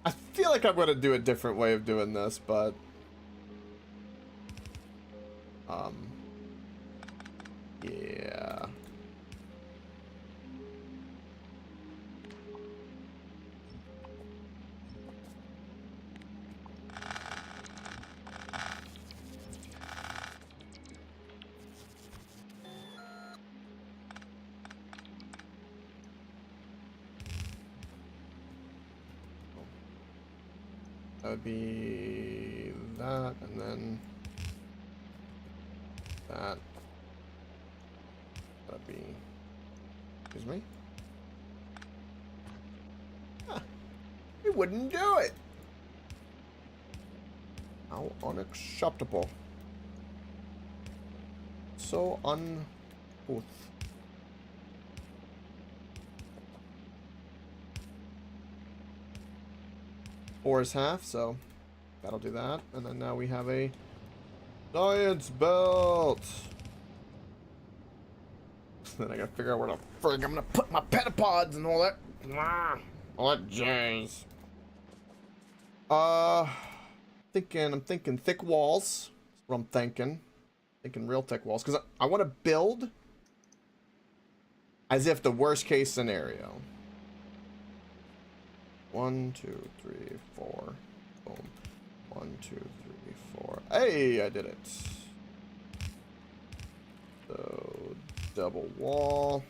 A: I feel like I'm gonna do a different way of doing this, but yeah. That would be that, and then that. That'd be. Excuse me? Huh. He wouldn't do it! How unacceptable. So uncouth. 4 is half, so that'll do that. And then now we have a science belt. Then I gotta figure out where the frig I'm gonna put my petapods and all that. All that jazz. I'm thinking thick walls. That's what I'm thinking. Thinking real thick walls. Because I want to build as if the worst case scenario. 1, 2, 3, 4. Boom. 1, 2, 3, 4. Hey, I did it. So, double wall.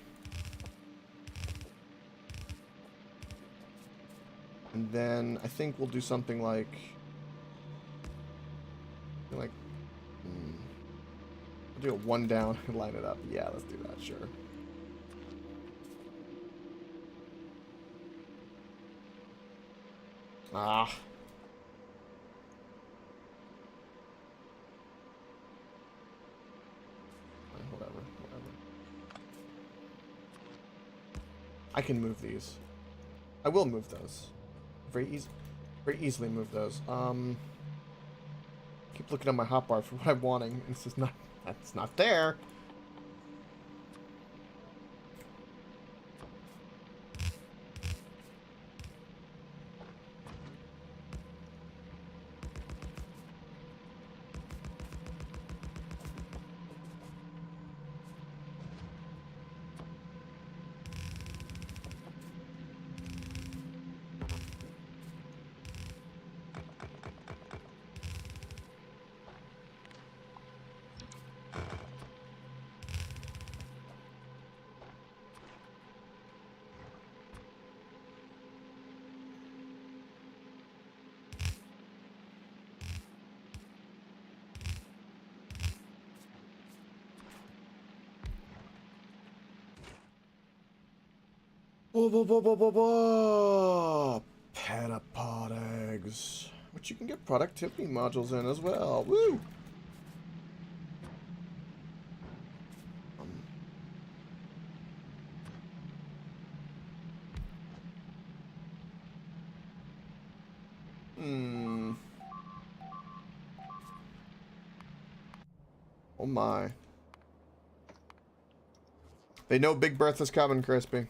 A: And then I think we'll do something like we'll do it 1 down and line it up. Yeah, let's do that, sure. Ah. Whatever. I can move these. I will move those. Very easily move those. Keep looking at my hotbar for what I'm wanting, and it's just not. That's not there. Petapod eggs. Which you can get productivity modules in as well. Woo! Oh my. They know Big Bertha's coming, Crispy.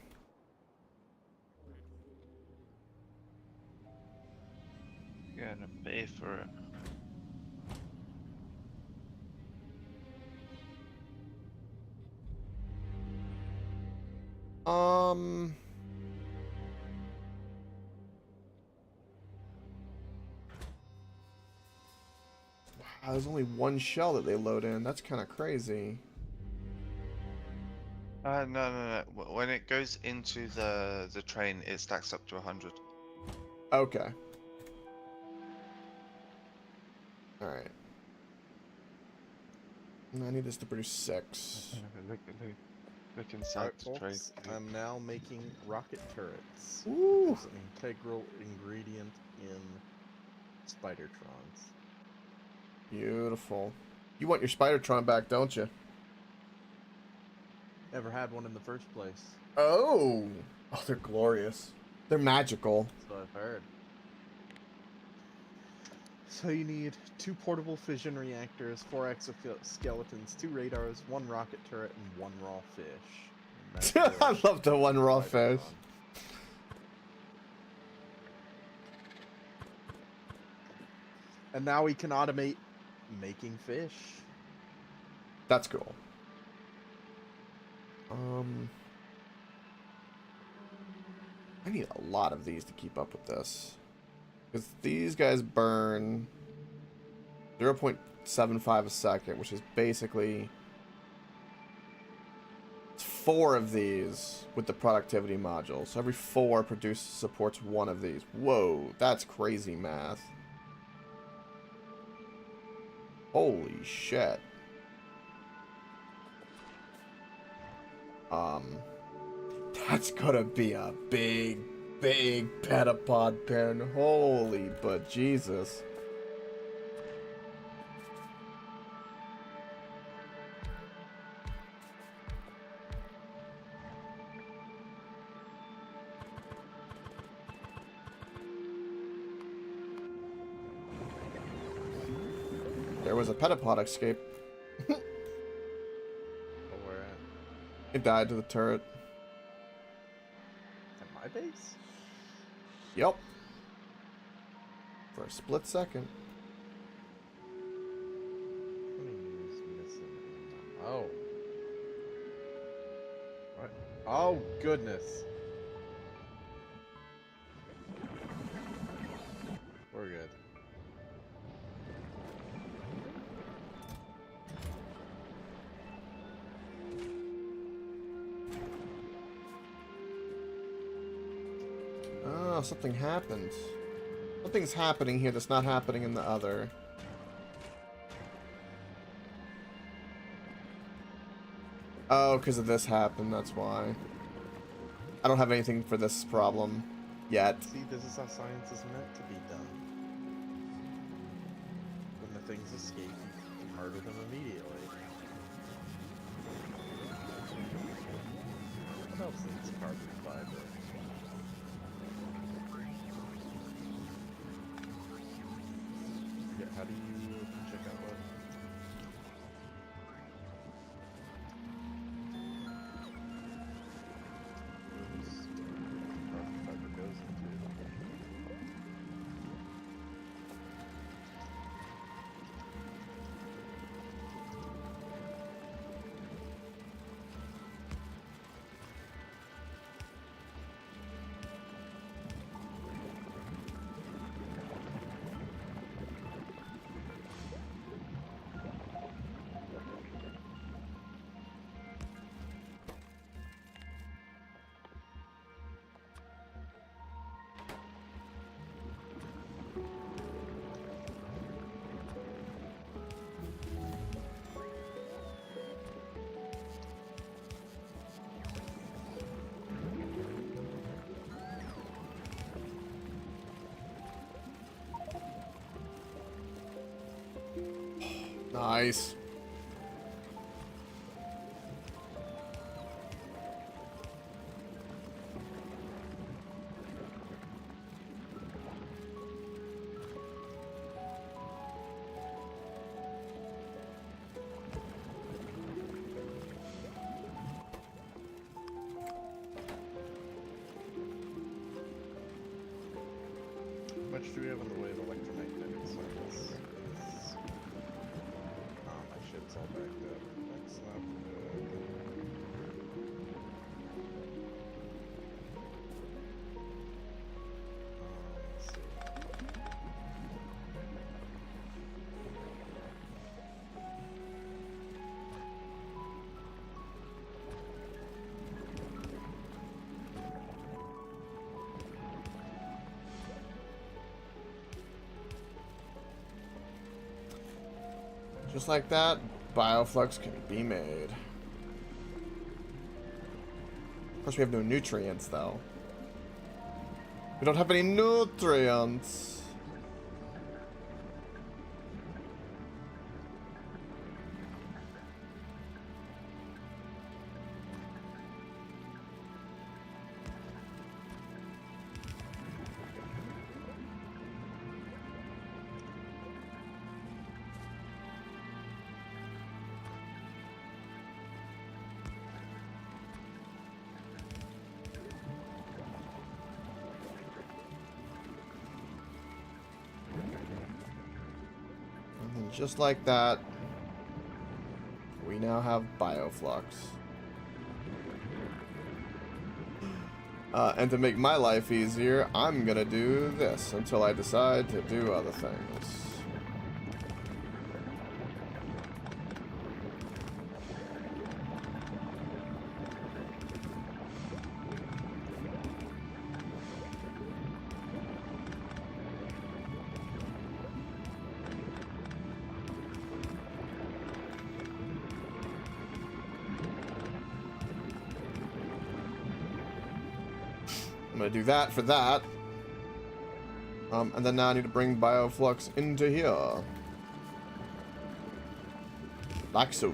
C: Gonna pay for it. Wow, there's only 1 shell that they load in. That's kind of crazy.
D: No. When it goes into the train, it stacks up to 100.
A: Okay. Alright. I need this to produce 6.
C: Look
B: Alright,
C: inside the tray.
B: folks. I'm now making rocket turrets.
A: Ooh!
B: It's an integral ingredient in Spidertrons.
A: Beautiful. You want your Spidertron back, don't you?
B: Never had one in the first place.
A: Oh! Oh, they're glorious. They're magical.
B: So I've heard. So you need 2 portable fission reactors, 4 exoskeletons, 2 radars, 1 rocket turret, and 1 raw fish. And that's
A: I
B: your
A: love the one raw
B: Spidertron.
A: fish.
B: And now we can automate making fish.
A: That's cool. I need a lot of these to keep up with this. Because these guys burn 0.75 a second, which is basically 4 of these with the productivity module. So every 4 supports 1 of these. Whoa, that's crazy math. Holy shit. That's gonna be a big petapod pen. Holy but Jesus. There was a petapod escape.
B: Oh, where at?
A: It died to the turret.
B: At my base?
A: Yep. For a split second.
B: What do you use missing? Oh. What? Oh, goodness. We're good.
A: Oh, something happened. Something's happening here that's not happening in the other. Oh, because of this happened, that's why. I don't have anything for this problem yet.
B: See, this is how science is meant to be done. When the things escape, you can murder them immediately. What else needs carbon fiber? Yeah, how do you check out what? Carbon fiber goes into.
A: Nice.
B: How much do we have in the way of electromagnetic service? Oh, my shit's all backed up. That's not good. Let's see.
A: Just like that, bioflux can be made. Of course, we have no nutrients, though. We don't have any nutrients. And just like that, we now have bioflux. And to make my life easier, I'm gonna do this until I decide to do other things. I'm gonna do that for that. And then now I need to bring bioflux into here. Like so.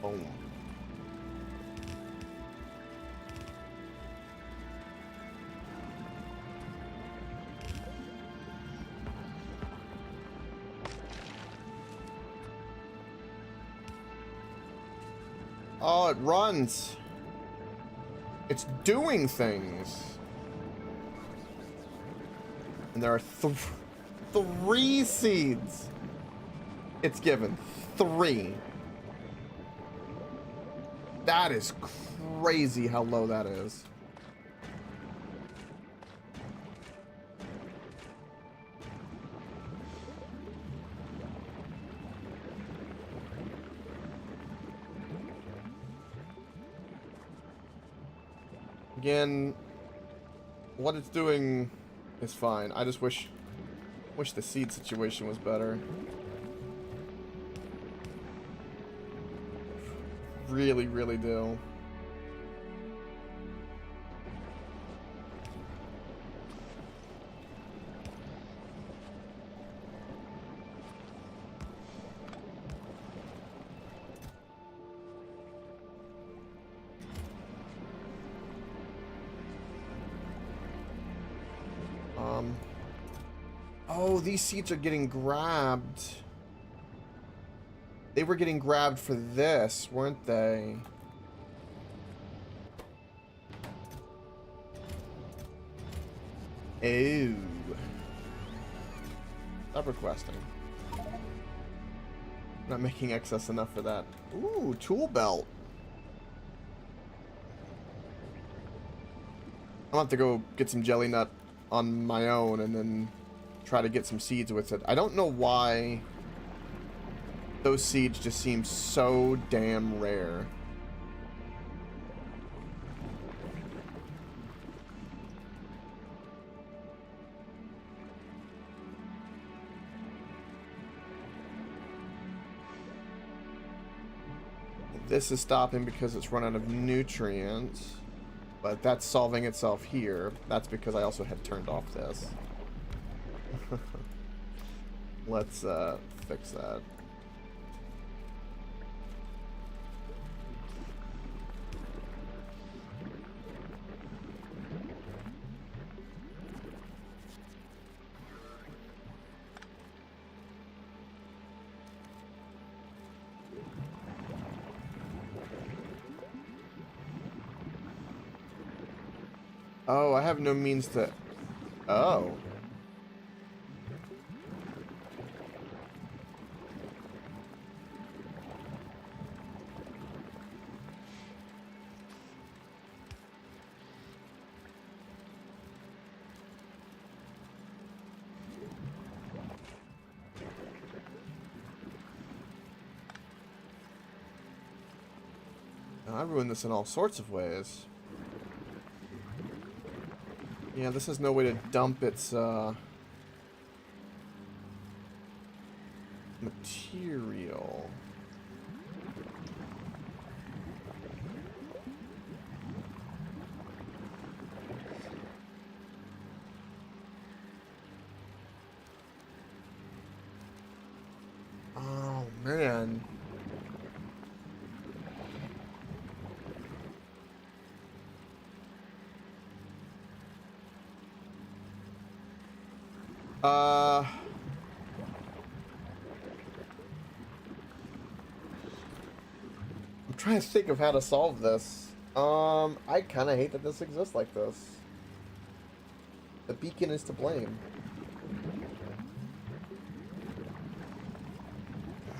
A: Boom. Oh, it runs. It's doing things. And there are three seeds. It's given 3. That is crazy how low that is. Again, what it's doing is fine. I just wish the seed situation was better. Really, really do. Oh, these seeds are getting grabbed. They were getting grabbed for this, weren't they? Oh. Stop requesting. Not making excess enough for that. Ooh, tool belt. I'll have to go get some jelly nut on my own and then try to get some seeds with it. I don't know why those seeds just seem so damn rare. This is stopping because it's run out of nutrients, but that's solving itself here. That's because I also had turned off this. Let's fix that. Oh, I have no means to... Oh. I ruined this in all sorts of ways. Yeah, this has no way to dump its material. Oh, man. I'm trying to think of how to solve this. I kind of hate that this exists like this. The beacon is to blame.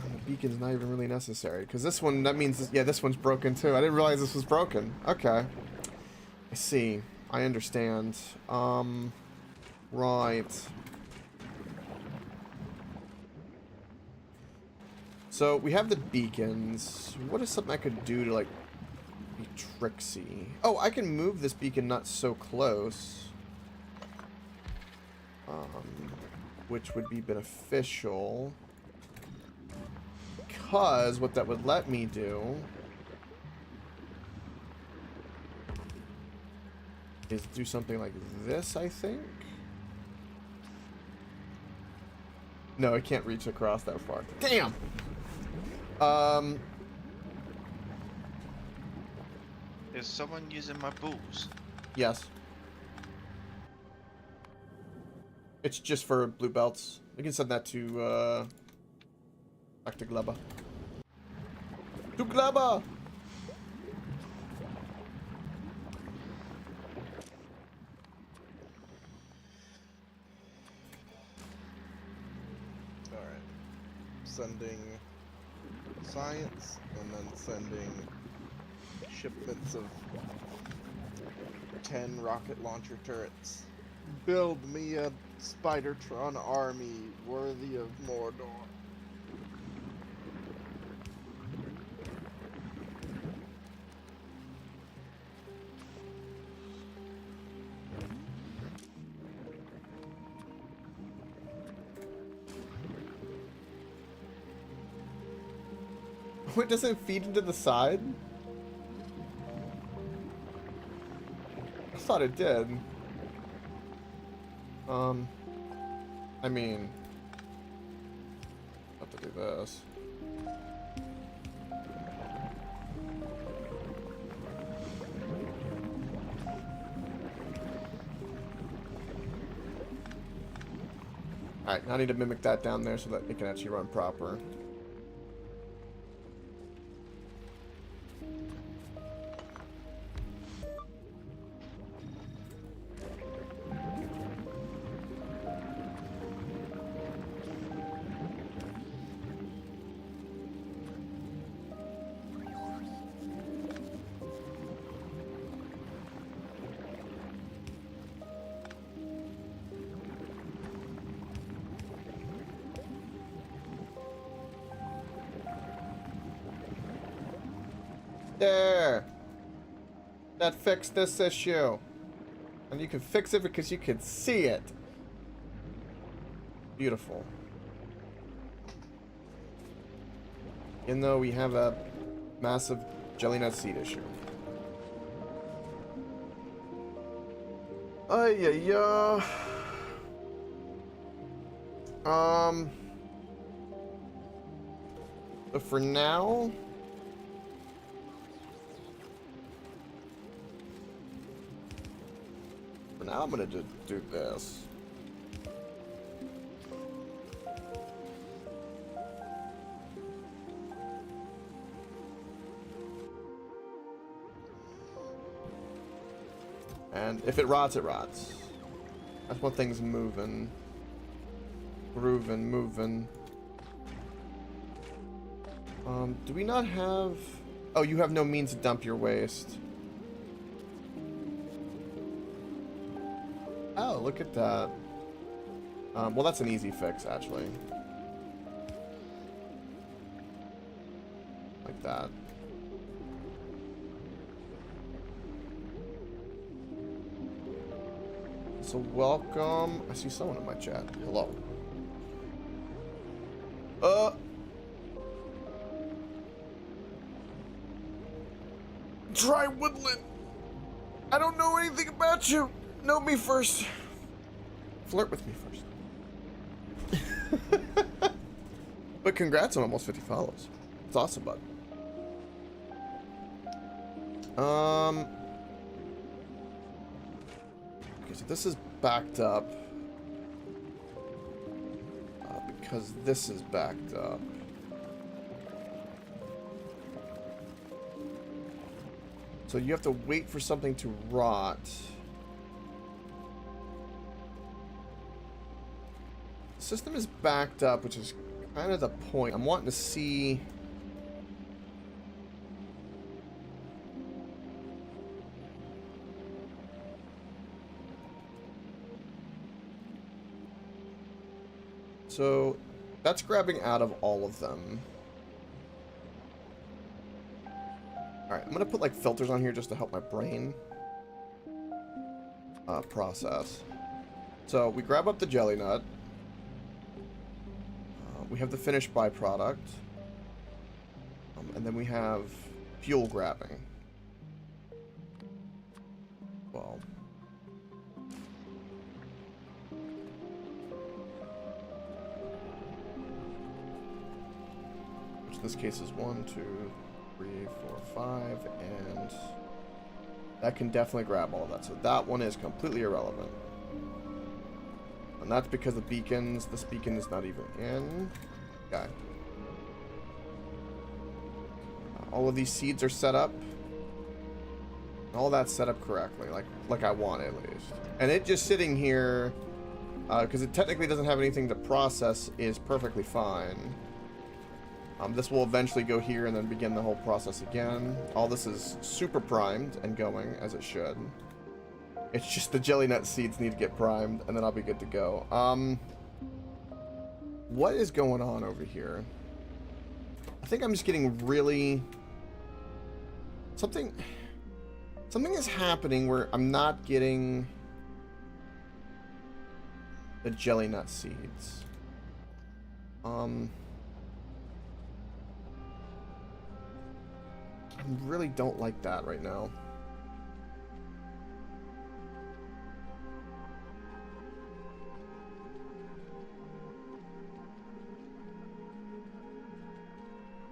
A: The beacon's not even really necessary, because this one, that means, yeah, this one's broken too. I didn't realize this was broken. Okay. I see. I understand. Right. So, we have the beacons. What is something I could do to, like, be tricksy? Oh, I can move this beacon not so close. Which would be beneficial. Because what that would let me do is do something like this, I think. No, I can't reach across that far. Damn!
C: Is someone using my balls?
A: Yes. It's just for blue belts. We can send that to, back to Gleba. To Gleba!
B: Alright. Sending science, and then sending shipments of 10 rocket launcher turrets. Build me a Spidertron army worthy of Mordor.
A: What, doesn't it feed into the side? I thought it did. I mean, have to do this. Alright, now I need to mimic that down there so that it can actually run proper. There! That fixed this issue. And you can fix it because you can see it. Beautiful. Even though we have a massive jelly nut seed issue. Yeah. But for now, I'm gonna just do this. And if it rots, it rots. That's what things moving. Grooving, moving. Do we not have... Oh, you have no means to dump your waste. Oh, look at that. Well, that's an easy fix, actually. Like that. So welcome. I see someone in my chat. Hello. Try woodland. I don't know anything about you. Know me first. Flirt with me first. But congrats on almost 50 follows. It's awesome, bud. Okay, so this is backed up. Because this is backed up. So you have to wait for something to rot. The system is backed up, which is kind of the point. I'm wanting to see... So that's grabbing out of all of them. Alright, I'm gonna put like filters on here just to help my brain process. So we grab up the jelly nut. We have the finished byproduct. And then we have fuel grabbing. Well. Which in this case is 1, 2, 3, 4, 5, and that can definitely grab all of that. So that one is completely irrelevant. And that's because the beacons, this beacon is not even in. Okay. All of these seeds are set up. All that's set up correctly, like I want at least. And it just sitting here, because it technically doesn't have anything to process, is perfectly fine. This will eventually go here and then begin the whole process again. All this is super primed and going as it should. It's just the jelly nut seeds need to get primed, and then I'll be good to go. What is going on over here? I think I'm just getting really... Something is happening where I'm not getting the jelly nut seeds. I really don't like that right now.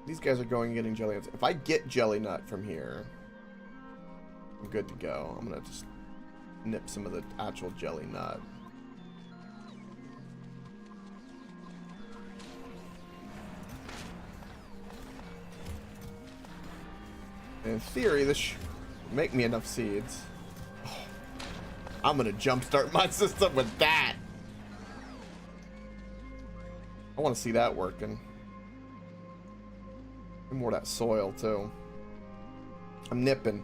A: These guys are going and getting jelly nuts. If I get jelly nut from here, I'm good to go. I'm gonna just nip some of the actual jelly nut. In theory, this should make me enough seeds. Oh, I'm gonna jumpstart my system with that. I want to see that working. And more of that soil too. I'm nipping.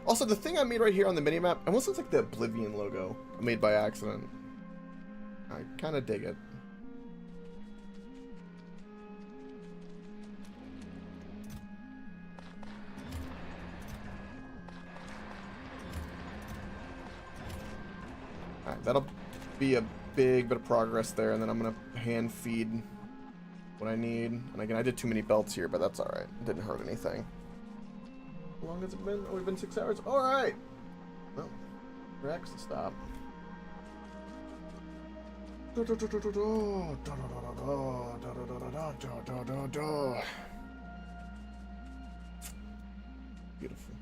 A: Also, the thing I made right here on the minimap almost looks like the Oblivion logo I made by accident. I kind of dig it. Alright, that'll be a big bit of progress there, and then I'm gonna hand feed what I need. And again, I did too many belts here, but that's alright. It didn't hurt anything. How long has it been? Oh, we've been 6 hours? Alright! Well, Rex, stop. Beautiful.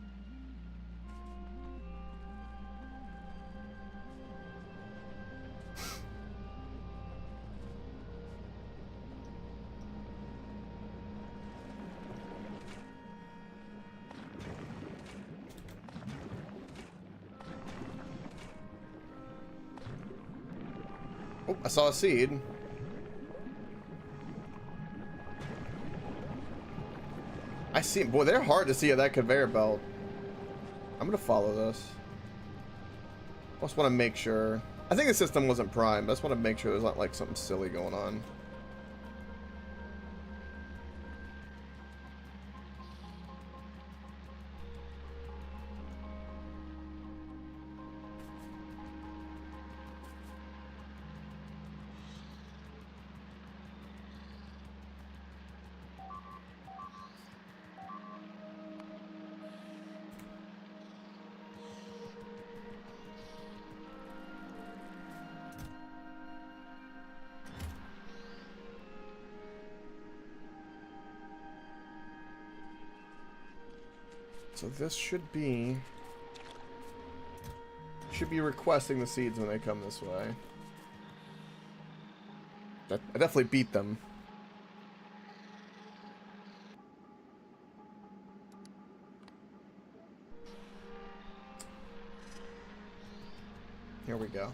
A: Oh, I saw a seed. I see. Boy, they're hard to see at that conveyor belt. I'm gonna follow this. I just want to make sure. I think the system wasn't primed. I just want to make sure there's not like something silly going on. So this should be requesting the seeds when they come this way. I definitely beat them. Here we go.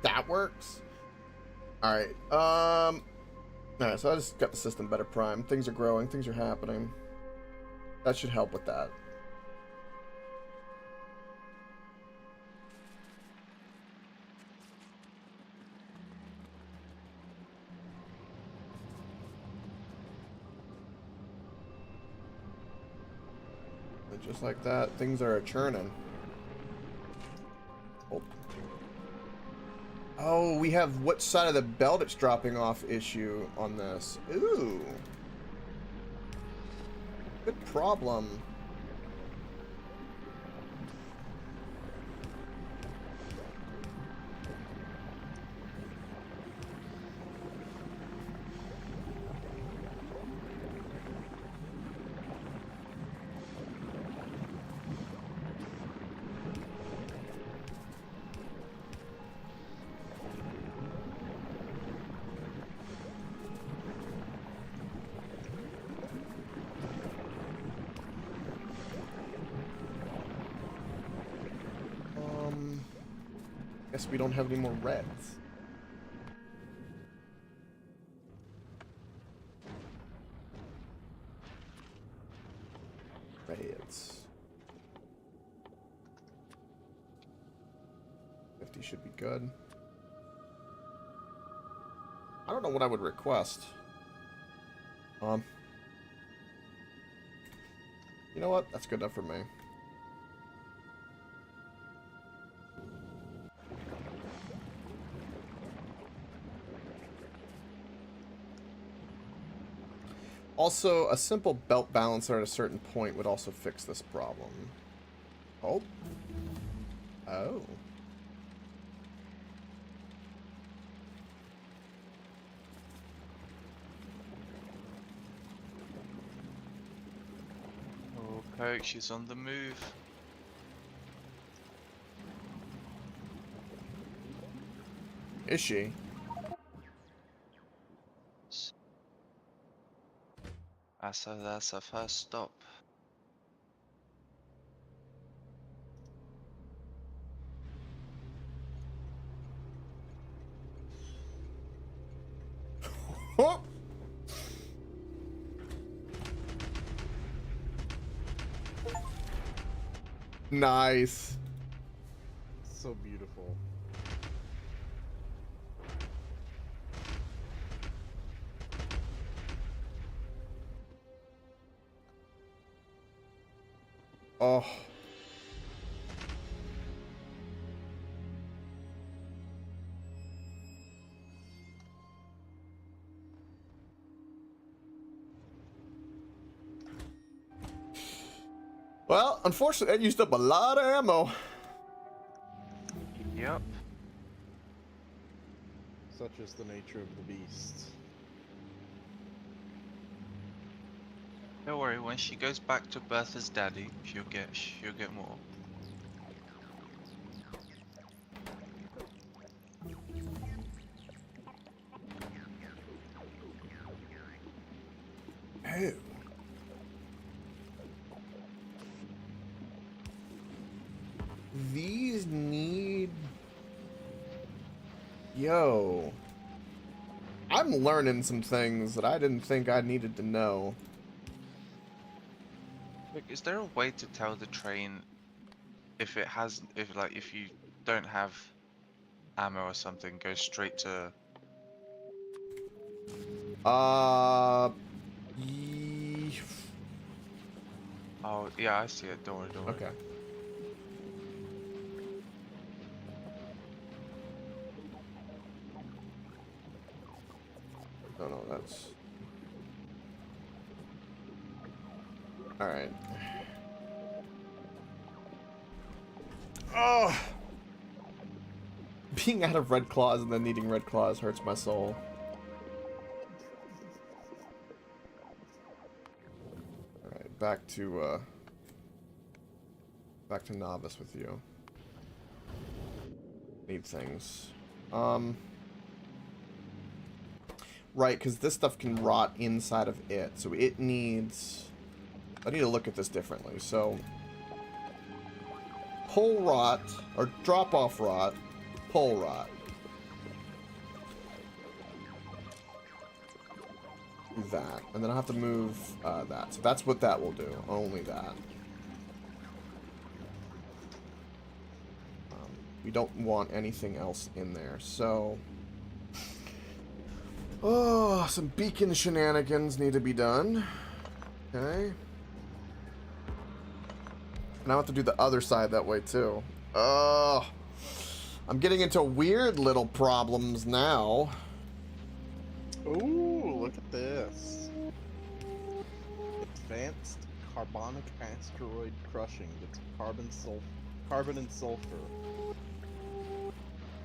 A: That works. Alright, alright, so I just got the system better primed. Things are growing, things are happening. That should help with that. And just like that, things are churning. Oh. Oh, we have which side of the belt it's dropping off issue on this. Ooh. Good problem. Guess we don't have any more reds. Reds. 50 should be good. I don't know what I would request. You know what? That's good enough for me. Also, a simple belt balancer at a certain point would also fix this problem. Oh. Oh.
C: Oh, Coke, she's on the move.
A: Is she?
C: That's a first stop.
A: Oh. Nice.
B: So beautiful.
A: Oh. Well, unfortunately, that used up a lot of ammo.
C: Yep.
B: Such is the nature of the beast.
C: Don't worry, when she goes back to Bertha's daddy, she'll get more.
A: Oh. These need... Yo. I'm learning some things that I didn't think I needed to know.
C: Look, is there a way to tell the train if you don't have ammo or something, go straight to...
A: Ye...
C: Oh, yeah, I see it. Don't worry.
A: Okay. No, that's... Alright. Oh! Being out of red claws and then needing red claws hurts my soul. Alright, back to novice with you. Need things. Right, because this stuff can rot inside of it, so it needs... I need to look at this differently, so... Pull rot, or drop off rot, pull rot. Do that, and then I'll have to move that. So that's what that will do, only that. We don't want anything else in there, so... Oh, some beacon shenanigans need to be done. Okay. And I have to do the other side that way, too. Oh, I'm getting into weird little problems now.
B: Ooh, look at this. Advanced carbonic asteroid crushing. It's carbon and sulfur.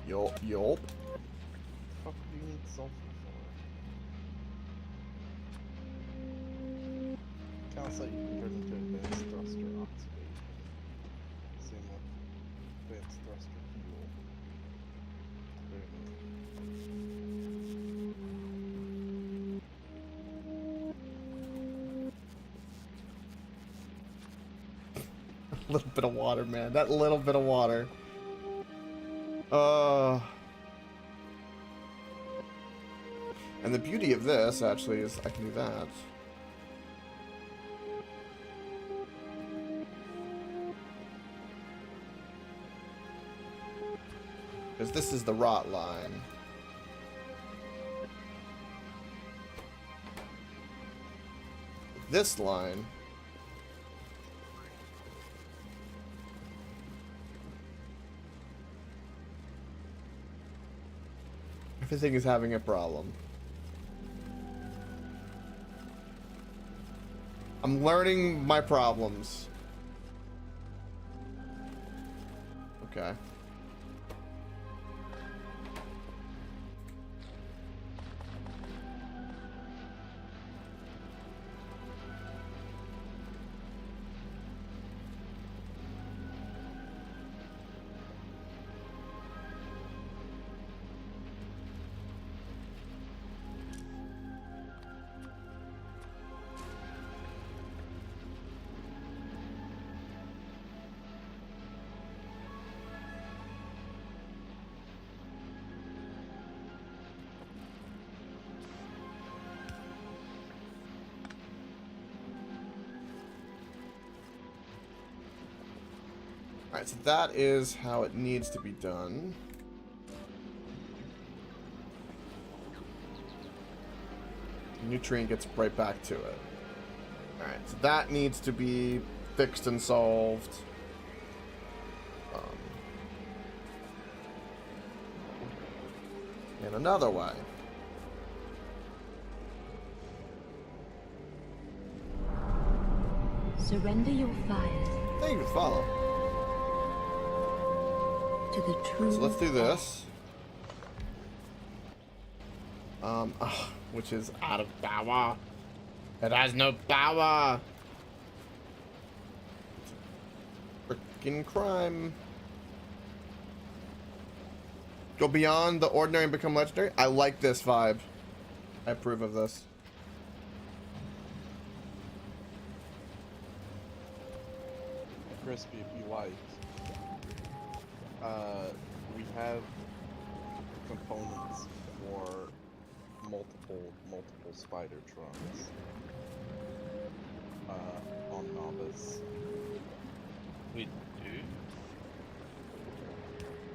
A: Yup.
B: What the fuck do you need sulfur for? Calcite you can turn into advanced thruster oxidation. Same with advanced thruster fuel. Very
A: A little bit of water, man. That little bit of water. And the beauty of this, actually, is I can do that. Because this is the rot line. This line... Everything is having a problem. I'm learning my problems. Okay. Alright, so that is how it needs to be done. The nutrient gets right back to it. Alright, so that needs to be fixed and solved. In another way.
E: Surrender your fire
A: Thank you, follow.
E: to the true.
A: So let's do this. Which is out of power. It has no power. Freaking crime. Go beyond the ordinary and become legendary. I like this vibe. I approve of this.
B: crispy if you like. We have components for multiple spider trunks on Novice.
C: We do.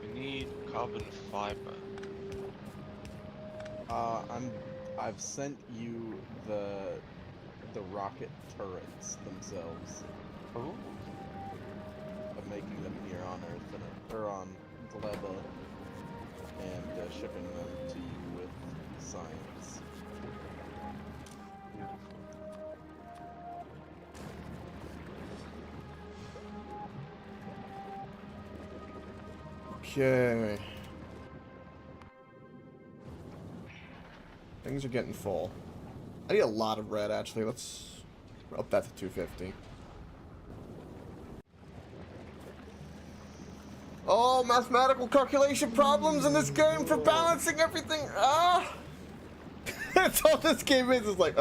C: We need carbon fiber.
B: I've sent you the rocket turrets themselves.
C: Oh.
B: Of making them here on Earth or on Gleba, and shipping them to you with science.
A: Okay. Things are getting full. I need a lot of red, actually. Let's up that to 250. Oh, mathematical calculation problems in this game for balancing everything. Ah! That's all this game is like,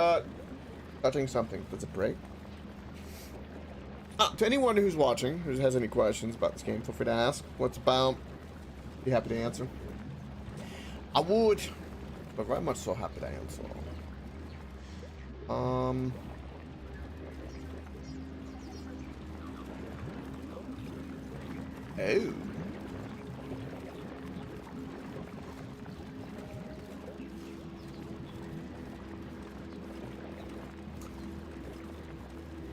A: touching something. Does it break? To anyone who's watching, who has any questions about this game, feel free to ask. What's about? Be happy to answer. I would, but very much so happy to answer. Oh.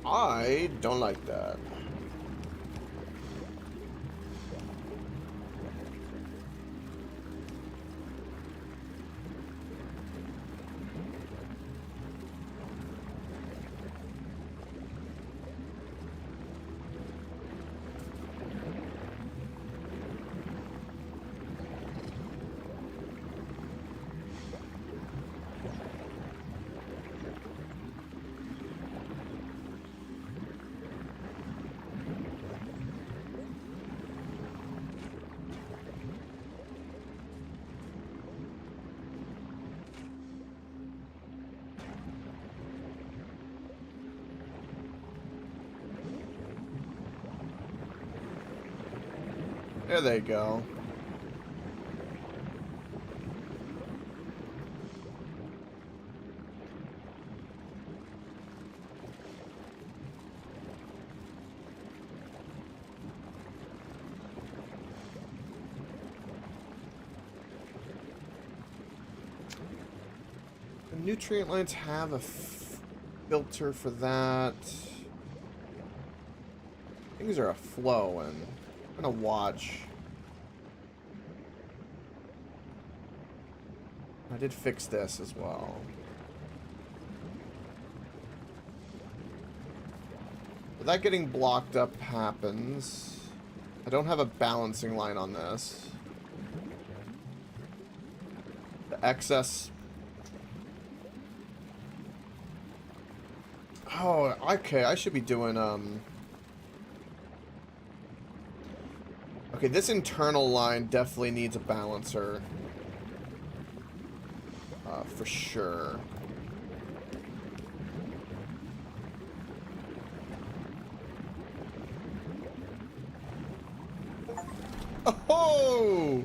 A: I don't like that. There they go. The nutrient lines have a filter for that. Things are a flow, and I'm gonna watch. I did fix this as well. But that getting blocked up happens. I don't have a balancing line on this. The excess. Oh, okay. I should be doing okay, this internal line definitely needs a balancer. For sure. Oh!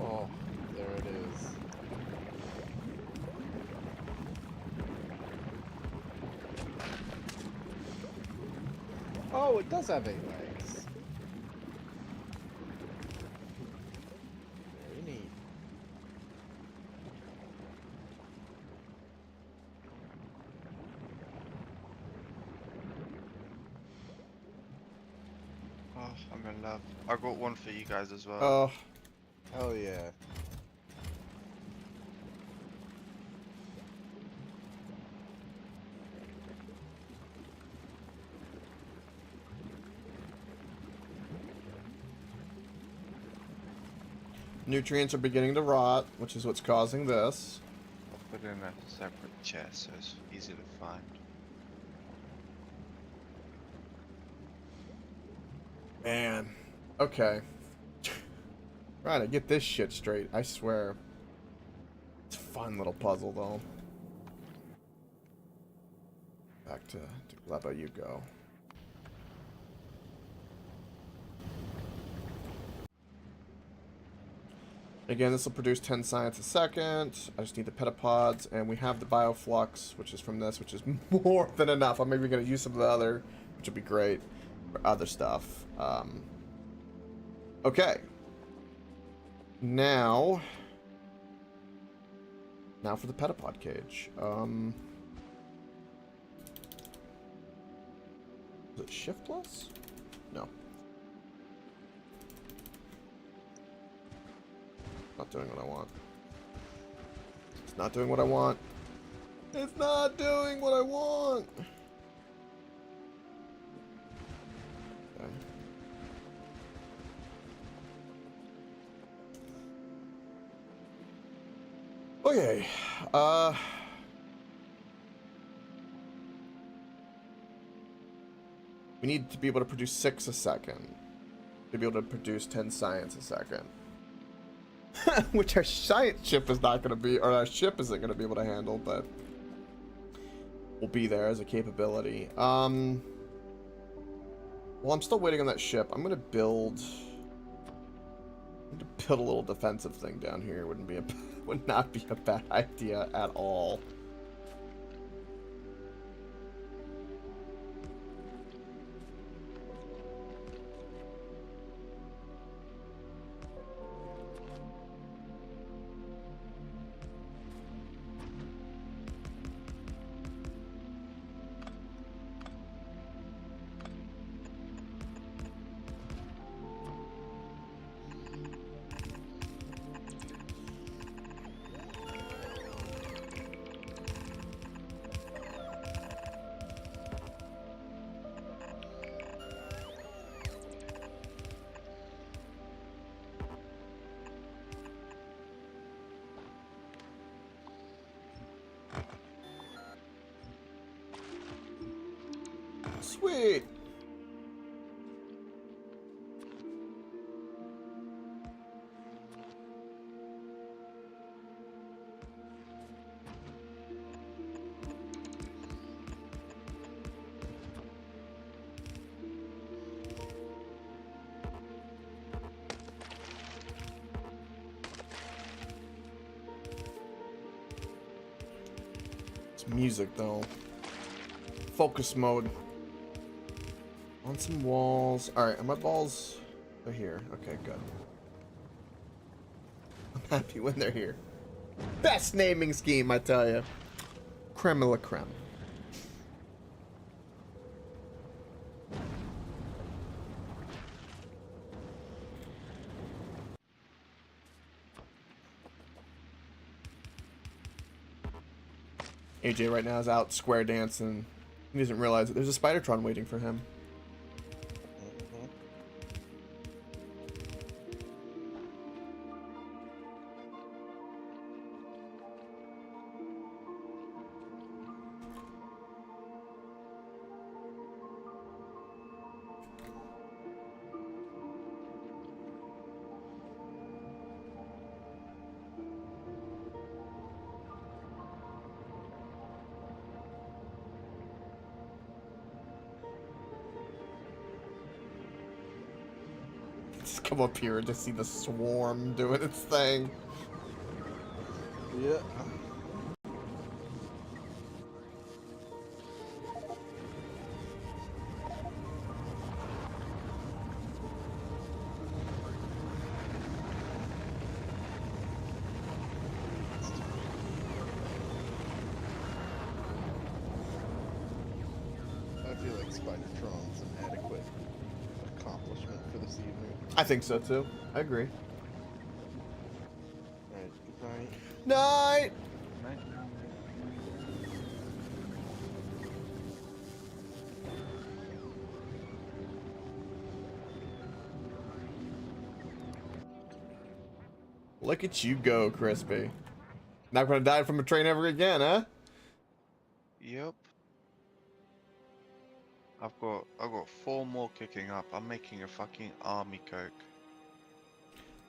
B: Oh, there it is. Oh, it does have 8 legs. Very neat.
D: Oh, I'm in love. I got one for you guys as well.
A: Oh.
B: Hell yeah.
A: Nutrients are beginning to rot, which is what's causing this.
D: I'll put in a separate chest so it's easy to find.
A: Man. Okay. Trying to get this shit straight, I swear. It's a fun little puzzle, though. Back to Gleba, you go. Again, this will produce 10 science a second. I just need the petapods, and we have the bioflux, which is from this, which is more than enough. I'm maybe going to use some of the other, which would be great for other stuff. Okay. Now for the petapod cage. Is it shiftless? No. Not doing what I want. It's not doing what I want. It's not doing what I want. Okay. We need to be able to produce 6 a second. To be able to produce 10 science a second. Which our science ship is not going to be, or our ship isn't going to be able to handle, but will be there as a capability. Well, I'm still waiting on that ship. I'm going to build a little defensive thing down here. Would not be a bad idea at all. Sweet. It's music though. Focus mode. On some walls. Alright, are my balls... They're here. Okay, good. I'm happy when they're here. Best naming scheme, I tell you. Creme de la creme. AJ right now is out square dancing. He doesn't realize that there's a Spidertron waiting for him. Just come up here and just see the swarm doing its thing.
B: Yeah. I feel like Spidertron's an adequate accomplishment for this evening.
A: I think so too. I agree.
B: Alright, goodbye.
A: Night! Look at you go, Crispy. Not gonna die from a train ever again, huh?
D: Yep. I've got 4 more kicking up. I'm making a fucking army coke.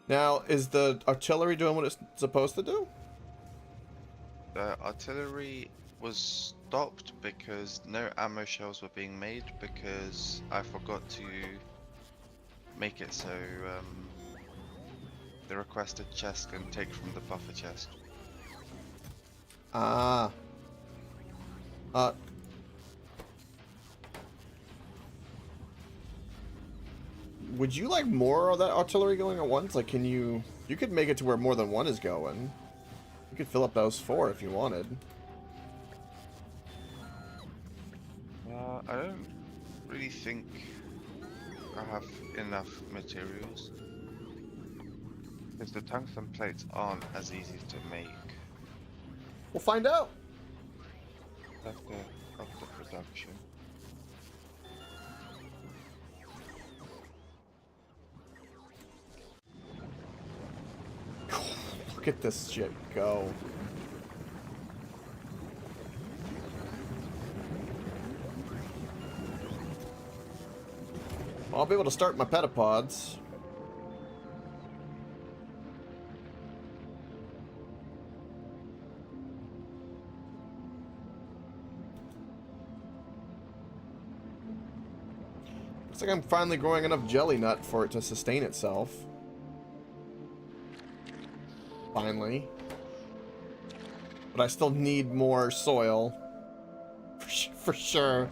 A: Now, is the artillery doing what it's supposed to do?
D: The artillery was stopped because no ammo shells were being made because I forgot to make it so the requested chest can take from the buffer chest.
A: Ah. Would you like more of that artillery going at once? Like, you could make it to where more than one is going. You could fill up those 4 if you wanted.
D: I don't really think I have enough materials. Because the tungsten plates aren't as easy to make.
A: We'll find out.
D: After of the production.
A: Look at this shit go. I'll be able to start my petapods. Looks like I'm finally growing enough jelly nut for it to sustain itself. Finally. But I still need more soil. For sure.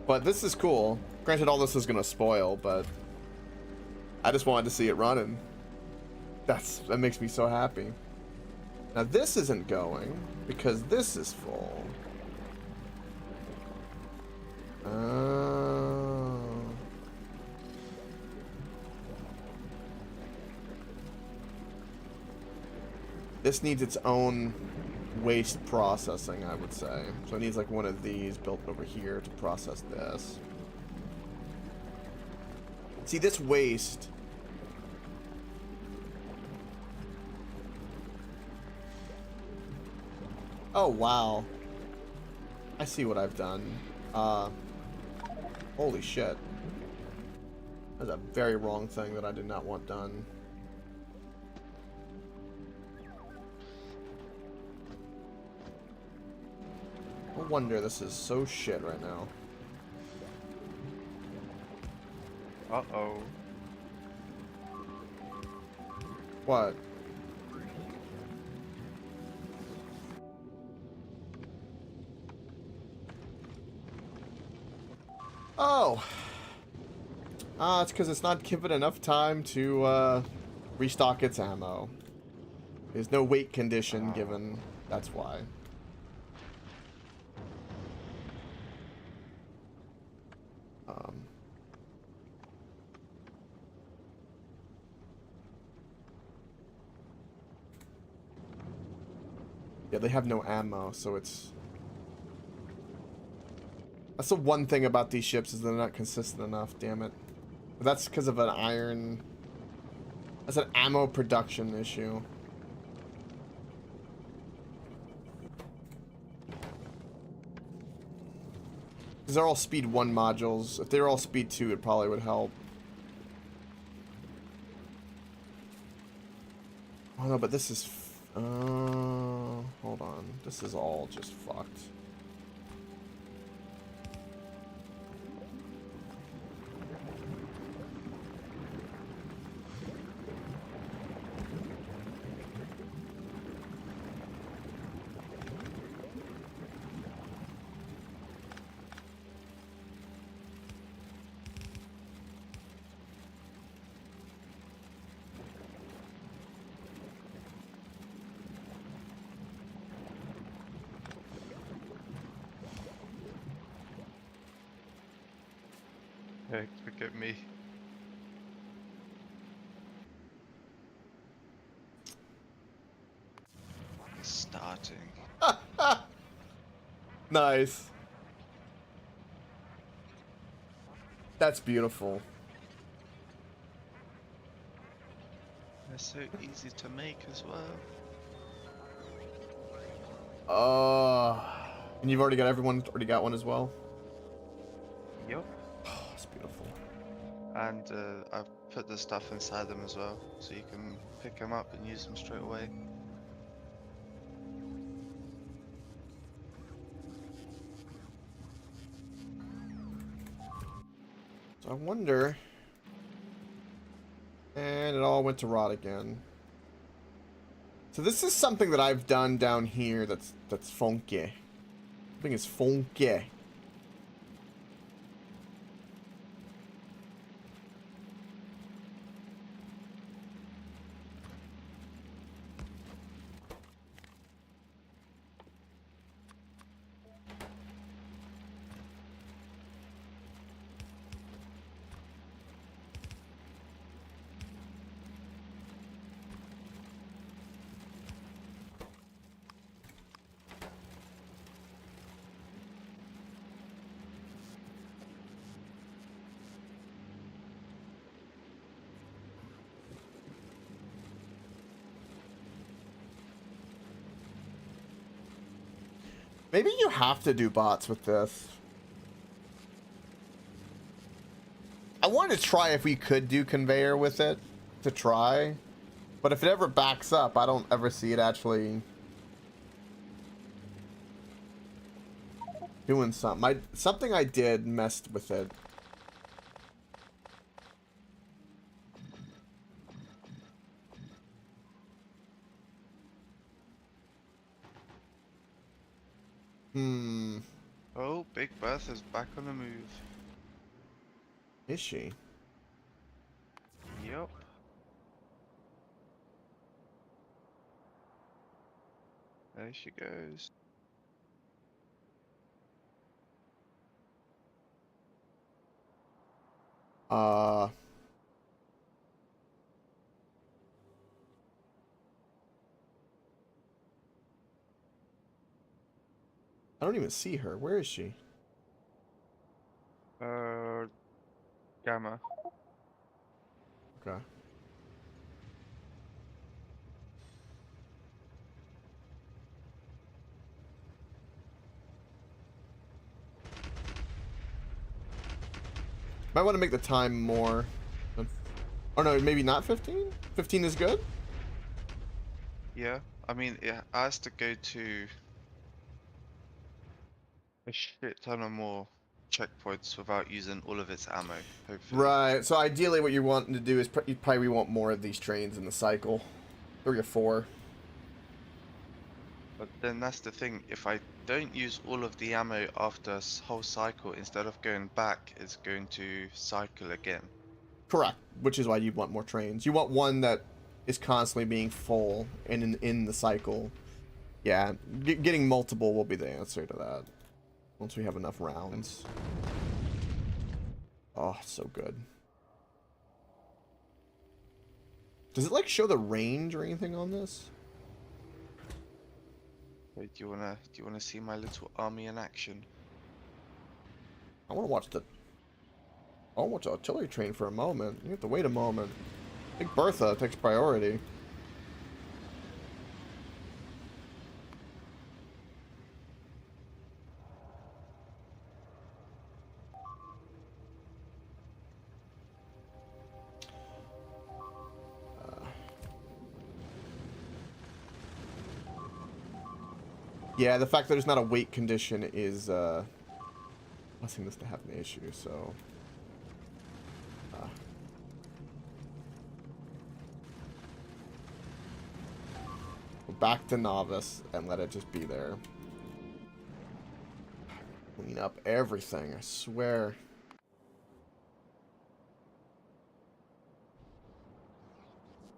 A: But this is cool. Granted, all this is gonna spoil, but I just wanted to see it running. That makes me so happy. Now this isn't going because this is full. Oh. This needs its own waste processing, I would say. So it needs like one of these built over here to process this. See, this waste. Oh, wow. I see what I've done. Holy shit. That's a very wrong thing that I did not want done. No wonder this is so shit right now.
D: Uh-oh.
A: What? Oh! It's because it's not given enough time to, restock its ammo. There's no weight condition given. That's why. Yeah, they have no ammo, so it's... That's the one thing about these ships, is they're not consistent enough, damn it. But that's because of an iron... That's an ammo production issue. Because they're all speed 1 modules. If they were all speed 2, it probably would help. Oh no, but this is... hold on. This is all just fucked.
D: Hey, forgive me. It's starting.
A: Nice. That's beautiful.
D: They're so easy to make as well.
A: And you've already got everyone already got one as well?
D: Yup.
A: Oh, that's beautiful.
D: And I've put the stuff inside them as well, so you can pick them up and use them straight away.
A: So I wonder... And it all went to rot again. So this is something that I've done down here that's funky. Something is funky. Maybe you have to do bots with this. I wanted to try if we could do conveyor with it, to try. But if it ever backs up, I don't ever see it actually doing something. Something I did messed with it.
D: Oh, Big Bertha's back on the move.
A: Is she?
D: Yep. There she goes.
A: I don't even see her. Where is she?
D: Gamma.
A: Okay. Might want to make the time more. Or no, maybe not 15? 15 is good?
D: Yeah, I mean, it has to go to a shit ton of more checkpoints without using all of its ammo, hopefully.
A: Right. So ideally what you're wanting to do is you probably want more of these trains in the cycle. 3 or 4.
D: But then that's the thing, if I don't use all of the ammo after a whole cycle, instead of going back, it's going to cycle again.
A: Correct. Which is why you want more trains. You want one that is constantly being full and in the cycle. Yeah, getting multiple will be the answer to that. Once we have enough rounds. Oh, so good. Does it like show the range or anything on this?
D: Wait, do you wanna see my little army in action?
A: I want to watch the artillery train for a moment. You have to wait a moment. I think Bertha takes priority. Yeah, the fact that there's not a weight condition is causing this to have an issue, so... Go back to novice and let it just be there. Clean up everything, I swear.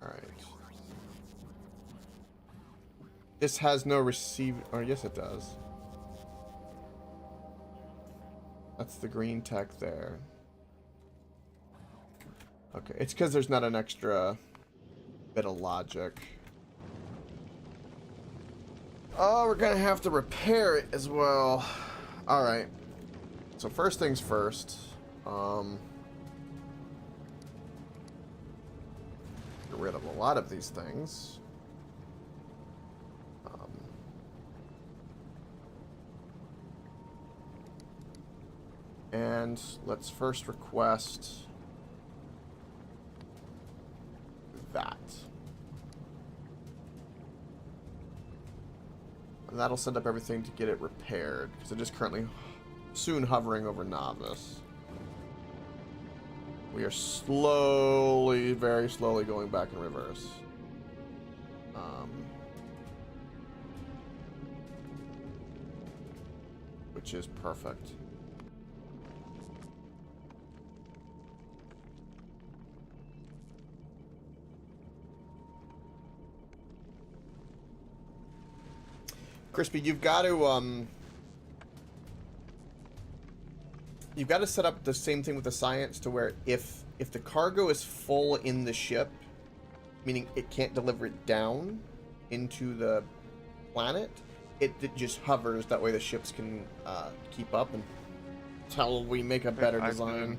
A: Alright. This has no receive... Or yes, it does. That's the green tech there. Okay, it's because there's not an extra bit of logic. Oh, we're gonna have to repair it as well. Alright. So first things first. Get rid of a lot of these things. And let's first request that. And that'll set up everything to get it repaired, because it is currently soon hovering over novice. We are slowly, very slowly going back in reverse. Which is perfect. Crispy, you've got to set up the same thing with the science to where if the cargo is full in the ship, meaning it can't deliver it down into the planet, it just hovers. That way the ships can keep up until we make a better design.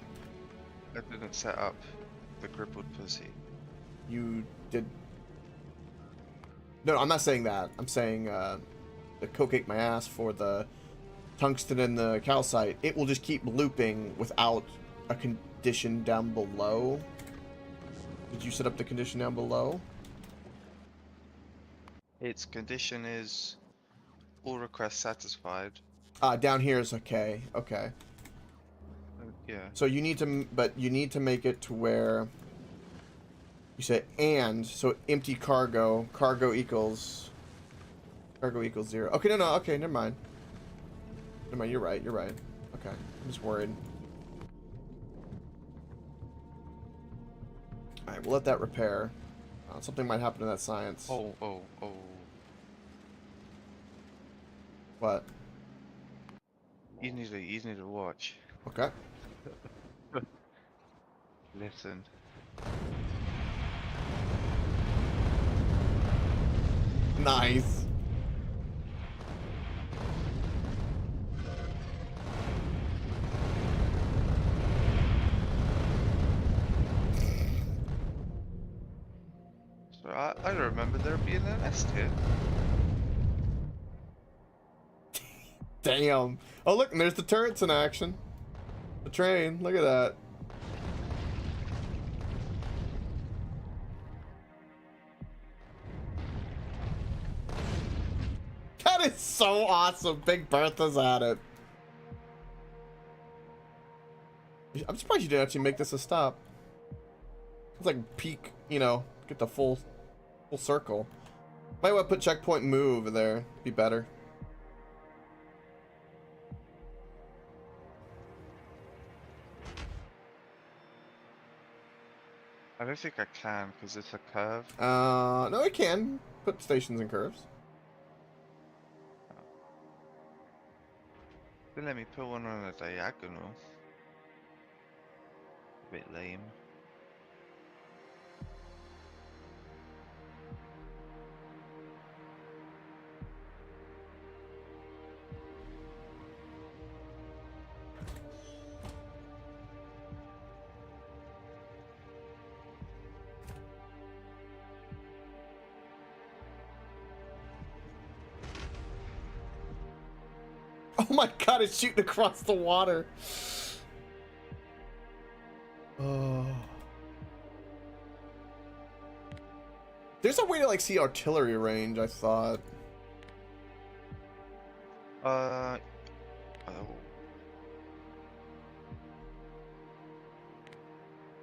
D: I didn't set up the crippled pussy.
A: You did. No, I'm not saying that. I'm saying Kokek my ass for the tungsten and the calcite, it will just keep looping without a condition down below. Did you set up the condition down below?
C: Its condition is all requests satisfied.
A: Down here is okay. Okay.
C: Yeah.
A: So you need to, but you need to make it to where you say and, so empty cargo equals 0. Okay, no, okay, never mind. Never mind, you're right. Okay, I'm just worried. Alright, we'll let that repair. Something might happen to that science.
C: Oh.
A: What?
C: You need to watch.
A: Okay.
C: Listen.
A: Nice.
C: So I don't remember there being a nest here.
A: Damn. Oh, look, and there's the turrets in action. The train, look at that. That is so awesome. Big Bertha's at it. I'm surprised you didn't actually make this a stop. It's like peak, you know, get the full circle. Might want to put checkpoint move there. Be better.
C: I don't think I can because it's a curve.
A: No, it can put stations and curves.
C: Then let me put one on a diagonal. A bit lame.
A: Oh my god, it's shooting across the water. Oh. There's a way to like see artillery range, I thought.
C: Oh.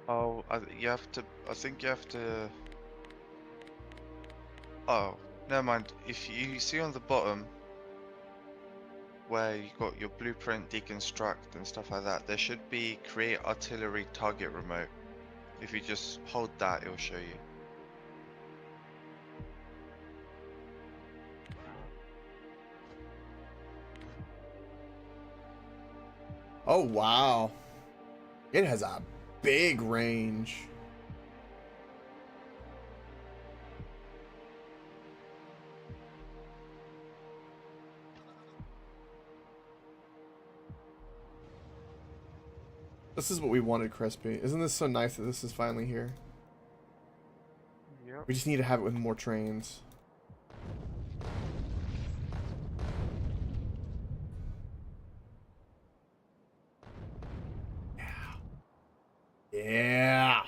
C: Oh, you have to. I think you have to. Oh, never mind. If you see on the bottom where you got your blueprint, deconstruct, and stuff like that, there should be create artillery target remote. If you just hold that, it will show you.
A: Oh wow. It has a big range. This is what we wanted, Crispy. Isn't this so nice that this is finally here?
C: Yep.
A: We just need to have it with more trains. Yeah.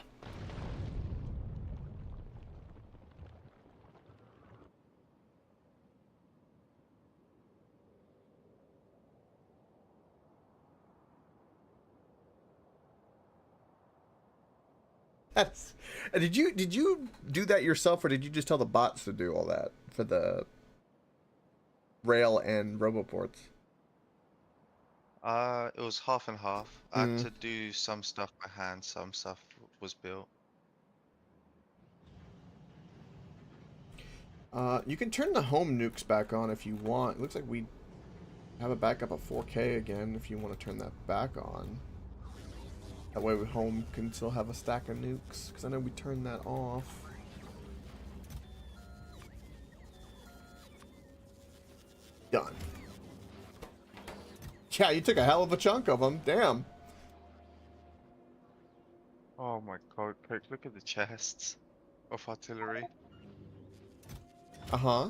A: That's. Did you do that yourself, or did you just tell the bots to do all that for the rail and roboports?
C: It was half and half. I had to do some stuff by hand, some stuff was built.
A: You can turn the home nukes back on if you want. It looks like we have a backup of 4K again if you want to turn that back on. That way home can still have a stack of nukes, because I know we turned that off. Done. Yeah, you took a hell of a chunk of them. Damn.
C: Oh my god, Coke, look at the chests of artillery.
A: Uh-huh.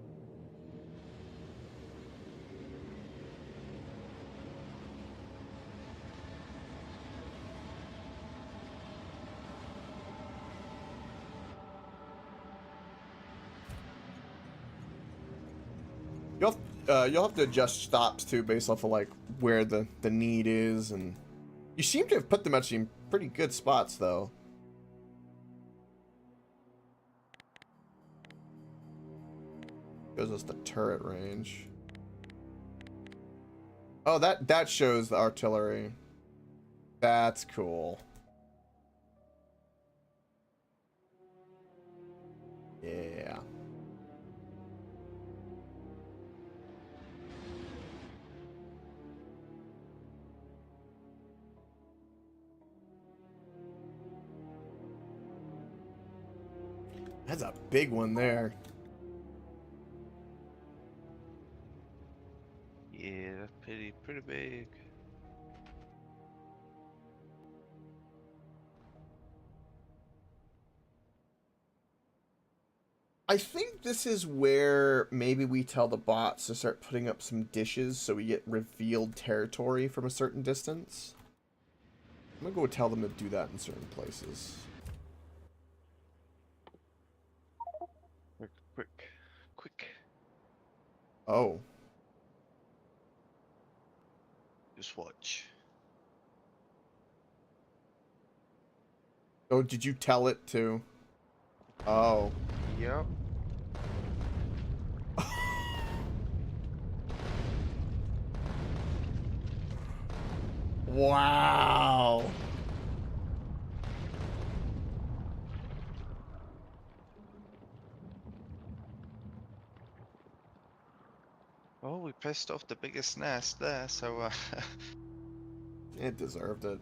A: You'll have to adjust stops too based off of like where the need is, and you seem to have put them actually in pretty good spots though. Shows us the turret range. Oh, that shows the artillery. That's cool. Yeah. That's a big one there.
D: Yeah, that's pretty big.
A: I think this is where maybe we tell the bots to start putting up some dishes so we get revealed territory from a certain distance. I'm gonna go tell them to do that in certain places.
D: Quick.
A: Oh.
D: Just watch.
A: Oh, did you tell it to? Oh.
D: Yep.
A: Wow.
D: Oh, we pissed off the biggest nest there, so
A: It deserved it.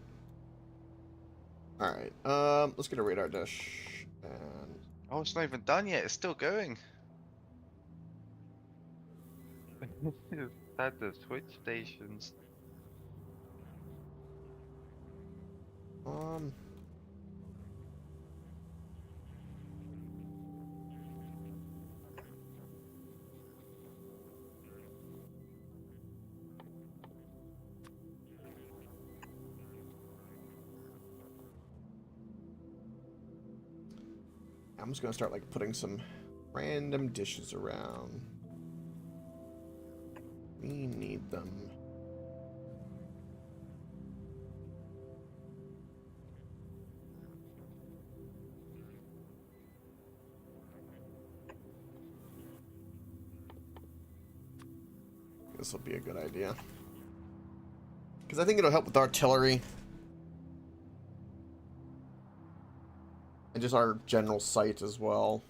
A: Alright, let's get a radar dish. And
D: oh, it's not even done yet. It's still going. At the switch stations.
A: um I'm just gonna start like putting some random dishes around. We need them. This will be a good idea. Because I think it'll help with artillery. And just our general sight as well.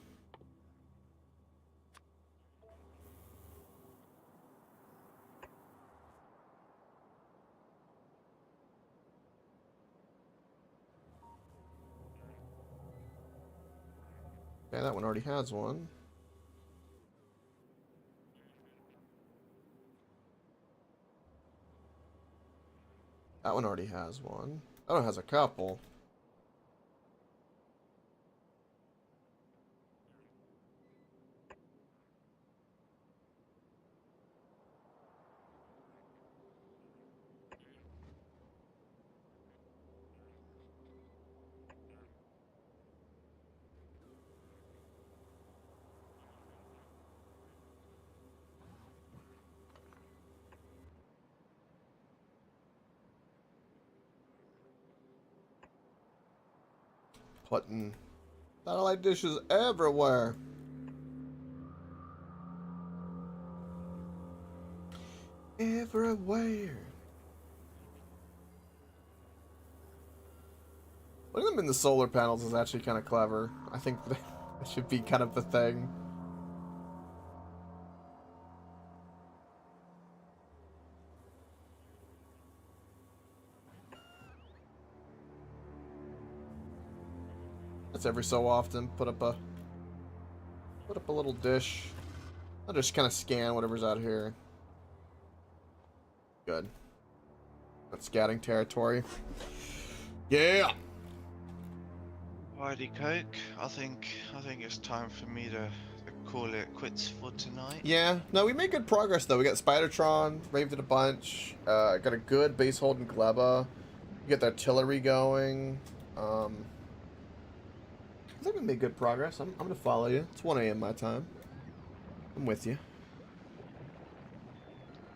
A: Okay, that one already has one. That one already has one. That one has a couple. Putting satellite dishes everywhere. Everywhere. Putting them in the solar panels is actually kind of clever. I think that should be kind of the thing. That's every so often. Put up a little dish. I'll just kind of scan whatever's out here. Good. That's scouting territory. Yeah.
D: Alrighty, Coke. I think it's time for me to call it quits for tonight.
A: Yeah. No, we made good progress though. We got Spidertron, raved it a bunch. Got a good base hold in Gleba. We got the artillery going. I think we made good progress. I'm gonna follow you. It's 1 a.m. my time. I'm with you.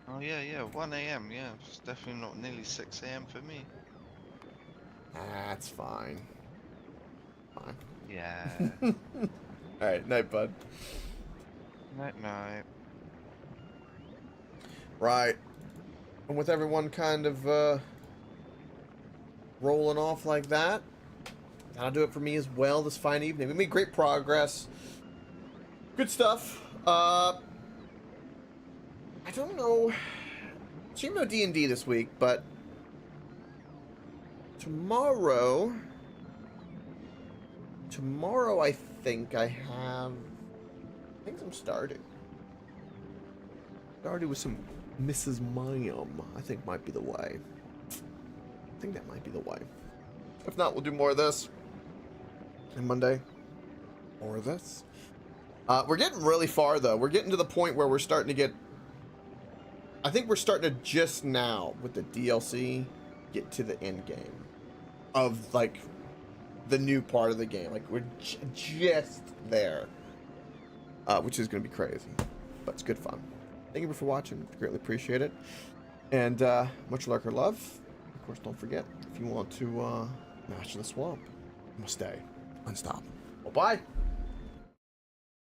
D: Oh yeah, yeah, 1 a.m. Yeah, it's definitely not nearly 6 a.m. for me.
A: That's fine. Fine.
D: Yeah.
A: Alright, night, bud.
D: Night night.
A: Right. And with everyone kind of rolling off like that, that'll do it for me as well this fine evening. We made great progress. Good stuff. I don't know. Stream no D&D this week, but tomorrow I think I'm starting. Started with some Mrs. Mayim, I think might be the way. I think that might be the way. If not, we'll do more of this. And Monday, more of this. We're getting really far, though. We're getting to the point where we're starting to get... I think we're starting to just now, with the DLC, get to the end game. Of, like, the new part of the game. Like, we're just there. Which is going to be crazy. But it's good fun. Thank you for watching. Greatly appreciate it. And much luck or love. Of course, don't forget, if you want to master the swamp, you must stay unstoppable. Well, bye.